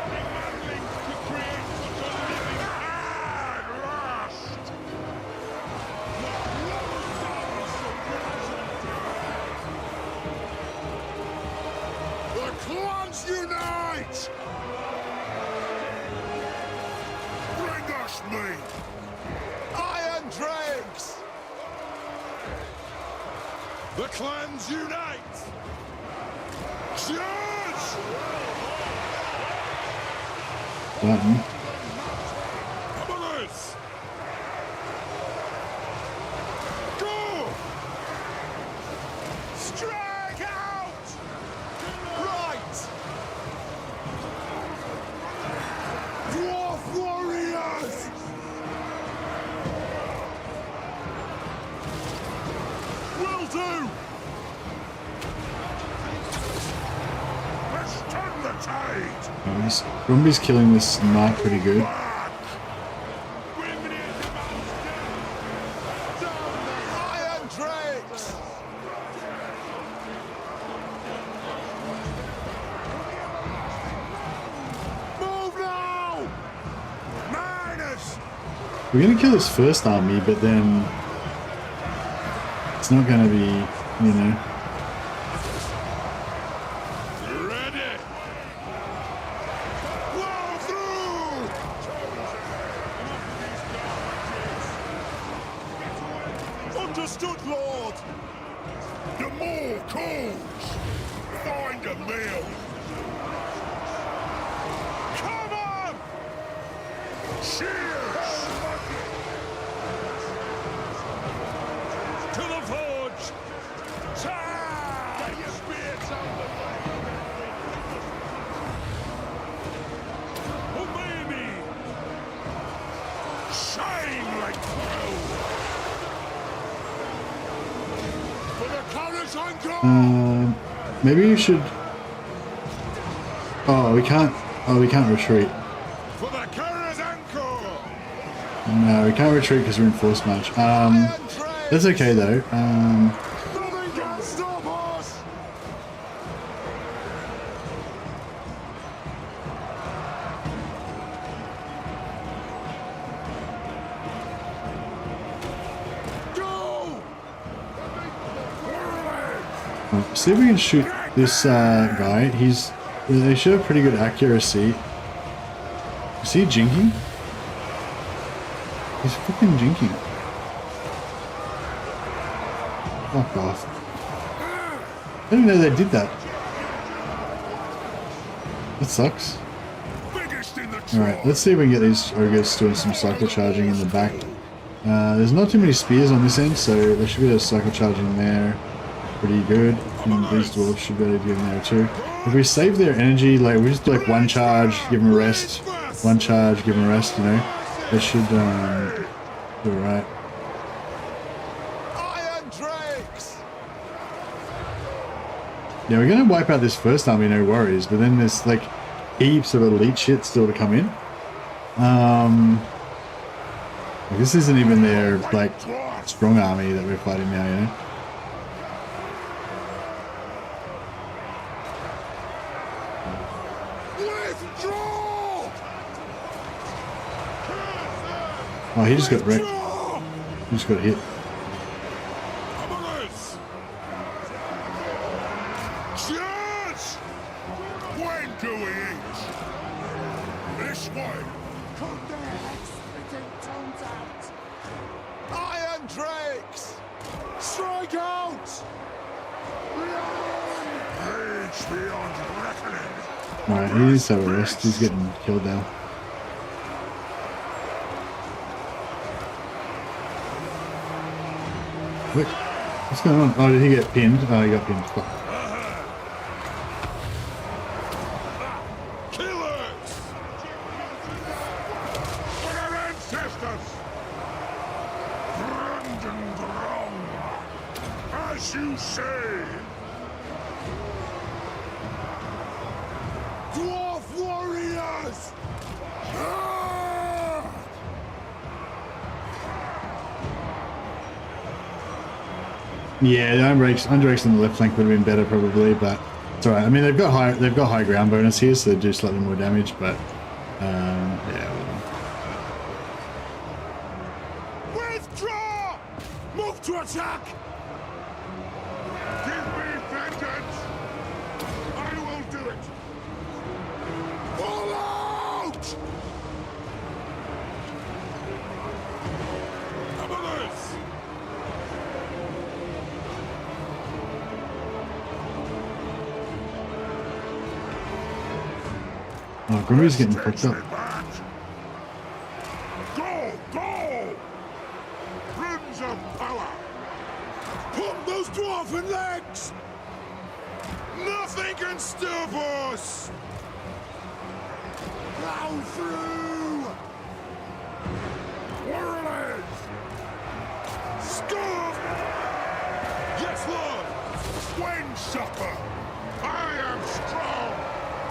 Only manling could create such a living hard rust. The clans unite! Bring us me! Iron Drakes! The clans unite! Charge! Button. Humblers! Go! Strike out! Right! Dwarf warriors! Will do! Let's turn the tide! Gromby's killing this knight pretty good. Iron Drakes! Move now! Miners! We're gonna kill this first army, but then it's not gonna be, you know. Ready! Blow through! Understood, Lord! The more calls! Find a meal! Come on! Cheers! To the forge! Charge! Get your spears out the way! Obey me! Shine like gold! For the Karaz-a-Karak! Maybe you should. Oh, we can't. Oh, we can't retreat. For the Karaz-a-Karak! No, we can't retreat because we're in force march. That's okay though. Nothing can stop us! Go! See if we can shoot this guy. They should have pretty good accuracy. Is he jinking? He's fucking jinking. Fuck off. I didn't know they did that. That sucks. Biggest in the Alright, let's see if we can get these ogres doing some cycle charging in the back. There's not too many spears on this end, so they should be able to cycle charge in there pretty good. And these dwarves should be able to get in there too. If we save their energy, like we just do like one charge, give them a rest, one charge, give them a rest, you know, they should do alright. Iron Drakes! Yeah, we're gonna wipe out this first army, no worries, but then there's like heaps of elite shit still to come in. Like, this isn't even their like strong army that we're fighting now, you know. Withdraw! Oh, he just got wrecked. Withdraw! He just got hit. Commoners! Cheers! When do we eat? This way. Come there, spitting tongues out! Iron Drakes! Strike out! Rage beyond reckoning. Alright, he needs to have a rest. He's getting killed now. Wait, what's going on? Oh, did he get pinned? Oh, he got pinned. Fuck. Killers! For our ancestors. Grombrindal. As you say. Dwarf warriors! Ah! Yeah, the Undrakes on the left flank would have been better probably, but it's alright. I mean, they've got high ground bonus here, so they do slightly more damage, but yeah. Withdraw! Move to attack! Give me vengeance. I will do it. Pull out! Commoners! Oh, Grombrindal's getting fucked up. Go, go! Runes of power. Pump those dwarven legs! Nothing can stop us! Plow through! Warriors! Scarf! Yes, Lord! Wind supper. I am strong.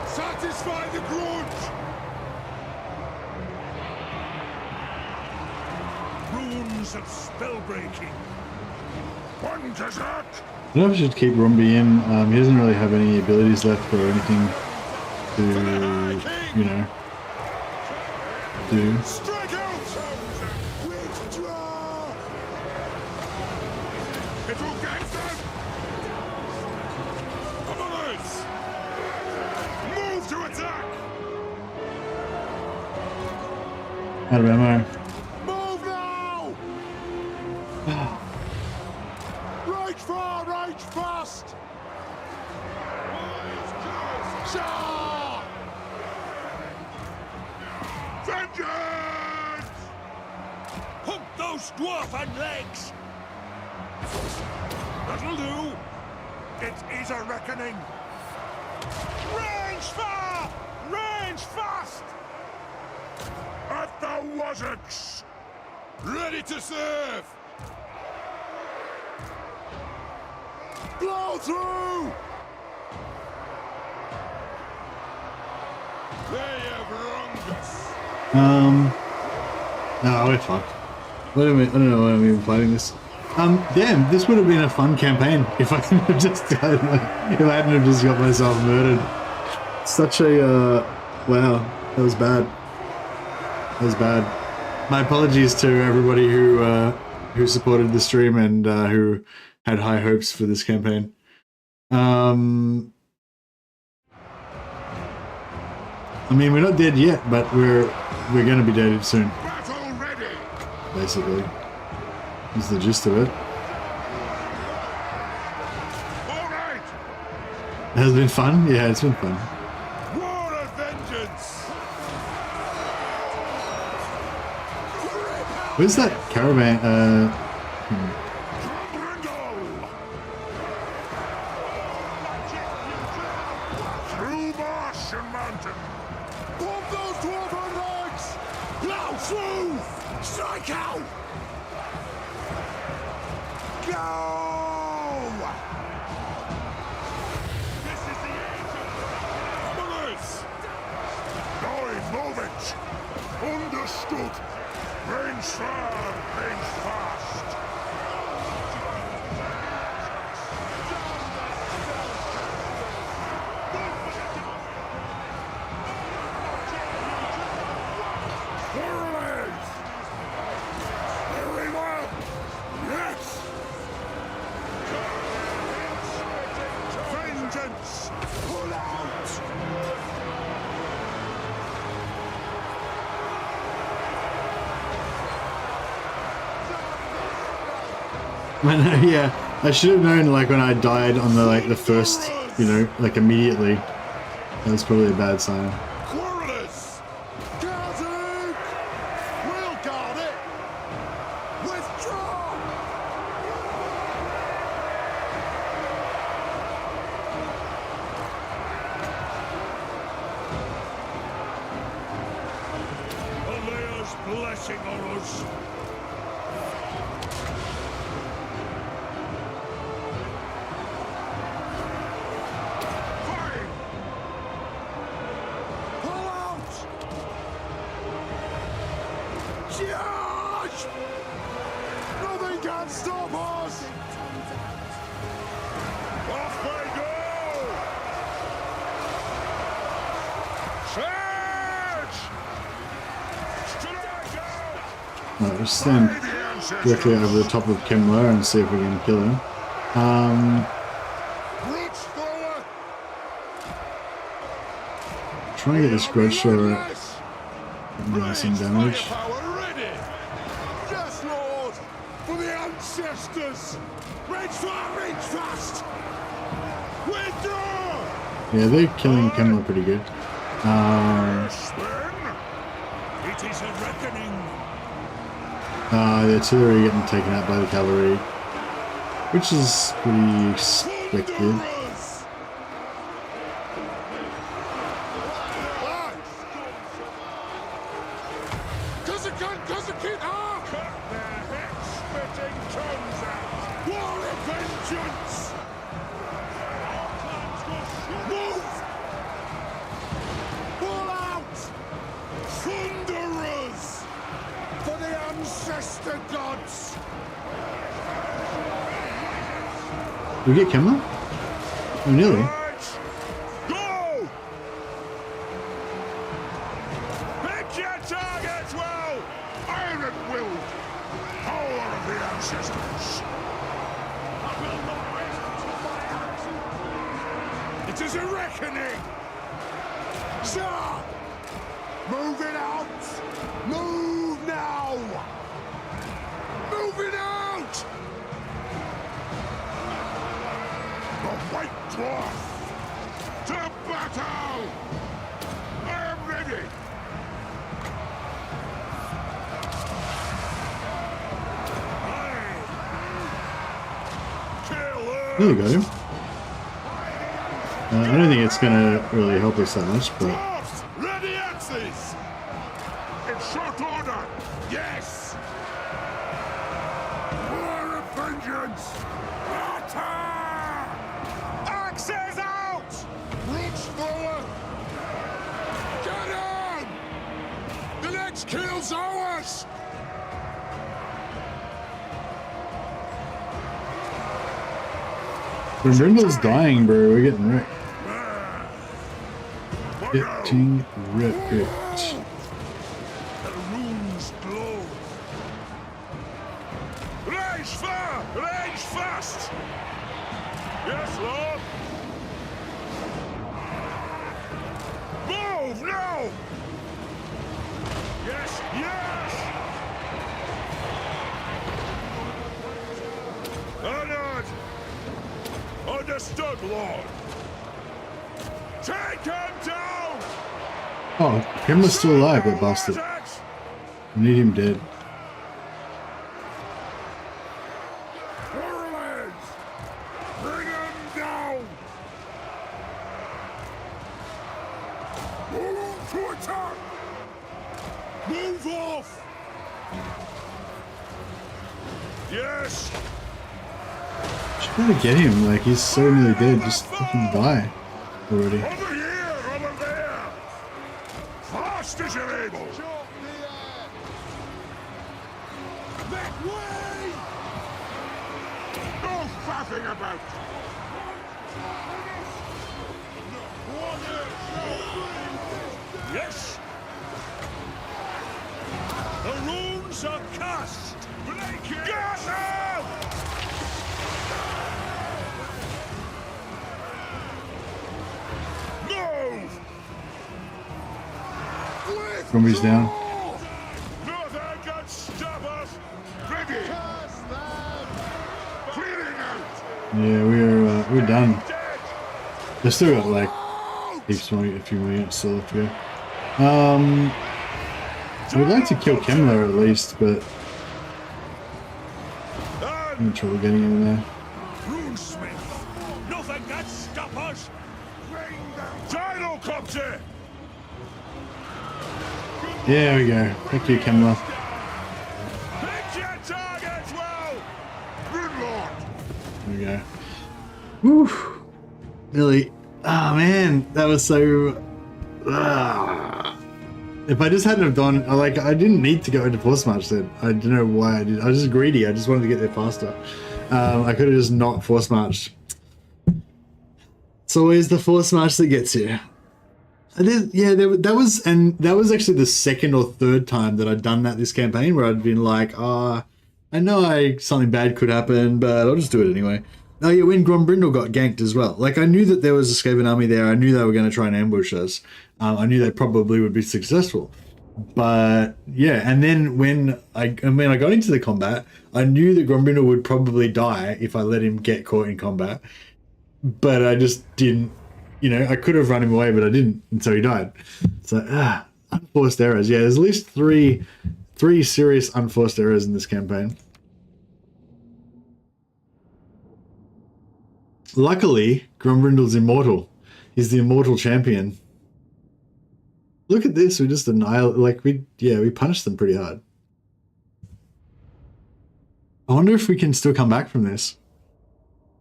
Satisfy the grudge! Runes of spellbreaking. One to that. I don't know if I should keep Rumby in. He doesn't really have any abilities left or anything to, you know, do. Strike out! Withdraw! It'll get them. Commoners! Move to attack! Out of ammo. Move now! Right far, right fast! Charge! Vengeance! Hump those dwarven legs! That'll do! It is a reckoning! Range far! Range fast! At the wazzocks! Ready to serve! Blow through! They have wronged us! No, we're fucked. I don't know why I'm even fighting this. Damn, this would have been a fun campaign if I hadn't have just if I hadn't have just got myself murdered. Such a wow, that was bad. That was bad. My apologies to everybody who supported the stream and who had high hopes for this campaign. I mean, we're not dead yet, but we're going to be dead soon. Battle ready! Basically, is the gist of it. All right! It has been fun. Yeah, it's been fun. War of vengeance! Where's that caravan? Grombrindal! Through marsh and mountain! Pump those dwarven legs! Plow through! Strike out! Go! This is the age of commoners! Now move it! Understood! Range far, range fast! Warriors! I know, yeah. I should have known, like, when I died on the, like, the first, you know, like, immediately. That was probably a bad sign. Quarrelers! Karaz-a-Karak! We'll guard it! Withdraw! Alea's blessing on us. Fire! Pull out! Charge! Nothing can stop us! Off they go! Charge! Alright, we'll stand directly over the top of Kemler and see if we can kill him. Reach forward! Trying to get this grudge shower some damage. Power ready! Yes, Lord! For the ancestors! Reach fast! Withdraw! Yeah, they're killing Kemler pretty good. Yes, then. It is a reckoning. The artillery getting taken out by the cavalry, which is pretty expected. Thunderers! Karaz-a-Karak! Cut their head-spitting tongues out. War of vengeance! Move! Pull out! Thunderers! For the ancestor gods! Did we get Kemler? Oh, nearly. Right. Go! Pick your targets well! Iron will! Power of the ancestors! I will not rest until my action! It is a reckoning! Sir! Move it out! Move now! Move it out! The White Dwarf! To battle! I am ready! Aye. There we got him. I don't think it's gonna really help us that much, but Dwarfs, ready axes! In short order, yes! War of vengeance! Attack! Axes out! Reach forward! Get on! The next kill's ours! Grombrindal's dying, bro. We're getting wrecked. Getting wrecked. The runes glow. Rage far! Rage fast! Yes, Lord! Move now! Yes, yes! Honored! Understood, Lord! Take him down! Oh, Kemler's still alive, that bastard. I need him dead. Warlords! Bring him down! Move to attack! Move off! Yes! Should try to get him, like he's so nearly dead, just fucking die already. Over here! Over there! Fast as you're able! That way! No faffing about! Yes! The runes are cast! Break it! Get out! Move! Gromby's down. Nothing can stop us! Ready! Yeah, we're done. They've still got like heaps more, a few more units still left to go. So we'd like to kill Kemler at least, but I'm having trouble getting in there. Runesmith! Nothing can stop us! Tidal copter! There we go. Thank you, Kemler. Hit your targets well! Good lord! There we go. Whew. Really? Oh man, that was so... If I just hadn't have done... Like, I didn't need to go into Force March then. I don't know why I did. I was just greedy. I just wanted to get there faster. I could have just not Force Marched. It's always the Force March that gets you. I did, yeah, that was actually the second or third time that I'd done that this campaign, where I'd been like, I know something bad could happen, but I'll just do it anyway. Oh yeah, when Grombrindal got ganked as well. Like, I knew that there was a Skaven army there. I knew they were going to try and ambush us. I knew they probably would be successful. But yeah, and then when I got into the combat, I knew that Grombrindal would probably die if I let him get caught in combat. But I just didn't. You know, I could have run him away, but I didn't, and so he died. So, unforced errors. Yeah, there's at least three serious unforced errors in this campaign. Luckily, Grombrindal's immortal. He's the immortal champion. Look at this. We just annihilate. Like, we punished them pretty hard. I wonder if we can still come back from this.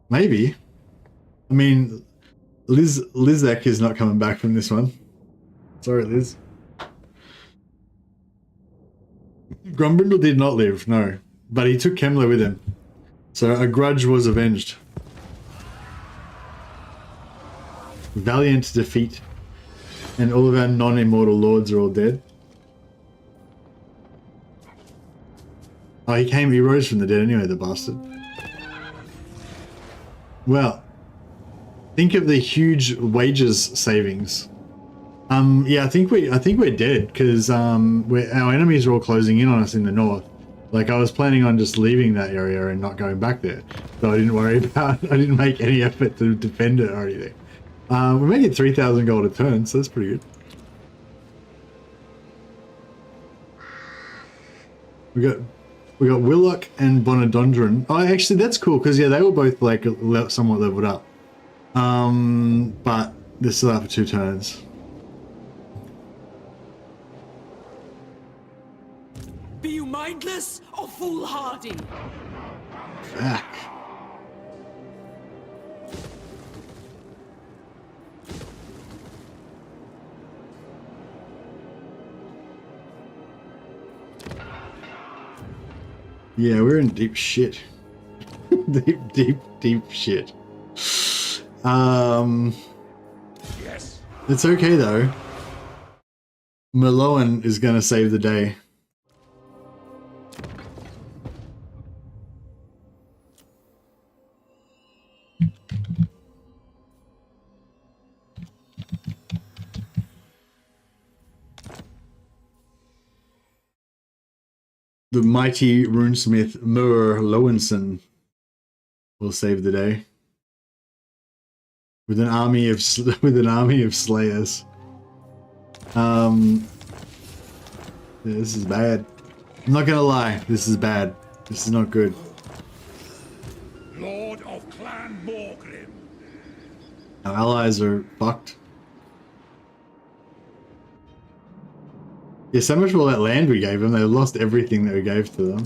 Maybe. I mean, Lizek is not coming back from this one. Sorry, Liz. Grombrindal did not live, no. But he took Kemler with him. So a grudge was avenged. Valiant defeat. And all of our non-immortal lords are all dead. Oh, he rose from the dead anyway, the bastard. Well, think of the huge wages savings. Yeah, I think we're dead because our enemies are all closing in on us in the north. Like, I was planning on just leaving that area and not going back there, so I didn't worry about. I didn't make any effort to defend it or anything. We're making 3,000 gold a turn, so that's pretty good. We got Willock and Bonadondron. Oh, actually, that's cool because yeah, they were both like somewhat leveled up. But they're still out for 2 turns. Be you mindless or foolhardy? Fuck. Yeah, we're in deep shit. deep shit. Yes. It's okay though. Meloan is gonna save the day. The mighty runesmith Mur Lowenson will save the day with an army of slayers. Yeah, this is bad. I'm not gonna lie, this is bad. This is not good. Lord of Clan Morgrim. Our allies are fucked. Yeah, so much for all that land we gave them. They lost everything that we gave to them.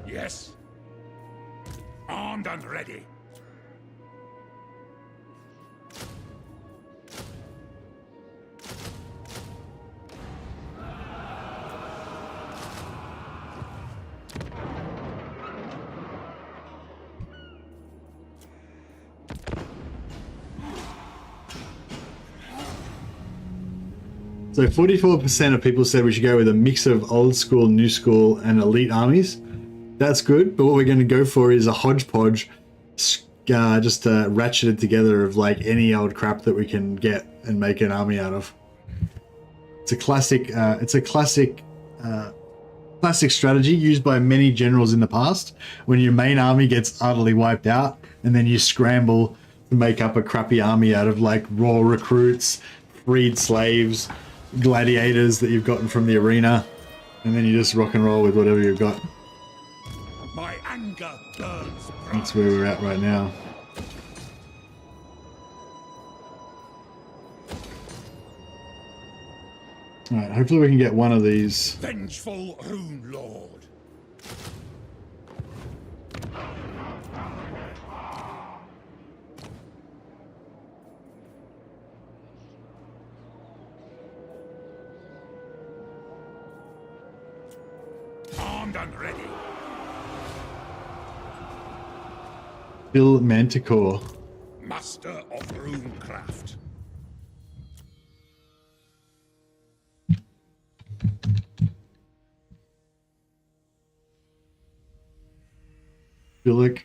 Yes. Armed and ready. So 44% of people said we should go with a mix of old school, new school, and elite armies. That's good, but what we're going to go for is a hodgepodge, just ratcheted together of like any old crap that we can get and make an army out of. It's a classic. Classic strategy used by many generals in the past. When your main army gets utterly wiped out, and then you scramble to make up a crappy army out of like raw recruits, freed slaves, gladiators that you've gotten from the arena, and then you just rock and roll with whatever you've got. My anger burns. That's where we're at right now. Alright, hopefully we can get one of these. Vengeful Rune Lord. Armed and ready. Bill Manticore. Master of Runecraft. Billick.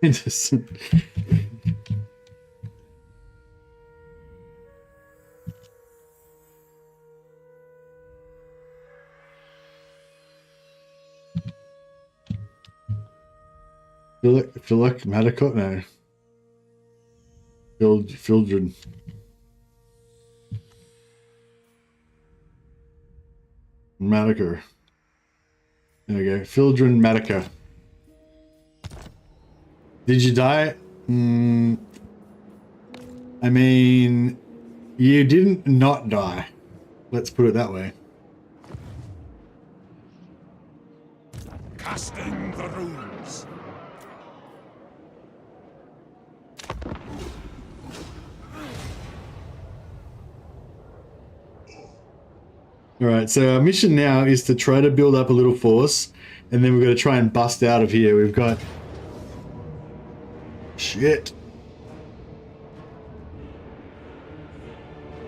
Interesting. Philic Madicott? No. Fildred. Madiker. There we go. Fildren Madiker. Did you die? I mean, you didn't not die. Let's put it that way. Casting the runes. Alright, so our mission now is to try to build up a little force, and then we've got to try and bust out of here. We've got... Shit.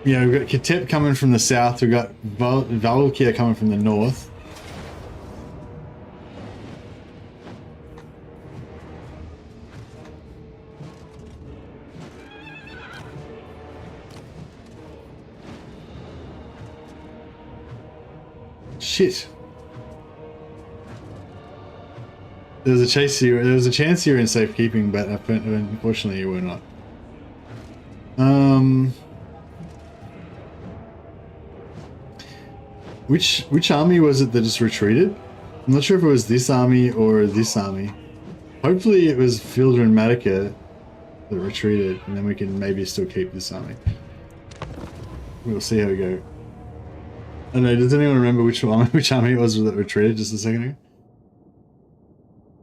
Yeah, we've got Ketep coming from the south, we've got Valkia coming from the north. Shit. There was a chance you were in safekeeping, but unfortunately you were not. Which army was it that just retreated? I'm not sure if it was this army or this army. Hopefully it was Fielder and Matica that retreated, and then we can maybe still keep this army. We'll see how we go. I don't know, does anyone remember which army it was that retreated just a second ago?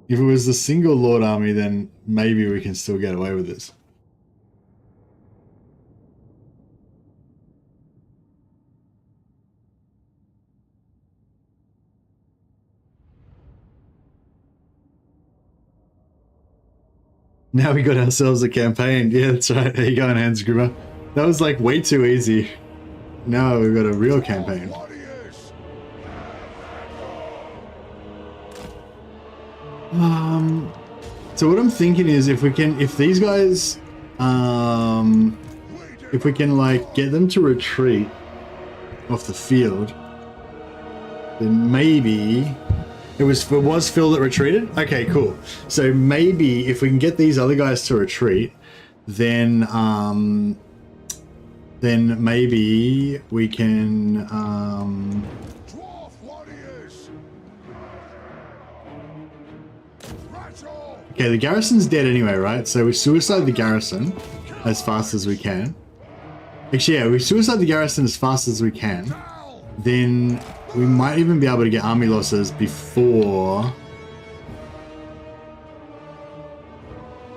If it was the single Lord army, then maybe we can still get away with this. Now we got ourselves a campaign. Yeah, that's right. There you go, Hans Gruber. That was like way too easy. Now we've got a real campaign. So what I'm thinking is if these guys, if we can like get them to retreat off the field, then maybe it was Phil that retreated. Okay, cool. So maybe if we can get these other guys to retreat, then maybe we can Dwarf warriors. okay, the garrison's dead anyway, right? So we suicide the garrison as fast as we can. Actually, yeah, we suicide the garrison as fast as we can. Then we might even be able to get army losses before...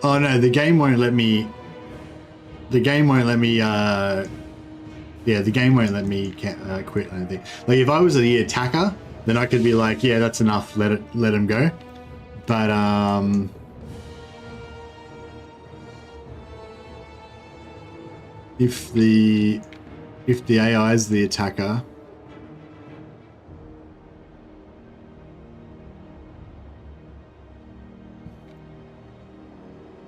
Oh no, the game won't let me... The game won't let me, yeah, the game won't let me quit, I don't think. Like, if I was the attacker, then I could be like, yeah, that's enough, let him go. But, if the AI is the attacker...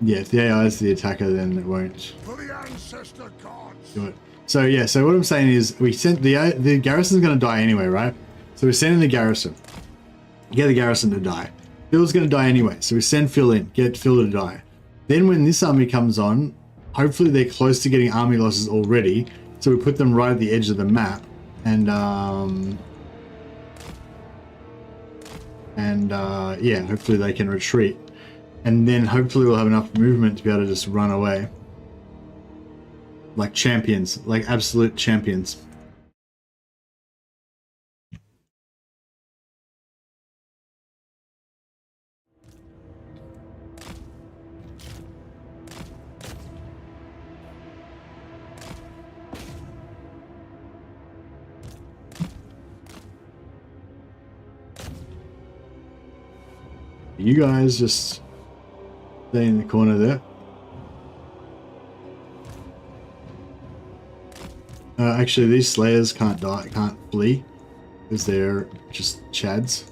Yeah, if the AI is the attacker, then it won't For the ancestor gods. do it. So yeah, so what I'm saying is we sent the garrison's going to die anyway, right? So we're sending the garrison. Get the garrison to die. Phil's going to die anyway, so we send Phil in, get Phil to die. Then when this army comes on, hopefully they're close to getting army losses already, so we put them right at the edge of the map, and yeah, hopefully they can retreat, and then hopefully we'll have enough movement to be able to just run away. Like champions, like absolute champions. You guys just stay in the corner there. Actually, these slayers can't die, can't flee, because they're just chads.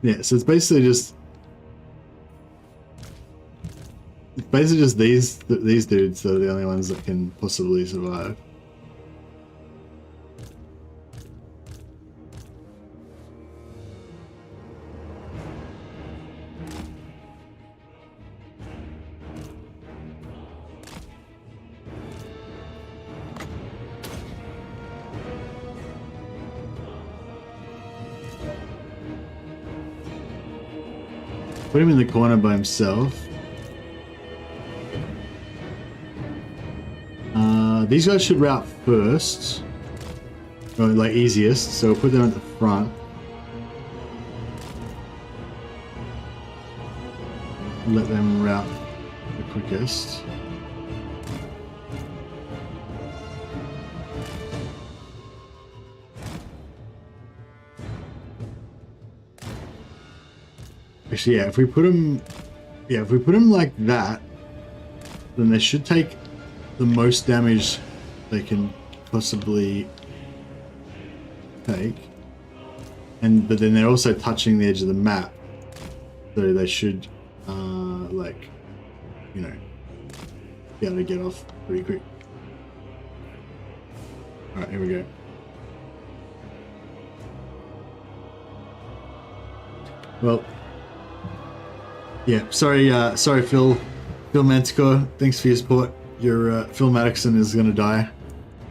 Yeah, so it's basically just these dudes that are the only ones that can possibly survive. Put him in the corner by himself. These guys should route first, or like easiest, so we'll put them at the front. Let them route the quickest. Actually, yeah, if we put them like that, then they should take the most damage they can possibly take, but then they're also touching the edge of the map, so they should like, you know, be able to get off pretty quick. All right, here we go. Well, yeah, sorry Phil Manticore, thanks for your support. Your Phil Maddoxon is going to die,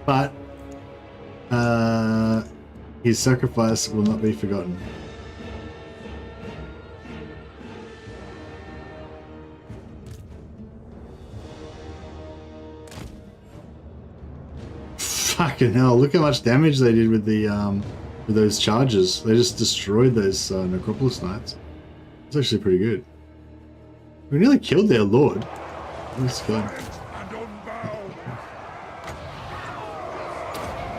but his sacrifice will not be forgotten. Fucking hell, look how much damage they did with the with those charges. They just destroyed those Necropolis Knights. It's actually pretty good. We nearly killed their lord. Let's go.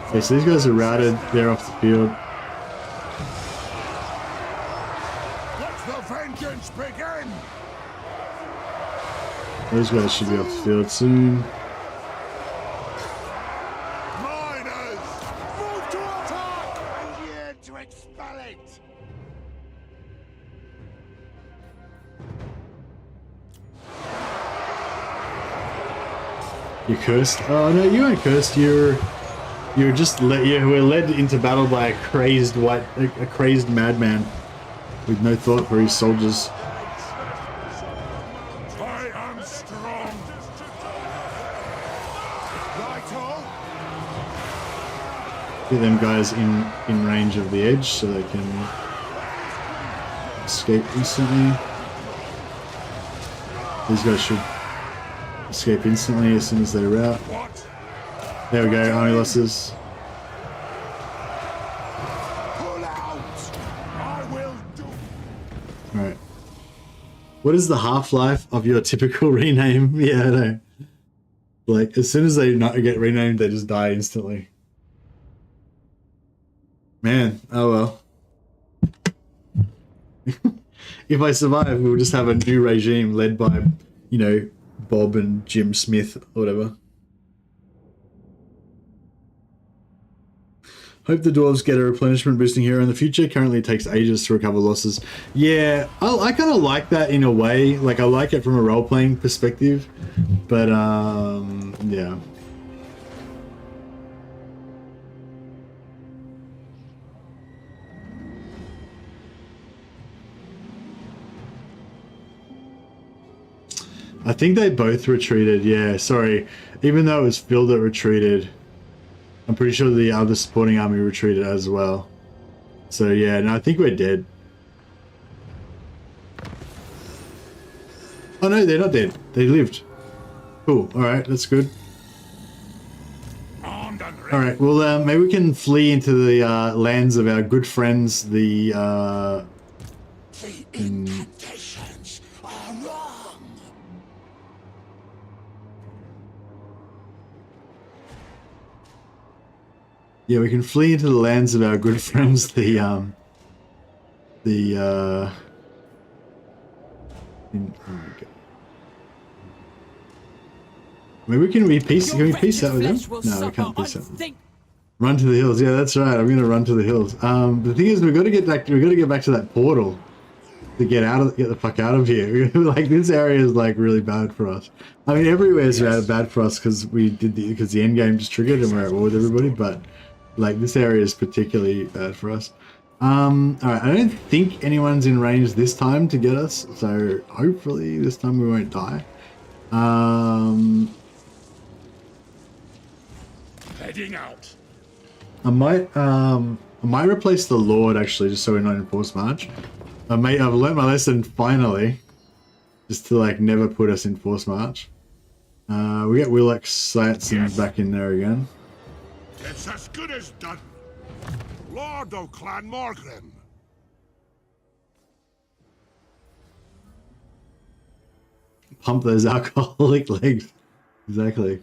Okay, so these guys are routed. They're off the field. Let the vengeance begin. Those guys should be off the field soon. Miners, move to attack. I'm here to expel it. You're cursed. Oh no, you aren't cursed. You're just we're led into battle by a crazed madman with no thought for his soldiers. I am strong. Get them guys in range of the edge so they can escape instantly. These guys should escape instantly as soon as they route. There we go, army losses. Alright. What is the half-life of your typical rename? Yeah, I know. Like, as soon as they not get renamed, they just die instantly. Man, oh well. If I survive, we'll just have a new regime led by, you know, Bob and Jim Smith or whatever. Hope the dwarves get a replenishment boosting hero in the future. Currently it takes ages to recover losses. Yeah, I kind of like that in a way. Like, I like it from a role-playing perspective. But, yeah. I think they both retreated, yeah, sorry. Even though it was Phil that retreated, I'm pretty sure the other supporting army retreated as well. So yeah, no, I think we're dead. Oh no, they're not dead. They lived. Cool, alright, that's good. Alright, well maybe we can flee into the lands of our good friends, the incantations are wrong. yeah, we can flee into the lands of our good friends, oh my God. Maybe can we peace out with them? No, we can't peace out with them. Run to the hills, yeah, that's right. I'm gonna run to the hills. The thing is, we've got to get back to that portal to get the fuck out of here. Like, this area is like really bad for us. I mean, everywhere is bad for us because the end game just triggered and we're at war with everybody. But like, this area is particularly bad for us. All right, I don't think anyone's in range this time to get us, so hopefully this time we won't die. Heading out. I might replace the Lord actually, just so we're not in forced march. I've learned my lesson finally, just to like never put us in forced march. We get Willek Sayatson back in there again. It's as good as done. Lord of Clan Morgrim. Pump those alcoholic legs. Exactly.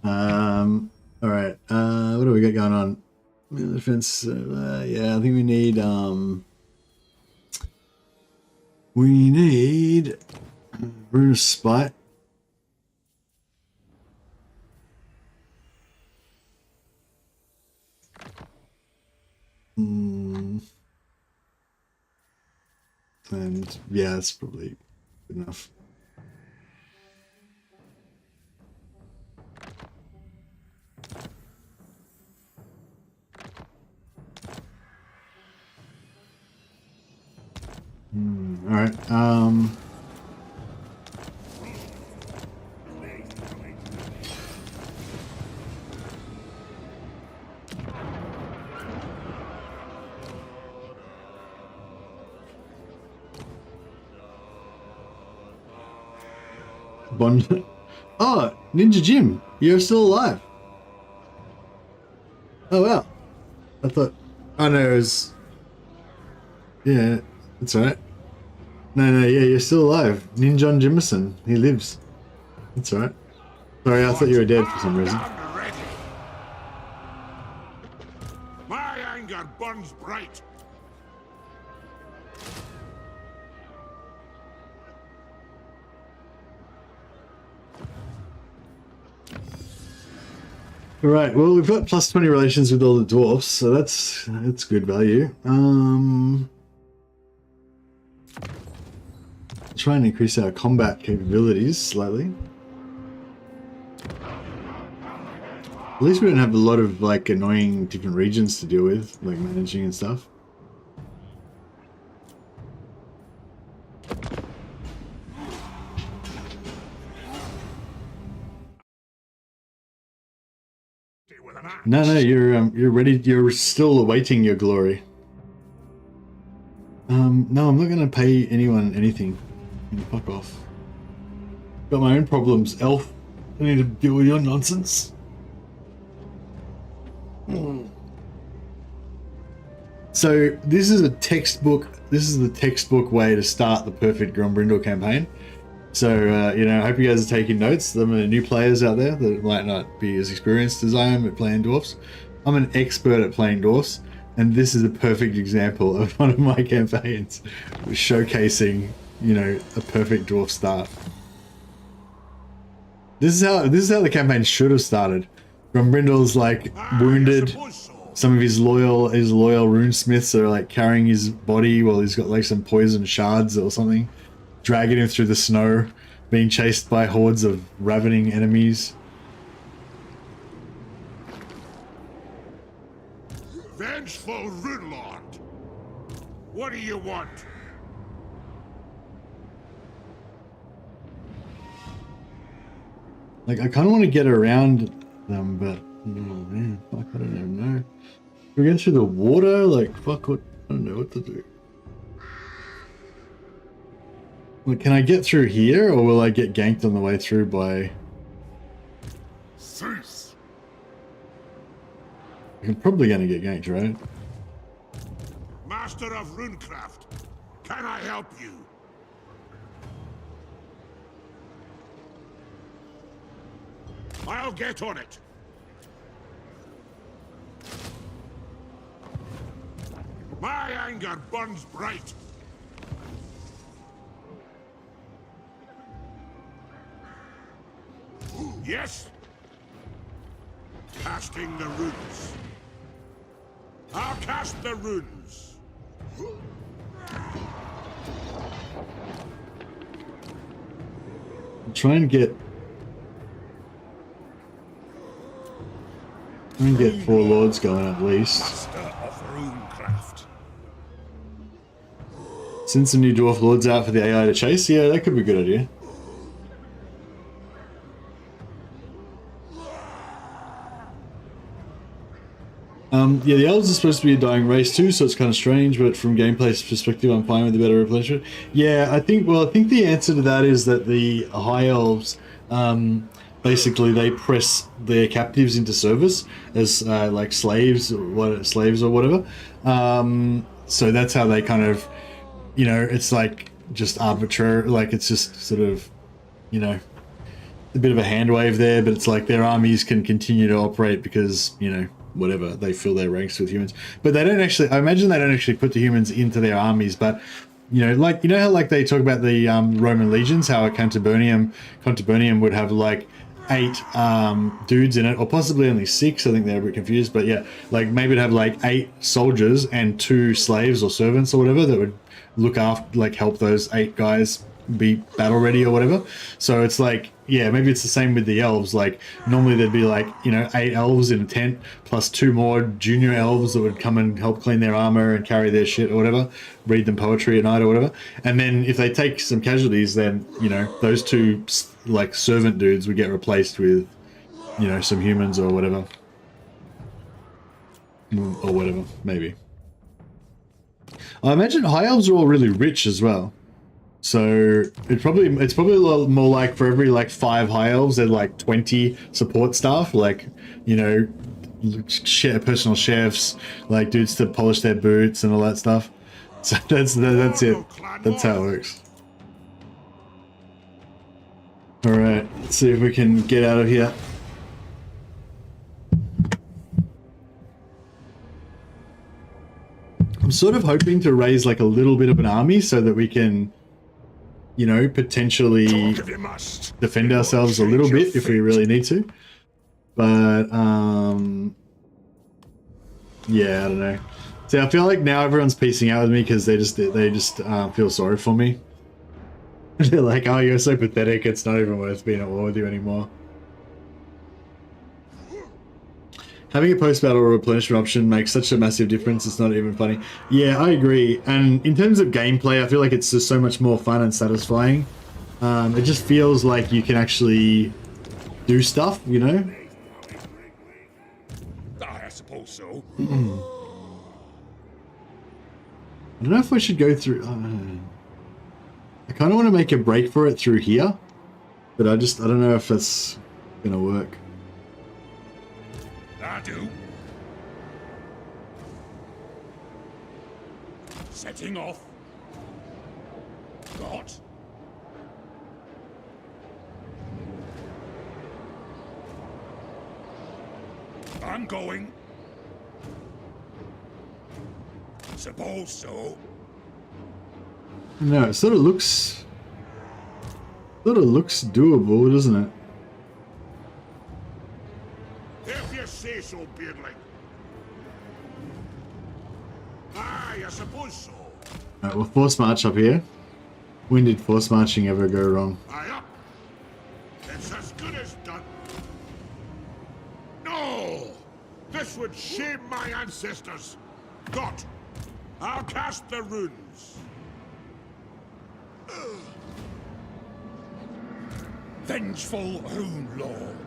All right. What do we got going on? Defense. Yeah, I think we need Rune of Spite. And yeah, that's probably good enough. All right. Bond. Oh, Ninja Jim, you're still alive. Oh wow. I thought. Oh no, it was. Yeah, that's right. No, yeah, you're still alive. Ninjon Jimison, he lives. That's right. Sorry, I thought you were dead for some reason. My anger burns bright. Right, well, we've got plus 20 relations with all the dwarfs, so that's good value. Try and increase our combat capabilities slightly. At least we don't have a lot of like annoying different regions to deal with, like managing and stuff. No, you're ready. You're still awaiting your glory. No, I'm not gonna pay anyone anything. Fuck off. Got my own problems, elf. I need to deal with your nonsense. So this is a textbook. This is the textbook way to start the perfect Grombrindal campaign. So you know, I hope you guys are taking notes. There are new players out there that might not be as experienced as I am at playing dwarfs. I'm an expert at playing dwarfs, and this is a perfect example of one of my campaigns showcasing, you know, a perfect dwarf start. This is how the campaign should have started. Grombrindal's like wounded. Some of his loyal runesmiths are like carrying his body while he's got like some poison shards or something, dragging him through the snow, being chased by hordes of ravening enemies. Vengeful Runelord! What do you want? Like, I kind of want to get around them, but oh man, fuck, I don't even know. We get through the water, like fuck, what? I don't know what to do. Like, can I get through here, or will I get ganked on the way through by? Cease! I'm probably gonna get ganked, right? Master of Runecraft, can I help you? I'll get on it. My anger burns bright. Yes? Casting the runes. I'll cast the runes. Try and get 4 lords going at least. Master of Runecraft. Send some new dwarf lords out for the AI to chase. Yeah, that could be a good idea. Yeah, the elves are supposed to be a dying race too, so it's kind of strange, but from gameplay's perspective, I'm fine with the better replenishment. Yeah, I think the answer to that is that the high elves, basically they press their captives into service as like slaves or whatever. So that's how they kind of, you know, it's like just arbitrary, like it's just sort of, you know, a bit of a hand wave there, but it's like their armies can continue to operate because, you know, whatever, they fill their ranks with humans. But they don't actually, I imagine they don't actually put the humans into their armies, but you know, like, you know how like they talk about the Roman legions, how a Cantaburnium would have like 8 dudes in it, or possibly only 6. I think they're a bit confused, but yeah, like maybe it'd have like 8 soldiers and 2 slaves or servants or whatever that would look after, like help those 8 guys be battle ready or whatever. So it's like, yeah, maybe it's the same with the elves. Like normally there'd be like, you know, 8 elves in a tent plus 2 more junior elves that would come and help clean their armor and carry their shit or whatever, read them poetry at night or whatever. And then if they take some casualties, then, you know, those 2 like servant dudes would get replaced with, you know, some humans or whatever. Or whatever, maybe. I imagine high elves are all really rich as well. So it's probably a lot more like for every like 5 high elves, there's like 20 support staff, like, you know, personal chefs, like dudes to polish their boots and all that stuff. So that's it. That's how it works. All right, let's see if we can get out of here. I'm sort of hoping to raise like a little bit of an army so that we can, you know, potentially defend ourselves a little bit if we really need to. But yeah, I don't know. See, I feel like now everyone's piecing out with me because they just feel sorry for me. They're like, oh, you're so pathetic, it's not even worth being at war with you anymore. Having a post-battle replenishment option makes such a massive difference, it's not even funny. Yeah, I agree. And in terms of gameplay, I feel like it's just so much more fun and satisfying. It just feels like you can actually do stuff, you know? I suppose so. I don't know if I should go through... I kind of want to make a break for it through here, but I don't know if that's going to work. I do. Setting off. Got. I'm going. Suppose so. No, it sort of looks doable, doesn't it? If you say so, Beardling. Aye, I suppose so. Alright, we'll force march up here. When did force marching ever go wrong? Aye up. It's as good as done. No! This would shame my ancestors. Dot. I'll cast the runes. Vengeful Rune Lord.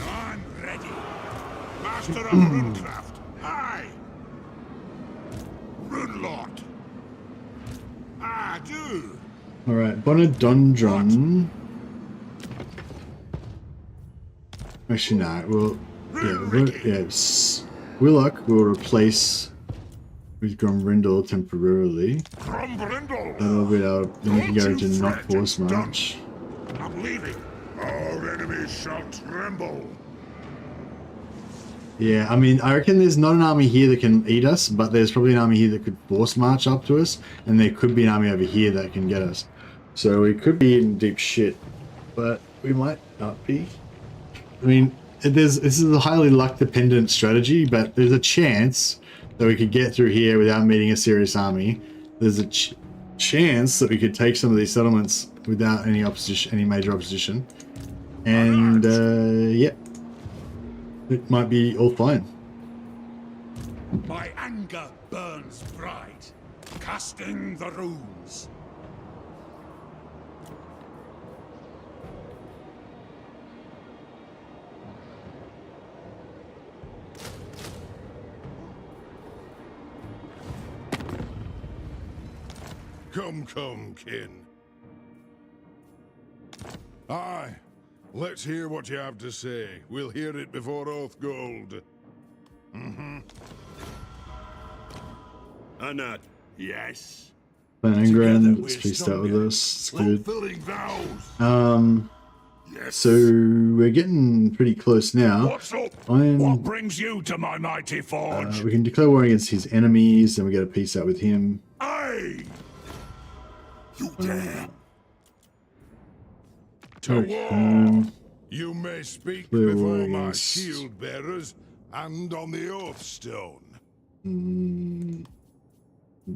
I'm ready. Master of runecraft. Aye. Rune Lord. I do. Alright, Bonadondron. Actually, no. Willock will replace with Grombrindal temporarily. Grombrindal. That'll be our. Then we can go into not force march. I'm leaving. Our enemies shall tremble. Yeah, I mean, I reckon there's not an army here that can eat us, but there's probably an army here that could force march up to us, and there could be an army over here that can get us. So we could be in deep shit, but we might not be. I mean, this is a highly luck-dependent strategy, but there's a chance that we could get through here without meeting a serious army. There's a chance that we could take some of these settlements without any opposition, any major opposition, and yeah. It might be all fine. My anger burns bright, casting the runes. Come, kin. Aye. Let's hear what you have to say. We'll hear it before Oathgold. Anat, yes. Angren, let's please start with us. It's good. Fulfilling vows. Yes. So we're getting pretty close now. What's up? What brings you to my mighty forge? We can declare war against his enemies, and we get a peace out with him. Aye. You dare. To war. You may speak Clear before war my against- shield bearers and on the oath stone.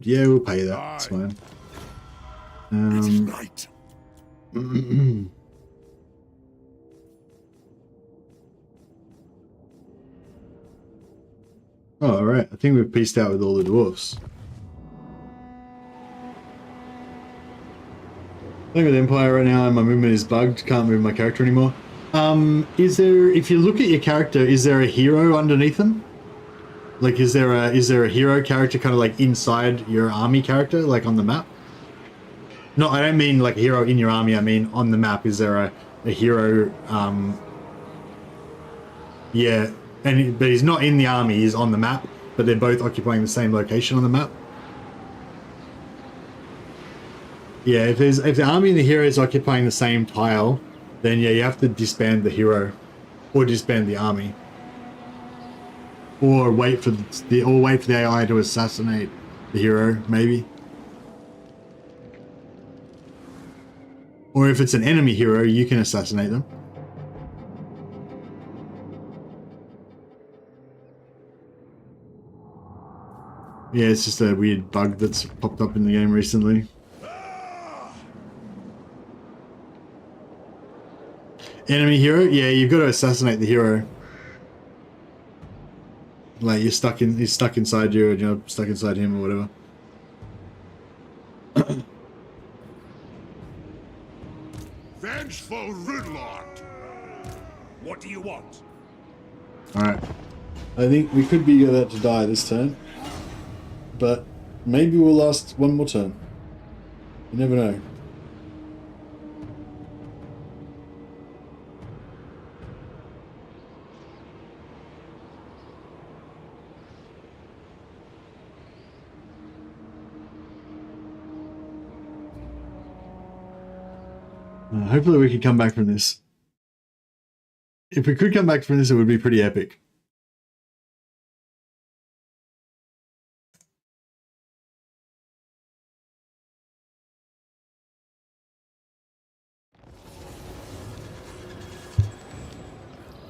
Yeah, we'll pay that. It's fine. It's right. Oh, alright. I think we've pieced out with all the dwarfs. I think with Empire right now, my movement is bugged. Can't move my character anymore. Is there, if you look at your character, is there a hero underneath them? Like, is there a hero character kind of like inside your army character, like on the map? No, I don't mean like a hero in your army. I mean on the map. Is there a hero? Yeah, but he's not in the army. He's on the map, but they're both occupying the same location on the map. Yeah, if the army and the hero is occupying the same tile, then yeah, you have to disband the hero, or disband the army, or wait for the AI to assassinate the hero, maybe. Or if it's an enemy hero, you can assassinate them. Yeah, it's just a weird bug that's popped up in the game recently. Enemy hero? Yeah, you've got to assassinate the hero. Like he's stuck inside you, and you're stuck inside him or whatever. Vengeful Rudlord. What do you want? Alright. I think we could be about to die this turn. But maybe we'll last one more turn. You never know. Hopefully we can come back from this. If we could come back from this, it would be pretty epic.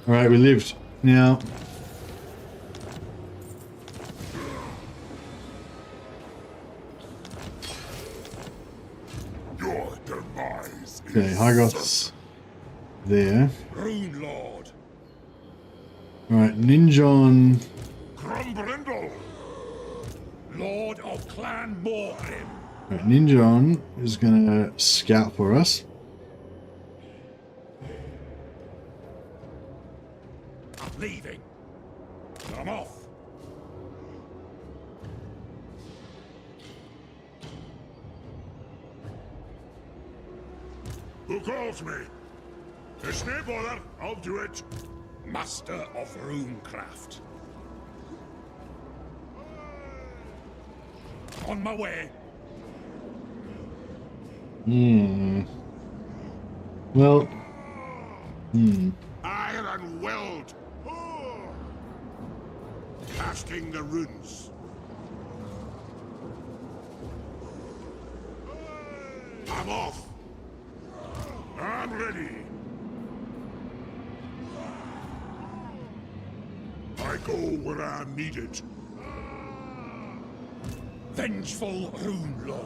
All right, we lived. Now, Your demise okay, is Hygoth's there. Rune Lord. All right, Ninjon. Grombrindal. Lord of Clan Morgrim. All right, Ninjon is gonna scout for us. I'm leaving. I'm off. Who calls me? It's no bother. I'll do it. Master of Runecraft. On my way. Well, Iron Weld. Casting the runes. I'm off. I'm ready. I go where I'm needed. Vengeful Rune Lord.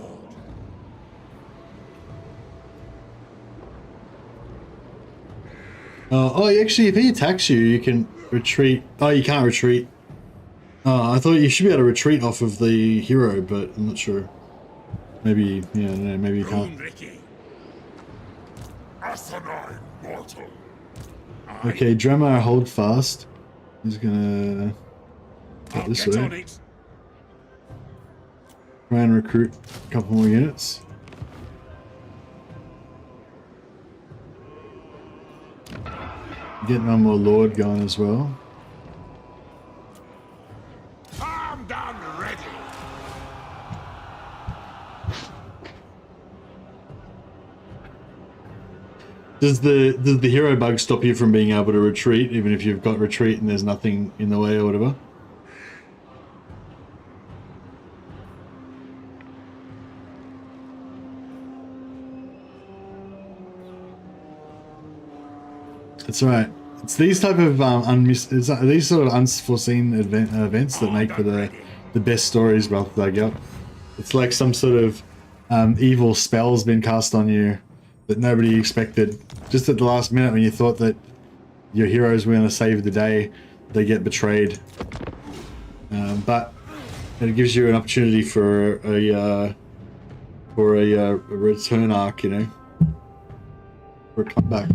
oh, actually, if he attacks you, you can retreat. Oh, you can't retreat. Oh, I thought you should be able to retreat off of the hero, but I'm not sure. Maybe, yeah, no, maybe you can't. Ricky. Asinine mortal. Okay, Dremar, hold fast. He's gonna go I'll this get way. on it. Try and recruit a couple more units. Getting one more Lord going as well. I'm done ready. Does the hero bug stop you from being able to retreat, even if you've got retreat and there's nothing in the way or whatever? That's right. It's these type of these sort of unforeseen events that make for the best stories, brother. Yep. It's like some sort of evil spell's been cast on you that nobody expected. Just at the last minute when you thought that your heroes were going to save the day, they get betrayed. But it gives you an opportunity for a return arc, you know, for a comeback.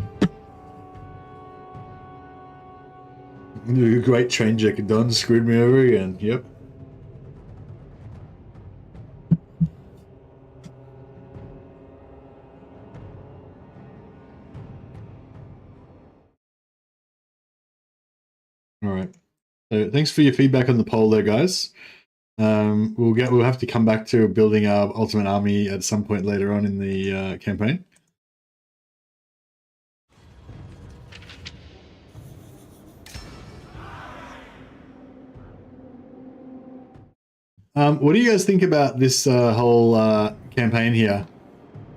Great train jacket done, screwed me over again. Yep. All right. So thanks for your feedback on the poll there, guys. We'll have to come back to building our ultimate army at some point later on in the campaign. What do you guys think about this whole campaign here?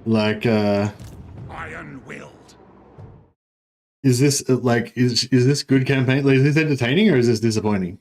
Like, Iron-willed. is this like is this good campaign? Like, is this entertaining or is this disappointing?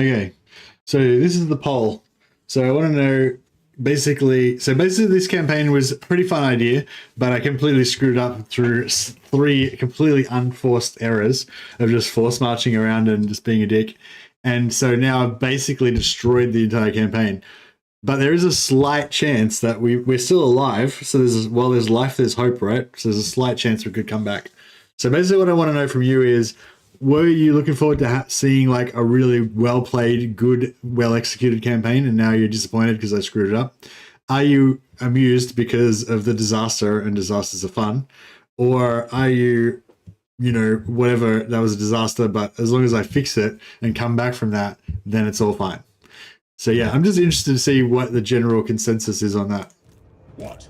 Okay, so this is the poll. So I want to know basically this campaign was a pretty fun idea, but I completely screwed up through 3 completely unforced errors of just force marching around and just being a dick. And so now I've basically destroyed the entire campaign. But there is a slight chance that we're still alive. So there's life, there's hope, right? So there's a slight chance we could come back. So basically what I want to know from you is, were you looking forward to seeing like a really well played, good, well executed campaign, and now you're disappointed because I screwed it up? Are you amused because of the disaster and disasters are fun? Or are you, whatever, that was a disaster, but as long as I fix it and come back from that, then it's all fine. So yeah, I'm just interested to see what the general consensus is on that. What?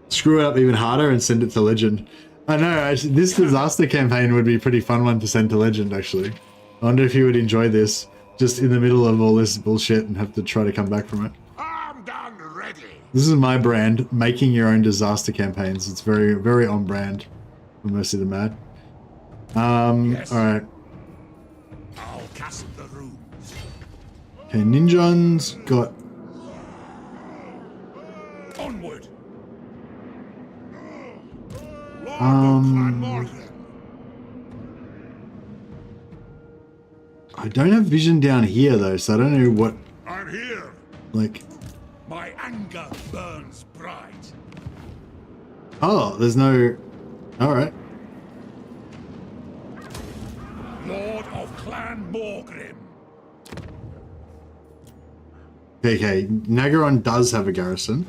Screw it up even harder and send it to Legend. I know, actually, this disaster campaign would be a pretty fun one to send to Legend, actually. I wonder if you would enjoy this, just in the middle of all this bullshit and have to try to come back from it. I'm done ready. This is my brand, making your own disaster campaigns. It's very, very on brand for Mercy the Mad. Yes. Alright. I'll cast the runes. Okay, Ninjon's got... Onward. Lord of Clan Morgan. I don't have vision down here, though, so I don't know what, I'm here. like... My anger burns bright. Oh, there's no... Alright. Lord of Clan Morgrim. Okay, Nagaron does have a garrison.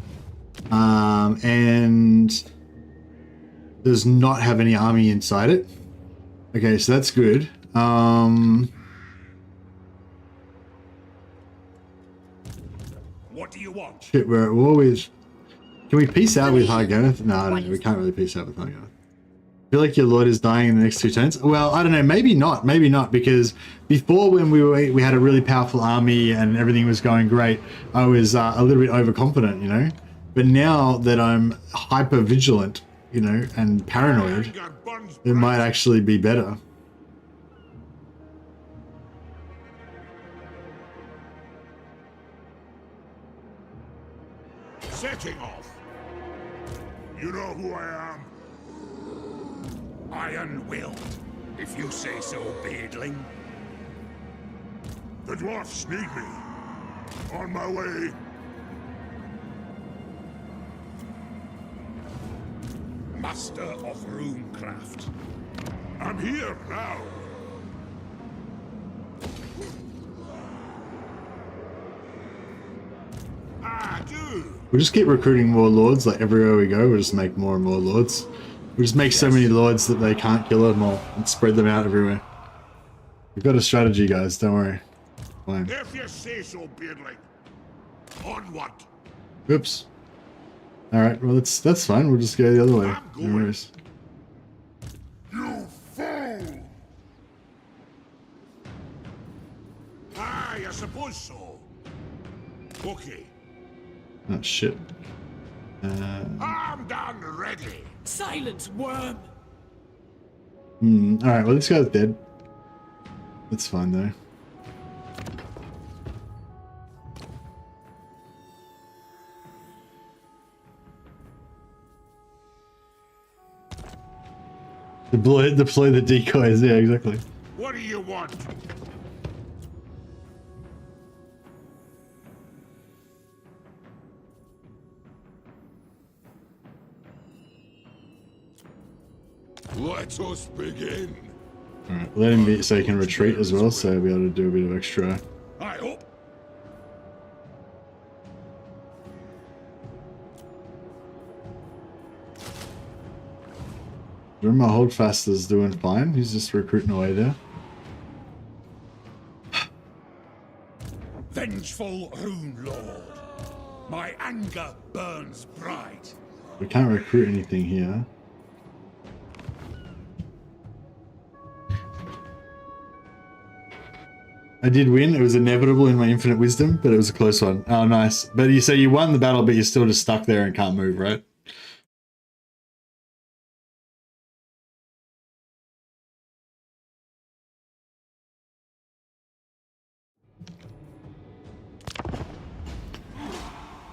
And does not have any army inside it. Okay, so that's good. What do you want? Shit, we're always... Can we peace out with Hargonath? No, we can't really peace out with Hargonath. I feel like your lord is dying in the next 2 turns. Well, I don't know, maybe not, because before when we had a really powerful army and everything was going great, I was a little bit overconfident, But now that I'm hyper vigilant, and paranoid, Anger burns it might bright. actually be better. Setting off. You know who I am? Iron-willed, if you say so, beardling. The dwarfs need me. On my way. Master of runecraft. I'm here now. I do. We'll just keep recruiting more lords, like everywhere we go, we'll just make more and more lords. We'll just make so many lords that they can't kill them all and spread them out everywhere. We've got a strategy, guys, don't worry. Fine. If you say so, Beardling. Onward. Oops. Alright, well that's fine, we'll just go the other way. I'm going. No worries. You fool! I suppose so. Okay. Oh shit. I'm done ready. Silence, worm! Alright, well this guy's dead. That's fine though. Deploy the decoys, yeah, exactly. What do you want? Let us begin. Alright, let him be so he can retreat as well, so he'll be able to do a bit of extra. I hope. Remember, Holdfast is doing fine. He's just recruiting away there. Vengeful Rune Lord. My anger burns bright. We can't recruit anything here. I did win. It was inevitable in my infinite wisdom, but it was a close one. Oh, nice. But you say you won the battle, but you're still just stuck there and can't move, right?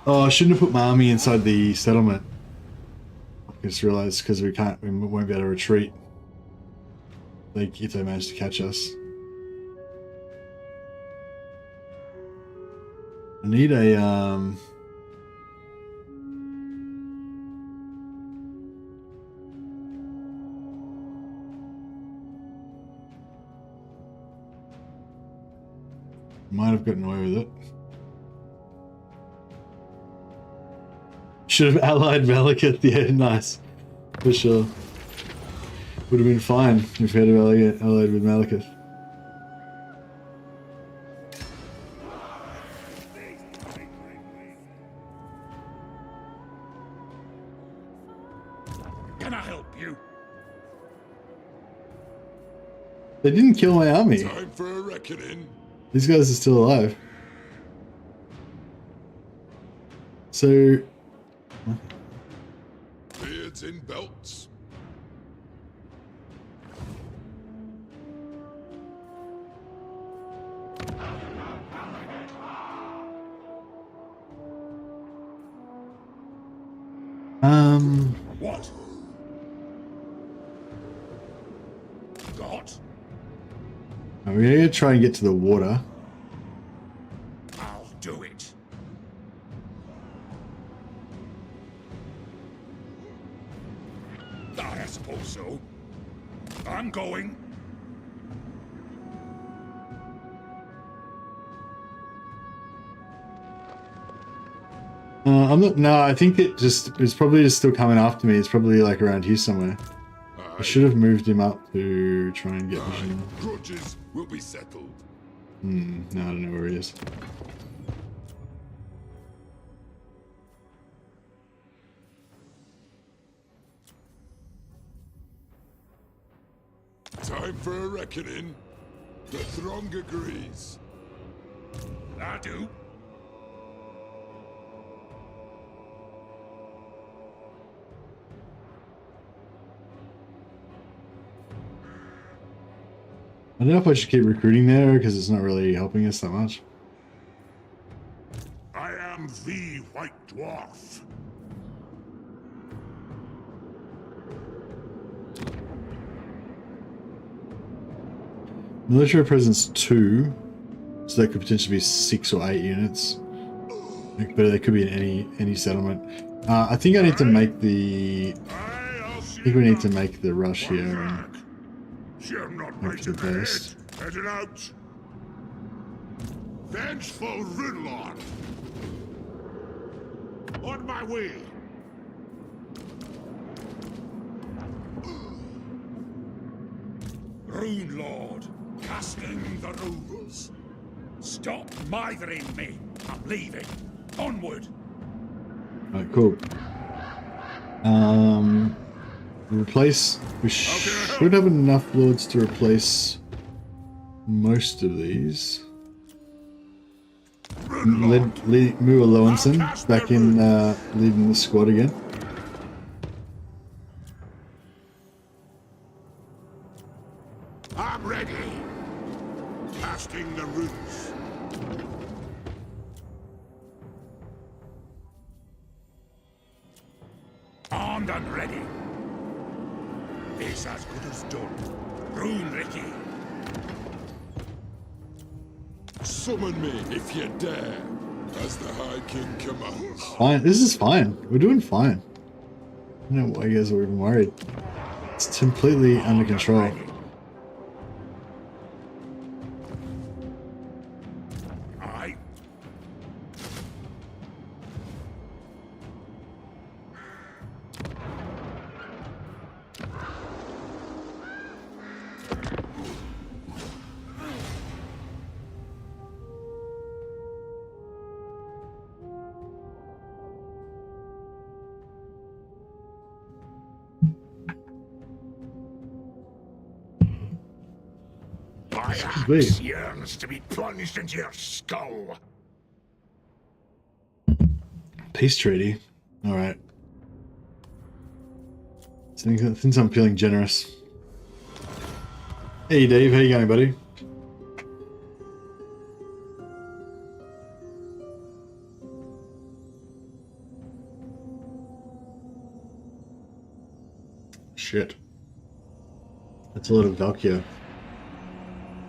Oh, I shouldn't have put my army inside the settlement. I just realized because we won't be able to retreat. Like, if they manage to catch us. I need a, might have gotten away with it. Should have allied Malekith. Yeah, nice. For sure. Would have been fine if we had allied with Malekith. Can I help you? They didn't kill my army. Time for a reckoning. These guys are still alive. So... Beards in belts. What? Got? We're gonna try and get to the water. I'll do it. I suppose so. I'm going. I'm not. No, I think it's probably just still coming after me. It's probably like around here somewhere. I should have moved him up to try and get vision. Grudges will be settled. No, I don't know where he is. Time for a reckoning. The throng agrees. I do. I don't know if I should keep recruiting there because it's not really helping us that much. I am the White Dwarf. Military presence 2, so that could potentially be 6 or 8 units. But they could be in any settlement. I think I need to make the. I think we need to make the rush here. And You're not Hope right for at the the head. best. Headed out. Vengeful Runelord. On my way. Rune Lord, casting the rules. Stop mithering me. I'm leaving. Onward. Alright, cool. Replace. We should have enough lords to replace most of these. Move Lowenson back in, leading the squad again. I'm ready. Casting the runes. Armed and ready. It's as good as done. Rune Ricky. Summon me if you dare, as the High King commands. Fine. This is fine. We're doing fine. I don't know why you guys are even worried. It's completely under control. Aye. My Wait. axe yearns to be plunged into your skull. Peace treaty. Alright. Since I'm feeling generous. Hey Dave, how you going, buddy? Shit. That's a lot of Valkia.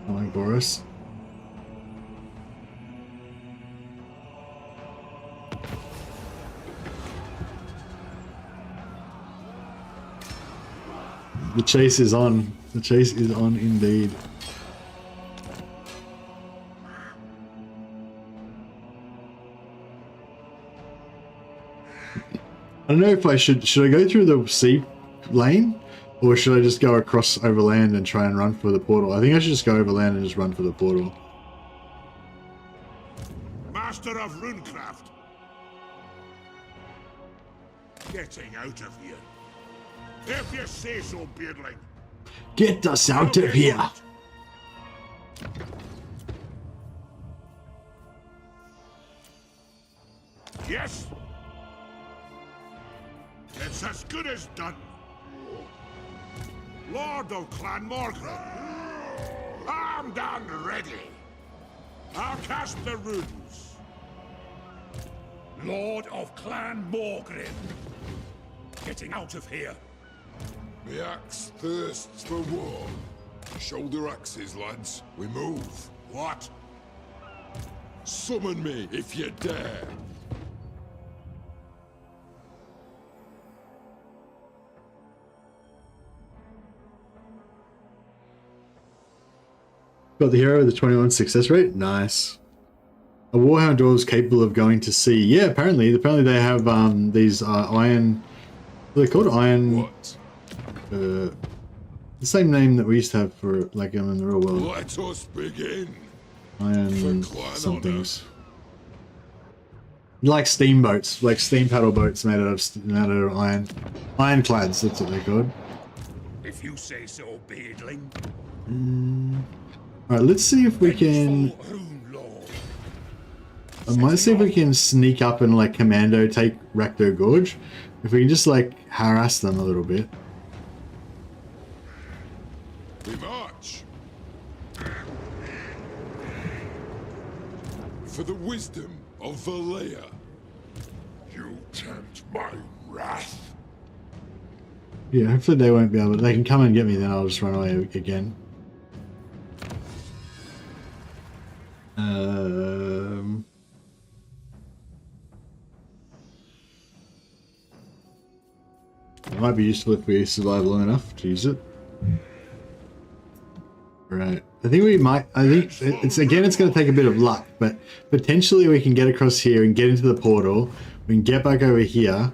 I like Boris. The chase is on. The chase is on indeed. I don't know if I should I go through the sea lane, or should I just go across overland and try and run for the portal? I think I should just go overland and just run for the portal. Master of runecraft. Getting out of here. If you say so, beardling. Get us out of here! Yes. It's as good as done. Lord of Clan Morgan. Armed and ready. I'll cast the runes. Lord of Clan Morgan. Getting out of here. The axe thirsts for war. Shoulder axes, lads. We move. What? Summon me if you dare. Got the hero with the 21 success rate. Nice. A warhound dwarves capable of going to sea. Yeah, apparently they have these iron. What are they called? Iron. What? The same name that we used to have for like in the real world. Let us begin. Iron For clan somethings. Like steamboats, like steam paddle boats made out of iron. Ironclads. That's what they're called. If you say so, beardling. All right, let's see if we can. Vengeful Rune Lord. I might see if we can sneak up and like commando take Rakdo Gorge. If we can just like harass them a little bit. We march. For the wisdom of Valkia. You tempt my wrath. Yeah, hopefully they won't be able to. They can come and get me, then I'll just run away again. It might be useful if we survive long enough to use it. Right. I think we might. I think it's going to take a bit of luck, but potentially we can get across here and get into the portal. We can get back over here,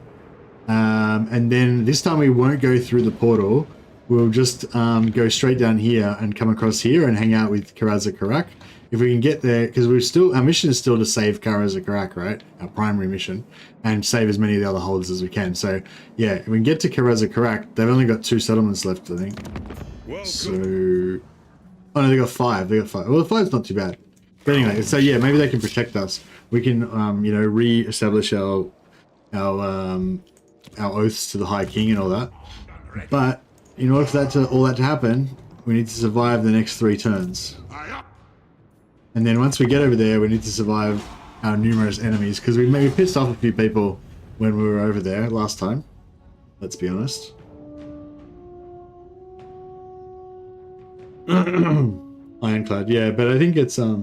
and then this time we won't go through the portal. We'll just go straight down here and come across here and hang out with Karaz-a-Karak. If we can get there, because our mission is still to save Karaz-a-Karak, right? Our primary mission, and save as many of the other holders as we can. So yeah, if we can get to Karaz-a-Karak, they've only got 2 settlements left, I think. Welcome. So, oh no, they got 5. They got 5. Well, 5's not too bad. But anyway, so yeah, maybe they can protect us. We can, you know, re-establish our oaths to the High King and all that. But in order for all that to happen, we need to survive the next 3 turns. Aye up. And then once we get over there, we need to survive our numerous enemies, because we maybe pissed off a few people when we were over there last time. Let's be honest. Ironclad, yeah, but I think it's I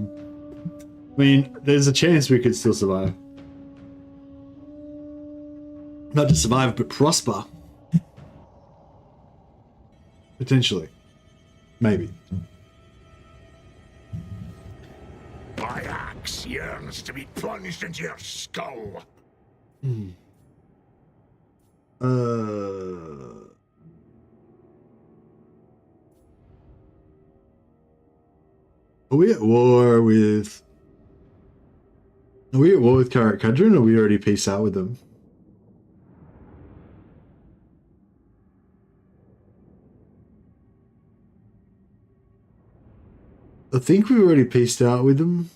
mean, there's a chance we could still survive. Not just survive, but prosper. Potentially. Maybe. My axe yearns to be plunged into your skull. Are we at war with... Are we at war with Karak-Kadrin, or we already peace out with them? I think we already peaced out with them.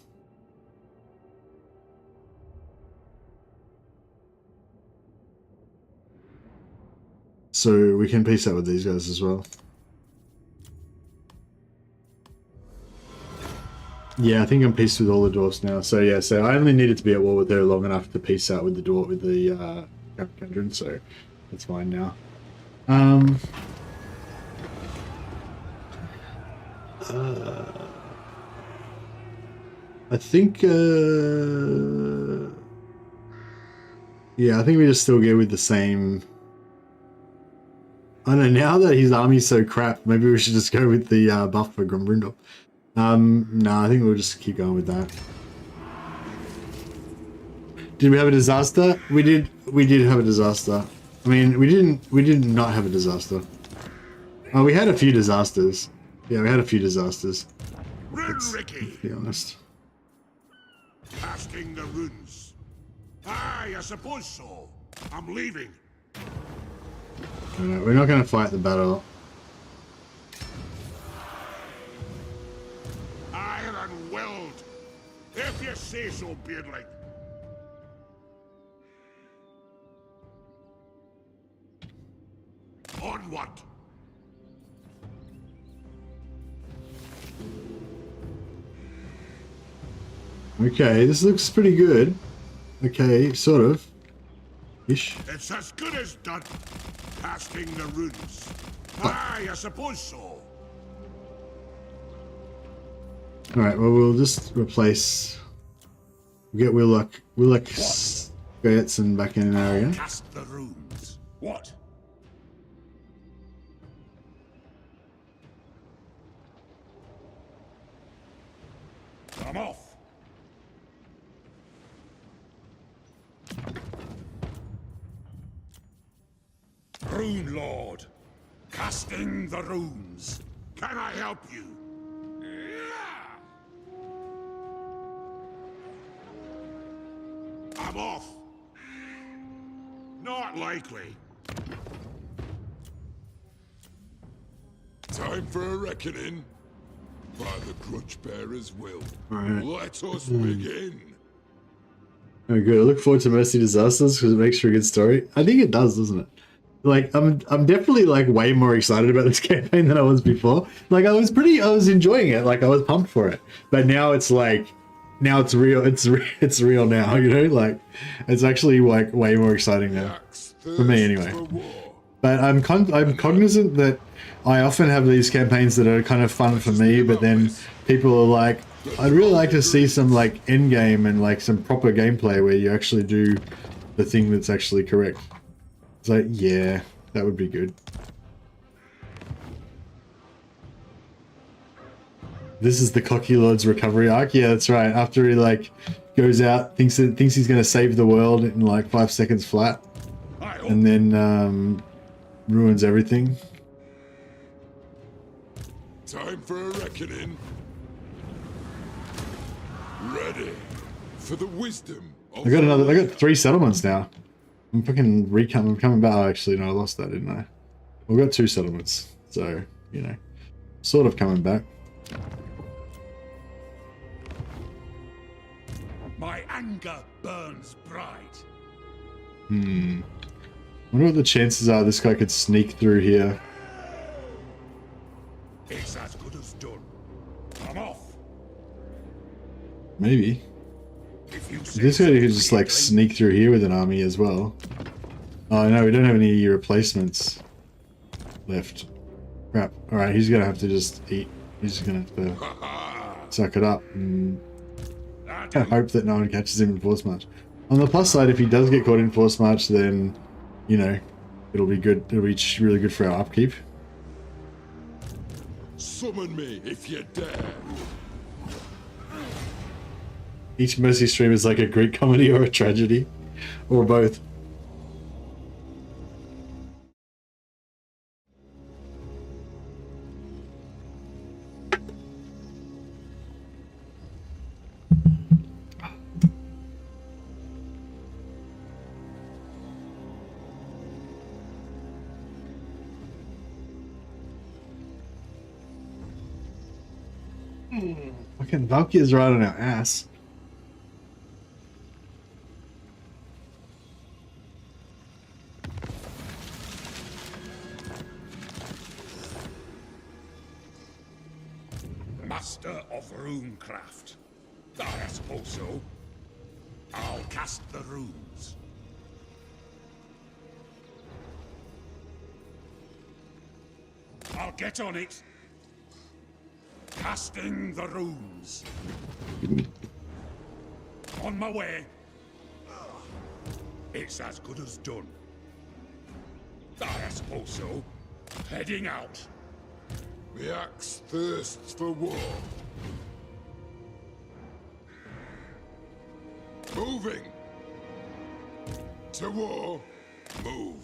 So we can peace out with these guys as well. Yeah, I think I'm peaced with all the dwarfs now. So yeah, so I only needed to be at war with her long enough to peace out with the dwarf, with the Karak-Kadrin, so that's fine now. I think, yeah, I think we just still go with the same. I don't know, now that his army's so crap, maybe we should just go with the buff for Grombrindal. No, I think we'll just keep going with that. Did we have a disaster? We did have a disaster. I mean, we did not have a disaster. Oh, we had a few disasters. Yeah, we had a few disasters. Let's be honest. Casting the runes. Aye, I suppose so. I'm leaving. No, we're not going to fight the battle. Iron-willed. If you say so, Beardling. Onward. Okay, this looks pretty good. Okay, sort of. Ish. It's as good as done. Casting the runes. Aye, I suppose so. Alright, well, we'll just replace... We'll get Willock Gertson back in an area. Cast the runes. What? I'm off. Rune Lord, casting the runes. Can I help you? I'm off. Not likely. Time for a reckoning. By the Grudge Bearer's will. Alright. Let us begin. Oh, good. I look forward to Mercy Disasters because it makes for a good story. I think it does, doesn't it? Like, I'm definitely like way more excited about this campaign than I was before. Like, I was enjoying it. Like, I was pumped for it. But now it's like, now it's real. It's real now. You know, like, it's actually like way more exciting now for me anyway. But I'm cognizant that I often have these campaigns that are kind of fun for me, but then people are like, I'd really like to see some like end game and like some proper gameplay where you actually do the thing that's actually correct. It's like, yeah, that would be good. This is the Cocky Lord's recovery arc. Yeah, that's right. After he like goes out, thinks he's gonna save the world in like 5 seconds flat, and then ruins everything. Time for a reckoning. Ready for the wisdom of I got 3 settlements now. I'm fucking I'm coming back. Oh, actually, no, I lost that, didn't I? We've got 2 settlements, so, you know, sort of coming back. My anger burns bright. Wonder what the chances are this guy could sneak through here. It's as good as done. I'm off. Maybe. If you This guy could just like sneak through here with an army as well. Oh no, we don't have any replacements left. Crap. Alright, he's gonna have to just eat. He's just gonna have to suck it up and hope that no one catches him in force march. On the plus side, if he does get caught in force march, then, you know, it'll be good. It'll be really good for our upkeep. Summon me if you dare. Each Mercy stream is like a Greek comedy or a tragedy, or both. Fucking Valkia's right on our ass. Master of runecraft. I suppose so. I'll cast the runes. I'll get on it. Casting the runes. On my way. It's as good as done. I suppose so. Heading out. The axe thirsts for war. Moving. To war. Move.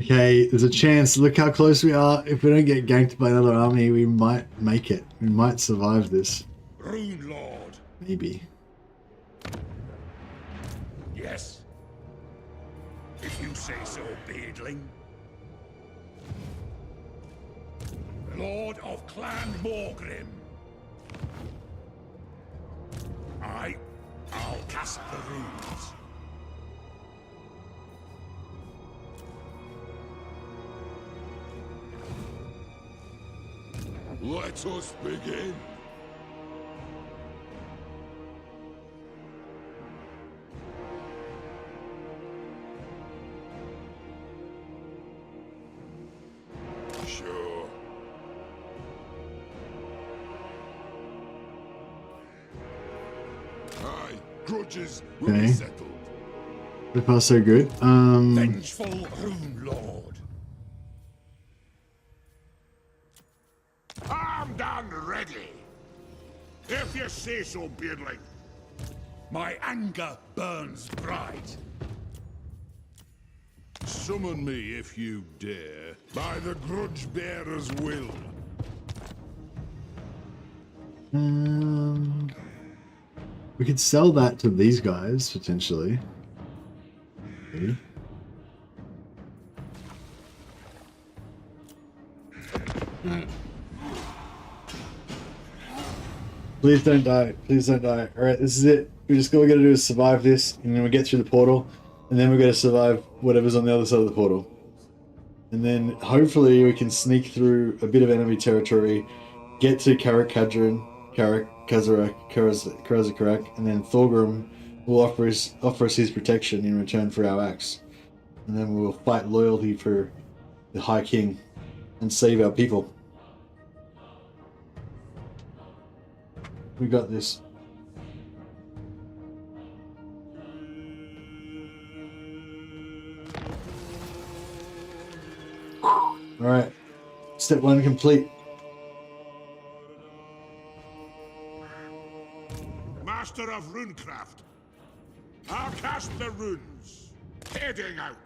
Okay, there's a chance. Look how close we are. If we don't get ganked by another army, we might make it. We might survive this. Rune Lord. Maybe. Yes. If you say so, Beardling. Lord of Clan Morgrim. I'll cast the runes. Let us begin. Sure. Aye, grudges will be Okay. settled. So far, so good. Vengeful Rune Lord. Armed and ready. If you say so, Beardling. My anger burns bright. Summon me if you dare, by the grudge bearer's will. We could sell that to these guys potentially. Maybe. Please don't die. Please don't die. Alright, this is it. We just all we gotta do is survive this, and then we get through the portal, and then we gotta survive whatever's on the other side of the portal. And then hopefully we can sneak through a bit of enemy territory, get to Karaz-a-Karak, and then Thorgrim will offer us his protection in return for our axe. And then we will fight loyalty for the High King and save our people. We got this. Alright. Step 1 complete. Master of Runecraft. I'll cast the runes. Heading out.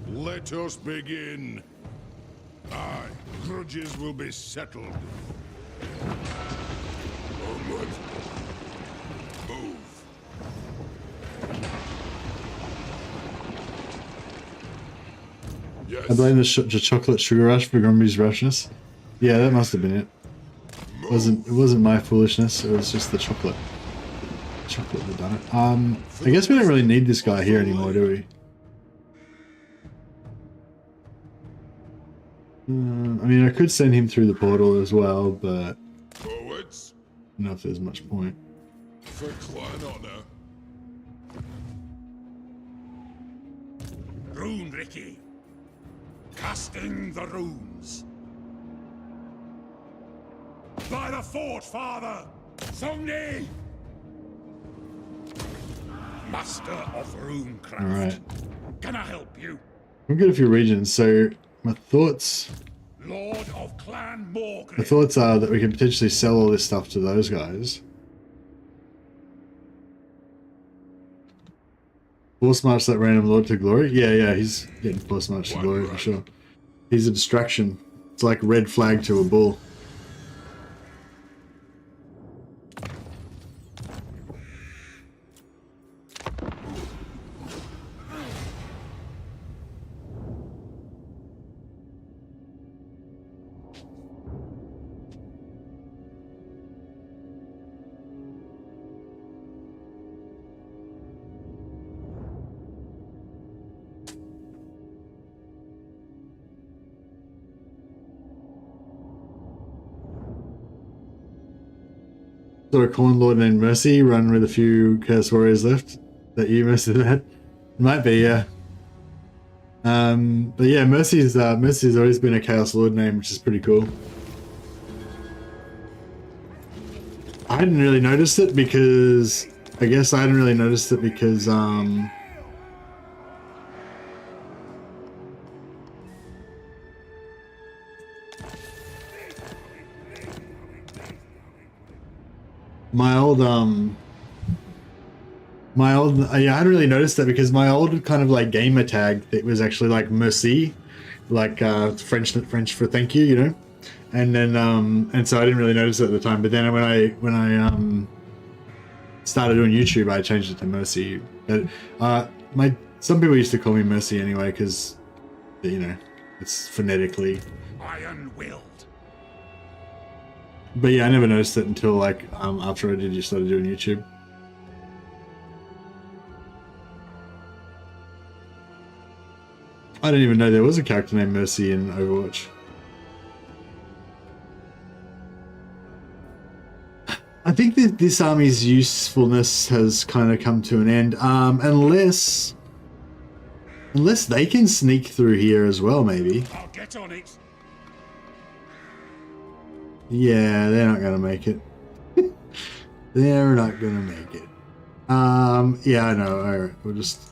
Let us begin. Aye, grudges will be settled. Onward. Move. Yes. I blame the chocolate sugar rush for Grumpy's rashness. Yeah, that must have been it. It wasn't my foolishness. It was just the chocolate. Chocolate that done it. I guess we don't really need this guy here anymore, do we? I mean, I could send him through the portal as well, but Forwards. I don't know if there's much point. For clan honor. Rune Ricky. Casting the runes. By the fort, father! Thumni! Master of Runecraft. Alright. Can I help you? We've got a few regions, so my thoughts Lord of Clan my Morgrim. thoughts are that we can potentially sell all this stuff to those guys. Force march that random lord to glory? Yeah, he's getting force march to glory for sure. He's a distraction. It's like red flag to a bull. Got a Corn Lord named Mercy, run with a few Curse Warriors left. That you must have that? Might be, yeah. But yeah, Mercy's always been a Chaos Lord name, which is pretty cool. I hadn't really noticed it because I hadn't really noticed that because my old kind of like gamer tag, it was actually like Merci, like French for thank you, you know, and then and so I didn't really notice it at the time. But then when I started doing YouTube, I changed it to Mercy. But some people used to call me Mercy anyway because, you know, it's phonetically. Iron-willed. But yeah, I never noticed it until like after I just started doing YouTube. I didn't even know there was a character named Mercy in Overwatch. I think that this army's usefulness has kind of come to an end, unless they can sneak through here as well, maybe. I'll get on it. Yeah, they're not gonna make it. They're not gonna make it. Yeah, I know. All right, we'll just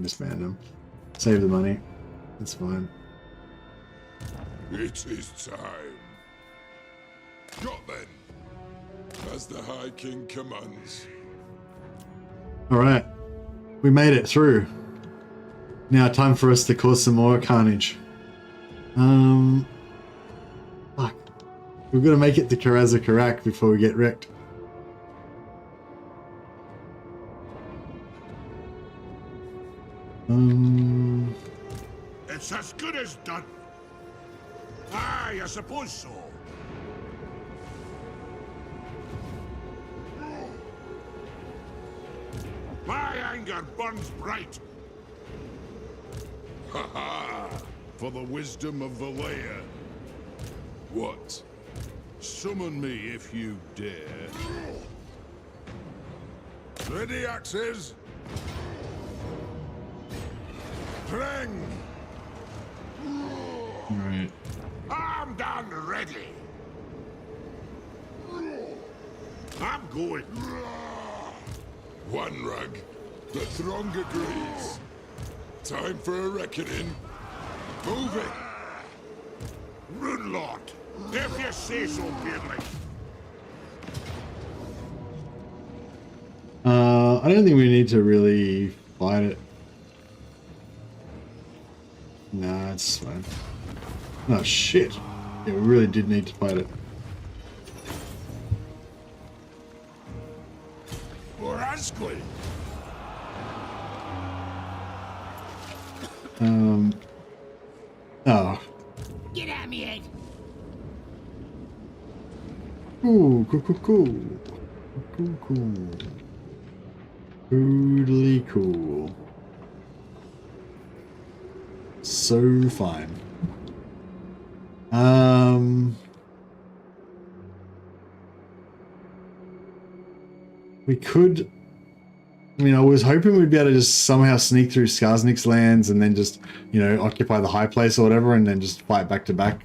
disband them. Save the money. That's fine. It is time. Got then. As the High King commands. Alright. We made it through. Now time for us to cause some more carnage. Fuck. We've got to make it to Karaz-a-Karak before we get wrecked. It's as good as done. Aye, I suppose so. My anger burns bright. Ha ha! For the wisdom of Valkia. What? Summon me if you dare. Ready, axes? Clang! Alright. I'm done ready. I'm going. One rug. The throng agrees. Time for a reckoning. Move it! Rune Lord, if you say so, Beardley. I don't think we need to really fight it. Nah, it's fine. Oh shit. Yeah, we really did need to fight it. Or Asquith. Oh. Get at me, Ed. Cool. Totally cool. So fine. We could. I mean, I was hoping we'd be able to just somehow sneak through Skarsnik's lands and then just, you know, occupy the high place or whatever, and then just fight back to back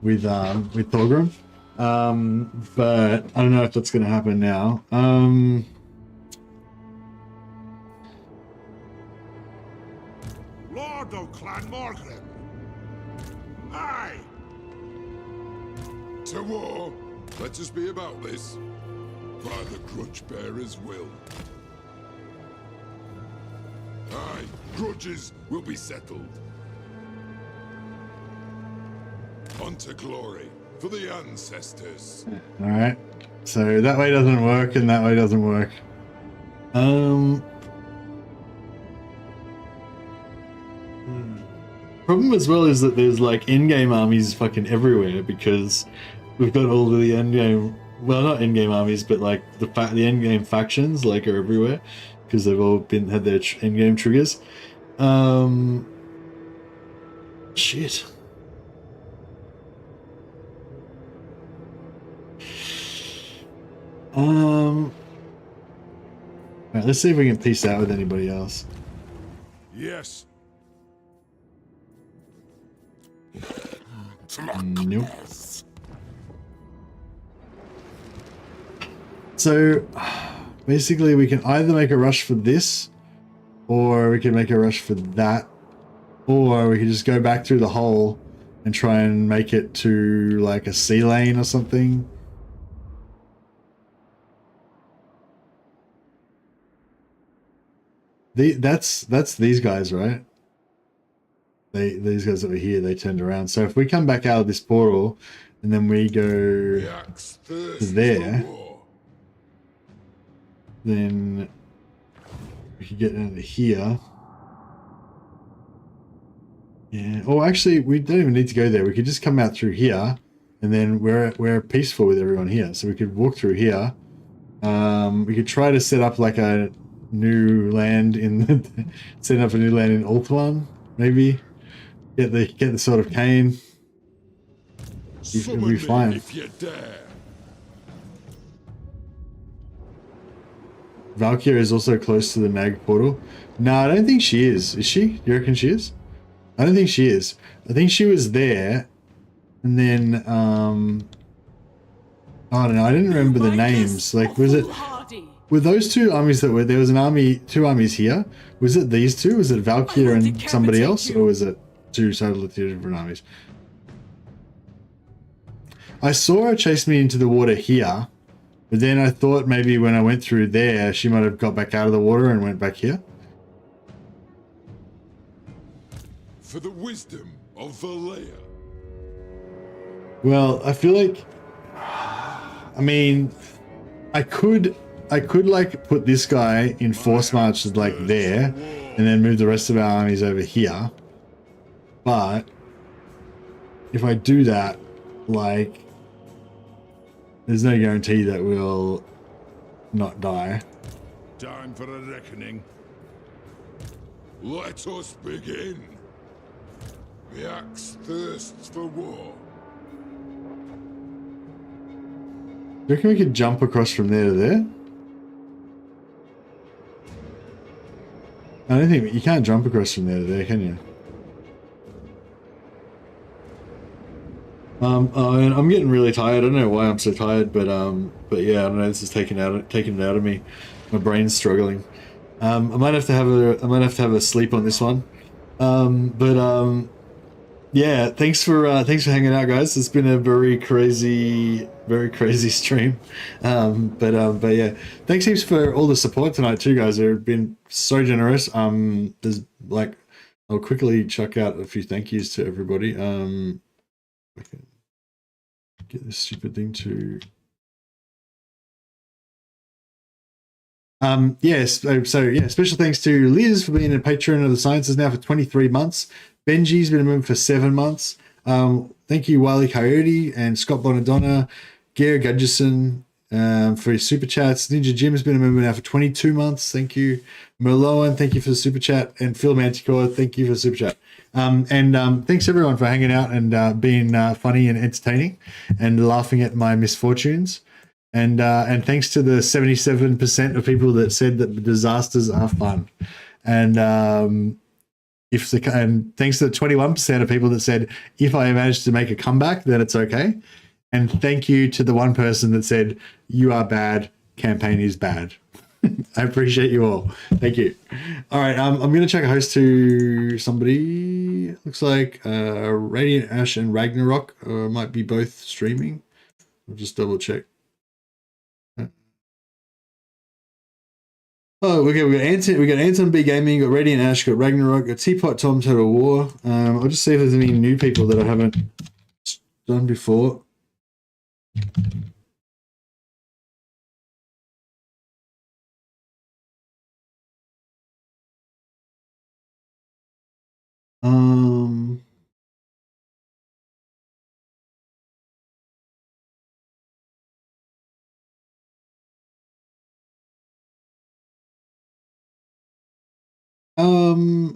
with Thorgrim. But I don't know if that's going to happen now. Lord of Clan Morgrim. Aye. To war. Let us be about this. By the grudge bearer's will. Aye, grudges will be settled. On to glory for the ancestors. Alright. So that way doesn't work and that way doesn't work. Problem as well is that there's like in-game armies fucking everywhere because we've got all of the end-game, well, not in-game armies, but like the end-game factions like are everywhere because they've all had their end-game triggers. Shit. Alright, let's see if we can peace out with anybody else. Yes. Nope. So, basically we can either make a rush for this, or we can make a rush for that, or we can just go back through the hole and try and make it to like a sea lane or something. That's these guys, right? These guys over here, they turned around. So if we come back out of this portal and then we go to there, then we could get into here. Yeah. Or actually, we don't even need to go there. We could just come out through here, and then we're peaceful with everyone here. So we could walk through here. We could try to set up like a new land in set up a new land in Ulthuan, maybe. Get the Sword of Cain. It'll be fine. If you dare. Valkia is also close to the Mag portal. No, I don't think she is. Is she? You reckon she is? I don't think she is. I think she was there, and then I don't know. I didn't remember the names. Like, was it? Were those two armies that were there? Was two armies here. Was it these two? Was it Valkia and somebody else, or was it two totally different armies? I saw her chase me into the water here, but then I thought maybe when I went through there, she might have got back out of the water and went back here. For the wisdom of Valkia. Well, I feel like, I mean, I could like put this guy in force march like there, and then move the rest of our armies over here. But if I do that, like, there's no guarantee that we'll not die. Time for a reckoning. Let us begin. The axe thirsts for war. Do you reckon we could jump across from there to there? I don't think you can't jump across from there to there, can you? And I'm getting really tired. I don't know why I'm so tired, but yeah, I don't know. This is taking it out of me. My brain's struggling. I might have to have a sleep on this one. Yeah, thanks for hanging out, guys. It's been a very crazy stream. But yeah, thanks heaps for all the support tonight too, guys. They've been so generous. There's like, I'll quickly chuck out a few thank yous to everybody. I can get this stupid thing to. Yes. So yeah, special thanks to Liz for being a patron of the Sciences now for 23 months. Benji's been a member for 7 months. Thank you, Wiley Coyote and Scott Bonadonna, Gary Gudgerson for his super chats. Ninja Jim has been a member now for 22 months. Thank you. Merloan, thank you for the super chat. And Phil Manticore, thank you for the super chat. Thanks everyone for hanging out and being funny and entertaining and laughing at my misfortunes. And thanks to the 77% of people that said that disasters are fun. And thanks to the 21% of people that said, if I manage to make a comeback, then it's okay. And thank you to the one person that said, you are bad, campaign is bad. I appreciate you all. Thank you. All right, I'm going to check a host to somebody. Looks like Radiant Ash and Ragnarok might be both streaming. I'll just double check. Oh, okay. We got Anton B Gaming, got Radiant Ash, got Ragnarok, got Teapot Tom Total War. I'll just see if there's any new people that I haven't done before.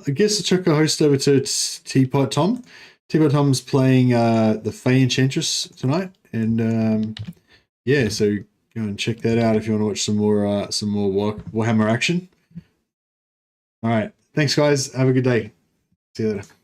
I guess I'll chuck a host over to Teapot Tom. Teapot Tom's playing the Fey Enchantress tonight, and yeah, so go and check that out if you want to watch some more Warhammer action. All right, thanks guys. Have a good day. See you later.